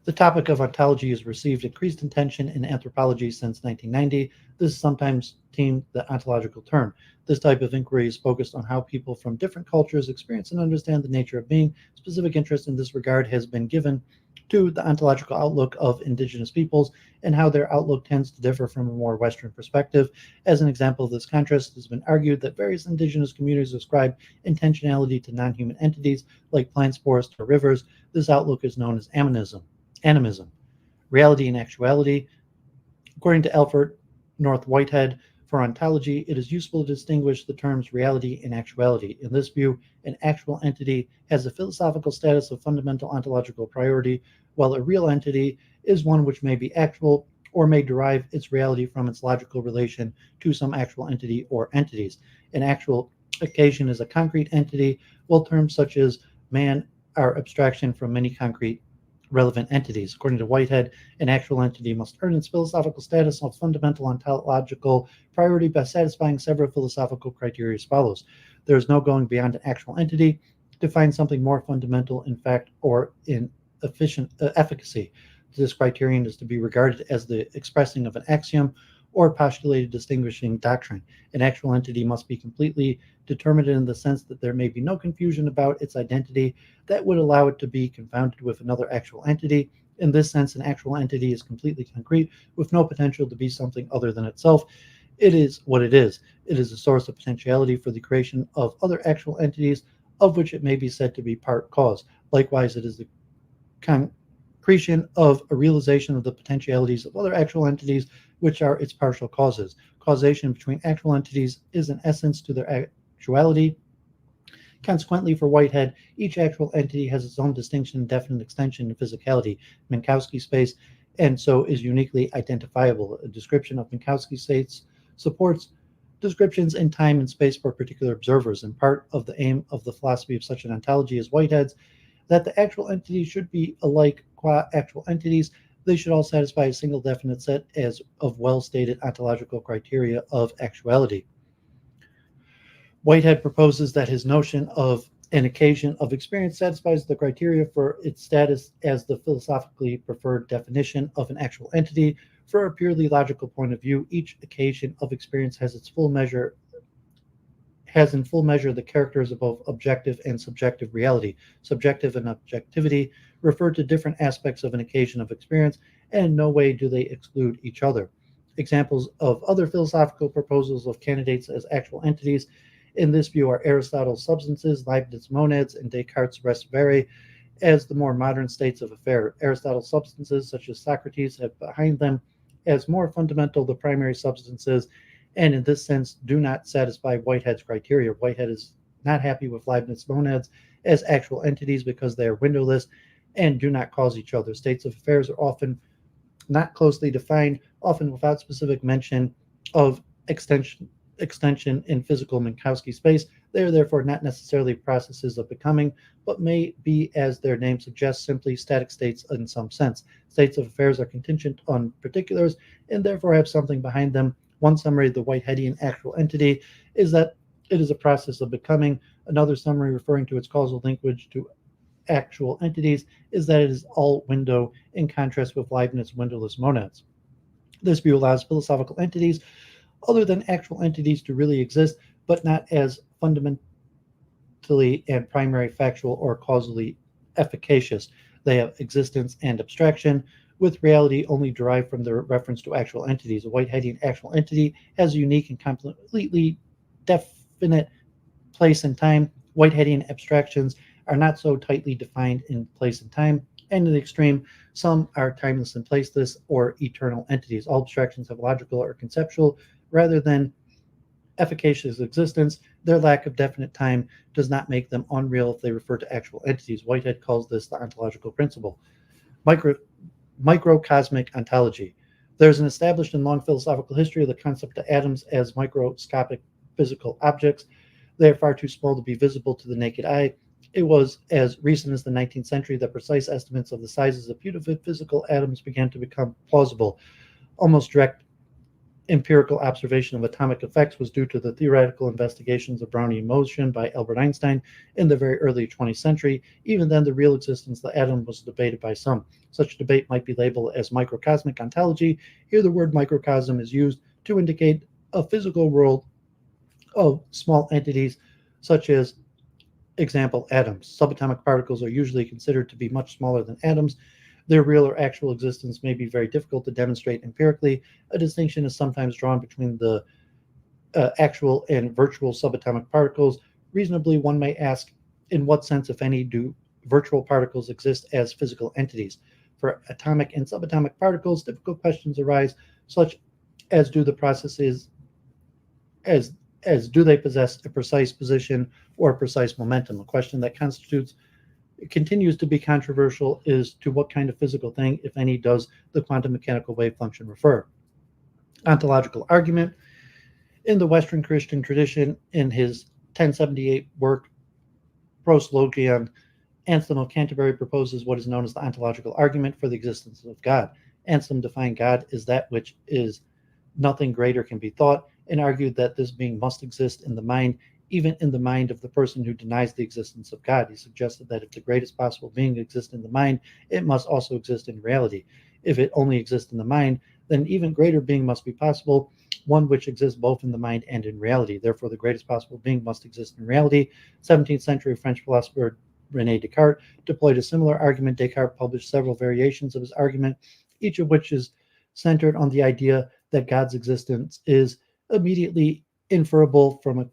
The topic of ontology has received increased attention in anthropology since 1990. This is sometimes deemed the ontological term. This type of inquiry is focused on how people from different cultures experience and understand the nature of being. Specific interest in this regard has been given to the ontological outlook of indigenous peoples and how their outlook tends to differ from a more Western perspective. As an example of this contrast, it has been argued that various indigenous communities ascribe intentionality to non-human entities like plants, forests, or rivers. This outlook is known as animism. Reality and actuality. According to Alfred North Whitehead, for ontology, it is useful to distinguish the terms reality and actuality. In this view, an actual entity has a philosophical status of fundamental ontological priority, while a real entity is one which may be actual or may derive its reality from its logical relation to some actual entity or entities. An actual occasion is a concrete entity, while terms such as man are abstraction from many concrete relevant entities. According to Whitehead, an actual entity must earn its philosophical status of fundamental ontological priority by satisfying several philosophical criteria as follows. There is no going beyond an actual entity to find something more fundamental in fact or in efficacy. This criterion is to be regarded as the expressing of an axiom or postulated distinguishing doctrine. An actual entity must be completely determined in the sense that there may be no confusion about its identity that would allow it to be confounded with another actual entity. In this sense, an actual entity is completely concrete with no potential to be something other than itself. It is what it is. It is a source of potentiality for the creation of other actual entities, of which it may be said to be part cause. Likewise, it is the concretion of a realization of the potentialities of other actual entities, which are its partial causes. Causation between actual entities is an essence to their actuality. Consequently, for Whitehead, each actual entity has its own distinction, definite extension, and physicality, Minkowski space, and so is uniquely identifiable. A description of Minkowski states supports descriptions in time and space for particular observers, and part of the aim of the philosophy of such an ontology as Whitehead's, that the actual entities should be alike qua actual entities. They should all satisfy a single definite set of well-stated ontological criteria of actuality. Whitehead proposes that his notion of an occasion of experience satisfies the criteria for its status as the philosophically preferred definition of an actual entity. For a purely logical point of view, each occasion of experience has in full measure the characters of both objective and subjective reality. Subjective and objectivity refer to different aspects of an occasion of experience, and in no way do they exclude each other. Examples of other philosophical proposals of candidates as actual entities in this view are Aristotle's substances, Leibniz's monads, and Descartes' res vere. as the more modern states of affair. Aristotle's substances, such as Socrates, have behind them as more fundamental the primary substances, and in this sense do not satisfy Whitehead's criteria. Whitehead is not happy with Leibniz's monads as actual entities because they are windowless and do not cause each other. States of affairs are often not closely defined, often without specific mention of extension in physical Minkowski space. They are therefore not necessarily processes of becoming, but may be, as their name suggests, simply static states in some sense. States of affairs are contingent on particulars and therefore have something behind them. One summary of the Whiteheadian actual entity is that it is a process of becoming. Another summary, referring to its causal linkage to actual entities, is that it is all window, in contrast with Leibniz's windowless monads. This view allows philosophical entities other than actual entities to really exist, but not as fundamentally and primary factual or causally efficacious. They have existence and abstraction, with reality only derived from their reference to actual entities. A Whiteheadian actual entity has a unique and completely definite place and time. Whiteheadian abstractions are not so tightly defined in place and time, and in the extreme, some are timeless and placeless or eternal entities. All abstractions have logical or conceptual rather than efficacious existence. Their lack of definite time does not make them unreal if they refer to actual entities. Whitehead calls this the ontological principle. Micro, Microcosmic ontology. There's an established and long philosophical history of the concept of atoms as microscopic physical objects. They are far too small to be visible to the naked eye. It was as recent as the 19th century that precise estimates of the sizes of putative physical atoms began to become plausible. Almost direct empirical observation of atomic effects was due to the theoretical investigations of Brownian motion by Albert Einstein in the very early 20th century. Even then, the real existence of the atom was debated by some. Such a debate might be labeled as microcosmic ontology. Here, the word microcosm is used to indicate a physical world of small entities, such as, example, atoms. Subatomic particles are usually considered to be much smaller than atoms. Their real or actual existence may be very difficult to demonstrate empirically. A distinction is sometimes drawn between the actual and virtual subatomic particles. Reasonably, one may ask, in what sense, if any, do virtual particles exist as physical entities? For atomic and subatomic particles, difficult questions arise, such as do the processes as do they possess a precise position or a precise momentum? A question that continues to be controversial is to what kind of physical thing, if any, does the quantum mechanical wave function refer? Ontological argument. In the Western Christian tradition, in his 1078 work, Proslogion, Anselm of Canterbury proposes what is known as the ontological argument for the existence of God. Anselm defined God as that which is nothing greater can be thought, and argued that this being must exist in the mind, even in the mind of the person who denies the existence of God. He suggested that if the greatest possible being exists in the mind, it must also exist in reality. If it only exists in the mind, then an even greater being must be possible, one which exists both in the mind and in reality. Therefore, the greatest possible being must exist in reality. 17th century French philosopher René Descartes deployed a similar argument. Descartes published several variations of his argument, each of which is centered on the idea that God's existence is immediately inferable from a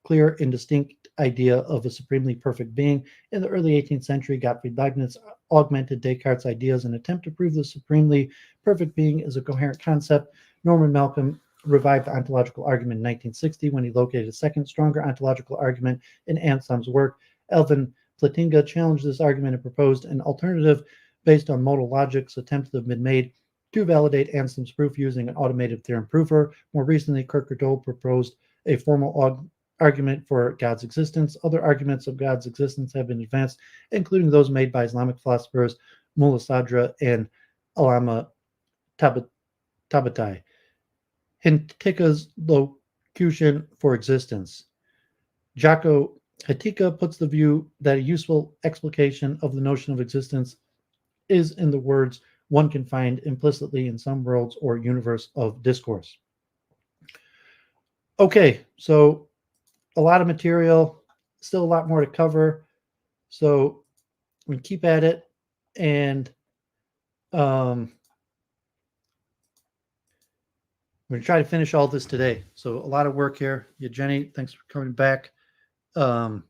clear and distinct idea of a supremely perfect being. In the early 18th century, Gottfried Leibniz augmented Descartes' ideas in an attempt to prove the supremely perfect being is a coherent concept. Norman Malcolm revived the ontological argument in 1960 when he located a second, stronger ontological argument in Anselm's work. Elvin Plantinga challenged this argument and proposed an alternative based on modal logics. Attempts have been made to validate Anselm's proof using an automated theorem prover. More recently, Kierkegaard proposed a formal argument for God's existence. Other arguments of God's existence have been advanced, including those made by Islamic philosophers Mullah Sadra and Allama Tabatabai. Hintika's locution for existence. Jaco Hitika puts the view that a useful explication of the notion of existence is in the words one can find implicitly in some worlds or universe of discourse. Okay, so a lot of material, still a lot more to cover. So we keep at it, and I'm going to try to finish all this today. So a lot of work here. Yeah, Jenny, thanks for coming back. I'm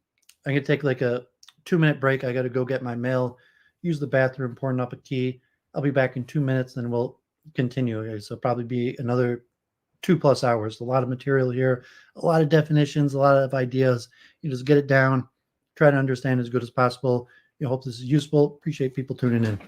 going to take like a 2-minute break. I got to go get my mail, use the bathroom, pouring up a tea. I'll be back in 2 minutes, and we'll continue. Okay, so probably be another 2+ hours. A lot of material here, a lot of definitions, a lot of ideas. You just get it down, try to understand as good as possible. Hope this is useful. Appreciate people tuning in.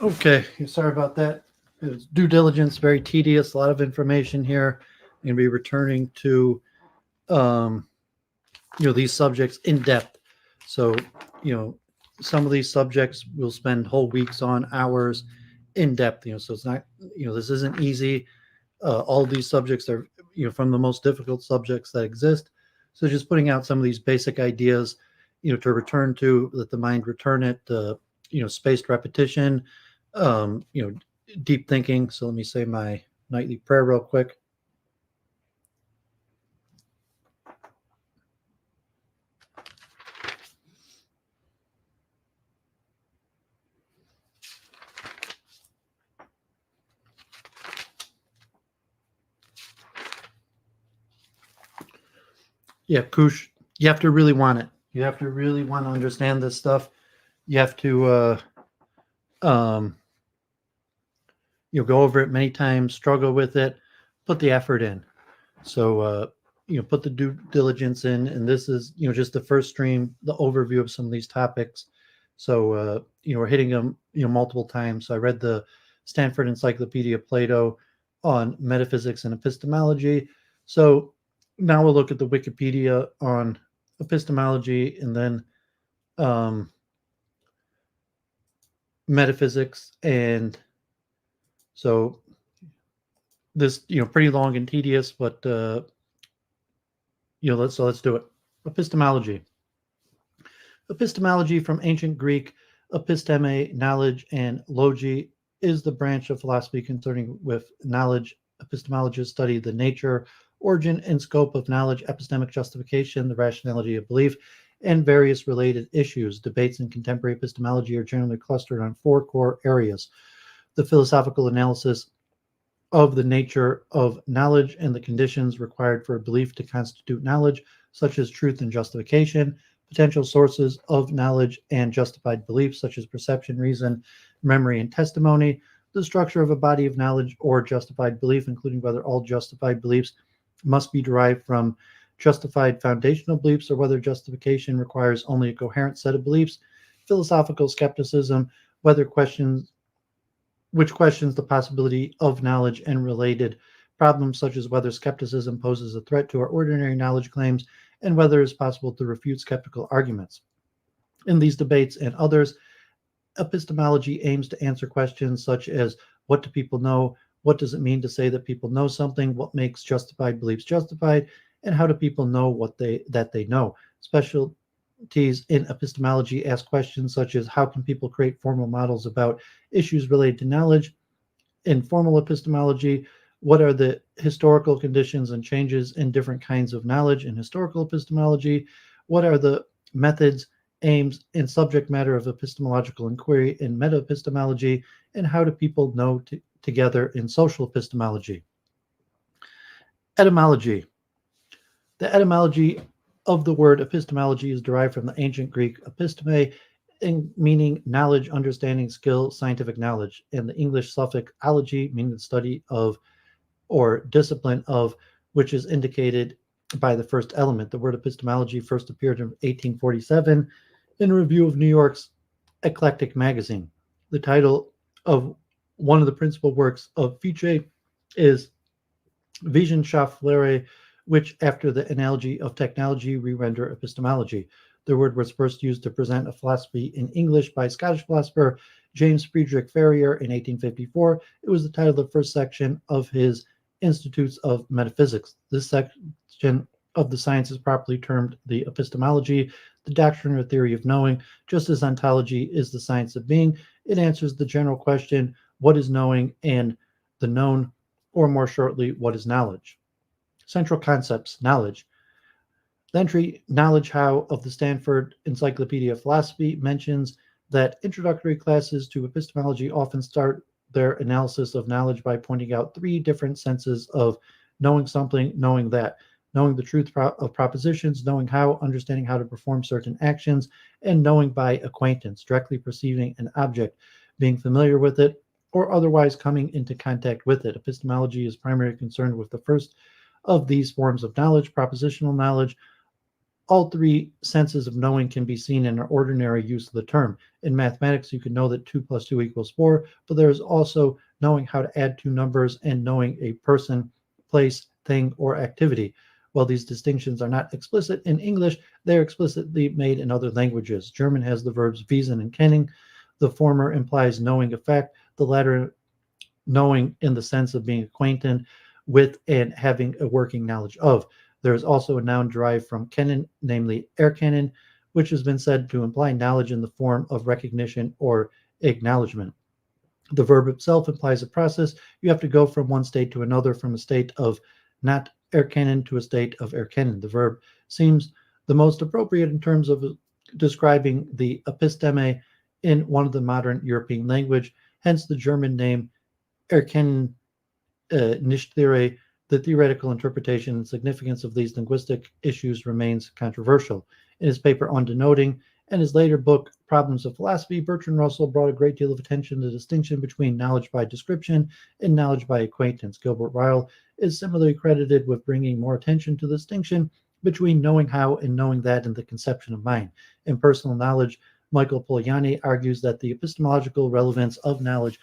Okay, sorry about that. It was due diligence, very tedious, a lot of information here. I'm going to be returning to, these subjects in depth. So, some of these subjects we'll spend whole weeks on, hours in depth. So it's not, this isn't easy. All these subjects are, from the most difficult subjects that exist. So just putting out some of these basic ideas, to return to, let the mind return it, spaced repetition, deep thinking. So let me say my nightly prayer real quick. Yeah, Kush, you have to really want it. You have to really want to understand this stuff. You have to, go over it many times, struggle with it, put the effort in. So, put the due diligence in. And this is, just the first stream, the overview of some of these topics. So, we're hitting them, multiple times. So I read the Stanford Encyclopedia Plato on metaphysics and epistemology. So now we'll look at the Wikipedia on epistemology, and then metaphysics. And so this, pretty long and tedious, but let's do it. Epistemology. Epistemology, from ancient Greek, Episteme, knowledge, and logi is the branch of philosophy concerning with knowledge. Epistemologists study the nature, origin, and scope of knowledge, epistemic justification, the rationality of belief, and various related issues. Debates in contemporary epistemology are generally clustered on four core areas: the philosophical analysis of the nature of knowledge and the conditions required for a belief to constitute knowledge, such as truth and justification, potential sources of knowledge and justified beliefs, such as perception, reason, memory, and testimony, the structure of a body of knowledge or justified belief, including whether all justified beliefs must be derived from justified foundational beliefs or whether justification requires only a coherent set of beliefs, philosophical skepticism, whether questions which questions the possibility of knowledge and related problems such as whether skepticism poses a threat to our ordinary knowledge claims and whether it is possible to refute skeptical arguments. In these debates and others, epistemology aims to answer questions such as what do people know, what does it mean to say that people know something, what makes justified beliefs justified, and how do people know that they know. Specialties in epistemology ask questions such as how can people create formal models about issues related to knowledge. In formal epistemology, what are the historical conditions and changes in different kinds of knowledge in historical epistemology? What are the methods, aims, and subject matter of epistemological inquiry in meta-epistemology? And how do people know together in social epistemology? Etymology. The etymology of the word epistemology is derived from the ancient Greek episteme, meaning knowledge, understanding, skill, scientific knowledge, and the English suffix ology, meaning the study of or discipline of, which is indicated by the first element. The word epistemology first appeared in 1847 in a review of New York's Eclectic magazine. The title of one of the principal works of Fichte is Wissenschaftslehre, which, after the analogy of technology, we render epistemology. The word was first used to present a philosophy in English by Scottish philosopher James Friedrich Ferrier in 1854. It was the title of the first section of his Institutes of Metaphysics. This section of the science is properly termed the epistemology, the doctrine or theory of knowing. Just as ontology is the science of being, it answers the general question, what is knowing, and the known, or more shortly, what is knowledge? Central concepts, knowledge. The entry Knowledge How of the Stanford Encyclopedia of Philosophy mentions that introductory classes to epistemology often start their analysis of knowledge by pointing out three different senses of knowing something, knowing that, knowing the truth of propositions, knowing how, understanding how to perform certain actions, and knowing by acquaintance, directly perceiving an object, being familiar with it, or otherwise coming into contact with it. Epistemology is primarily concerned with the first of these forms of knowledge, propositional knowledge. All three senses of knowing can be seen in our ordinary use of the term. In mathematics, you can know that 2 plus 2 equals 4, but there is also knowing how to add two numbers and knowing a person, place, thing, or activity. While these distinctions are not explicit in English, they are explicitly made in other languages. German has the verbs wissen and kennen. The former implies knowing a fact, the latter knowing in the sense of being acquainted with and having a working knowledge of. There is also a noun derived from kennen, namely erkennen, which has been said to imply knowledge in the form of recognition or acknowledgement. The verb itself implies a process. You have to go from one state to another, from a state of not erkennen to a state of erkennen. The verb seems the most appropriate in terms of describing the episteme in one of the modern European language, hence the German name erkennen nicht theory. The theoretical interpretation and significance of these linguistic issues remains controversial. In his paper on denoting and his later book, Problems of Philosophy, Bertrand Russell brought a great deal of attention to the distinction between knowledge by description and knowledge by acquaintance. Gilbert Ryle is similarly credited with bringing more attention to the distinction between knowing how and knowing that in the conception of mind. In Personal Knowledge, Michael Polanyi argues that the epistemological relevance of knowledge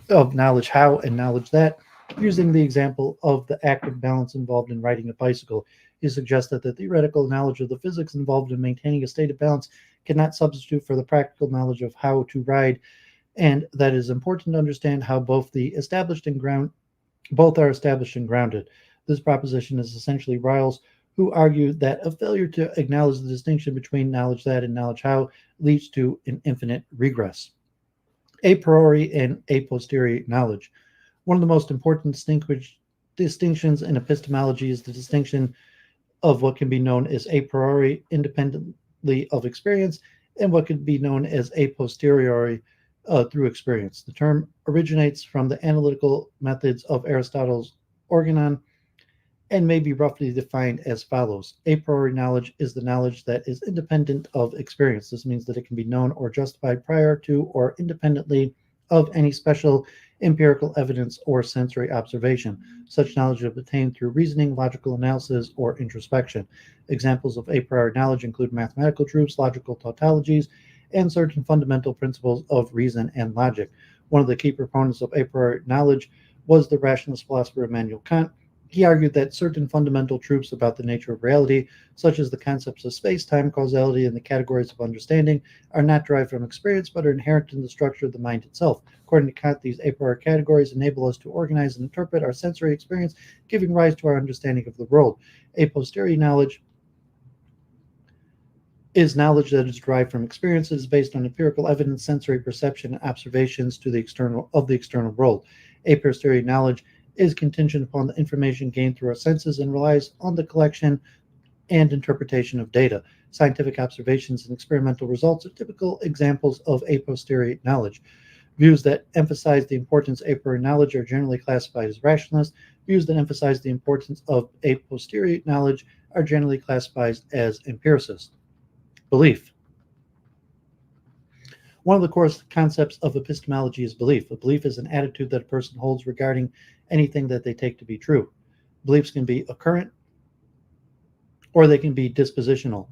how and knowledge that, using the example of the active balance involved in riding a bicycle. He suggests that the theoretical knowledge of the physics involved in maintaining a state of balance cannot substitute for the practical knowledge of how to ride, and that it is important to understand how both are established and grounded. This proposition is essentially Ryle's, who argue that a failure to acknowledge the distinction between knowledge that and knowledge how leads to an infinite regress. A priori and a posteriori knowledge. One of the most important distinctions in epistemology is the distinction of what can be known as a priori, independently of experience, and what can be known as a posteriori, through experience. The term originates from the analytical methods of Aristotle's Organon and may be roughly defined as follows. A priori knowledge is the knowledge that is independent of experience. This means that it can be known or justified prior to or independently of any special empirical evidence or sensory observation. Such knowledge is obtained through reasoning, logical analysis, or introspection. Examples of a priori knowledge include mathematical truths, logical tautologies, and certain fundamental principles of reason and logic. One of the key proponents of a priori knowledge was the rationalist philosopher Immanuel Kant. He argued that certain fundamental truths about the nature of reality, such as the concepts of space, time, causality, and the categories of understanding, are not derived from experience but are inherent in the structure of the mind itself. According to Kant, these a priori categories enable us to organize and interpret our sensory experience, giving rise to our understanding of the world. A posteriori knowledge is knowledge that is derived from experiences based on empirical evidence, sensory perception, and observations of the external world. A posteriori knowledge is contingent upon the information gained through our senses and relies on the collection and interpretation of data. Scientific observations and experimental results are typical examples of a posteriori knowledge. Views that emphasize the importance of a priori knowledge are generally classified as rationalist. Views that emphasize the importance of a posteriori knowledge are generally classified as empiricist. Belief. One of the core concepts of epistemology is belief. A belief is an attitude that a person holds regarding anything that they take to be true. Beliefs can be occurrent or they can be dispositional.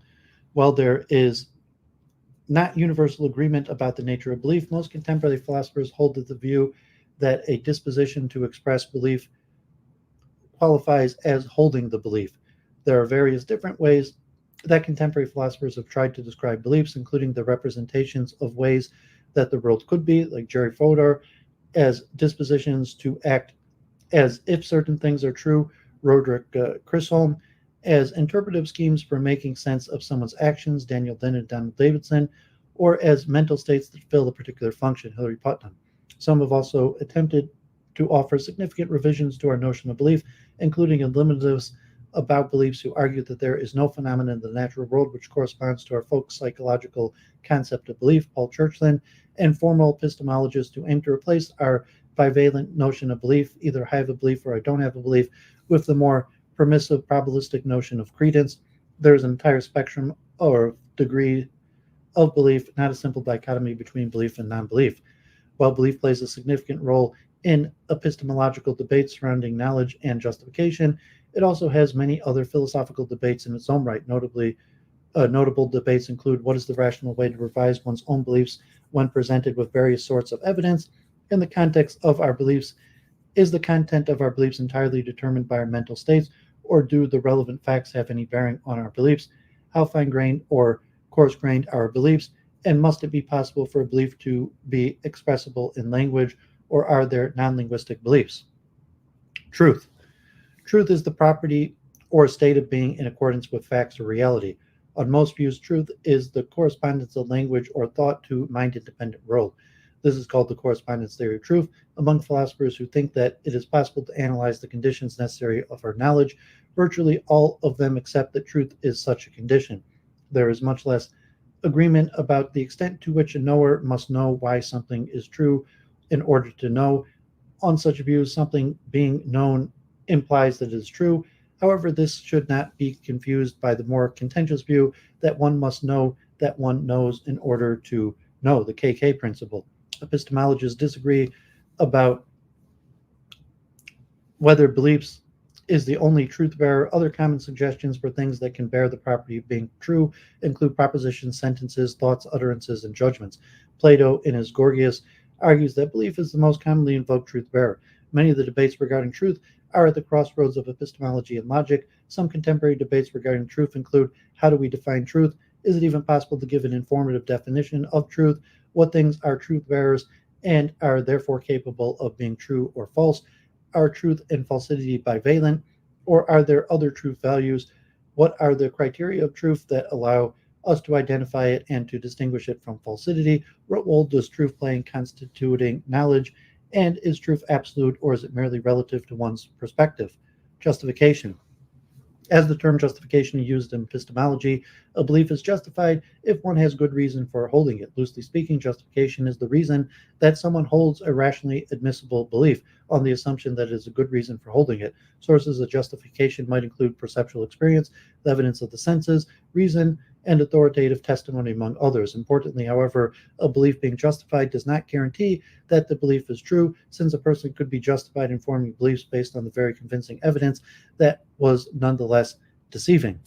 While there is not universal agreement about the nature of belief, most contemporary philosophers hold to the view that a disposition to express belief qualifies as holding the belief. There are various different ways that contemporary philosophers have tried to describe beliefs, including the representations of ways that the world could be, like Jerry Fodor, as dispositions to act as if certain things are true, Roderick Chisholm, as interpretive schemes for making sense of someone's actions, Daniel Dennett and Donald Davidson, or as mental states that fill a particular function, Hilary Putnam. Some have also attempted to offer significant revisions to our notion of belief, including eliminatives about beliefs who argue that there is no phenomenon in the natural world which corresponds to our folk psychological concept of belief, Paul Churchland, and formal epistemologists who aim to replace our bivalent notion of belief, either I have a belief or I don't have a belief, with the more permissive probabilistic notion of credence. There's an entire spectrum or degree of belief, not a simple dichotomy between belief and non-belief. While belief plays a significant role in epistemological debates surrounding knowledge and justification, it also has many other philosophical debates in its own right. Notable debates include what is the rational way to revise one's own beliefs when presented with various sorts of evidence in the context of our beliefs. Is the content of our beliefs entirely determined by our mental states, or do the relevant facts have any bearing on our beliefs? How fine-grained or coarse-grained are our beliefs, and must it be possible for a belief to be expressible in language, or are there non-linguistic beliefs? Truth. Truth is the property or state of being in accordance with facts or reality. On most views, truth is the correspondence of language or thought to mind-independent world. This is called the correspondence theory of truth. Among philosophers who think that it is possible to analyze the conditions necessary of our knowledge, virtually all of them accept that truth is such a condition. There is much less agreement about the extent to which a knower must know why something is true in order to know. On such views, something being known implies that it is true. However, this should not be confused by the more contentious view that one must know that one knows in order to know, the KK principle. Epistemologists disagree about whether beliefs is the only truth bearer. Other common suggestions for things that can bear the property of being true include propositions, sentences, thoughts, utterances, and judgments. Plato, in his Gorgias, argues that belief is the most commonly invoked truth bearer. Many of the debates regarding truth are at the crossroads of epistemology and logic. Some contemporary debates regarding truth include: how do we define truth? Is it even possible to give an informative definition of truth? What things are truth bearers and are therefore capable of being true or false? Are truth and falsity bivalent, or are there other truth values? What are the criteria of truth that allow us to identify it and to distinguish it from falsity? What role does truth play in constituting knowledge? And is truth absolute, or is it merely relative to one's perspective? Justification. As the term justification is used in epistemology, a belief is justified if one has good reason for holding it. Loosely speaking, justification is the reason that someone holds a rationally admissible belief on the assumption that it is a good reason for holding it. Sources of justification might include perceptual experience, the evidence of the senses, reason, and authoritative testimony, among others. Importantly, however, a belief being justified does not guarantee that the belief is true, since a person could be justified in forming beliefs based on the very convincing evidence that was nonetheless deceiving.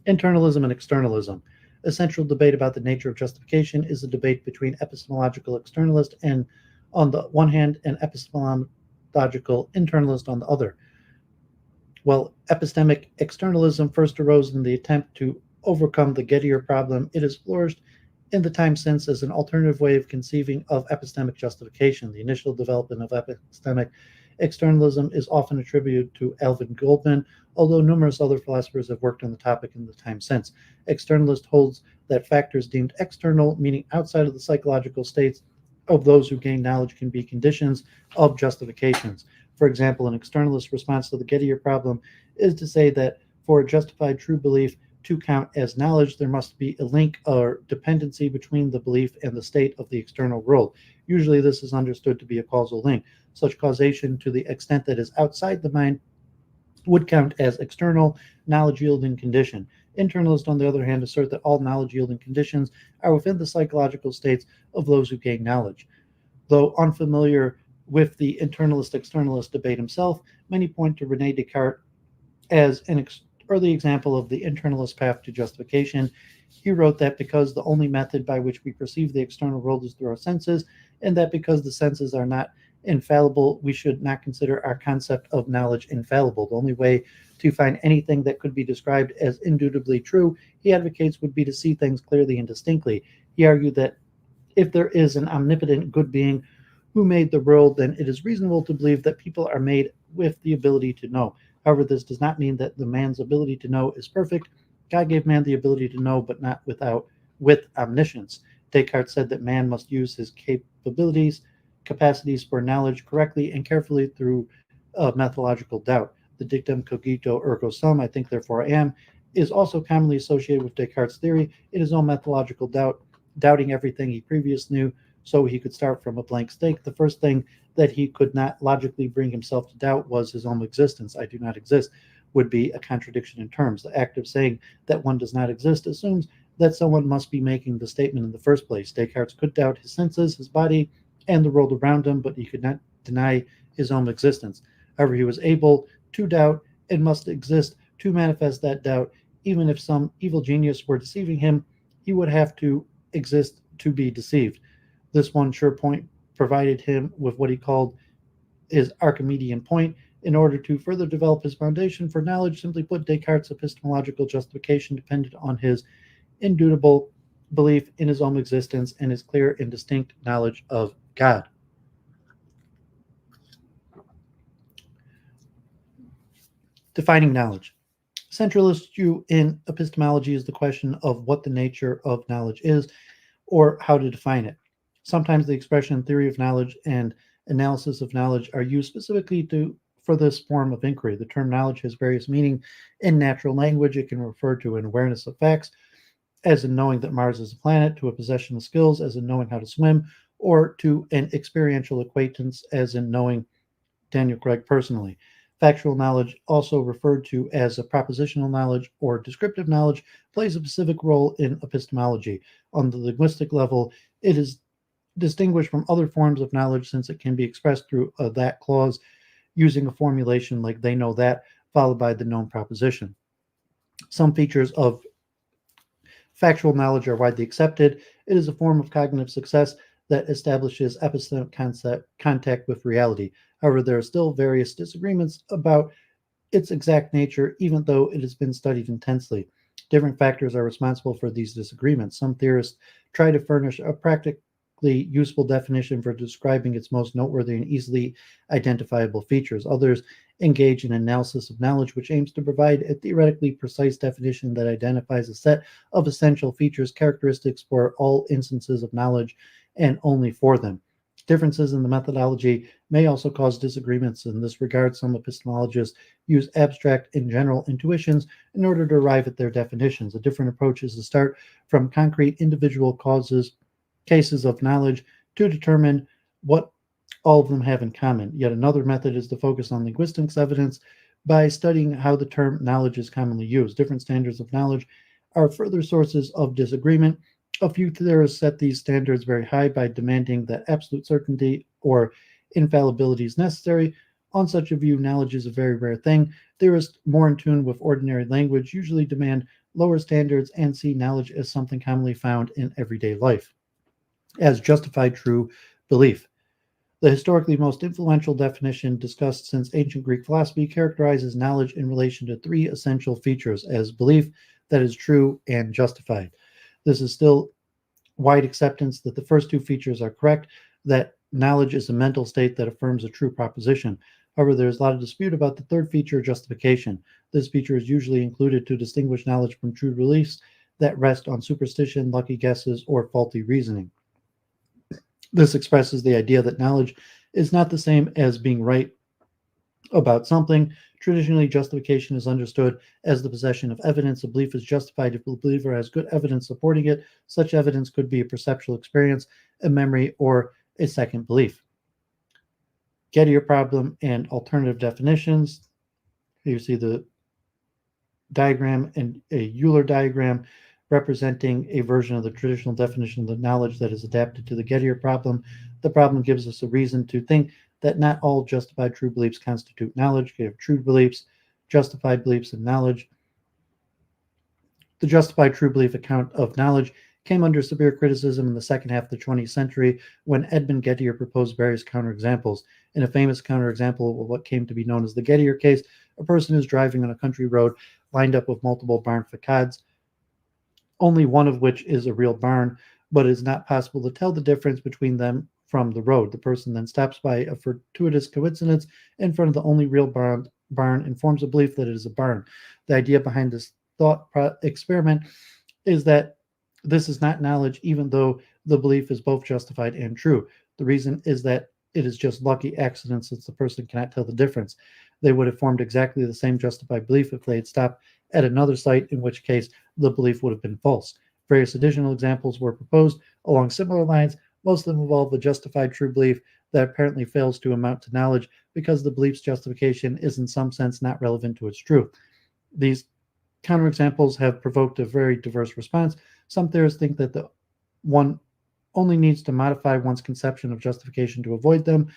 Internalism and externalism. A central debate about the nature of justification is the debate between epistemological externalist and, on the one hand, and epistemological internalist on the other. While epistemic externalism first arose in the attempt to overcome the Gettier problem, it has flourished in the time since as an alternative way of conceiving of epistemic justification. The initial development of epistemic externalism is often attributed to Alvin Goldman, although numerous other philosophers have worked on the topic in the time since. Externalist holds that factors deemed external, meaning outside of the psychological states of those who gain knowledge, can be conditions of justifications. For example, an externalist response to the Gettier problem is to say that for a justified true belief to count as knowledge, there must be a link or dependency between the belief and the state of the external world. Usually this is understood to be a causal link. Such causation, to the extent that is outside the mind, would count as external knowledge-yielding condition. Internalists, on the other hand, assert that all knowledge-yielding conditions are within the psychological states of those who gain knowledge. Though unfamiliar with the internalist-externalist debate himself, many point to René Descartes as an early example of the internalist path to justification. He wrote that because the only method by which we perceive the external world is through our senses, and that because the senses are not infallible, we should not consider our concept of knowledge infallible. The only way to find anything that could be described as indubitably true, he advocates, would be to see things clearly and distinctly. He argued that if there is an omnipotent good being who made the world, then it is reasonable to believe that people are made with the ability to know. However, this does not mean that the man's ability to know is perfect. God gave man the ability to know, but not with omniscience. Descartes said that man must use his capacities for knowledge correctly and carefully through methodological doubt. The dictum cogito ergo sum, I think therefore I am, is also commonly associated with Descartes' theory. It is all methodological doubt, doubting everything he previously knew, so he could start from a blank slate. The first thing that he could not logically bring himself to doubt was his own existence. I do not exist would be a contradiction in terms. The act of saying that one does not exist assumes that someone must be making the statement in the first place. Descartes could doubt his senses, his body, and the world around him, but he could not deny his own existence. However, he was able to doubt and must exist to manifest that doubt. Even if some evil genius were deceiving him, he would have to exist to be deceived. This one sure point provided him with what he called his Archimedean point. In order to further develop his foundation for knowledge, simply put, Descartes' epistemological justification depended on his indubitable belief in his own existence and his clear and distinct knowledge of God. Defining knowledge. Central issue in epistemology is the question of what the nature of knowledge is, or how to define it. Sometimes the expression theory of knowledge and analysis of knowledge are used specifically for this form of inquiry. The term knowledge has various meanings in natural language. It can refer to an awareness of facts, as in knowing that Mars is a planet, to a possession of skills, as in knowing how to swim, or to an experiential acquaintance, as in knowing Daniel Craig personally. Factual knowledge, also referred to as a propositional knowledge or descriptive knowledge, plays a specific role in epistemology. On the linguistic level, it is distinguished from other forms of knowledge since it can be expressed through a that clause using a formulation like they know that, followed by the known proposition. Some features of factual knowledge are widely accepted. It is a form of cognitive success that establishes epistemic contact with reality. However, there are still various disagreements about its exact nature, even though it has been studied intensely. Different factors are responsible for these disagreements. Some theorists try to furnish a perfectly useful definition for describing its most noteworthy and easily identifiable features. Others engage in analysis of knowledge, which aims to provide a theoretically precise definition that identifies a set of essential features, characteristics for all instances of knowledge and only for them. Differences in the methodology may also cause disagreements. In this regard, some epistemologists use abstract and general intuitions in order to arrive at their definitions. A different approach is to start from concrete individual cases of knowledge to determine what all of them have in common. Yet another method is to focus on linguistics evidence by studying how the term knowledge is commonly used. Different standards of knowledge are further sources of disagreement. A few theorists set these standards very high by demanding that absolute certainty or infallibility is necessary. On such a view, knowledge is a very rare thing. Theorists more in tune with ordinary language usually demand lower standards and see knowledge as something commonly found in everyday life, as justified true belief. The historically most influential definition discussed since ancient Greek philosophy characterizes knowledge in relation to three essential features as belief that is true and justified. This is still wide acceptance that the first two features are correct, that knowledge is a mental state that affirms a true proposition. However, there is a lot of dispute about the third feature, justification. This feature is usually included to distinguish knowledge from true beliefs that rest on superstition, lucky guesses, or faulty reasoning. This expresses the idea that knowledge is not the same as being right about something. Traditionally, justification is understood as the possession of evidence. A belief is justified if the believer has good evidence supporting it. Such evidence could be a perceptual experience, a memory, or a second belief. Gettier problem and alternative definitions. Here you see the diagram and a Euler diagram representing a version of the traditional definition of the knowledge that is adapted to the Gettier problem. The problem gives us a reason to think that not all justified true beliefs constitute knowledge. You have true beliefs, justified beliefs, and knowledge. The justified true belief account of knowledge came under severe criticism in the second half of the 20th century when Edmund Gettier proposed various counterexamples. In a famous counterexample of what came to be known as the Gettier case, a person is driving on a country road lined up with multiple barn facades, only one of which is a real barn, but it is not possible to tell the difference between them from the road. The person then stops by a fortuitous coincidence in front of the only real barn and forms a belief that it is a barn. The idea behind this thought experiment is that this is not knowledge, even though the belief is both justified and true. The reason is that it is just lucky accident since the person cannot tell the difference. They would have formed exactly the same justified belief if they had stopped at another site, in which case the belief would have been false. Various additional examples were proposed along similar lines. Most of them involve a justified true belief that apparently fails to amount to knowledge because the belief's justification is in some sense not relevant to its truth. These counterexamples have provoked a very diverse response. Some theorists think that one only needs to modify one's conception of justification to avoid them,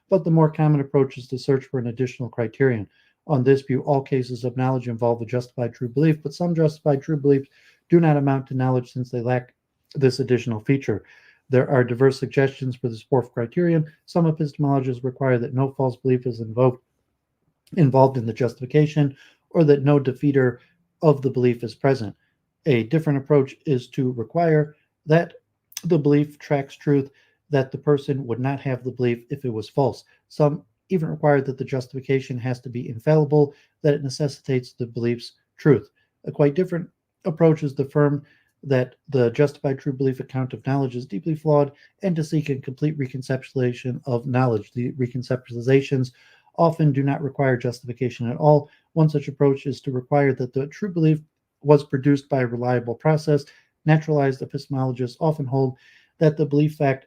but the more common approach is to search for an additional criterion. On this view, all cases of knowledge involve a justified true belief, but some justified true beliefs do not amount to knowledge since they lack this additional feature. There are diverse suggestions for this fourth criterion. Some epistemologists require that no false belief is involved in the justification, or that no defeater of the belief is present. A different approach is to require that the belief tracks truth, that the person would not have the belief if it was false. Some even require that the justification has to be infallible, that it necessitates the belief's truth. A quite different approach is to affirm that the justified true belief account of knowledge is deeply flawed and to seek a complete reconceptualization of knowledge. The reconceptualizations often do not require justification at all. One such approach is to require that the true belief was produced by a reliable process. Naturalized epistemologists often hold that the belief fact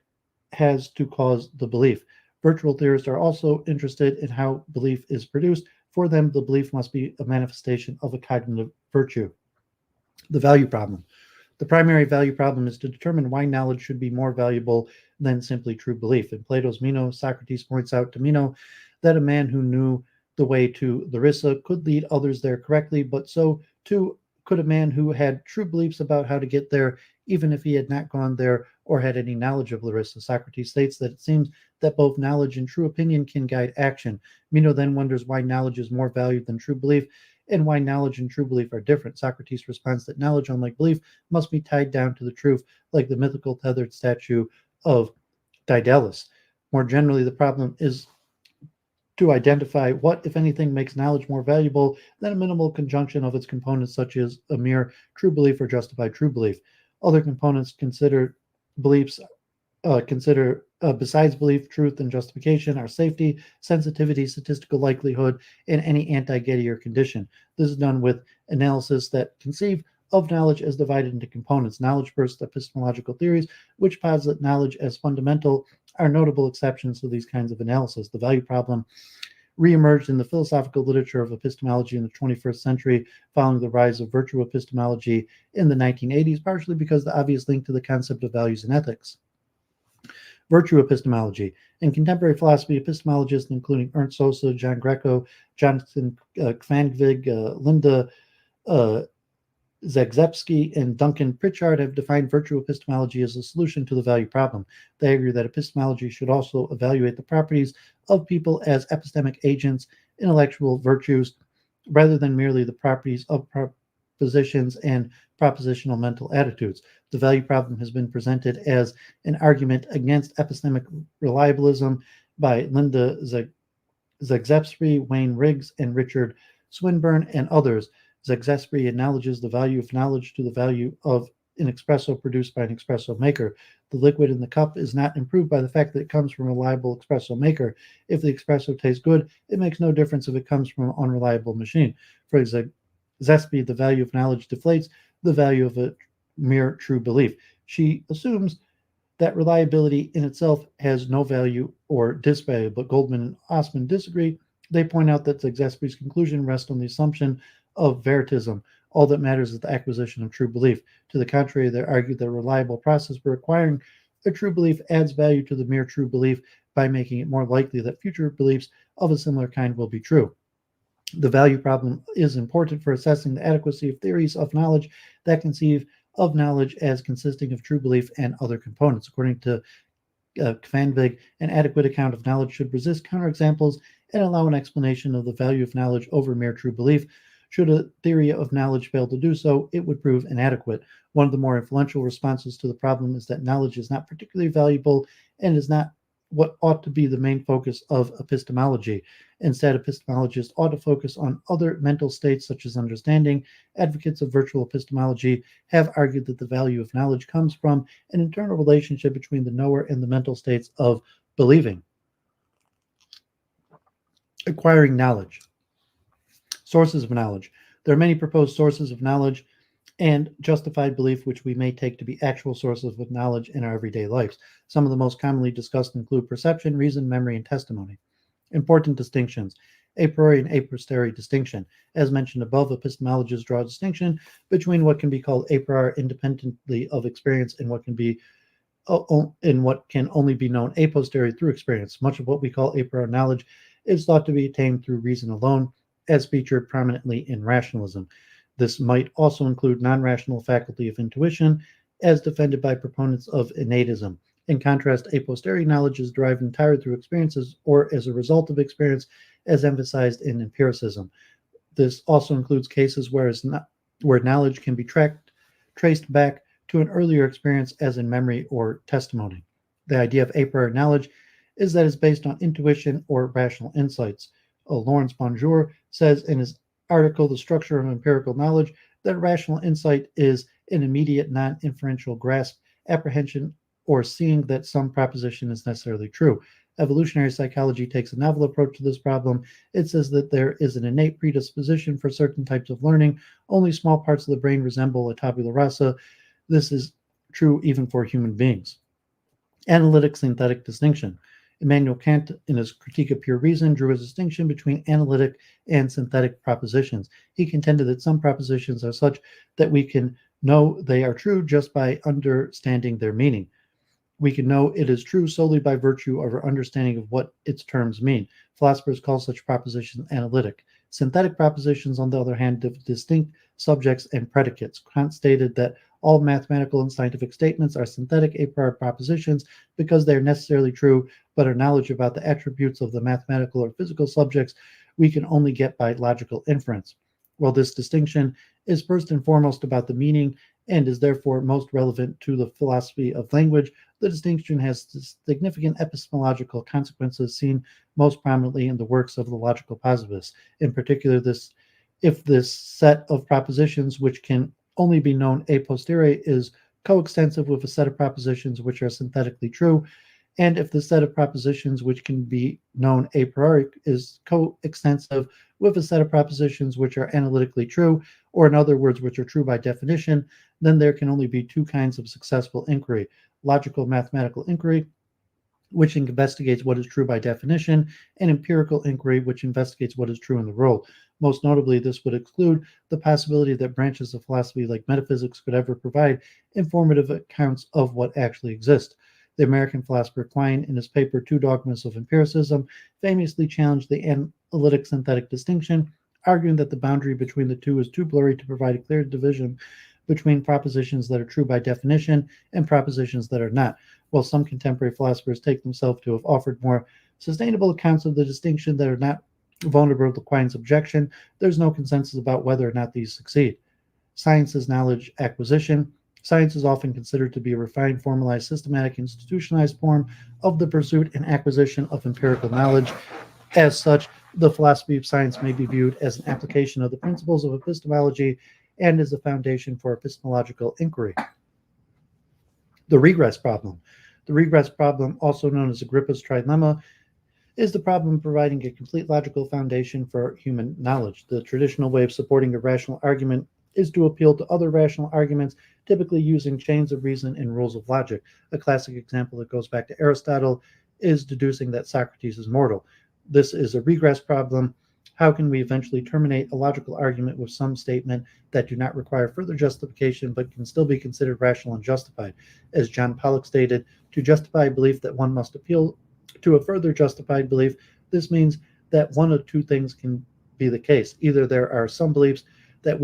has to cause the belief. Virtual theorists are also interested in how belief is produced. For them, the belief must be a manifestation of a cognitive virtue. The value problem. The primary value problem is to determine why knowledge should be more valuable than simply true belief. In Plato's Meno, Socrates points out to Meno that a man who knew the way to Larissa could lead others there correctly, but so too could a man who had true beliefs about how to get there, even if he had not gone there or had any knowledge of Larissa. Socrates states that it seems that both knowledge and true opinion can guide action. Meno then wonders why knowledge is more valued than true belief, and why knowledge and true belief are different. Socrates responds that knowledge, unlike belief, must be tied down to the truth, like the mythical tethered statue of Daedalus. More generally, the problem is to identify what, if anything, makes knowledge more valuable than a minimal conjunction of its components, such as a mere true belief or justified true belief. Other components beliefs besides belief, truth, and justification are safety, sensitivity, statistical likelihood, and any anti-Gettier condition. This is done with analysis that conceive of knowledge as divided into components. Knowledge-first epistemological theories, which posit knowledge as fundamental, are notable exceptions to these kinds of analysis. The value problem reemerged in the philosophical literature of epistemology in the 21st century following the rise of virtue epistemology in the 1980s, partially because of the obvious link to the concept of values and ethics. Virtue epistemology. In contemporary philosophy, epistemologists, including Ernst Sosa, John Greco, Jonathan Kvanvig, Linda Zagzebski, and Duncan Pritchard, have defined virtue epistemology as a solution to the value problem. They agree that epistemology should also evaluate the properties of people as epistemic agents, intellectual virtues, rather than merely the properties of propositions and propositional mental attitudes. The value problem has been presented as an argument against epistemic reliabilism by Linda Zagzebski, Wayne Riggs, and Richard Swinburne, and others. Zagzebski acknowledges the value of knowledge to the value of an espresso produced by an espresso maker. The liquid in the cup is not improved by the fact that it comes from a reliable espresso maker. If the espresso tastes good, it makes no difference if it comes from an unreliable machine. For Zagzebski, the value of knowledge deflates the value of a mere true belief. She assumes that reliability in itself has no value or disvalue, but Goldman and Osman disagree. They point out that Zagzebski's conclusion rests on the assumption of veritism. All that matters is the acquisition of true belief. To the contrary, they argue that a reliable process for acquiring a true belief adds value to the mere true belief by making it more likely that future beliefs of a similar kind will be true. The value problem is important for assessing the adequacy of theories of knowledge that conceive of knowledge as consisting of true belief and other components. According to Kvanvig, an adequate account of knowledge should resist counterexamples and allow an explanation of the value of knowledge over mere true belief. Should a theory of knowledge fail to do so, it would prove inadequate. One of the more influential responses to the problem is that knowledge is not particularly valuable and is not what ought to be the main focus of epistemology. Instead, epistemologists ought to focus on other mental states such as understanding. Advocates of virtual epistemology have argued that the value of knowledge comes from an internal relationship between the knower and the mental states of believing. Acquiring knowledge. Sources of knowledge. There are many proposed sources of knowledge and justified belief which we may take to be actual sources of knowledge in our everyday lives. Some of the most commonly discussed include perception, reason, memory, and testimony. Important distinctions. A priori and a posteriori distinction. As mentioned above, epistemologists draw a distinction between what can be called a priori independently of experience and what can only be known a posteriori through experience. Much of what we call a priori knowledge is thought to be attained through reason alone, as featured prominently in rationalism. This might also include non-rational faculty of intuition, as defended by proponents of innatism. In contrast, a posteriori knowledge is derived entirely through experiences or as a result of experience, as emphasized in empiricism. This also includes cases where knowledge can be traced back to an earlier experience, as in memory or testimony. The idea of a priori knowledge is that it's based on intuition or rational insights. Lawrence Bonjour says in his article, The Structure of Empirical Knowledge, that rational insight is an immediate, non-inferential grasp, apprehension, or seeing that some proposition is necessarily true. Evolutionary psychology takes a novel approach to this problem. It says that there is an innate predisposition for certain types of learning. Only small parts of the brain resemble a tabula rasa. This is true even for human beings. Analytic-synthetic distinction. Immanuel Kant, in his Critique of Pure Reason, drew a distinction between analytic and synthetic propositions. He contended that some propositions are such that we can know they are true just by understanding their meaning. We can know it is true solely by virtue of our understanding of what its terms mean. Philosophers call such propositions analytic. Synthetic propositions, on the other hand, have distinct subjects and predicates. Kant stated that all mathematical and scientific statements are synthetic a priori propositions because they are necessarily true, but our knowledge about the attributes of the mathematical or physical subjects we can only get by logical inference. While this distinction is first and foremost about the meaning and is therefore most relevant to the philosophy of language, The distinction has significant epistemological consequences seen most prominently in the works of the logical positivists. In particular, if this set of propositions which can only be known a posteriori is coextensive with a set of propositions which are synthetically true, and if the set of propositions which can be known a priori is coextensive with a set of propositions which are analytically true, or in other words, which are true by definition, then there can only be two kinds of successful inquiry: logical mathematical inquiry, which investigates what is true by definition, and empirical inquiry, which investigates what is true in the world. Most notably, this would exclude the possibility that branches of philosophy like metaphysics could ever provide informative accounts of what actually exists. The American philosopher Quine, in his paper Two Dogmas of Empiricism, famously challenged the analytic-synthetic distinction, arguing that the boundary between the two is too blurry to provide a clear division between propositions that are true by definition and propositions that are not. While some contemporary philosophers take themselves to have offered more sustainable accounts of the distinction that are not vulnerable to Quine's objection, there's no consensus about whether or not these succeed. Science is knowledge acquisition. Science is often considered to be a refined, formalized, systematic, institutionalized form of the pursuit and acquisition of empirical knowledge. As such, the philosophy of science may be viewed as an application of the principles of epistemology and as a foundation for epistemological inquiry. The regress problem. The regress problem, also known as Agrippa's trilemma, is the problem of providing a complete logical foundation for human knowledge. The traditional way of supporting a rational argument is to appeal to other rational arguments, typically using chains of reason and rules of logic. A classic example that goes back to Aristotle is deducing that Socrates is mortal. This is a regress problem. How can we eventually terminate a logical argument with some statement that do not require further justification but can still be considered rational and justified? As John Pollock stated, to justify a belief that one must appeal to a further justified belief, this means that one of two things can be the case. Either there are some beliefs that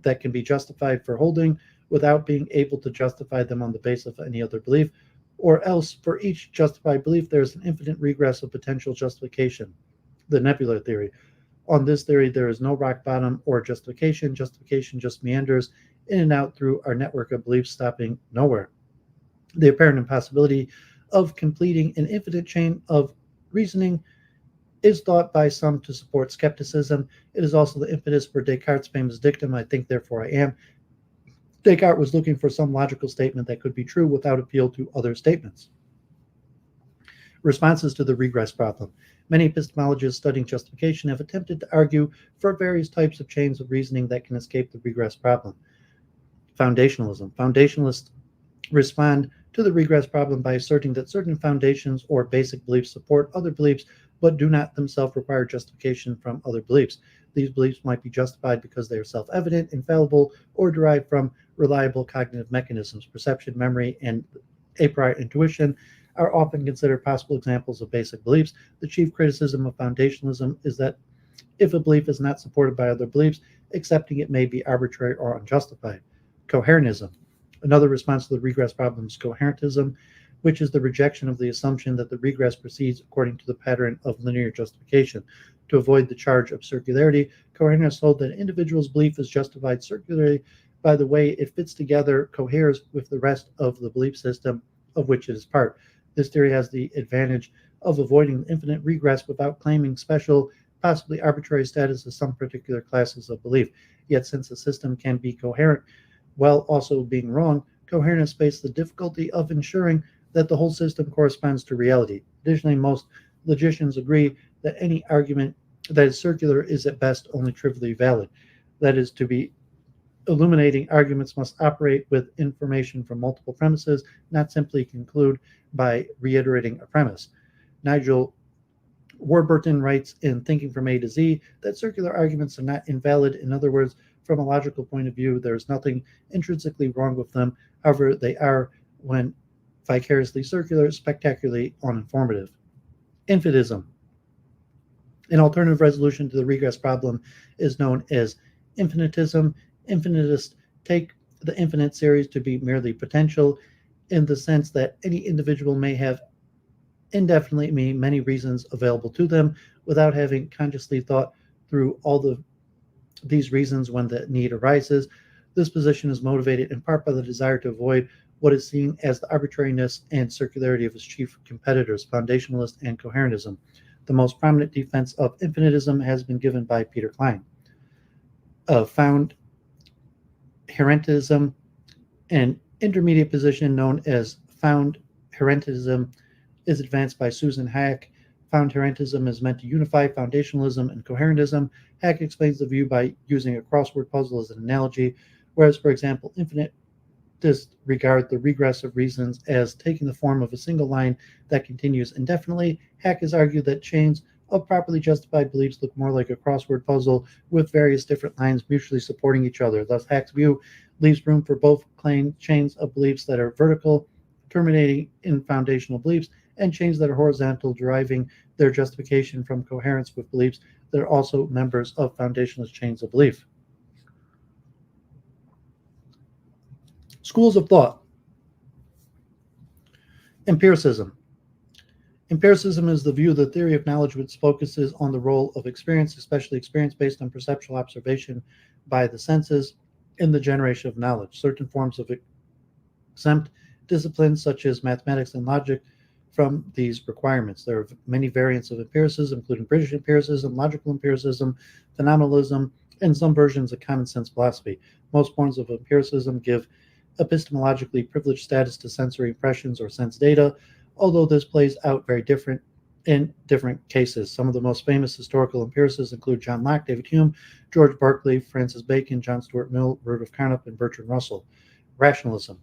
that can be justified for holding without being able to justify them on the basis of any other belief, or else for each justified belief there is an infinite regress of potential justification. The nebular theory. On this theory, there is no rock bottom or justification. Justification just meanders in and out through our network of beliefs, stopping nowhere. The apparent impossibility of completing an infinite chain of reasoning is thought by some to support skepticism. It is also the impetus for Descartes' famous dictum, "I think, therefore I am." Descartes was looking for some logical statement that could be true without appeal to other statements. Responses to the regress problem. Many epistemologists studying justification have attempted to argue for various types of chains of reasoning that can escape the regress problem. Foundationalism. Foundationalists respond to the regress problem by asserting that certain foundations or basic beliefs support other beliefs but do not themselves require justification from other beliefs. These beliefs might be justified because they are self-evident, infallible, or derived from reliable cognitive mechanisms. Perception, memory, and a priori intuition are often considered possible examples of basic beliefs. The chief criticism of foundationalism is that if a belief is not supported by other beliefs, accepting it may be arbitrary or unjustified. Coherentism. Another response to the regress problem is coherentism, which is the rejection of the assumption that the regress proceeds according to the pattern of linear justification. To avoid the charge of circularity, coherentists hold that an individual's belief is justified circularly by the way it fits together, coheres with the rest of the belief system of which it is part. This theory has the advantage of avoiding infinite regress without claiming special, possibly arbitrary status of some particular classes of belief. Yet, since a system can be coherent while also being wrong, coherentists face the difficulty of ensuring that the whole system corresponds to reality. Additionally, most logicians agree that any argument that is circular is at best only trivially valid. That is, to be illuminating arguments must operate with information from multiple premises, not simply conclude by reiterating a premise. Nigel Warburton writes in Thinking from A to Z that circular arguments are not invalid. In other words, from a logical point of view, there is nothing intrinsically wrong with them. However, they are, when vicariously circular, spectacularly uninformative. Infinitism. An alternative resolution to the regress problem is known as infinitism. Infinitists take the infinite series to be merely potential, in the sense that any individual may have indefinitely many reasons available to them without having consciously thought through all these reasons when the need arises. This position is motivated in part by the desire to avoid what is seen as the arbitrariness and circularity of his chief competitors, foundationalism and coherentism. The most prominent defense of infinitism has been given by Peter Klein. Found herentism, an intermediate position known as found herentism, is advanced by Susan Hack. Found herentism is meant to unify foundationalism and coherentism. Hack explains the view by using a crossword puzzle as an analogy, whereas, for example, infinitists regard the regress of reasons as taking the form of a single line that continues indefinitely. Hack has argued that chains of properly justified beliefs look more like a crossword puzzle with various different lines mutually supporting each other. Thus, Hack's view leaves room for both chains of beliefs that are vertical, terminating in foundational beliefs, and chains that are horizontal, deriving their justification from coherence with beliefs that are also members of foundationalist chains of belief. Schools of thought. Empiricism. Empiricism is the view of the theory of knowledge which focuses on the role of experience, especially experience based on perceptual observation by the senses, in the generation of knowledge. Certain forms of exempt disciplines, such as mathematics and logic, from these requirements. There are many variants of empiricism, including British empiricism, logical empiricism, phenomenalism, and some versions of common sense philosophy. Most forms of empiricism give epistemologically privileged status to sensory impressions or sense data, although this plays out very different in different cases. Some of the most famous historical empiricists include John Locke, David Hume, George Berkeley, Francis Bacon, John Stuart Mill, Rudolf Carnap, and Bertrand Russell. Rationalism.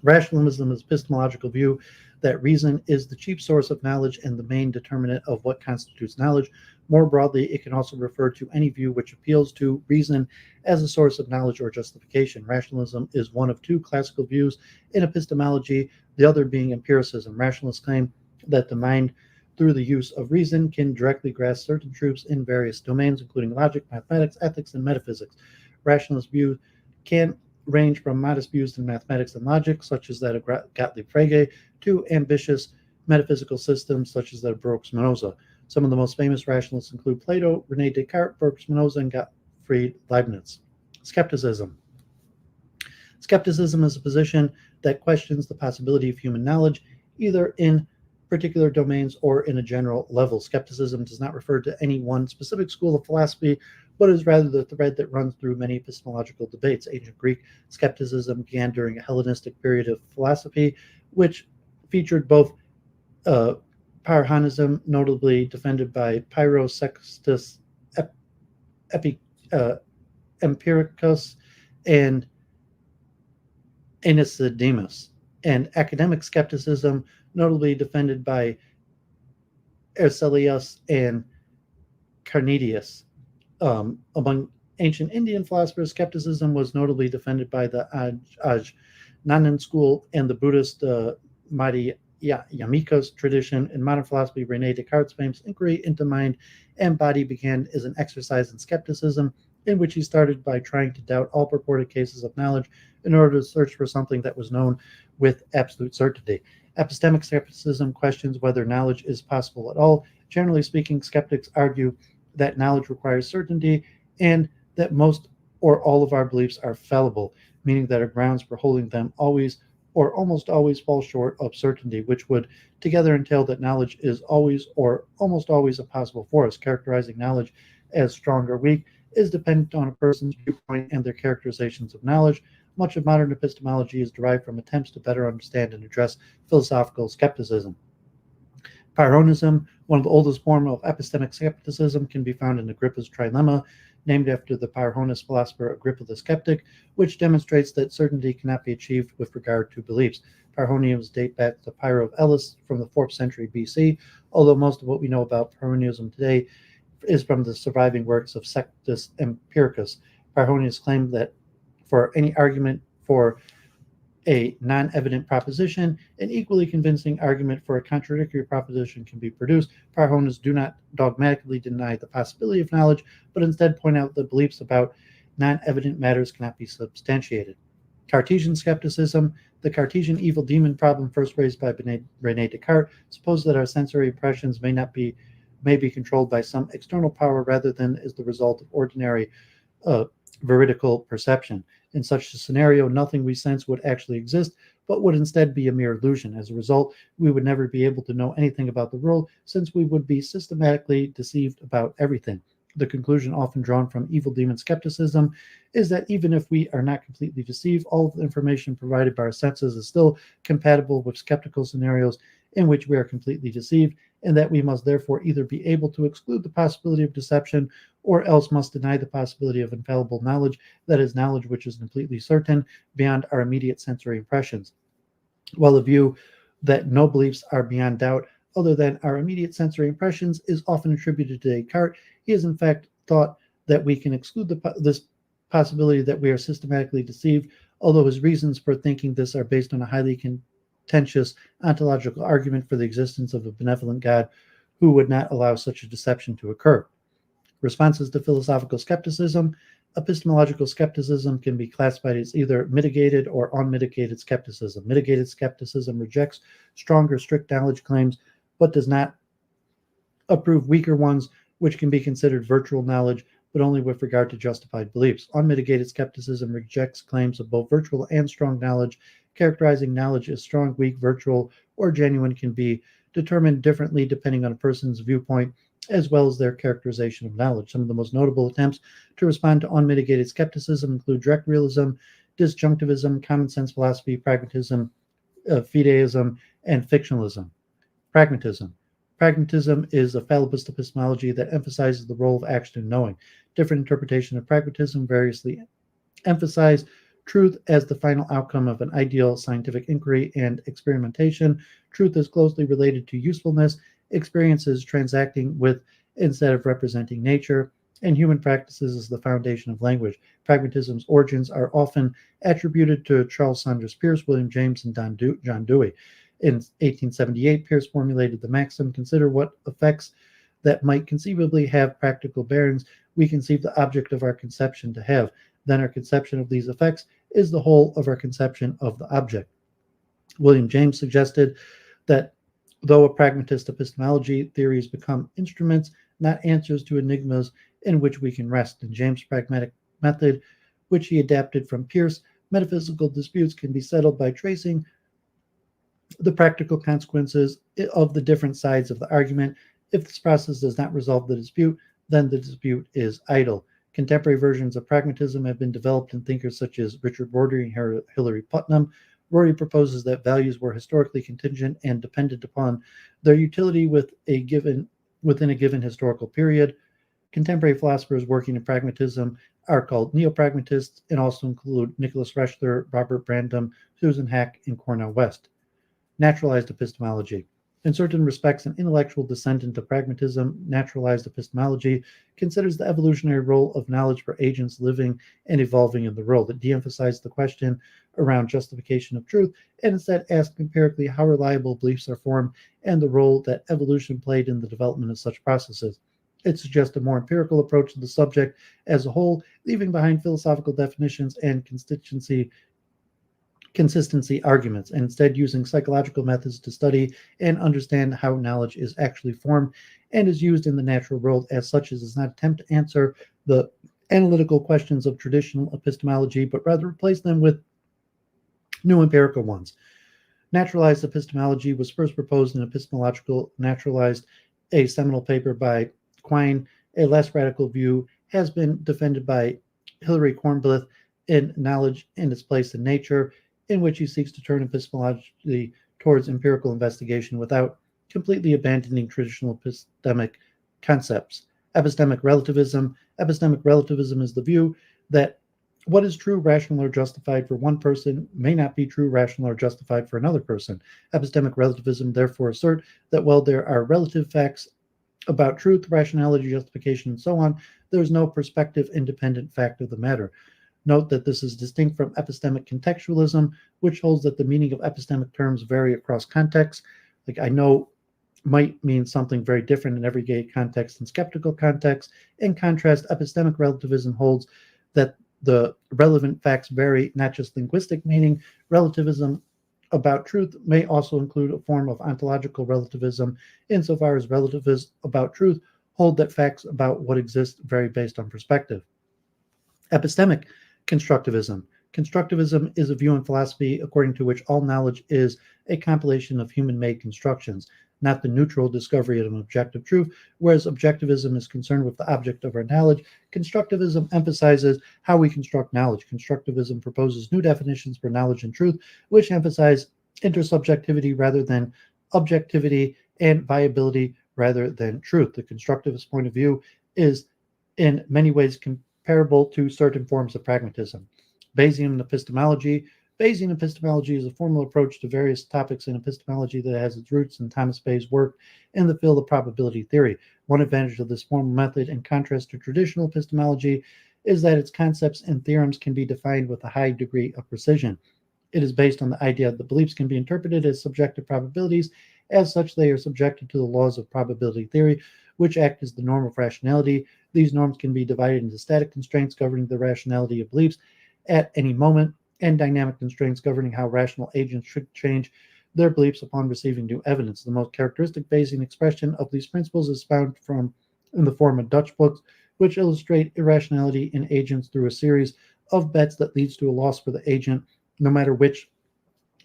Rationalism is an epistemological view that reason is the chief source of knowledge and the main determinant of what constitutes knowledge. More broadly, it can also refer to any view which appeals to reason as a source of knowledge or justification. Rationalism is one of two classical views in epistemology, the other being empiricism. Rationalists claim that the mind, through the use of reason, can directly grasp certain truths in various domains, including logic, mathematics, ethics, and metaphysics. Rationalist view can range from modest views in mathematics and logic, such as that of Gottlieb Frege, to ambitious metaphysical systems, such as that of Baruch Spinoza. Some of the most famous rationalists include Plato, René Descartes, Baruch Spinoza, and Gottfried Leibniz. Skepticism. Skepticism is a position that questions the possibility of human knowledge, either in particular domains or in a general level. Skepticism does not refer to any one specific school of philosophy, but is rather the thread that runs through many epistemological debates. Ancient Greek skepticism began during a Hellenistic period of philosophy, which featured both Pyrrhonism, notably defended by Pyrrho Sextus Empiricus and Anicedemus, and academic skepticism, notably defended by Arcelius and Carneades. Among ancient Indian philosophers, skepticism was notably defended by the Ajnanan school and the Buddhist Madhyamika tradition. In modern philosophy, René Descartes' famous inquiry into mind and body began as an exercise in skepticism, in which he started by trying to doubt all purported cases of knowledge in order to search for something that was known with absolute certainty. Epistemic skepticism questions whether knowledge is possible at all. Generally speaking, skeptics argue that knowledge requires certainty and that most or all of our beliefs are fallible, meaning that our grounds for holding them always or almost always fall short of certainty, which would together entail that knowledge is always or almost always impossible for us. Characterizing knowledge as strong or weak is dependent on a person's viewpoint and their characterizations of knowledge. Much of modern epistemology is derived from attempts to better understand and address philosophical skepticism. Pyrrhonism, one of the oldest forms of epistemic skepticism, can be found in Agrippa's trilemma, named after the Pyrrhonist philosopher Agrippa the Skeptic, which demonstrates that certainty cannot be achieved with regard to beliefs. Pyrrhonisms date back to Pyrrho of Elis from the 4th century BC, although most of what we know about Pyrrhonism today is from the surviving works of Sextus Empiricus. Pyrrhonius claimed that for any argument for a non-evident proposition, an equally convincing argument for a contradictory proposition can be produced. Pyrrhonists do not dogmatically deny the possibility of knowledge, but instead point out that beliefs about non-evident matters cannot be substantiated. Cartesian skepticism. The Cartesian evil demon problem, first raised by René Descartes, supposes that our sensory impressions may be controlled by some external power rather than as the result of ordinary veridical perception. In such a scenario, nothing we sense would actually exist, but would instead be a mere illusion. As a result, we would never be able to know anything about the world, since we would be systematically deceived about everything. The conclusion often drawn from evil demon skepticism is that even if we are not completely deceived, all of the information provided by our senses is still compatible with skeptical scenarios in which we are completely deceived, and that we must therefore either be able to exclude the possibility of deception or else must deny the possibility of infallible knowledge, that is, knowledge which is completely certain beyond our immediate sensory impressions. While the view that no beliefs are beyond doubt other than our immediate sensory impressions is often attributed to Descartes, he has in fact thought that we can exclude this possibility that we are systematically deceived, although his reasons for thinking this are based on a highly contentious ontological argument for the existence of a benevolent God who would not allow such a deception to occur. Responses to philosophical skepticism. Epistemological skepticism can be classified as either mitigated or unmitigated skepticism. Mitigated skepticism rejects stronger, strict knowledge claims, but does not approve weaker ones, which can be considered virtual knowledge, but only with regard to justified beliefs. Unmitigated skepticism rejects claims of both virtual and strong knowledge. Characterizing knowledge as strong, weak, virtual, or genuine can be determined differently depending on a person's viewpoint, as well as their characterization of knowledge. Some of the most notable attempts to respond to unmitigated skepticism include direct realism, disjunctivism, common sense philosophy, pragmatism, fideism, and fictionalism. Pragmatism. Pragmatism is a fallibust epistemology that emphasizes the role of action in knowing. Different interpretations of pragmatism variously emphasize truth as the final outcome of an ideal scientific inquiry and experimentation. Truth is closely related to usefulness, experiences transacting with instead of representing nature, and human practices is the foundation of language. Pragmatism's origins are often attributed to Charles Sanders Peirce, William James, and John Dewey. In 1878, Peirce formulated the maxim, consider what effects that might conceivably have practical bearings we conceive the object of our conception to have. Then our conception of these effects is the whole of our conception of the object. William James suggested that though a pragmatist epistemology, theories become instruments, not answers to enigmas in which we can rest. In James' pragmatic method, which he adapted from Peirce, metaphysical disputes can be settled by tracing the practical consequences of the different sides of the argument. If this process does not resolve the dispute, then the dispute is idle. Contemporary versions of pragmatism have been developed in thinkers such as Richard Rorty and Hilary Putnam. Rorty proposes that values were historically contingent and dependent upon their utility within a given historical period. Contemporary philosophers working in pragmatism are called neo-pragmatists and also include Nicholas Rechler, Robert Brandom, Susan Hack, and Cornel West. Naturalized epistemology. In certain respects, an intellectual descendant of pragmatism, naturalized epistemology considers the evolutionary role of knowledge for agents living and evolving in the world. It de-emphasizes the question around justification of truth and instead asks empirically how reliable beliefs are formed and the role that evolution played in the development of such processes. It suggests a more empirical approach to the subject as a whole, leaving behind philosophical definitions and consistency arguments, and instead using psychological methods to study and understand how knowledge is actually formed and is used in the natural world. As such, it does not attempt to answer the analytical questions of traditional epistemology, but rather replace them with new empirical ones. Naturalized epistemology was first proposed in Epistemological Naturalized, a seminal paper by Quine. A less radical view has been defended by Hilary Kornblith in Knowledge and Its Place in Nature, in which he seeks to turn epistemology towards empirical investigation without completely abandoning traditional epistemic concepts. Epistemic relativism. Epistemic relativism is the view that what is true, rational, or justified for one person may not be true, rational, or justified for another person. Epistemic relativism therefore assert that while there are relative facts about truth, rationality, justification, and so on, there is no perspective independent fact of the matter. Note that this is distinct from epistemic contextualism, which holds that the meaning of epistemic terms vary across contexts. Like I know might mean something very different in everyday context and skeptical context. In contrast, epistemic relativism holds that the relevant facts vary, not just linguistic meaning. Relativism about truth may also include a form of ontological relativism, insofar as relativists about truth hold that facts about what exists vary based on perspective. Epistemic constructivism. Constructivism is a view in philosophy according to which all knowledge is a compilation of human-made constructions, not the neutral discovery of an objective truth, whereas objectivism is concerned with the object of our knowledge. Constructivism emphasizes how we construct knowledge. Constructivism proposes new definitions for knowledge and truth, which emphasize intersubjectivity rather than objectivity and viability rather than truth. The constructivist point of view is in many ways comparable to certain forms of pragmatism. Bayesian epistemology. Bayesian epistemology is a formal approach to various topics in epistemology that has its roots in Thomas Bayes' work in the field of probability theory. One advantage of this formal method, in contrast to traditional epistemology, is that its concepts and theorems can be defined with a high degree of precision. It is based on the idea that beliefs can be interpreted as subjective probabilities. As such, they are subjected to the laws of probability theory, which act as the norm of rationality. These norms can be divided into static constraints governing the rationality of beliefs at any moment, and dynamic constraints governing how rational agents should change their beliefs upon receiving new evidence. The most characteristic Bayesian expression of these principles is found in the form of Dutch books, which illustrate irrationality in agents through a series of bets that leads to a loss for the agent, no matter which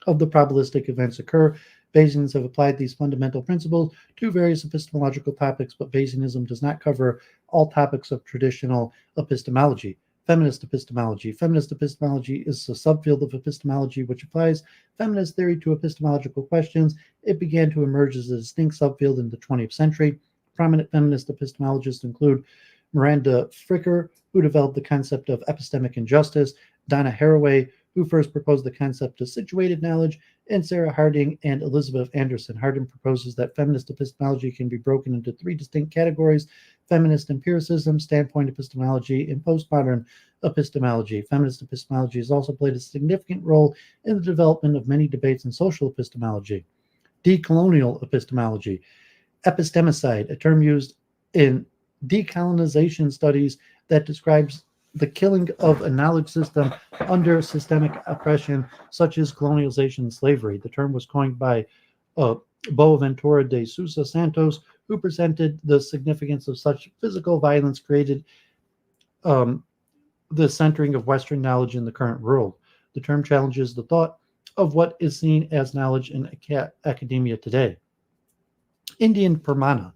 of the probabilistic events occur. Bayesians have applied these fundamental principles to various epistemological topics, but Bayesianism does not cover all topics of traditional epistemology. Feminist epistemology. Feminist epistemology is a subfield of epistemology which applies feminist theory to epistemological questions. It began to emerge as a distinct subfield in the 20th century. Prominent feminist epistemologists include Miranda Fricker, who developed the concept of epistemic injustice, Donna Haraway, who first proposed the concept of situated knowledge, and Sarah Harding and Elizabeth Anderson. Harding proposes that feminist epistemology can be broken into three distinct categories: feminist empiricism, standpoint epistemology, and postmodern epistemology. Feminist epistemology has also played a significant role in the development of many debates in social epistemology. Decolonial epistemology. Epistemicide, a term used in decolonization studies that describes the killing of a knowledge system under systemic oppression, such as colonialization and slavery. The term was coined by Boaventura de Sousa Santos, who presented the significance of such physical violence created the centering of Western knowledge in the current world. The term challenges the thought of what is seen as knowledge in academia today. Indian Pramana.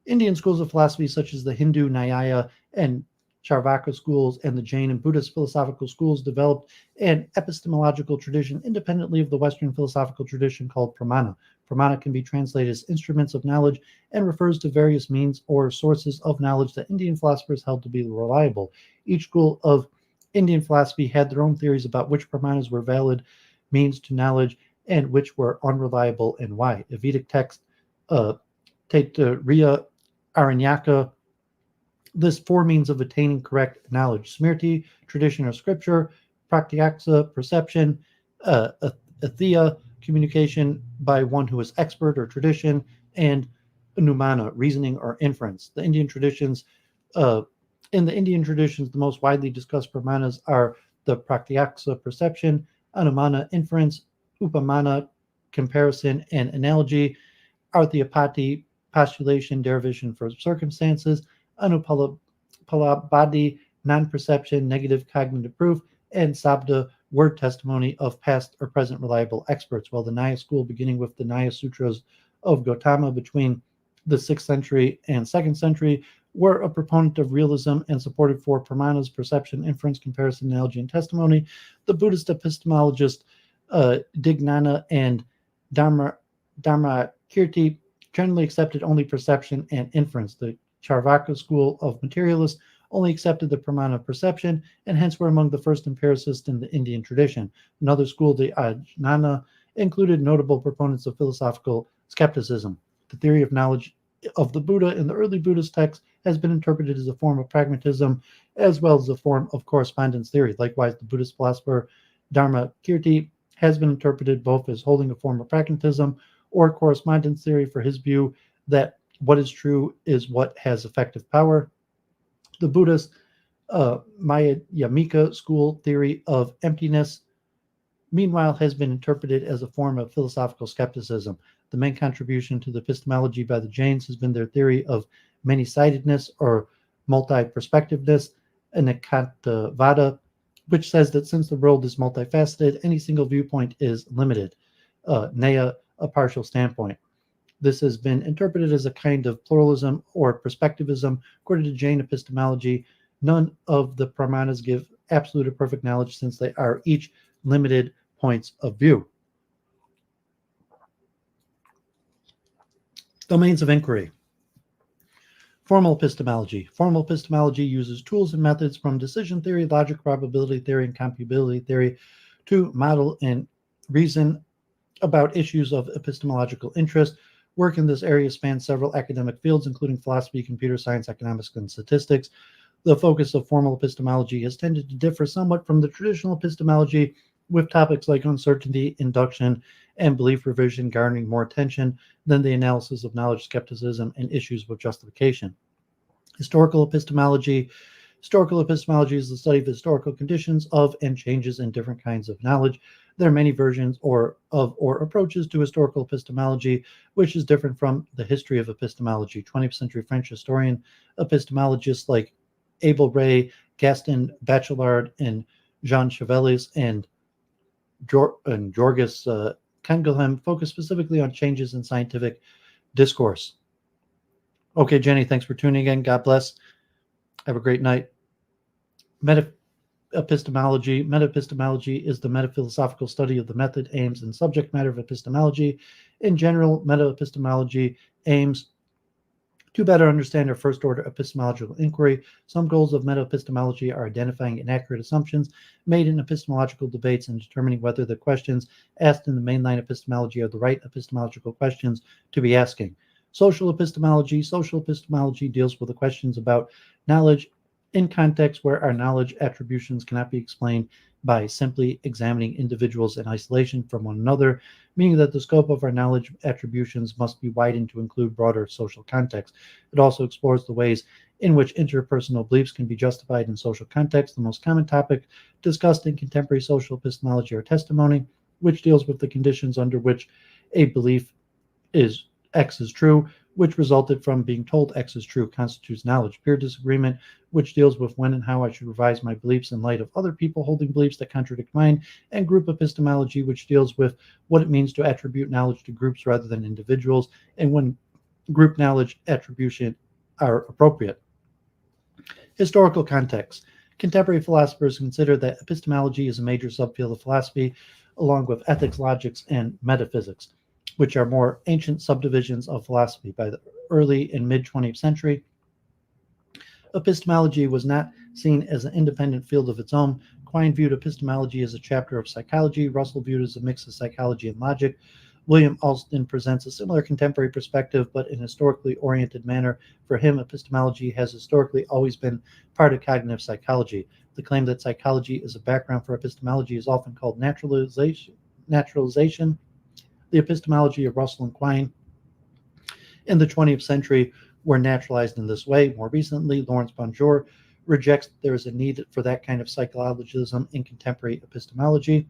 Indian schools of philosophy such as the Hindu, Nyaya, and Charvaka schools and the Jain and Buddhist philosophical schools developed an epistemological tradition independently of the Western philosophical tradition called Pramana. Pramana can be translated as instruments of knowledge and refers to various means or sources of knowledge that Indian philosophers held to be reliable. Each school of Indian philosophy had their own theories about which Pramanas were valid means to knowledge and which were unreliable and why. A Vedic text, Taittiriya Aranyaka, lists four means of attaining correct knowledge: Smriti, tradition or scripture; Pratyaksa, perception; Atheya, communication by one who is expert or tradition; and Anumana, reasoning or inference. In the Indian traditions, the most widely discussed pramanas are the Pratyaksa, perception; Anumana, inference; Upamana, comparison and analogy; Arthapati, postulation, derivation for circumstances; Anupalabadi, non-perception, negative cognitive proof; and Sabda, word testimony of past or present reliable experts. While the Nyaya school, beginning with the Nyaya Sutras of Gautama between the 6th century and 2nd century, were a proponent of realism and supported four pramanas: perception, inference, comparison, analogy, and testimony. The Buddhist epistemologist Dignana and Dharmakirti generally accepted only perception and inference. The Charvaka school of materialists only accepted the pramana of perception, and hence were among the first empiricists in the Indian tradition. Another school, the Ajnana, included notable proponents of philosophical skepticism. The theory of knowledge of the Buddha in the early Buddhist texts has been interpreted as a form of pragmatism as well as a form of correspondence theory. Likewise, the Buddhist philosopher Dharmakirti has been interpreted both as holding a form of pragmatism or correspondence theory for his view that what is true is what has effective power. The Buddhist Madhyamika school theory of emptiness, meanwhile, has been interpreted as a form of philosophical skepticism. The main contribution to the epistemology by the Jains has been their theory of many-sidedness or multi-perspectiveness, Anekantavada. which says that since the world is multifaceted, any single viewpoint is limited. Nea, a partial standpoint. This has been interpreted as a kind of pluralism or perspectivism. According to Jain epistemology, none of the pramanas give absolute or perfect knowledge since they are each limited points of view. Domains of inquiry. Formal epistemology. Formal epistemology uses tools and methods from decision theory, logic, probability theory, and computability theory to model and reason about issues of epistemological interest. Work in this area spans several academic fields, including philosophy, computer science, economics, and statistics. The focus of formal epistemology has tended to differ somewhat from the traditional epistemology, with topics like uncertainty, induction, and belief revision garnering more attention than the analysis of knowledge, skepticism, and issues with justification. Historical epistemology. Historical epistemology is the study of historical conditions of and changes in different kinds of knowledge. There are many versions or approaches to historical epistemology, which is different from the history of epistemology. 20th century French historian epistemologists like Abel Ray, Gaston Bachelard, and Jean Chevelis, and Georges Canguilhem focus specifically on changes in scientific discourse. Okay, Jenny, thanks for tuning in. God bless. Have a great night. Epistemology. Metaepistemology is the metaphilosophical study of the method, aims, and subject matter of epistemology. In general, metaepistemology aims to better understand our first-order epistemological inquiry. Some goals of metaepistemology are identifying inaccurate assumptions made in epistemological debates and determining whether the questions asked in the mainline epistemology are the right epistemological questions to be asking. Social epistemology. Social epistemology deals with the questions about knowledge in context where our knowledge attributions cannot be explained by simply examining individuals in isolation from one another, meaning that the scope of our knowledge attributions must be widened to include broader social context. It also explores the ways in which interpersonal beliefs can be justified in social context. The most common topic discussed in contemporary social epistemology are testimony, which deals with the conditions under which a belief is X is true, which resulted from being told X is true, constitutes knowledge. Peer disagreement, which deals with when and how I should revise my beliefs in light of other people holding beliefs that contradict mine. And group epistemology, which deals with what it means to attribute knowledge to groups rather than individuals, and when group knowledge attribution are appropriate. Historical context. Contemporary philosophers consider that epistemology is a major subfield of philosophy, along with ethics, logics, and metaphysics, which are more ancient subdivisions of philosophy. By the early and mid-20th century, epistemology was not seen as an independent field of its own. Quine viewed epistemology as a chapter of psychology. Russell viewed it as a mix of psychology and logic. William Alston presents a similar contemporary perspective, but in a historically oriented manner. For him, epistemology has historically always been part of cognitive psychology. The claim that psychology is a background for epistemology is often called naturalization. The epistemology of Russell and Quine in the 20th century were naturalized in this way. More recently, Lawrence Bonjour rejects that there is a need for that kind of psychologism in contemporary epistemology.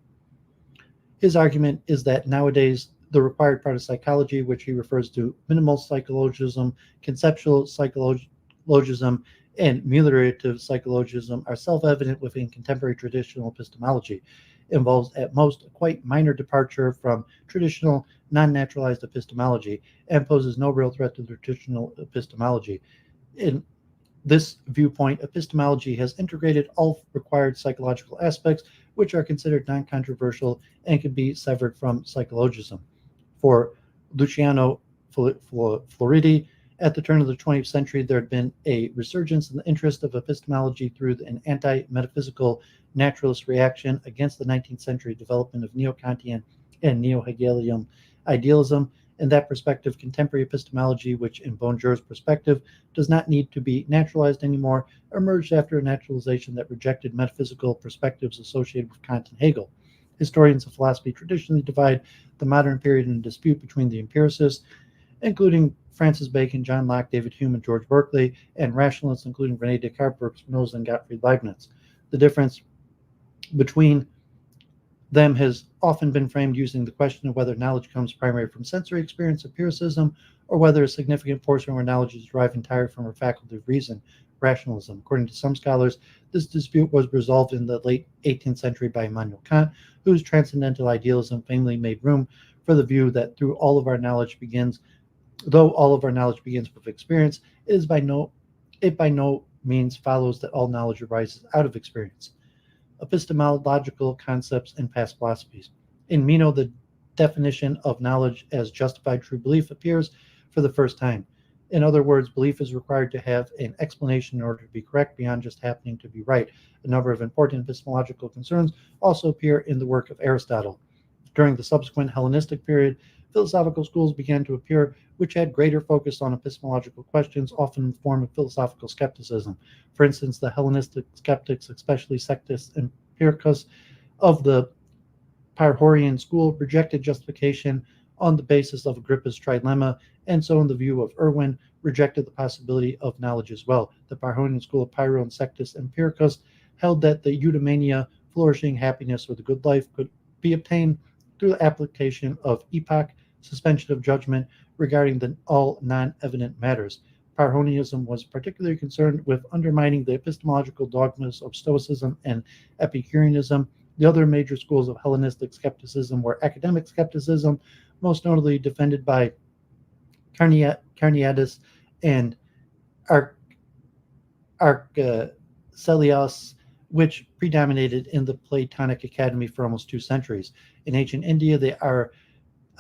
His argument is that nowadays the required part of psychology, which he refers to minimal psychologism, conceptual psychologism, and ameliorative psychologism, are self-evident within contemporary traditional epistemology. Involves at most a quite minor departure from traditional non-naturalized epistemology and poses no real threat to traditional epistemology. In this viewpoint, epistemology has integrated all required psychological aspects, which are considered non-controversial and can be severed from psychologism. For Luciano Floridi, at the turn of the 20th century, there had been a resurgence in the interest of epistemology through an anti-metaphysical naturalist reaction against the 19th century development of Neo-Kantian and Neo-Hegelian idealism. In that perspective, contemporary epistemology, which in Bonjour's perspective does not need to be naturalized anymore, emerged after a naturalization that rejected metaphysical perspectives associated with Kant and Hegel. Historians of philosophy traditionally divide the modern period in a dispute between the empiricists, including Francis Bacon, John Locke, David Hume, and George Berkeley, and rationalists, including René Descartes, Burke Spinoza, and Gottfried Leibniz. The difference between them has often been framed using the question of whether knowledge comes primarily from sensory experience, empiricism, or whether a significant portion of our knowledge is derived entirely from our faculty of reason, rationalism. According to some scholars, This dispute was resolved in the late 18th century by Immanuel Kant, whose transcendental idealism famously made room for the view that though all of our knowledge begins with experience, it by no means follows that all knowledge arises out of experience. Epistemological concepts and past philosophies. In Meno, the definition of knowledge as justified true belief appears for the first time. In other words, belief is required to have an explanation in order to be correct beyond just happening to be right. A number of important epistemological concerns also appear in the work of Aristotle. During the subsequent Hellenistic period, philosophical schools began to appear which had greater focus on epistemological questions, often in the form of philosophical skepticism. For instance, the Hellenistic skeptics, especially Sextus Empiricus of the Pythagorean school, rejected justification on the basis of Agrippa's trilemma, and so in the view of Irwin, rejected the possibility of knowledge as well. The Pythagorean school of Pyrrho and Sextus Empiricus held that the eudaimonia, flourishing happiness, or the good life could be obtained through the application of epoch, suspension of judgment regarding all non-evident matters. Pyrrhonism was particularly concerned with undermining the epistemological dogmas of Stoicism and Epicureanism. The other major schools of Hellenistic skepticism were academic skepticism, most notably defended by Carneades and Arcelius, which predominated in the Platonic Academy for almost 2 centuries. In ancient India, the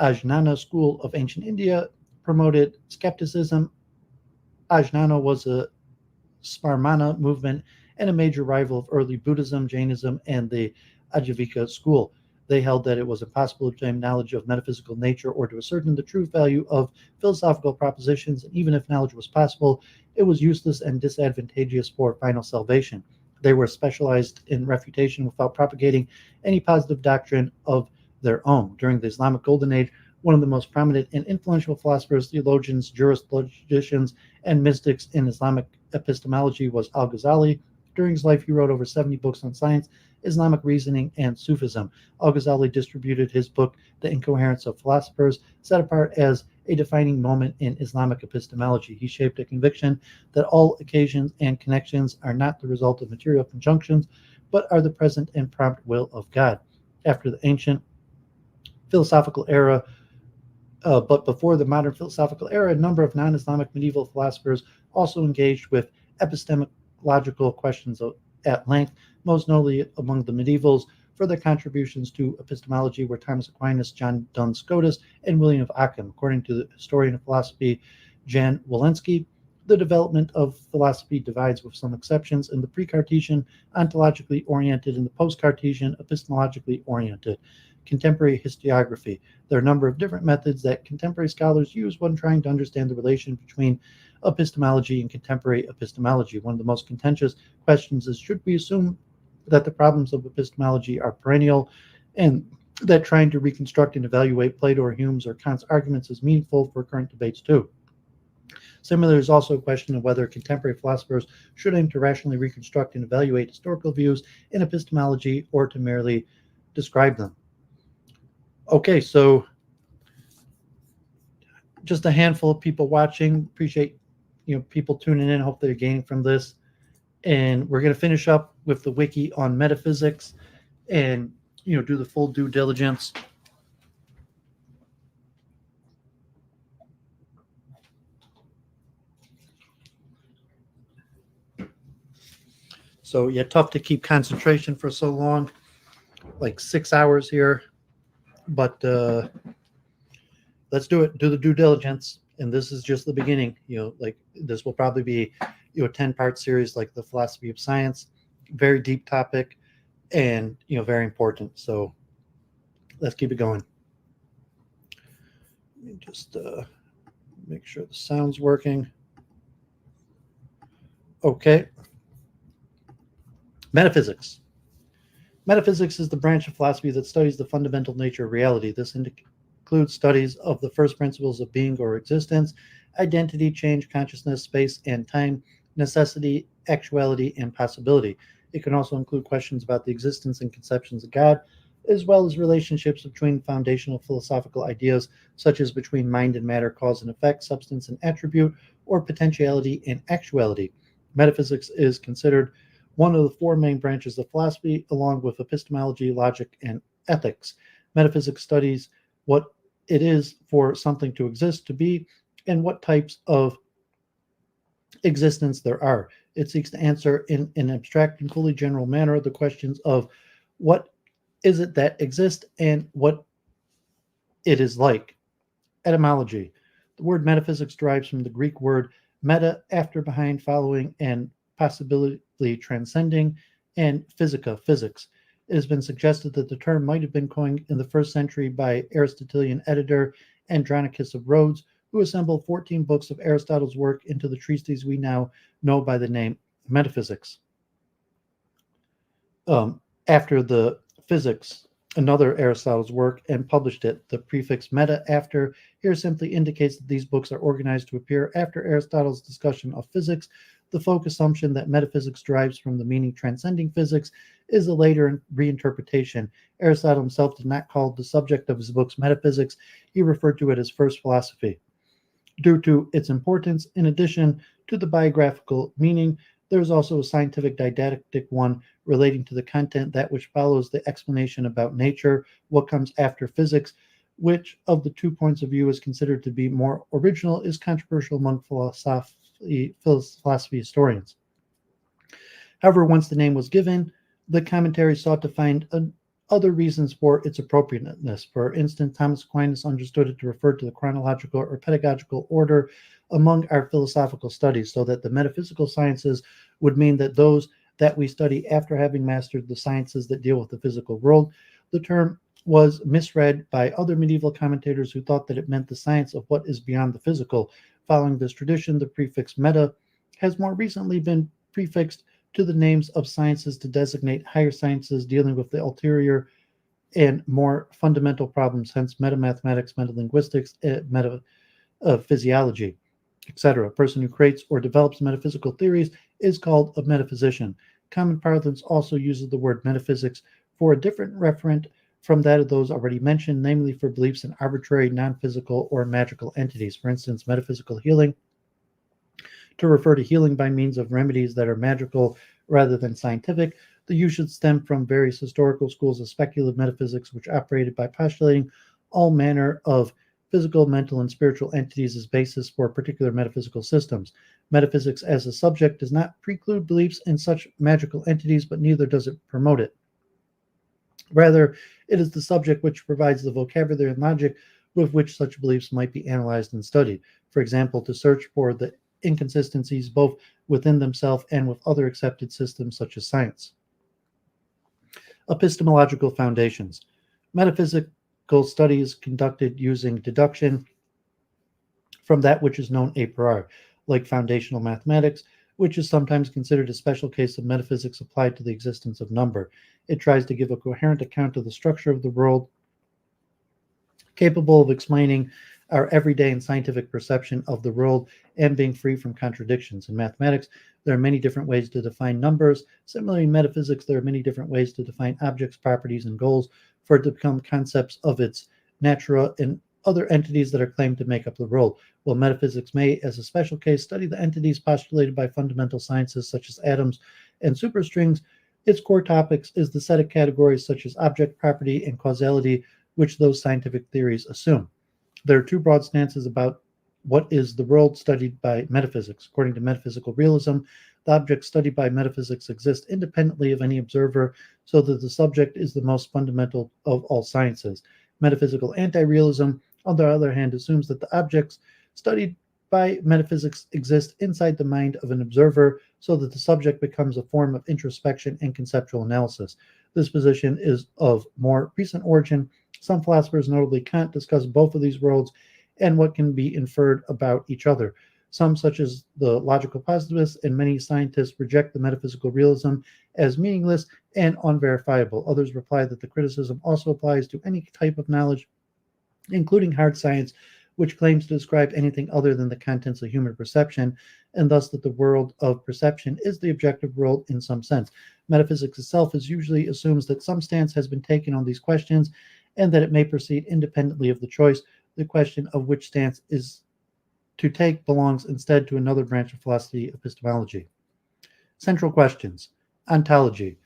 Ajnana school of ancient India promoted skepticism. Ajnana was a Smarmana movement and a major rival of early Buddhism, Jainism, and the Ajivika school. They held that it was impossible to obtain knowledge of metaphysical nature or to ascertain the true value of philosophical propositions, and even if knowledge was possible, it was useless and disadvantageous for final salvation. They were specialized in refutation without propagating any positive doctrine of their own. During the Islamic Golden Age, one of the most prominent and influential philosophers, theologians, jurists, logicians, and mystics in Islamic epistemology was Al-Ghazali. During his life, he wrote over 70 books on science, Islamic reasoning, and Sufism. Al-Ghazali distributed his book, The Incoherence of Philosophers, set apart as a defining moment in Islamic epistemology. He shaped a conviction that all occasions and connections are not the result of material conjunctions, but are the present and prompt will of God. After the ancient philosophical era, but before the modern philosophical era, a number of non-Islamic medieval philosophers also engaged with epistemological questions at length. Most notably among the medievals for their contributions to epistemology were Thomas Aquinas, John Duns Scotus, and William of Ockham. According to the historian of philosophy Jan Walensky, the development of philosophy divides with some exceptions in the pre-Cartesian ontologically oriented and the post-Cartesian epistemologically oriented. Contemporary historiography. There are a number of different methods that contemporary scholars use when trying to understand the relation between epistemology and contemporary epistemology. One of the most contentious questions is, should we assume that the problems of epistemology are perennial and that trying to reconstruct and evaluate Plato or Hume's or Kant's arguments is meaningful for current debates too? Similarly, there's also a question of whether contemporary philosophers should aim to rationally reconstruct and evaluate historical views in epistemology or to merely describe them. Okay, so just a handful of people watching. Appreciate people tuning in. Hope they're gaining from this. And we're going to finish up with the wiki on metaphysics and do the full due diligence. So yeah, tough to keep concentration for so long, like 6 hours here. But let's do it. Do the due diligence. And this is just the beginning. Like this will probably be a 10-part series, like the philosophy of science. Very deep topic, and very important. So let's keep it going. Let me just make sure the sound's working. Okay. Metaphysics. Metaphysics is the branch of philosophy that studies the fundamental nature of reality. This includes studies of the first principles of being or existence, identity, change, consciousness, space and time, necessity, actuality, and possibility. It can also include questions about the existence and conceptions of God, as well as relationships between foundational philosophical ideas, such as between mind and matter, cause and effect, substance and attribute, or potentiality and actuality. Metaphysics is considered one of the four main branches of philosophy, along with epistemology, logic, and ethics. Metaphysics studies what it is for something to exist, to be, and what types of existence there are. It seeks to answer in an abstract and fully general manner the questions of what is it that exists and what it is like. Etymology. The word metaphysics derives from the Greek word meta, after, behind, following, and possibly transcending, and physica, physics. It has been suggested that the term might have been coined in the first century by Aristotelian editor Andronicus of Rhodes, who assembled 14 books of Aristotle's work into the treatise we now know by the name Metaphysics. After the physics, another Aristotle's work, and published it. The prefix meta, after, here simply indicates that these books are organized to appear after Aristotle's discussion of physics. The folk assumption that metaphysics derives from the meaning transcending physics is a later reinterpretation. Aristotle himself did not call the subject of his books metaphysics. He referred to it as first philosophy. Due to its importance, in addition to the biographical meaning, there is also a scientific didactic one relating to the content, that which follows the explanation about nature, what comes after physics. Which of the two points of view is considered to be more original is controversial among philosophy historians. However, once the name was given, the commentary sought to find other reasons for its appropriateness. For instance, Thomas Aquinas understood it to refer to the chronological or pedagogical order among our philosophical studies, so that the metaphysical sciences would mean that those that we study after having mastered the sciences that deal with the physical world. The term was misread by other medieval commentators who thought that it meant the science of what is beyond the physical. Following this tradition, the prefix meta has more recently been prefixed to the names of sciences to designate higher sciences dealing with the ulterior and more fundamental problems, hence metamathematics, metalinguistics, metaphysiology, etc. A person who creates or develops metaphysical theories is called a metaphysician. Common parlance also uses the word metaphysics for a different referent from that of those already mentioned, namely for beliefs in arbitrary, non-physical, or magical entities. For instance, metaphysical healing, to refer to healing by means of remedies that are magical rather than scientific. The use should stem from various historical schools of speculative metaphysics, which operated by postulating all manner of physical, mental, and spiritual entities as basis for particular metaphysical systems. Metaphysics as a subject does not preclude beliefs in such magical entities, but neither does it promote it. Rather, it is the subject which provides the vocabulary and logic with which such beliefs might be analyzed and studied. For example, to search for the inconsistencies both within themselves and with other accepted systems such as science. Epistemological foundations. Metaphysical studies conducted using deduction from that which is known a priori, like foundational mathematics, which is sometimes considered a special case of metaphysics applied to the existence of number. It tries to give a coherent account of the structure of the world, capable of explaining our everyday and scientific perception of the world and being free from contradictions. In mathematics, there are many different ways to define numbers. Similarly, in metaphysics, there are many different ways to define objects, properties, and goals for it to become concepts of its natura and other entities that are claimed to make up the world. While metaphysics may, as a special case, study the entities postulated by fundamental sciences such as atoms and superstrings, its core topics is the set of categories such as object, property, and causality, which those scientific theories assume. There are two broad stances about what is the world studied by metaphysics. According to metaphysical realism, the objects studied by metaphysics exist independently of any observer, so that the subject is the most fundamental of all sciences. Metaphysical anti-realism, on the other hand, assumes that the objects studied by metaphysics exist inside the mind of an observer, so that the subject becomes a form of introspection and conceptual analysis. This position is of more recent origin. Some philosophers, notably Kant, discuss both of these worlds and what can be inferred about each other. Some, such as the logical positivists and many scientists, reject the metaphysical realism as meaningless and unverifiable. Others reply that the criticism also applies to any type of knowledge, including hard science, which claims to describe anything other than the contents of human perception, and thus that the world of perception is the objective world in some sense. Metaphysics itself usually assumes that some stance has been taken on these questions, and that it may proceed independently of the choice. The question of which stance is to take belongs instead to another branch of philosophy, epistemology. Central questions. Ontology.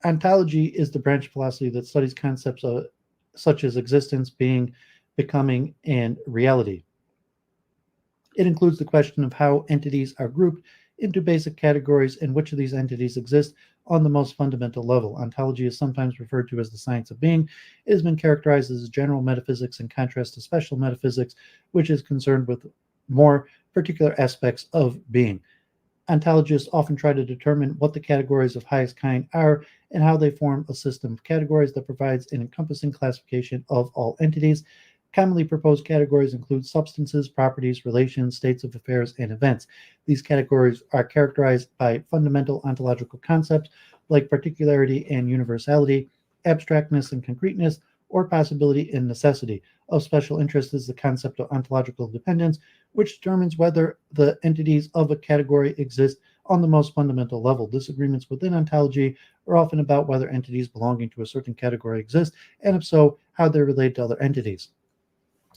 Ontology is the branch of philosophy that studies concepts such as existence, being, becoming, and reality. It includes the question of how entities are grouped into basic categories and which of these entities exist on the most fundamental level. Ontology is sometimes referred to as the science of being. It has been characterized as general metaphysics in contrast to special metaphysics, which is concerned with more particular aspects of being. Ontologists often try to determine what the categories of highest kind are and how they form a system of categories that provides an encompassing classification of all entities. Commonly proposed categories include substances, properties, relations, states of affairs, and events. These categories are characterized by fundamental ontological concepts like particularity and universality, abstractness and concreteness, or possibility and necessity. Of special interest is the concept of ontological dependence, which determines whether the entities of a category exist on the most fundamental level. Disagreements within ontology are often about whether entities belonging to a certain category exist, and if so, how they're related to other entities.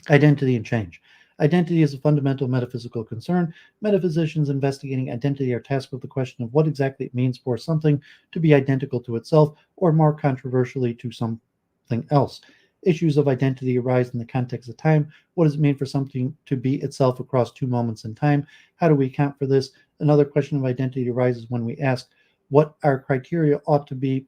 Identity and change. Identity is a fundamental metaphysical concern. Metaphysicians investigating identity are tasked with the question of what exactly it means for something to be identical to itself, or more controversially, to something else. Issues of identity arise in the context of time. What does it mean for something to be itself across two moments in time? How do we account for this? Another question of identity arises when we ask what our criteria ought to be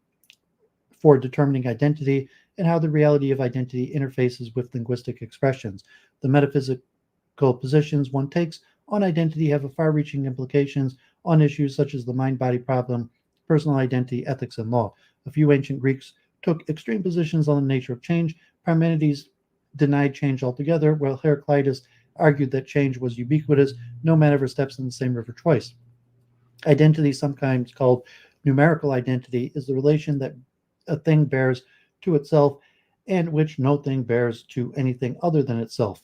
for determining identity and how the reality of identity interfaces with linguistic expressions. The metaphysical positions one takes on identity have far-reaching implications on issues such as the mind-body problem, personal identity, ethics, and law. A few ancient Greeks took extreme positions on the nature of change. Parmenides denied change altogether, while Heraclitus argued that change was ubiquitous. No man ever steps in the same river twice. Identity, sometimes called numerical identity, is the relation that a thing bears to itself and which no thing bears to anything other than itself.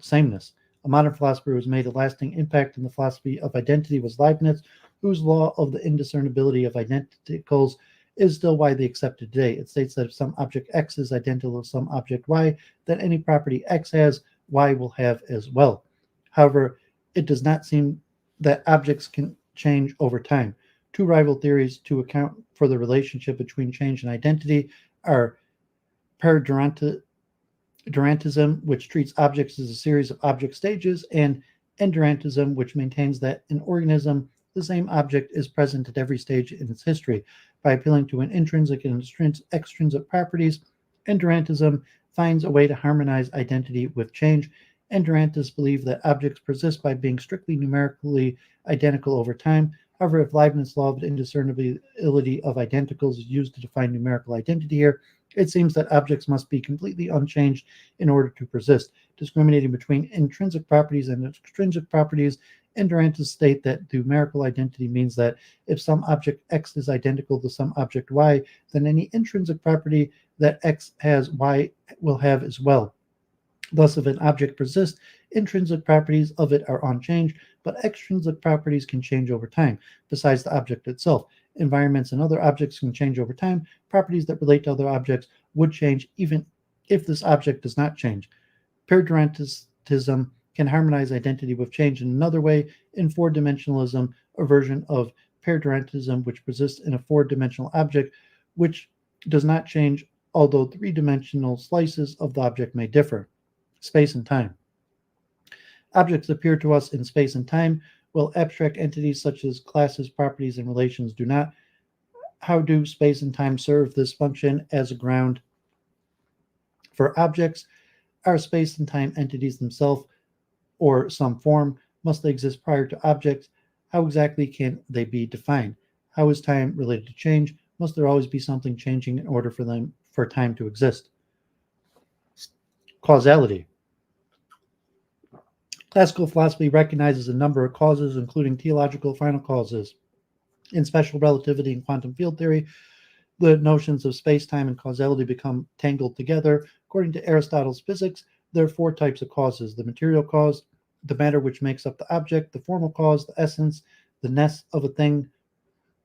Sameness. A modern philosopher who has made a lasting impact in the philosophy of identity was Leibniz, whose law of the indiscernibility of identicals is still widely accepted today. It states that if some object X is identical to some object Y, then any property X has, Y will have as well. However, it does not seem that objects can change over time. Two rival theories to account for the relationship between change and identity are paradurantism, which treats objects as a series of object stages, and endurantism, which maintains that in organism, the same object is present at every stage in its history. By appealing to an intrinsic and extrinsic properties, endurantism finds a way to harmonize identity with change. Endurantists believe that objects persist by being strictly numerically identical over time. However, if Leibniz's law of indiscernibility of identicals is used to define numerical identity here, it seems that objects must be completely unchanged in order to persist. Discriminating between intrinsic properties and extrinsic properties, endurantists state that numerical identity means that if some object X is identical to some object Y, then any intrinsic property that X has, Y will have as well. Thus, if an object persists, intrinsic properties of it are unchanged, but extrinsic properties can change over time. Besides the object itself, environments and other objects can change over time. Properties that relate to other objects would change even if this object does not change. Paradurantism can harmonize identity with change in another way. In four-dimensionalism, a version of paradurantism which persists in a four-dimensional object which does not change, although three-dimensional slices of the object may differ. Space and time. Objects appear to us in space and time, while abstract entities such as classes, properties, and relations do not. How do space and time serve this function as a ground for objects? Are space and time entities themselves or some form? Must they exist prior to objects? How exactly can they be defined? How is time related to change? Must there always be something changing in order for time to exist? Causality. Classical philosophy recognizes a number of causes, including teleological final causes. In special relativity and quantum field theory, the notions of space-time and causality become tangled together. According to Aristotle's physics, there are four types of causes: the material cause, the matter which makes up the object; the formal cause, the essence, the ness of a thing;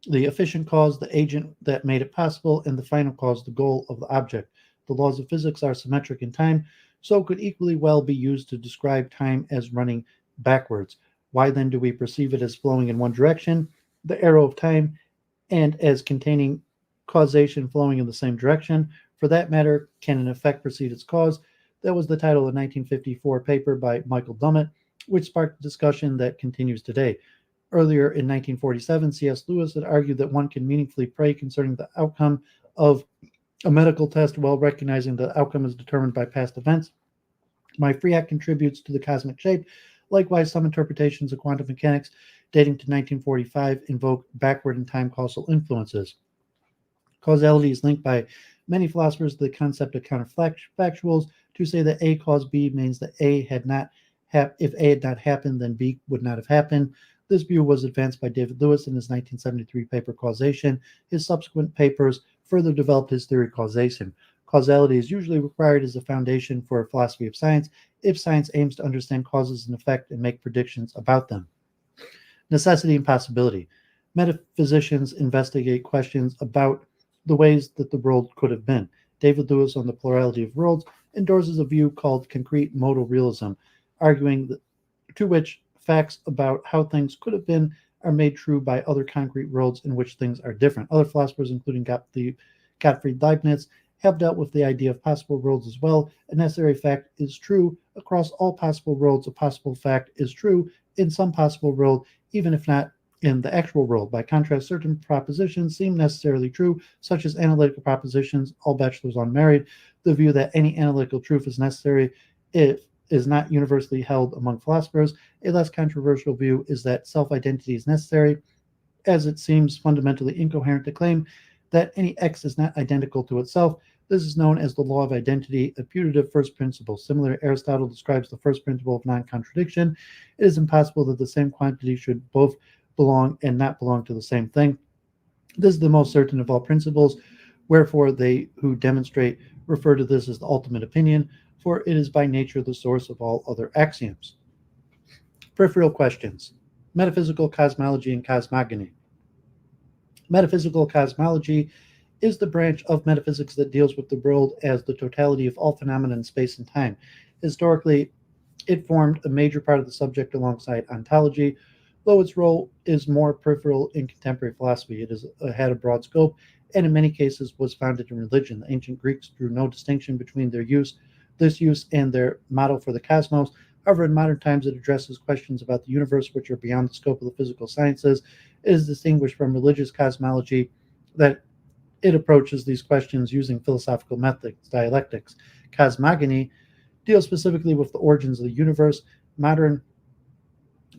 the efficient cause, the agent that made it possible; and the final cause, the goal of the object. The laws of physics are symmetric in time, so could equally well be used to describe time as running backwards. Why then do we perceive it as flowing in one direction? The arrow of time and as containing causation flowing in the same direction. For that matter, can an effect precede its cause? That was the title of a 1954 paper by Michael Dummett, which sparked a discussion that continues today. Earlier in 1947, C.S. Lewis had argued that one can meaningfully pray concerning the outcome of a medical test while recognizing the outcome is determined by past events. My free act contributes to the cosmic shape. Likewise, some interpretations of quantum mechanics dating to 1945 invoke backward in time causal influences. Causality is linked by many philosophers to the concept of counterfactuals. To say that A caused B means that if A had not happened, then B would not have happened. This view was advanced by David Lewis in his 1973 paper Causation. His subsequent papers further developed his theory of causation. Causality is usually required as a foundation for a philosophy of science if science aims to understand causes and effect and make predictions about them. Necessity and possibility. Metaphysicians investigate questions about the ways that the world could have been. David Lewis on the plurality of worlds endorses a view called concrete modal realism, arguing that, to which facts about how things could have been are made true by other concrete worlds in which things are different. Other philosophers, including Gottfried Leibniz, have dealt with the idea of possible worlds as well. A necessary fact is true across all possible worlds. A possible fact is true in some possible world, even if not in the actual world. By contrast, certain propositions seem necessarily true, such as analytical propositions, all bachelors unmarried. The view that any analytical truth is necessary is not universally held among philosophers. A less controversial view is that self-identity is necessary, as it seems fundamentally incoherent to claim that any X is not identical to itself. This is known as the law of identity, a putative first principle. Similarly, Aristotle describes the first principle of non-contradiction. It is impossible that the same quantity should both belong and not belong to the same thing. This is the most certain of all principles, wherefore they who demonstrate refer to this as the ultimate opinion, for it is by nature the source of all other axioms. Peripheral questions. Metaphysical cosmology and cosmogony. Metaphysical cosmology is the branch of metaphysics that deals with the world as the totality of all phenomena in space and time. Historically, it formed a major part of the subject alongside ontology, though its role is more peripheral in contemporary philosophy. It had a broad scope and in many cases was founded in religion. The ancient Greeks drew no distinction between this use and their model for the cosmos. However, in modern times, it addresses questions about the universe which are beyond the scope of the physical sciences. It is distinguished from religious cosmology that it approaches these questions using philosophical methods, dialectics. Cosmogony deals specifically with the origins of the universe. Modern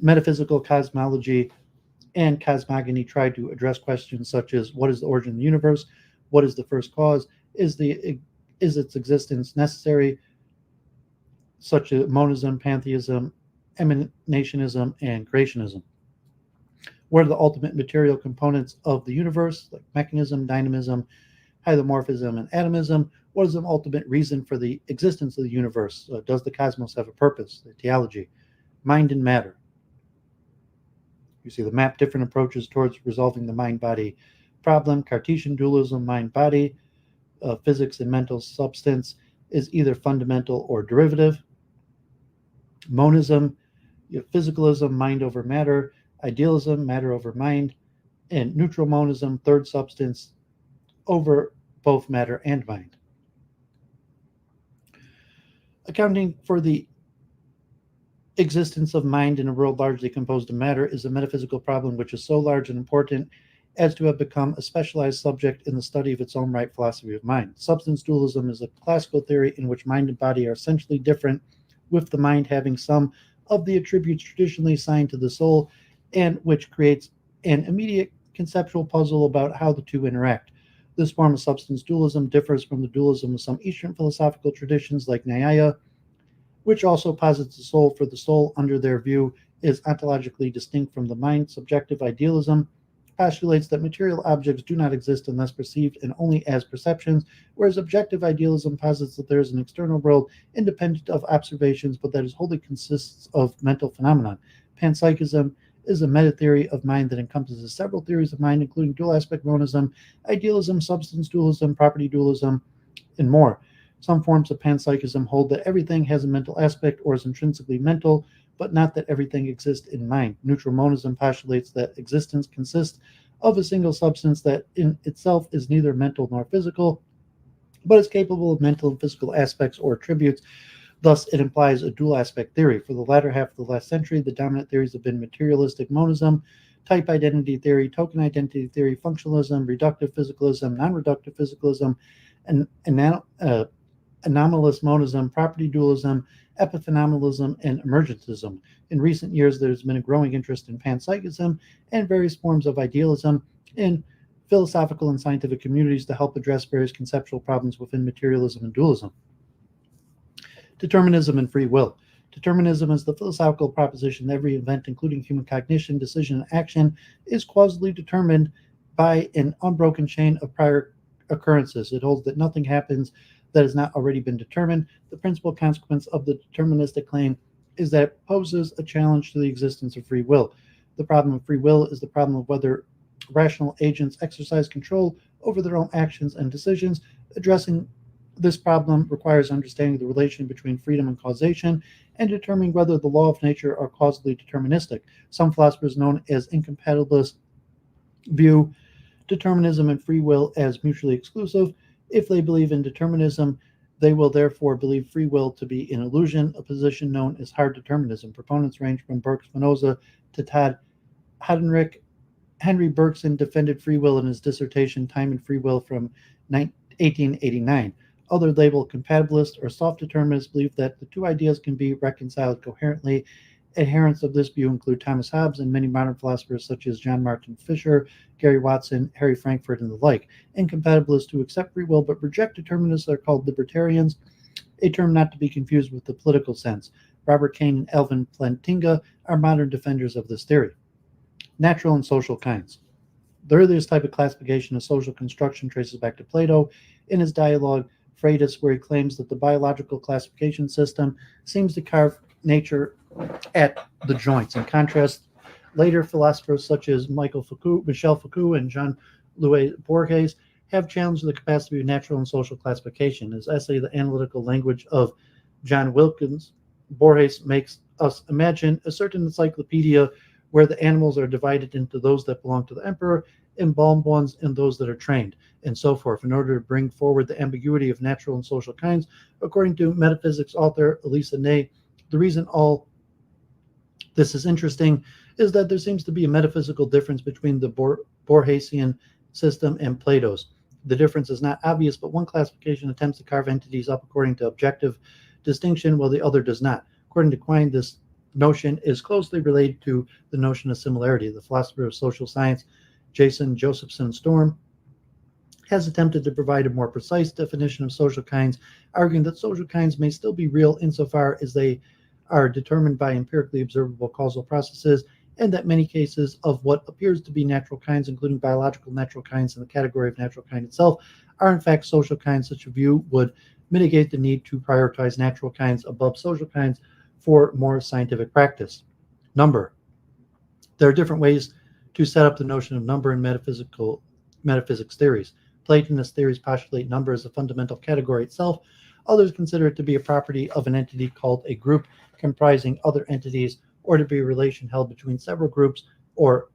metaphysical cosmology and cosmogony try to address questions such as what is the origin of the universe, what is the first cause, is its existence necessary, such as monism, pantheism, emanationism, and creationism. What are the ultimate material components of the universe, like mechanism, dynamism, hydromorphism, and atomism? What is the ultimate reason for the existence of the universe? Does the cosmos have a purpose? The theology. Mind and matter. You see the map different approaches towards resolving the mind-body problem. Cartesian dualism, mind-body, physics and mental substance is either fundamental or derivative. Monism, physicalism, mind over matter. Idealism, matter over mind. And neutral monism, third substance over both matter and mind. Accounting for the existence of mind in a world largely composed of matter is a metaphysical problem which is so large and important as to have become a specialized subject in the study of its own right philosophy of mind. Substance dualism is a classical theory in which mind and body are essentially different, with the mind having some of the attributes traditionally assigned to the soul, and which creates an immediate conceptual puzzle about how the two interact. This form of substance dualism differs from the dualism of some Eastern philosophical traditions like Nyaya, which also posits the soul, for the soul, under their view, is ontologically distinct from the mind. Subjective idealism postulates that material objects do not exist unless perceived and only as perceptions, whereas objective idealism posits that there is an external world independent of observations, but that is wholly consists of mental phenomena. Panpsychism is a meta-theory of mind that encompasses several theories of mind, including dual-aspect monism, idealism, substance dualism, property dualism, and more. Some forms of panpsychism hold that everything has a mental aspect or is intrinsically mental, but not that everything exists in mind. Neutral monism postulates that existence consists of a single substance that in itself is neither mental nor physical, but is capable of mental and physical aspects or attributes. Thus, it implies a dual aspect theory. For the latter half of the last century, the dominant theories have been materialistic monism, type identity theory, token identity theory, functionalism, reductive physicalism, non-reductive physicalism, and anomalous monism, property dualism, epiphenomenalism, and emergentism. In recent years, there's been a growing interest in panpsychism and various forms of idealism in philosophical and scientific communities to help address various conceptual problems within materialism and dualism. Determinism and free will. Determinism is the philosophical proposition that every event, including human cognition, decision, and action, is causally determined by an unbroken chain of prior occurrences. It holds that nothing happens that has not already been determined. The principal consequence of the deterministic claim is that it poses a challenge to the existence of free will. The problem of free will is the problem of whether rational agents exercise control over their own actions and decisions. Addressing this problem requires understanding the relation between freedom and causation and determining whether the law of nature are causally deterministic. Some philosophers known as incompatibilists view determinism and free will as mutually exclusive. If they believe in determinism, they will therefore believe free will to be an illusion, a position known as hard determinism. Proponents range from Burke Spinoza to Todd Heidenreich. Henry Bergson defended free will in his dissertation Time and Free Will from 1889. Other labeled compatibilists or soft determinists believe that the two ideas can be reconciled coherently. Adherents of this view include Thomas Hobbes and many modern philosophers such as John Martin Fisher, Gary Watson, Harry Frankfurt, and the like. Incompatibilists who accept free will but reject determinists are called libertarians, a term not to be confused with the political sense. Robert Kane and Alvin Plantinga are modern defenders of this theory. Natural and social kinds. The earliest type of classification of social construction traces back to Plato in his dialogue Phaedrus, where he claims that the biological classification system seems to carve nature at the joints. In contrast, later philosophers such as Michel Foucault, and Jean-Louis Borges have challenged the capacity of natural and social classification. In his essay, The Analytical Language of John Wilkins, Borges makes us imagine a certain encyclopedia where the animals are divided into those that belong to the emperor, embalmed ones, and those that are trained, and so forth, in order to bring forward the ambiguity of natural and social kinds. According to metaphysics author Elisa Ney, the reason all this is interesting is that there seems to be a metaphysical difference between the Borgesian system and Plato's. The difference is not obvious, but one classification attempts to carve entities up according to objective distinction, while the other does not. According to Quine, this notion is closely related to the notion of similarity. The philosopher of social science, Jason Josephson Storm, has attempted to provide a more precise definition of social kinds, arguing that social kinds may still be real insofar as they are determined by empirically observable causal processes, and that many cases of what appears to be natural kinds, including biological natural kinds and the category of natural kind itself, are in fact social kinds. Such a view would mitigate the need to prioritize natural kinds above social kinds for more scientific practice. Number. There are different ways to set up the notion of number in metaphysics theories. Platonist theories postulate number as a fundamental category itself. Others consider it to be a property of an entity called a group comprising other entities, or to be a relation held between several groups or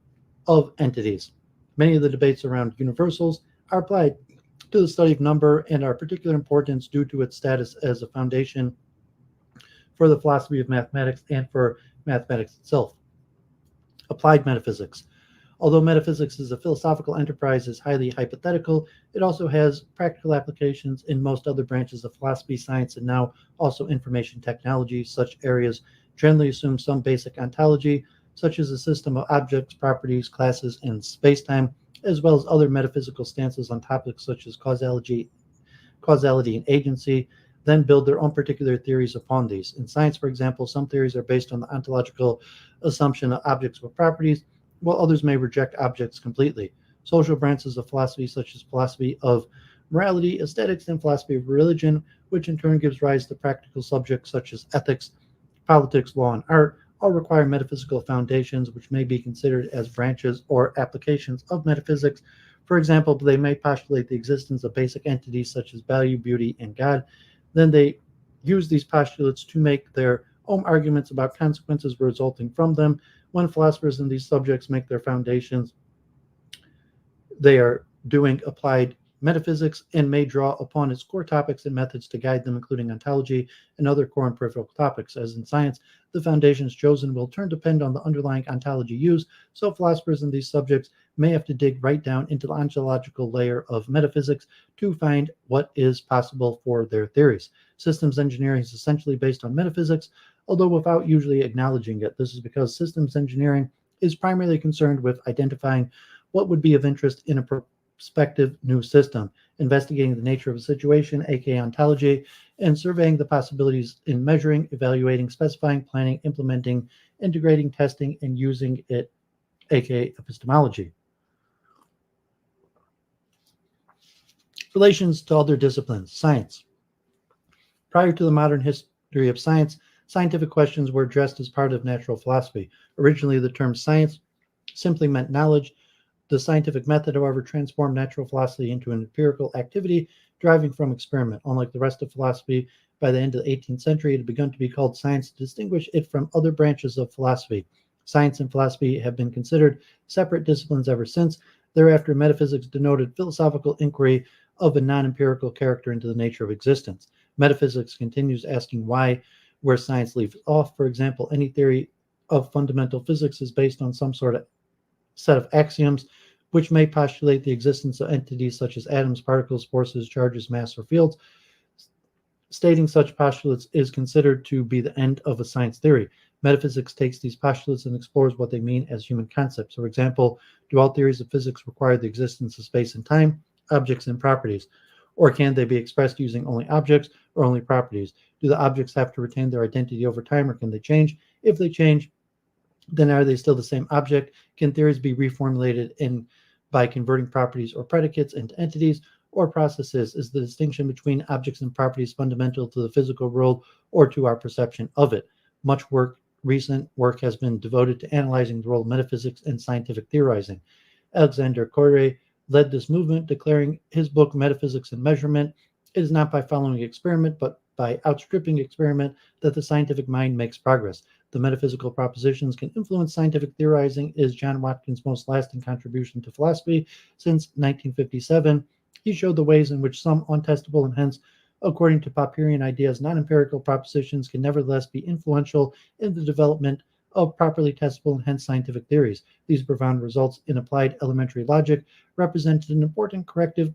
of entities. Many of the debates around universals are applied to the study of number and are of particular importance due to its status as a foundation for the philosophy of mathematics and for mathematics itself. Applied metaphysics. Although metaphysics is a philosophical enterprise is highly hypothetical, it also has practical applications in most other branches of philosophy, science, and now also information technology. Such areas generally assume some basic ontology, such as a system of objects, properties, classes, and space-time, as well as other metaphysical stances on topics such as causality and agency, then build their own particular theories upon these. In science, for example, some theories are based on the ontological assumption of objects with properties, while others may reject objects completely. Social branches of philosophy, such as philosophy of morality, aesthetics, and philosophy of religion, which in turn gives rise to practical subjects such as ethics, politics, law, and art, all require metaphysical foundations, which may be considered as branches or applications of metaphysics. For example, they may postulate the existence of basic entities such as value, beauty, and God. Then they use these postulates to make their own arguments about consequences resulting from them. When philosophers in these subjects make their foundations They are doing applied metaphysics and may draw upon its core topics and methods to guide them, including ontology and other core and peripheral topics. As in science, the foundations chosen will turn depend on the underlying ontology used, so philosophers in these subjects may have to dig right down into the ontological layer of metaphysics to find what is possible for their theories. Systems engineering is essentially based on metaphysics, although without usually acknowledging it. This is because systems engineering is primarily concerned with identifying what would be of interest in a prospective new system, investigating the nature of a situation, aka ontology, and surveying the possibilities in measuring, evaluating, specifying, planning, implementing, integrating, testing, and using it, aka epistemology. Relations to other disciplines. Science. Prior to the modern history of science, scientific questions were addressed as part of natural philosophy. Originally, the term science simply meant knowledge. The scientific method, however, transformed natural philosophy into an empirical activity deriving from experiment. Unlike the rest of philosophy, by the end of the 18th century, it had begun to be called science to distinguish it from other branches of philosophy. Science and philosophy have been considered separate disciplines ever since. Thereafter, metaphysics denoted philosophical inquiry of a non-empirical character into the nature of existence. Metaphysics continues asking why, where science leaves off. For example, any theory of fundamental physics is based on some sort of set of axioms which may postulate the existence of entities such as atoms, particles, forces, charges, mass, or fields. Stating such postulates is considered to be the end of a science theory. Metaphysics takes these postulates and explores what they mean as human concepts. For example, do all theories of physics require the existence of space and time, objects, and properties? Or can they be expressed using only objects or only properties? Do the objects have to retain their identity over time, or can they change? If they change, then are they still the same object? Can theories be reformulated by converting properties or predicates into entities or processes? Is the distinction between objects and properties fundamental to the physical world or to our perception of it? Much recent work has been devoted to analyzing the role of metaphysics in scientific theorizing. Alexander Corre led this movement, declaring his book Metaphysics and Measurement, "It is not by following experiment, but by outstripping experiment that the scientific mind makes progress. The metaphysical propositions can influence scientific theorizing" is John Watkins' most lasting contribution to philosophy since 1957. He showed the ways in which some untestable and hence, according to Popperian ideas, non-empirical propositions can nevertheless be influential in the development of properly testable and hence scientific theories. These profound results in applied elementary logic represented an important corrective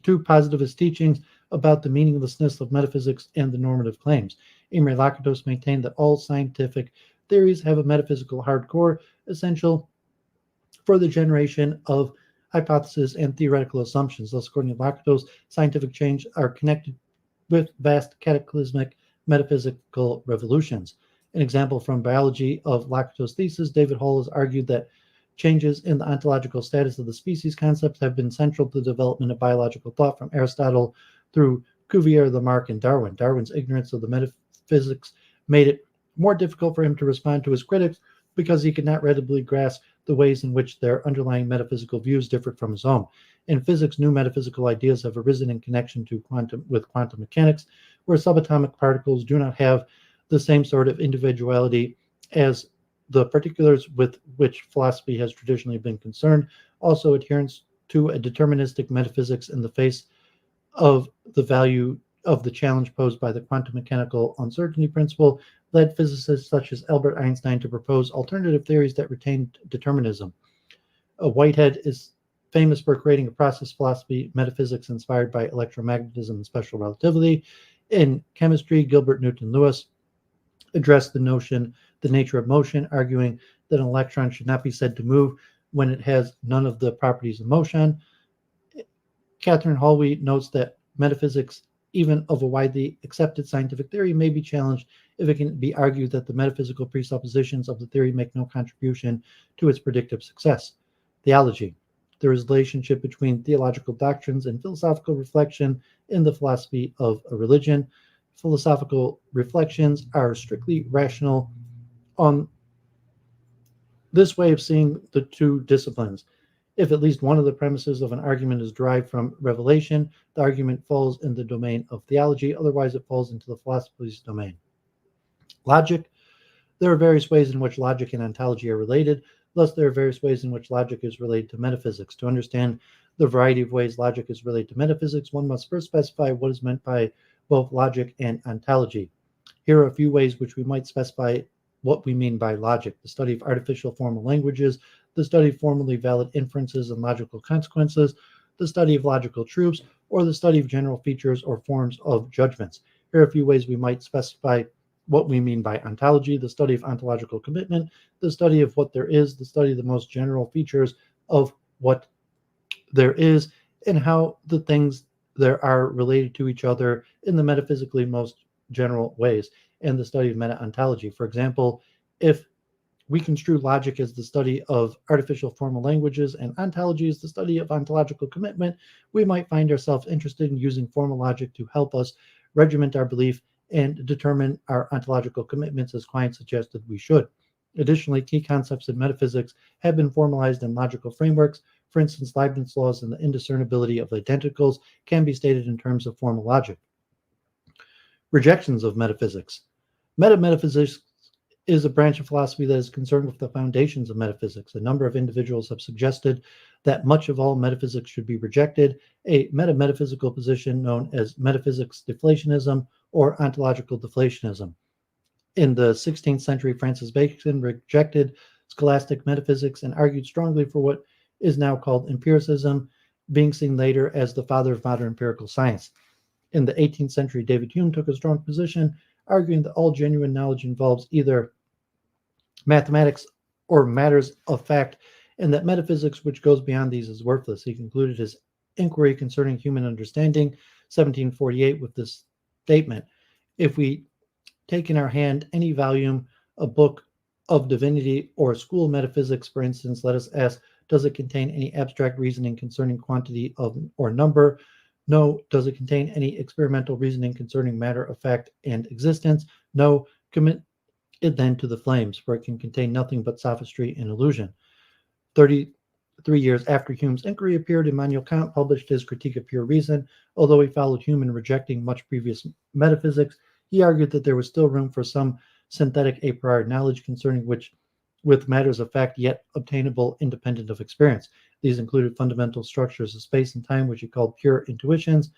to positivist teachings about the meaninglessness of metaphysics and the normative claims. Imre Lakatos maintained that all scientific theories have a metaphysical hardcore essential for the generation of hypotheses and theoretical assumptions. Thus, according to Lakatos, scientific change are connected with vast cataclysmic metaphysical revolutions. An example from biology of Lakatos' thesis, David Hall has argued that changes in the ontological status of the species concepts have been central to the development of biological thought from Aristotle through Cuvier, Lamarck, and Darwin. Darwin's ignorance of the metaphysics made it more difficult for him to respond to his critics because he could not readily grasp the ways in which their underlying metaphysical views differed from his own. In physics, new metaphysical ideas have arisen in connection to quantum mechanics, where subatomic particles do not have the same sort of individuality as the particulars with which philosophy has traditionally been concerned. Also, adherence to a deterministic metaphysics in the face of the value of the challenge posed by the quantum mechanical uncertainty principle led physicists such as Albert Einstein to propose alternative theories that retained determinism. Whitehead is famous for creating a process philosophy metaphysics inspired by electromagnetism and special relativity. In chemistry, Gilbert Newton Lewis addressed the nature of motion, arguing that an electron should not be said to move when it has none of the properties of motion. Catherine Holwey notes that metaphysics, even of a widely accepted scientific theory, may be challenged if it can be argued that the metaphysical presuppositions of the theory make no contribution to its predictive success. Theology. There is a relationship between theological doctrines and philosophical reflection in the philosophy of a religion. Philosophical reflections are strictly rational on this way of seeing the two disciplines. If at least one of the premises of an argument is derived from revelation, the argument falls in the domain of theology, otherwise it falls into the philosophy's domain. Logic. There are various ways in which logic and ontology are related. Thus, there are various ways in which logic is related to metaphysics. To understand the variety of ways logic is related to metaphysics, one must first specify what is meant by both logic and ontology. Here are a few ways which we might specify what we mean by logic: the study of artificial formal languages, the study of formally valid inferences and logical consequences, the study of logical truths, or the study of general features or forms of judgments. Here are a few ways we might specify what we mean by ontology: the study of ontological commitment, the study of what there is, the study of the most general features of what there is, and how the things there are related to each other in the metaphysically most general ways, and the study of meta-ontology. For example, if we construe logic as the study of artificial formal languages and ontology as the study of ontological commitment, we might find ourselves interested in using formal logic to help us regiment our belief and determine our ontological commitments as Quine suggested we should. Additionally, key concepts in metaphysics have been formalized in logical frameworks. For instance, Leibniz's laws and the indiscernibility of identicals can be stated in terms of formal logic. Rejections of metaphysics. Metaphysics is a branch of philosophy that is concerned with the foundations of metaphysics. A number of individuals have suggested that much of all metaphysics should be rejected, a metaphysical position known as metaphysics deflationism or ontological deflationism. In the 16th century, Francis Bacon rejected scholastic metaphysics and argued strongly for what is now called empiricism, being seen later as the father of modern empirical science. In the 18th century, David Hume took a strong position, arguing that all genuine knowledge involves either mathematics or matters of fact, and that metaphysics, which goes beyond these, is worthless. He concluded his inquiry concerning human understanding, 1748, with this statement: if we take in our hand any volume, a book of divinity or school metaphysics, for instance, let us ask, does it contain any abstract reasoning concerning quantity of or number? No. Does it contain any experimental reasoning concerning matter of fact and existence? No. Commit it then to the flames, for it can contain nothing but sophistry and illusion. 33 years after Hume's inquiry appeared, Immanuel Kant published his Critique of Pure Reason. Although he followed Hume in rejecting much previous metaphysics, he argued that there was still room for some synthetic a priori knowledge concerning with matters of fact yet obtainable independent of experience. These included fundamental structures of space and time, which he called pure intuitions,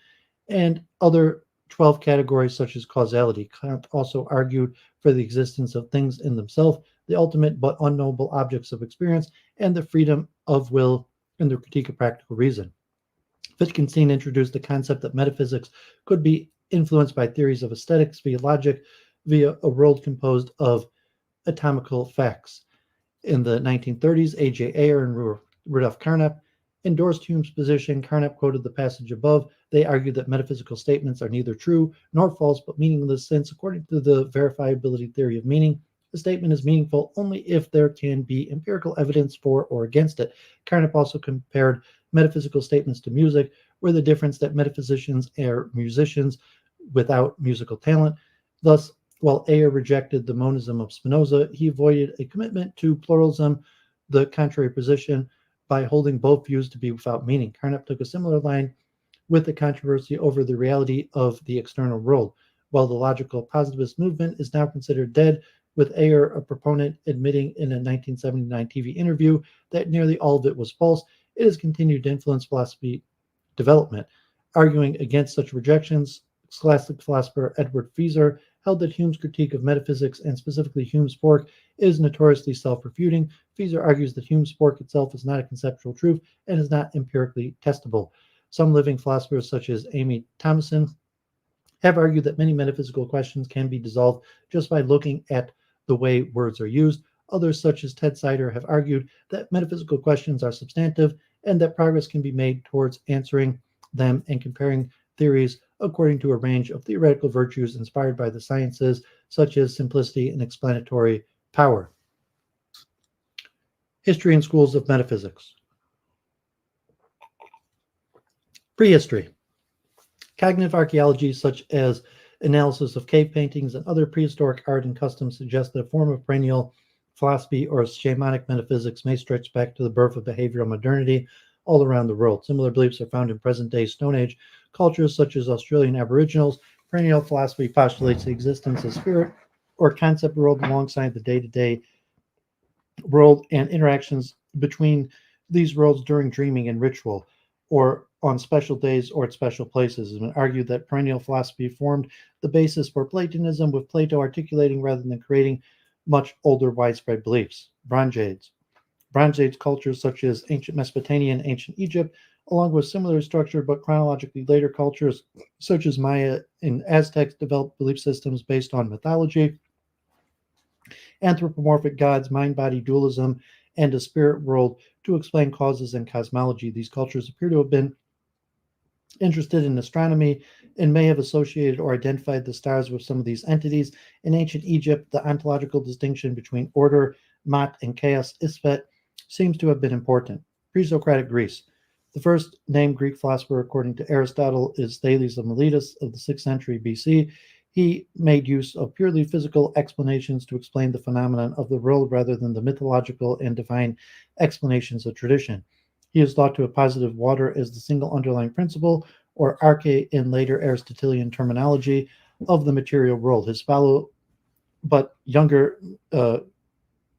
and other 12 categories such as causality. Kant also argued for the existence of things in themselves, the ultimate but unknowable objects of experience, and the freedom of will in the Critique of Practical Reason. Wittgenstein introduced the concept that metaphysics could be influenced by theories of aesthetics via logic, via a world composed of atomical facts. In the 1930s, A.J. Ayer and Rudolf Carnap endorsed Hume's position. Carnap quoted the passage above. They argued that metaphysical statements are neither true nor false, but meaningless, since, according to the verifiability theory of meaning, a statement is meaningful only if there can be empirical evidence for or against it. Carnap also compared metaphysical statements to music, where the difference that metaphysicians are musicians without musical talent. Thus, while Ayer rejected the monism of Spinoza, he avoided a commitment to pluralism, the contrary position, by holding both views to be without meaning. Carnap took a similar line with the controversy over the reality of the external world. While the logical positivist movement is now considered dead, with Ayer, a proponent, admitting in a 1979 TV interview that nearly all of it was false, it has continued to influence philosophy development. Arguing against such rejections, scholastic philosopher Edward Feser held that Hume's critique of metaphysics, and specifically Hume's fork, is notoriously self-refuting. Feser argues that Hume's fork itself is not a conceptual truth and is not empirically testable. Some living philosophers, such as Amy Thomason, have argued that many metaphysical questions can be dissolved just by looking at the way words are used. Others, such as Ted Sider, have argued that metaphysical questions are substantive and that progress can be made towards answering them and comparing theories according to a range of theoretical virtues inspired by the sciences, such as simplicity and explanatory power. History and schools of metaphysics. Prehistory. Cognitive archaeology, such as analysis of cave paintings and other prehistoric art and customs, suggests that a form of perennial philosophy or shamanic metaphysics may stretch back to the birth of behavioral modernity all around the world. Similar beliefs are found in present-day Stone Age cultures, such as Australian Aboriginals. Perennial philosophy postulates the existence of spirit or concept world alongside the day-to-day world and interactions between these worlds during dreaming and ritual, or on special days or at special places. It has been argued that perennial philosophy formed the basis for Platonism, with Plato articulating rather than creating much older widespread beliefs. Bronze Age. Bronze Age cultures such as ancient Mesopotamia and ancient Egypt, along with similar structure but chronologically later cultures such as Maya and Aztecs, developed belief systems based on mythology, anthropomorphic gods, mind body dualism, and a spirit world to explain causes and cosmology. These cultures appear to have been interested in astronomy and may have associated or identified the stars with some of these entities. In ancient Egypt, the ontological distinction between order, mat, and chaos, Isfet, seems to have been important. Pre-Socratic Greece. The first named Greek philosopher, according to Aristotle, is Thales of Miletus of the 6th century BC. He made use of purely physical explanations to explain the phenomenon of the world rather than the mythological and divine explanations of tradition. He is thought to have posited water as the single underlying principle, or arche in later Aristotelian terminology, of the material world. His fellow but younger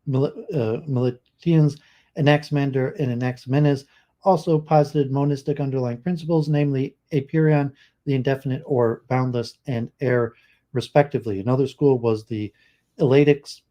Miletians, Anaximander and Anaximenes, also posited monistic underlying principles, namely apeiron, the indefinite or boundless, and air, respectively. Another school was the Eleatics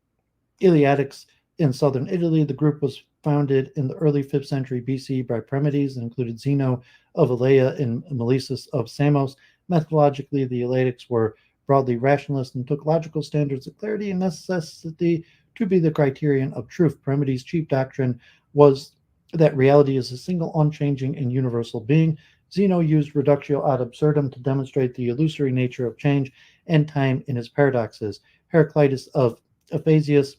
in southern Italy. The group was founded in the early 5th century BC by Parmenides and included Zeno of Elea and Melissus of Samos. Methodologically, the Eleatics were broadly rationalist and took logical standards of clarity and necessity to be the criterion of truth. Parmenides' chief doctrine was that reality is a single, unchanging, and universal being. Zeno used reductio ad absurdum to demonstrate the illusory nature of change and time in his paradoxes. Heraclitus of Ephesus,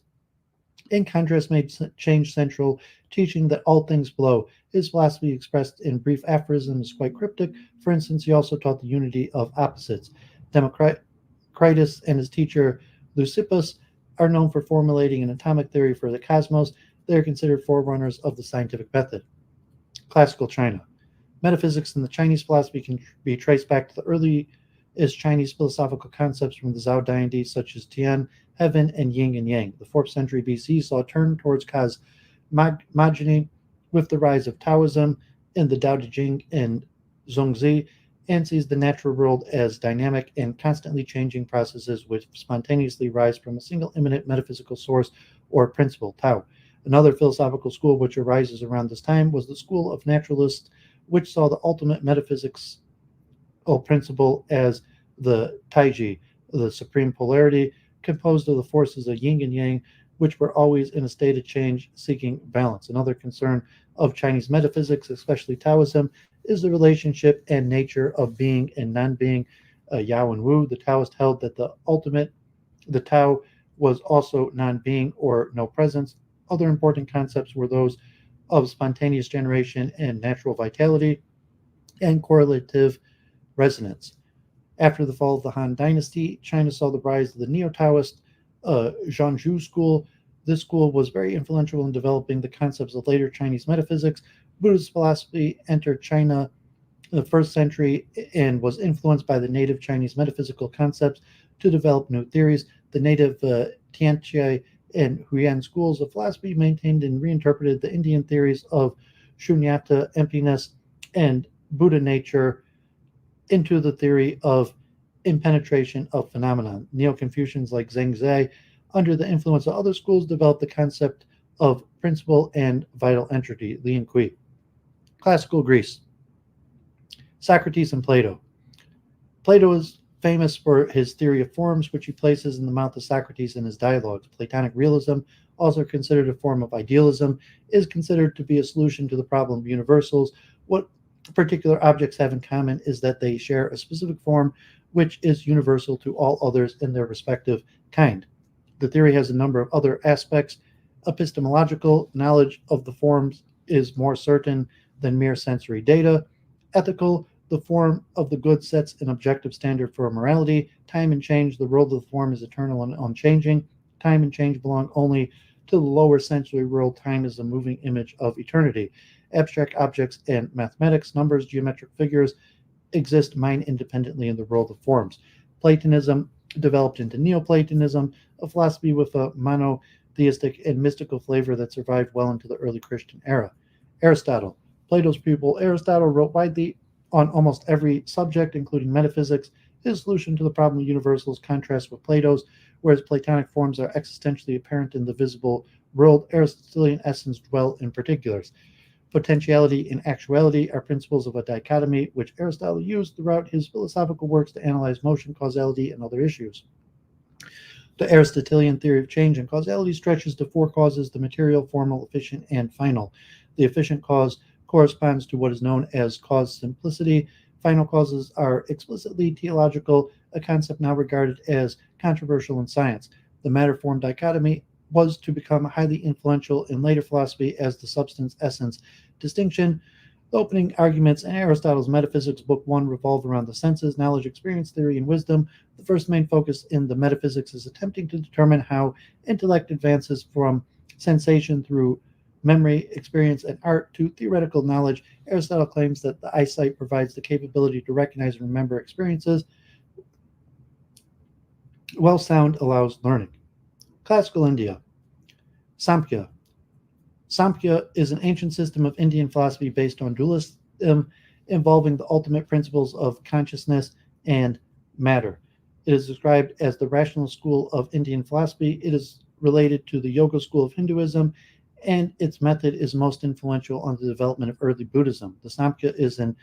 in contrast, made change central, teaching that all things flow. His philosophy, expressed in brief aphorisms, is quite cryptic. For instance, he also taught the unity of opposites. Democritus and his teacher Leucippus are known for formulating an atomic theory for the cosmos. They are considered forerunners of the scientific method. Classical China. Metaphysics in the Chinese philosophy can be traced back to the earliest Chinese philosophical concepts from the Zhao deities such as Tian, heaven, and yin and yang. The 4th century BC saw a turn towards cosmogony with the rise of Taoism in the Tao Te Ching and Zhuangzi, and sees the natural world as dynamic and constantly changing processes which spontaneously rise from a single immanent metaphysical source or principle, Tao. Another philosophical school which arises around this time was the school of naturalists, which saw the ultimate metaphysical principle as the Taiji, the supreme polarity, composed of the forces of yin and yang, which were always in a state of change, seeking balance. Another concern of Chinese metaphysics, especially Taoism, is the relationship and nature of being and non-being, Yao and Wu. The Taoist held that the Tao was also non-being or no presence. Other important concepts were those of spontaneous generation and natural vitality, and correlative resonance. After the fall of the Han Dynasty, China saw the rise of the Neo-Taoist Zhangzhou school. This school was very influential in developing the concepts of later Chinese metaphysics. Buddhist philosophy entered China in the 1st century and was influenced by the native Chinese metaphysical concepts to develop new theories. The native Tiantai and Huiyan schools of philosophy maintained and reinterpreted the Indian theories of shunyata, emptiness, and Buddha nature into the theory of impenetration of phenomenon. Neo-Confucians like Zheng Zai, under the influence of other schools, developed the concept of principle and vital entity, Lian Kui. Classical Greece. Socrates and Plato. Plato is famous for his theory of forms, which he places in the mouth of Socrates in his dialogues. Platonic realism, also considered a form of idealism, is considered to be a solution to the problem of universals. What particular objects have in common is that they share a specific form which is universal to all others in their respective kind. The theory has a number of other aspects. Epistemological, knowledge of the forms is more certain than mere sensory data. Ethical, the form of the good sets an objective standard for morality. Time and change, the world of the form is eternal and unchanging. Time and change belong only to the lower sensory world. Time is a moving image of eternity. Abstract objects and mathematics, numbers, geometric figures, exist mind independently in the world of forms. Platonism developed into Neoplatonism, a philosophy with a theistic, and mystical flavor that survived well into the early Christian era. Aristotle. Plato's pupil Aristotle wrote widely on almost every subject, including metaphysics. His solution to the problem of universals contrasts with Plato's, whereas Platonic forms are existentially apparent in the visible world. Aristotelian essence dwell in particulars. Potentiality and actuality are principles of a dichotomy, which Aristotle used throughout his philosophical works to analyze motion, causality, and other issues. The Aristotelian theory of change and causality stretches to four causes: the material, formal, efficient, and final. The efficient cause corresponds to what is known as cause simplicity. Final causes are explicitly teleological, a concept now regarded as controversial in science. The matter-form dichotomy was to become highly influential in later philosophy as the substance-essence distinction. The opening arguments in Aristotle's Metaphysics, Book 1, revolve around the senses, knowledge, experience, theory, and wisdom. The first main focus in the Metaphysics is attempting to determine how intellect advances from sensation through memory, experience, and art to theoretical knowledge. Aristotle claims that the eyesight provides the capability to recognize and remember experiences, while sound allows learning. Classical India. Samkhya. Samkhya is an ancient system of Indian philosophy based on dualism, involving the ultimate principles of consciousness and matter. It is described as the rational school of Indian philosophy. It is related to the Yoga school of Hinduism, and its method is most influential on the development of early Buddhism. The Samkhya is an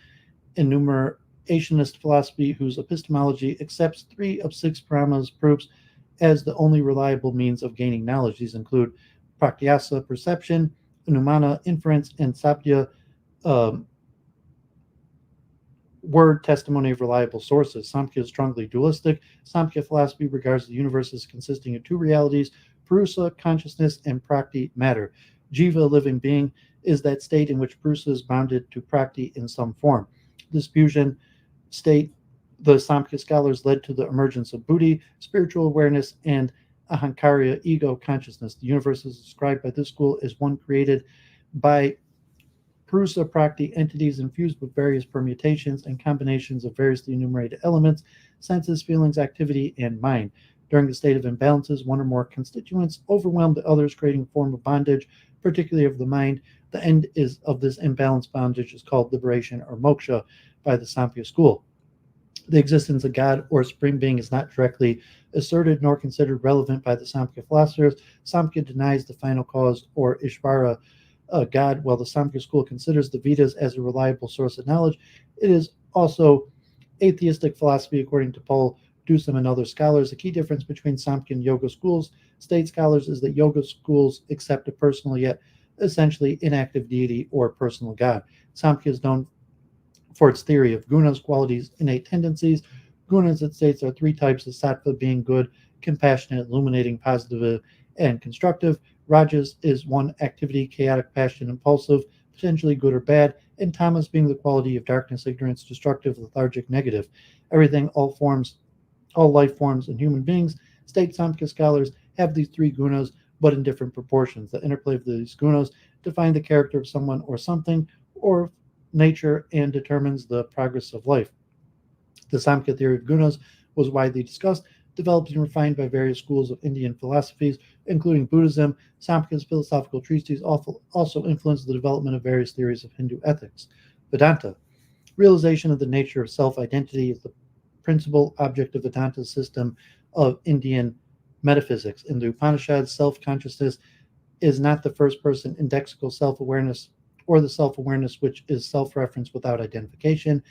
enumerationist philosophy whose epistemology accepts 3 of 6 Brahma's proofs as the only reliable means of gaining knowledge. These include pratyasa, perception; anumana, inference; and sabya, word, testimony of reliable sources. Samkhya is strongly dualistic. Samkhya philosophy regards the universe as consisting of 2 realities: purusa, consciousness, and prakti, matter. Jiva, living being, is that state in which purusa is bounded to prakti in some form. This fusion state, the Samkhya scholars, led to the emergence of buddhi, spiritual awareness, and ahankarya, ego consciousness. The universe is described by this school as one created by purusa prakti entities infused with various permutations and combinations of variously enumerated elements: senses, feelings, activity, and mind. During the state of imbalances, one or more constituents overwhelm the others, creating a form of bondage, particularly of the mind. The end of this imbalanced bondage is called liberation or moksha by the Samkhya school. The existence of God or supreme being is not directly asserted nor considered relevant by the Samkhya philosophers. Samkhya denies the final cause or Ishvara, God, while the Samkhya school considers the Vedas as a reliable source of knowledge. It is also atheistic philosophy, according to Paul Dusem and other scholars. The key difference between Samkhya and Yoga schools, state scholars, is that Yoga schools accept a personal yet essentially inactive deity or personal God. Samkhya is known for its theory of gunas, qualities, innate tendencies. Gunas, it states, are 3 types of sattva, being good, compassionate, illuminating, positive, and constructive. Rajas is 1, activity, chaotic, passion, impulsive, potentially good or bad, and tamas being the quality of darkness, ignorance, destructive, lethargic, negative. All life forms, and human beings, state Samkhya scholars, have these 3 gunas, but in different proportions. The interplay of these gunas define the character of someone or something, or nature, and determines the progress of life. The Samkhya theory of gunas was widely discussed, developed, and refined by various schools of Indian philosophies, including Buddhism. Samkhya's philosophical treatises also influenced the development of various theories of Hindu ethics. Vedanta. Realization of the nature of self-identity is the principal object of Vedanta's system of Indian metaphysics. In the Upanishads, self-consciousness is not the first-person indexical self-awareness, or the self-awareness which is self-reference without identification,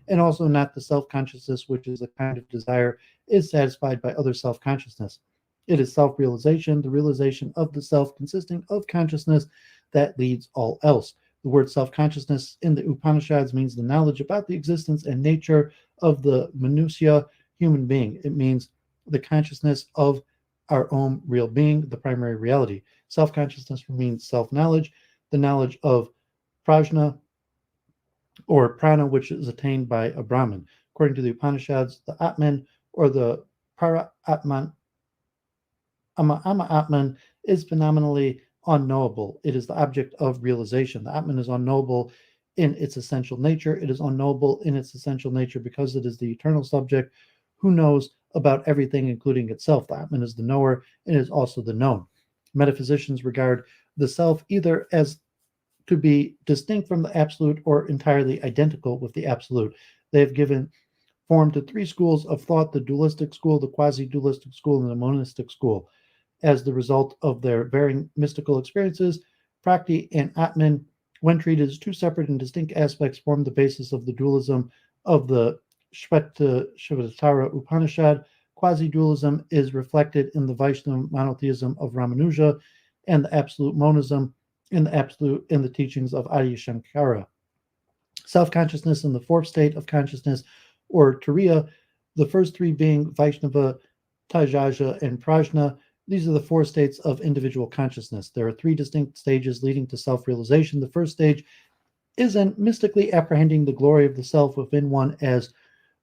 and also not the self-consciousness which is a kind of desire is satisfied by other self-consciousness. It is self-realization, the realization of the self consisting of consciousness, that leads all else. The word self-consciousness in the Upanishads means the knowledge about the existence and nature of the Manusya human being. It means the consciousness of our own real being, the primary reality. Self-consciousness means self-knowledge, the knowledge of prajna or prana, which is attained by a Brahmin. According to the Upanishads, the Atman, or the Para Atman, Ama Atman, is phenomenally unknowable. It is the object of realization. The Atman is unknowable in its essential nature. It is unknowable in its essential nature because it is the eternal subject who knows about everything, including itself. The Atman is the knower and is also the known. Metaphysicians regard the self either as to be distinct from the absolute or entirely identical with the absolute. They have given form to three schools of thought: the dualistic school, the quasi-dualistic school, and the monistic school. As the result of their varying mystical experiences, Prakti and Atman, when treated as two separate and distinct aspects, form the basis of the dualism of the Shvetashvatara Upanishad. Quasi-dualism is reflected in the Vaishnava monotheism of Ramanuja and the absolute monism in the teachings of Adi Shankara. Self-consciousness in the fourth state of consciousness, or Turiya, the first three being Vaishnava, Tajaja, and Prajna. These are the four states of individual consciousness. There are three distinct stages leading to self-realization. The first stage is in mystically apprehending the glory of the self within one as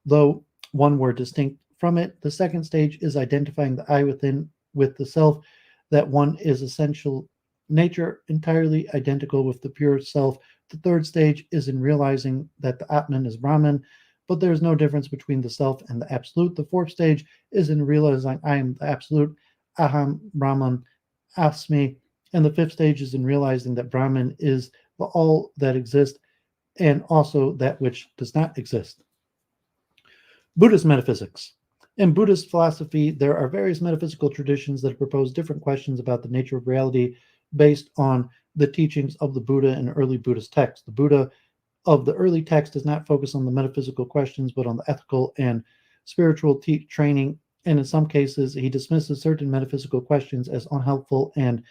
though one were distinct from it. The second stage is identifying the I within with the self, that one is essential nature entirely identical with the pure self. The third stage is in realizing that the Atman is Brahman, but there is no difference between the self and the absolute. The fourth stage is in realizing I am the absolute, Aham Brahman Asmi, and the fifth stage is in realizing that Brahman is all that exists and also that which does not exist. Buddhist metaphysics. In Buddhist philosophy, there are various metaphysical traditions that propose different questions about the nature of reality based on the teachings of the Buddha and early Buddhist texts. The Buddha of the early text does not focus on the metaphysical questions, but on the ethical and spiritual training, and in some cases, he dismisses certain metaphysical questions as unhelpful and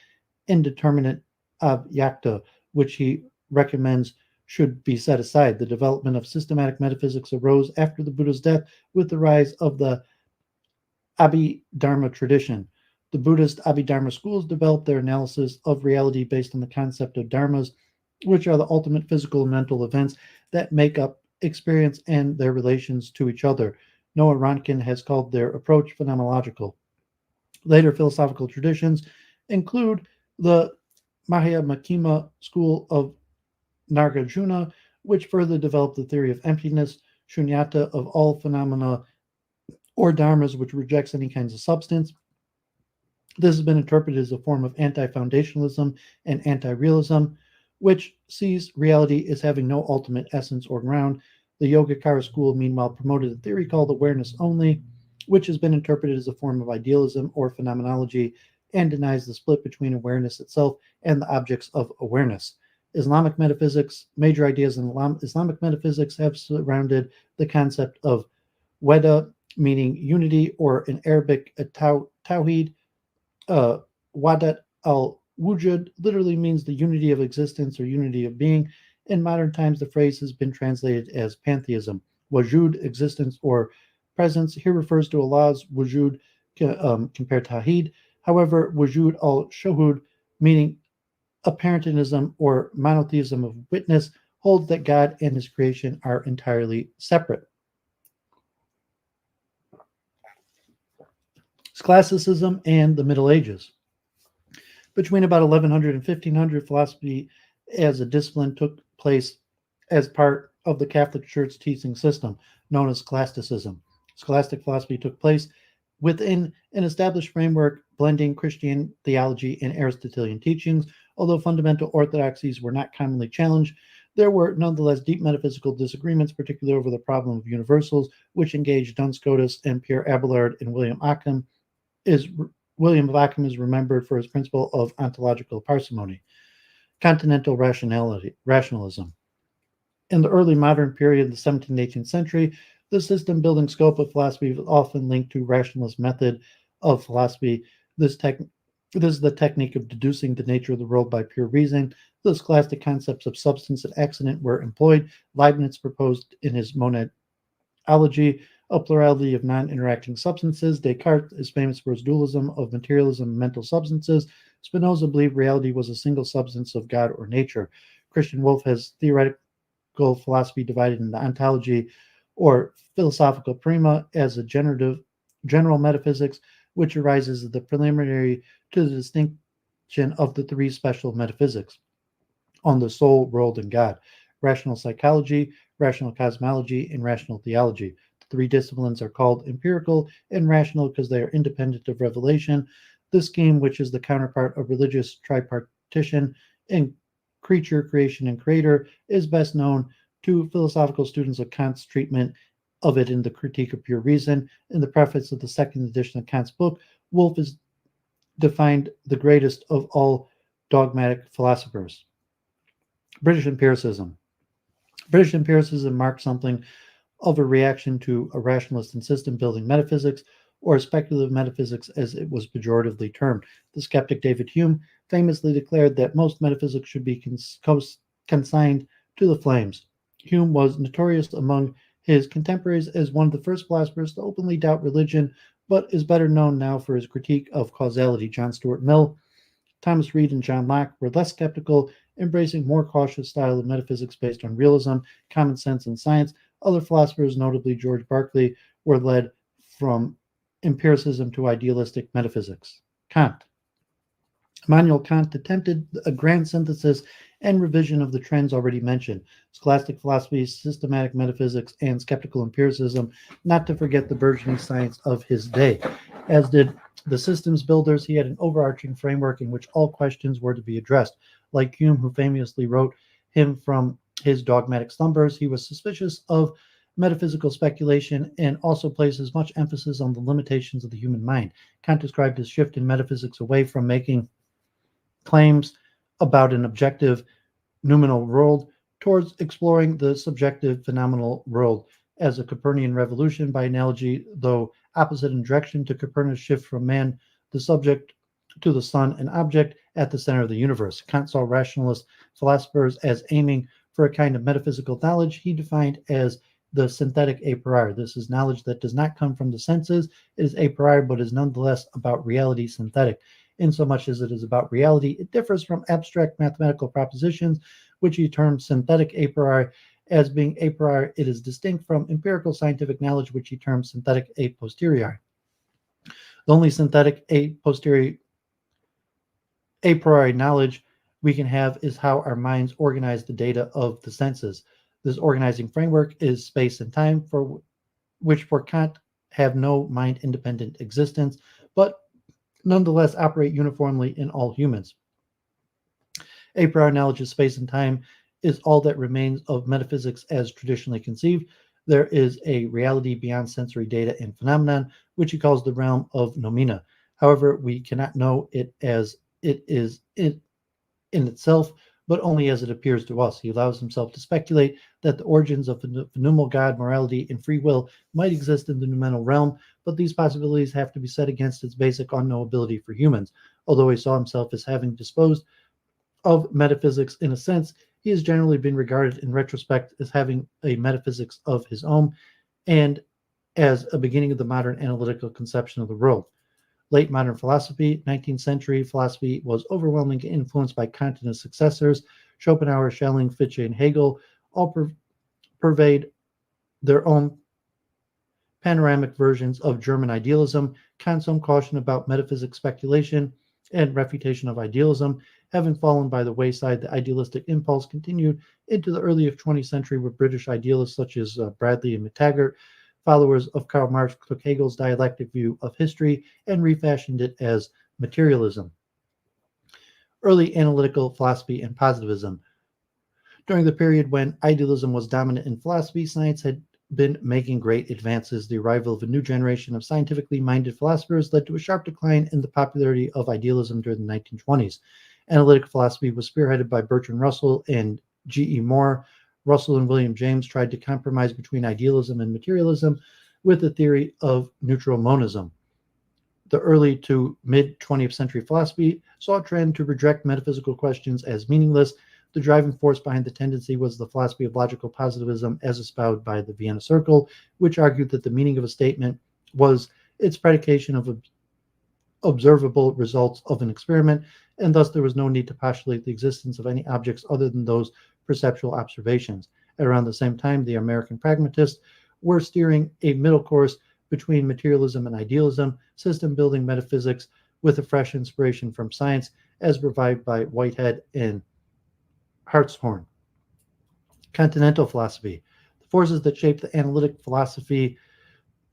indeterminate abhyakta, which he recommends should be set aside. The development of systematic metaphysics arose after the Buddha's death with the rise of the Abhidharma tradition. The Buddhist Abhidharma schools developed their analysis of reality based on the concept of dharmas, which are the ultimate physical and mental events that make up experience and their relations to each other. Noah Ronkin has called their approach phenomenological. Later philosophical traditions include the Mahayamikima school of Nagarjuna, which further developed the theory of emptiness, shunyata, of all phenomena, or dharmas, which rejects any kinds of substance. This has been interpreted as a form of anti-foundationalism and anti-realism, which sees reality as having no ultimate essence or ground. The Yogacara school, meanwhile, promoted a theory called awareness only, which has been interpreted as a form of idealism or phenomenology and denies the split between awareness itself and the objects of awareness. Islamic metaphysics, major ideas in Islamic metaphysics have surrounded the concept of Weda, meaning unity, or in Arabic, Tawheed. Wadat al-Wujud literally means the unity of existence or unity of being. In modern times, the phrase has been translated as pantheism. Wujud, existence or presence, here refers to Allah's wujud compared to Tawheed. However, Wujud al-Shuhud, meaning apparentism or monotheism of witness, holds that God and his creation are entirely separate. Scholasticism and the Middle Ages. Between about 1100 and 1500, philosophy as a discipline took place as part of the Catholic Church teaching system, known as scholasticism. Scholastic philosophy took place within an established framework, blending Christian theology and Aristotelian teachings. Although fundamental orthodoxies were not commonly challenged, there were nonetheless deep metaphysical disagreements, particularly over the problem of universals, which engaged Duns Scotus and Pierre Abelard and William of Ockham is remembered for his principle of ontological parsimony. Continental rationalism. In the early modern period of the 17th and 18th century, the system-building scope of philosophy was often linked to rationalist method of philosophy. This is the technique of deducing the nature of the world by pure reason. The scholastic concepts of substance and accident were employed. Leibniz proposed in his monadology a plurality of non-interacting substances. Descartes is famous for his dualism of materialism and mental substances. Spinoza believed reality was a single substance of God or nature. Christian Wolff has theoretical philosophy divided into ontology or philosophical prima as a general metaphysics, which arises as the preliminary to the distinction of the three special metaphysics on the soul, world, and God: rational psychology, rational cosmology, and rational theology. The three disciplines are called empirical and rational because they are independent of revelation. This scheme, which is the counterpart of religious tripartition in creature, creation, and creator, is best known to philosophical students of Kant's treatment of it in the Critique of Pure Reason. In the preface of the second edition of Kant's book, Wolff is defined the greatest of all dogmatic philosophers. British empiricism. British empiricism marked something of a reaction to a rationalist and system-building metaphysics, or speculative metaphysics as it was pejoratively termed. The skeptic David Hume famously declared that most metaphysics should be consigned to the flames. Hume was notorious among his contemporaries as one of the first philosophers to openly doubt religion, but is better known now for his critique of causality. John Stuart Mill, Thomas Reid, and John Locke were less skeptical, embracing more cautious style of metaphysics based on realism, common sense, and science. Other philosophers, notably George Berkeley, were led from empiricism to idealistic metaphysics. Kant. Immanuel Kant attempted a grand synthesis and revision of the trends already mentioned: scholastic philosophy, systematic metaphysics, and skeptical empiricism, not to forget the burgeoning science of his day. As did the systems builders, he had an overarching framework in which all questions were to be addressed. Like Hume, who famously wrote him from his dogmatic slumbers, he was suspicious of metaphysical speculation and also places much emphasis on the limitations of the human mind. Kant described his shift in metaphysics away from making claims about an objective noumenal world towards exploring the subjective phenomenal world as a Copernican revolution. By analogy, though opposite in direction to Copernicus' shift from man, the subject, to the sun, an object at the center of the universe. Kant saw rationalist philosophers as aiming for a kind of metaphysical knowledge he defined as the synthetic a priori. This is knowledge that does not come from the senses. It is a priori, but is nonetheless about reality synthetic. Insomuch as it is about reality, it differs from abstract mathematical propositions, which he termed synthetic a priori. As being a priori, it is distinct from empirical scientific knowledge, which he termed synthetic a posteriori. The only synthetic a posteriori, a priori knowledge we can have is how our minds organize the data of the senses. This organizing framework is space and time, which for Kant have no mind-independent existence, but nonetheless operate uniformly in all humans. A priori knowledge of space and time is all that remains of metaphysics as traditionally conceived. There is a reality beyond sensory data and phenomenon, which he calls the realm of noumena. However, we cannot know it as it is in itself, but only as it appears to us. He allows himself to speculate that the origins of phenomenal God, morality, and free will might exist in the noumenal realm, but these possibilities have to be set against its basic unknowability for humans. Although he saw himself as having disposed of metaphysics in a sense, he has generally been regarded in retrospect as having a metaphysics of his own and as a beginning of the modern analytical conception of the world. Late modern philosophy, 19th century philosophy was overwhelmingly influenced by Kant and his successors. Schopenhauer, Schelling, Fichte, and Hegel all pervade their own panoramic versions of German idealism. Kant's own caution about metaphysics speculation and refutation of idealism having fallen by the wayside, the idealistic impulse continued into the early 20th century with British idealists such as Bradley and McTaggart. Followers of Karl Marx took Hegel's dialectic view of history and refashioned it as materialism. Early analytical philosophy and positivism. During the period when idealism was dominant in philosophy, science had been making great advances. The arrival of a new generation of scientifically minded philosophers led to a sharp decline in the popularity of idealism during the 1920s. Analytic philosophy was spearheaded by Bertrand Russell and G.E. Moore. Russell and William James tried to compromise between idealism and materialism with the theory of neutral monism. The early to mid-20th century philosophy saw a trend to reject metaphysical questions as meaningless. The driving force behind the tendency was the philosophy of logical positivism as espoused by the Vienna Circle, which argued that the meaning of a statement was its predication of observable results of an experiment, and thus there was no need to postulate the existence of any objects other than those perceptual observations. At around the same time, the American pragmatists were steering a middle course between materialism and idealism, system-building metaphysics with a fresh inspiration from science, as revived by Whitehead and Hartshorne. Continental philosophy. The forces that shaped the analytic philosophy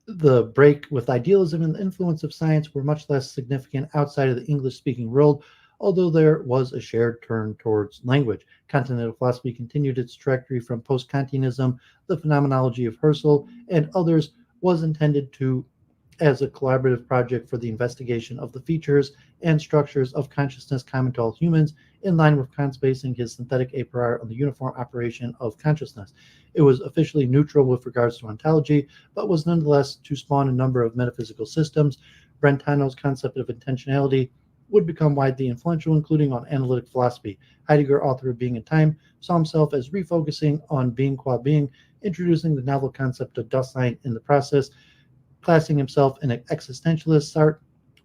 the break with idealism and the influence of science were much less significant outside of the English-speaking world, although there was a shared turn towards language. Continental philosophy continued its trajectory from post-Kantianism. The phenomenology of Husserl and others was intended to as a collaborative project for the investigation of the features and structures of consciousness common to all humans, in line with Kant's basing his synthetic a priori on the uniform operation of consciousness. It was officially neutral with regards to ontology, but was nonetheless to spawn a number of metaphysical systems. Brentano's concept of intentionality would become widely influential, including on analytic philosophy. Heidegger, author of Being and Time, saw himself as refocusing on being qua being, introducing the novel concept of Dasein in the process. Classing himself an existentialist, Sartre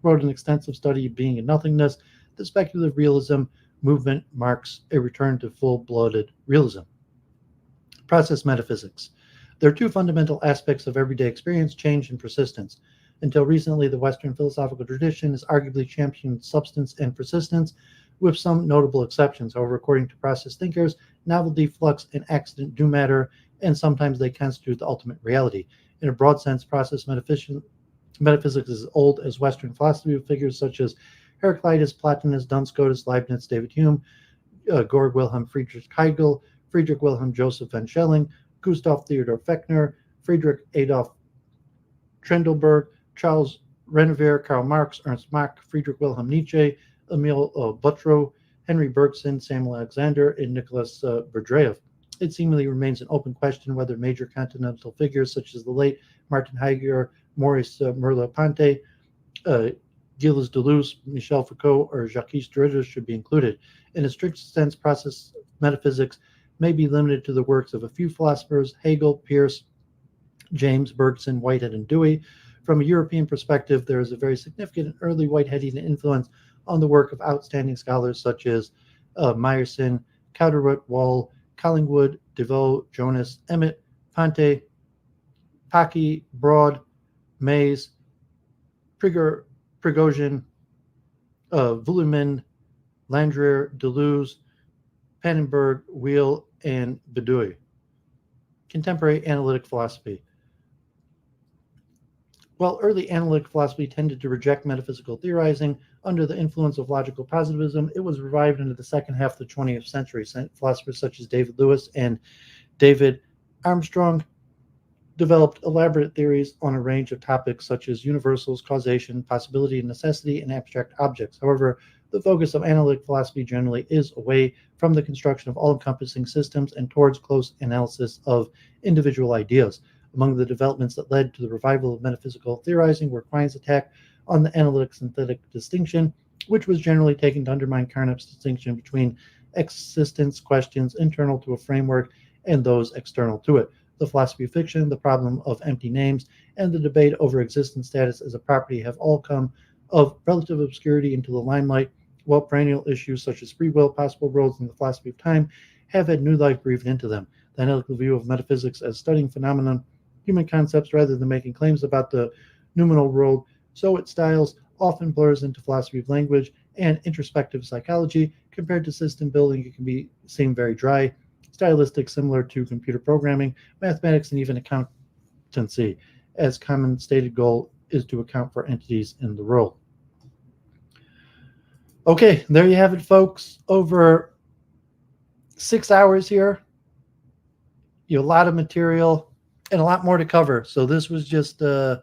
wrote an extensive study of being and nothingness. The speculative realism movement marks a return to full-blooded realism. Process metaphysics. There are two fundamental aspects of everyday experience: change and persistence. Until recently, the Western philosophical tradition has arguably championed substance and persistence, with some notable exceptions. However, according to process thinkers, novelty, flux, and accident do matter, and sometimes they constitute the ultimate reality. In a broad sense, process metaphysics is as old as Western philosophy, with figures such as Heraclitus, Plotinus, Duns Scotus, Leibniz, David Hume, Georg Wilhelm Friedrich Hegel, Friedrich Wilhelm Joseph von Schelling, Gustav Theodor Fechner, Friedrich Adolf Trendelberg, Charles Renouvier, Karl Marx, Ernst Mach, Friedrich Wilhelm Nietzsche, Emil Buttrow, Henry Bergson, Samuel Alexander, and Nicholas Berdyaev. It seemingly remains an open question whether major continental figures such as the late Martin Heidegger, Maurice Merleau-Ponty, Gilles Deleuze, Michel Foucault, or Jacques Derrida should be included. In a strict sense, process metaphysics may be limited to the works of a few philosophers: Hegel, Peirce, James, Bergson, Whitehead, and Dewey. From a European perspective, there is a very significant early Whiteheadian influence on the work of outstanding scholars such as Meyerson, Cowderoot, Wall, Collingwood, DeVoe, Jonas, Emmett, Ponte, Pocky, Broad, Mays, Prigogine, Vuillemin, Landrier, Deleuze, Pannenberg, Wheel, and Bedoui. Contemporary analytic philosophy. While early analytic philosophy tended to reject metaphysical theorizing under the influence of logical positivism, it was revived into the second half of the 20th century. Philosophers such as David Lewis and David Armstrong developed elaborate theories on a range of topics such as universals, causation, possibility and necessity, and abstract objects. However, the focus of analytic philosophy generally is away from the construction of all-encompassing systems and towards close analysis of individual ideas. Among the developments that led to the revival of metaphysical theorizing were Quine's attack on the analytic-synthetic distinction, which was generally taken to undermine Carnap's distinction between existence questions internal to a framework and those external to it. The philosophy of fiction, the problem of empty names, and the debate over existence status as a property have all come of relative obscurity into the limelight, while perennial issues such as free will, possible worlds, and the philosophy of time have had new life breathed into them. The analytical view of metaphysics as studying phenomenon, human concepts, rather than making claims about the noumenal world, so its styles often blurs into philosophy of language and introspective psychology. Compared to system building, it can seem very dry, stylistic, similar to computer programming, mathematics, and even accountancy, as common stated goal is to account for entities in the world. Okay, there you have it, folks. Over 6 hours here. A lot of material and a lot more to cover. So this was just the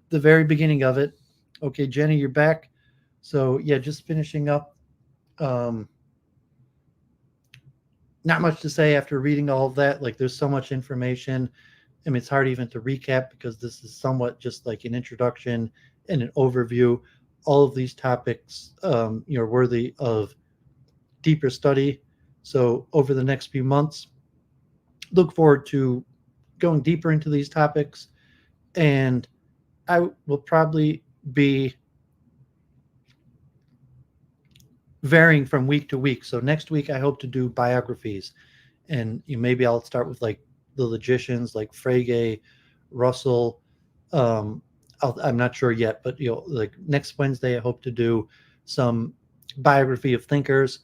very beginning of it. Okay, Jenny, you're back. So yeah, just finishing up. Not much to say after reading all of that. Like, there's so much information. I mean, it's hard even to recap because this is somewhat just like an introduction and an overview. All of these topics, are worthy of deeper study. So over the next few months, look forward to going deeper into these topics, and I will probably be varying from week to week. So next week I hope to do biographies, and maybe I'll start with like the logicians like Frege, Russell. I'm not sure yet, but like next Wednesday I hope to do some biography of thinkers,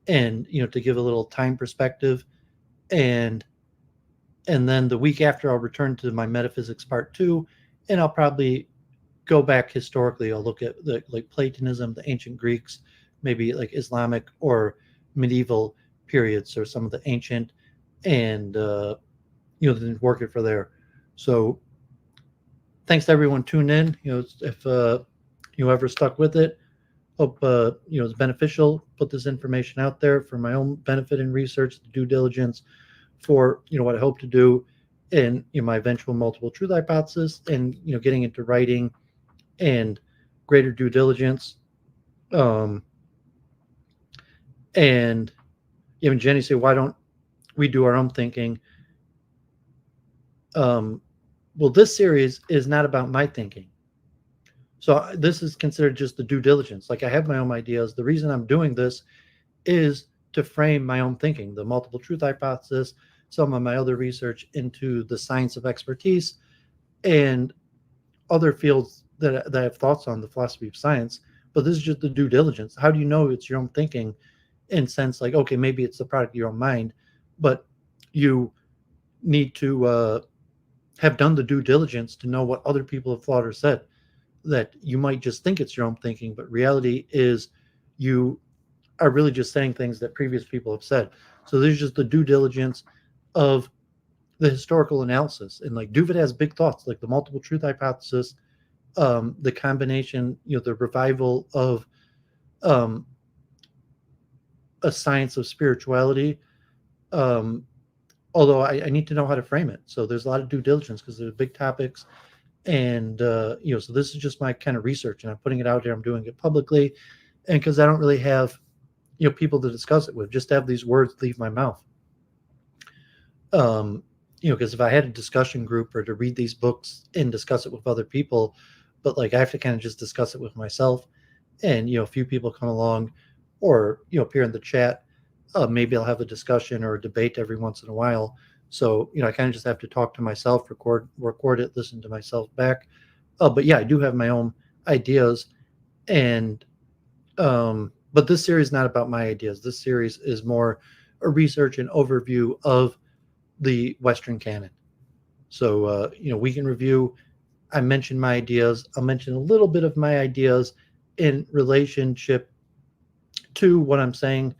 and to give a little time perspective, and then the week after I'll return to my metaphysics part 2, and I'll probably go back historically. I'll look at like Platonism, the ancient Greeks, maybe like Islamic or medieval periods, or some of the ancient, and then work it for there. So thanks to everyone tuned in. If you ever stuck with it, hope it's beneficial. Put this information out there for my own benefit and research, due diligence for what I hope to do in my eventual multiple truth hypothesis, and getting into writing and greater due diligence. And even Jenny said, why don't we do our own thinking? Well, this series is not about my thinking. So this is considered just the due diligence. Like, I have my own ideas. The reason I'm doing this is to frame my own thinking, the multiple truth hypothesis, some of my other research into the science of expertise, and other fields that I have thoughts on, the philosophy of science. But this is just the due diligence. How do you know it's your own thinking? In sense, like, okay, maybe it's the product of your own mind, but you need to have done the due diligence to know what other people have thought or said. That you might just think it's your own thinking, but reality is you are really just saying things that previous people have said. So there's just the due diligence of the historical analysis. And like Duvet has big thoughts, like the multiple truth hypothesis, the combination, the revival of a science of spirituality. Although I need to know how to frame it. So there's a lot of due diligence because there's big topics. And, so this is just my kind of research, and I'm putting it out there. I'm doing it publicly. And because I don't really have, people to discuss it with, just to have these words leave my mouth. Because if I had a discussion group or to read these books and discuss it with other people, but like I have to kind of just discuss it with myself, and, a few people come along or, appear in the chat. Maybe I'll have a discussion or a debate every once in a while. So, I kind of just have to talk to myself, record it, listen to myself back. But yeah, I do have my own ideas. And, but this series is not about my ideas. This series is more a research and overview of the Western canon. So, we can review. I mentioned my ideas. I'll mention a little bit of my ideas in relationship to what I'm saying.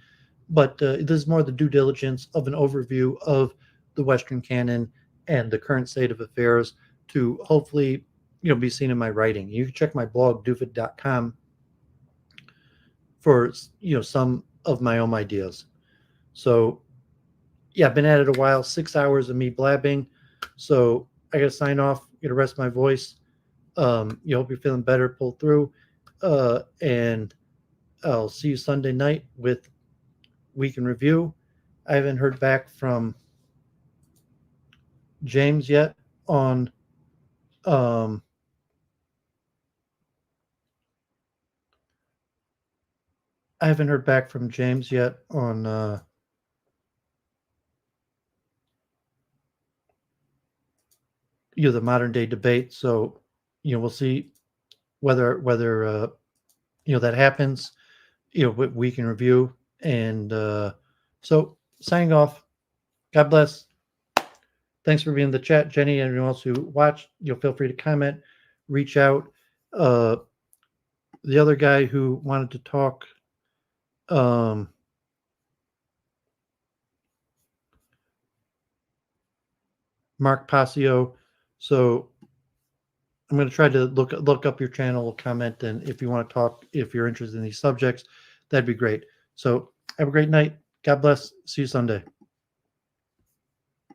But this is more the due diligence of an overview of the Western canon and the current state of affairs to hopefully, be seen in my writing. You can check my blog, doofit.com, for, some of my own ideas. So, yeah, I've been at it a while, 6 hours of me blabbing. So I got to sign off, get to rest my voice. Hope you're feeling better, pull through. And I'll see you Sunday night with Week in Review. I haven't heard back from James yet on I haven't heard back from James yet on the modern day debate. So we'll see whether that happens. Week in Review. And so signing off. God bless. Thanks for being in the chat, Jenny, and everyone else who watched. Feel free to comment, reach out. The other guy who wanted to talk, Mark Passio. So I'm going to try to look up your channel, comment, and if you want to talk, if you're interested in these subjects, that'd be great. So have a great night. God bless. See you Sunday.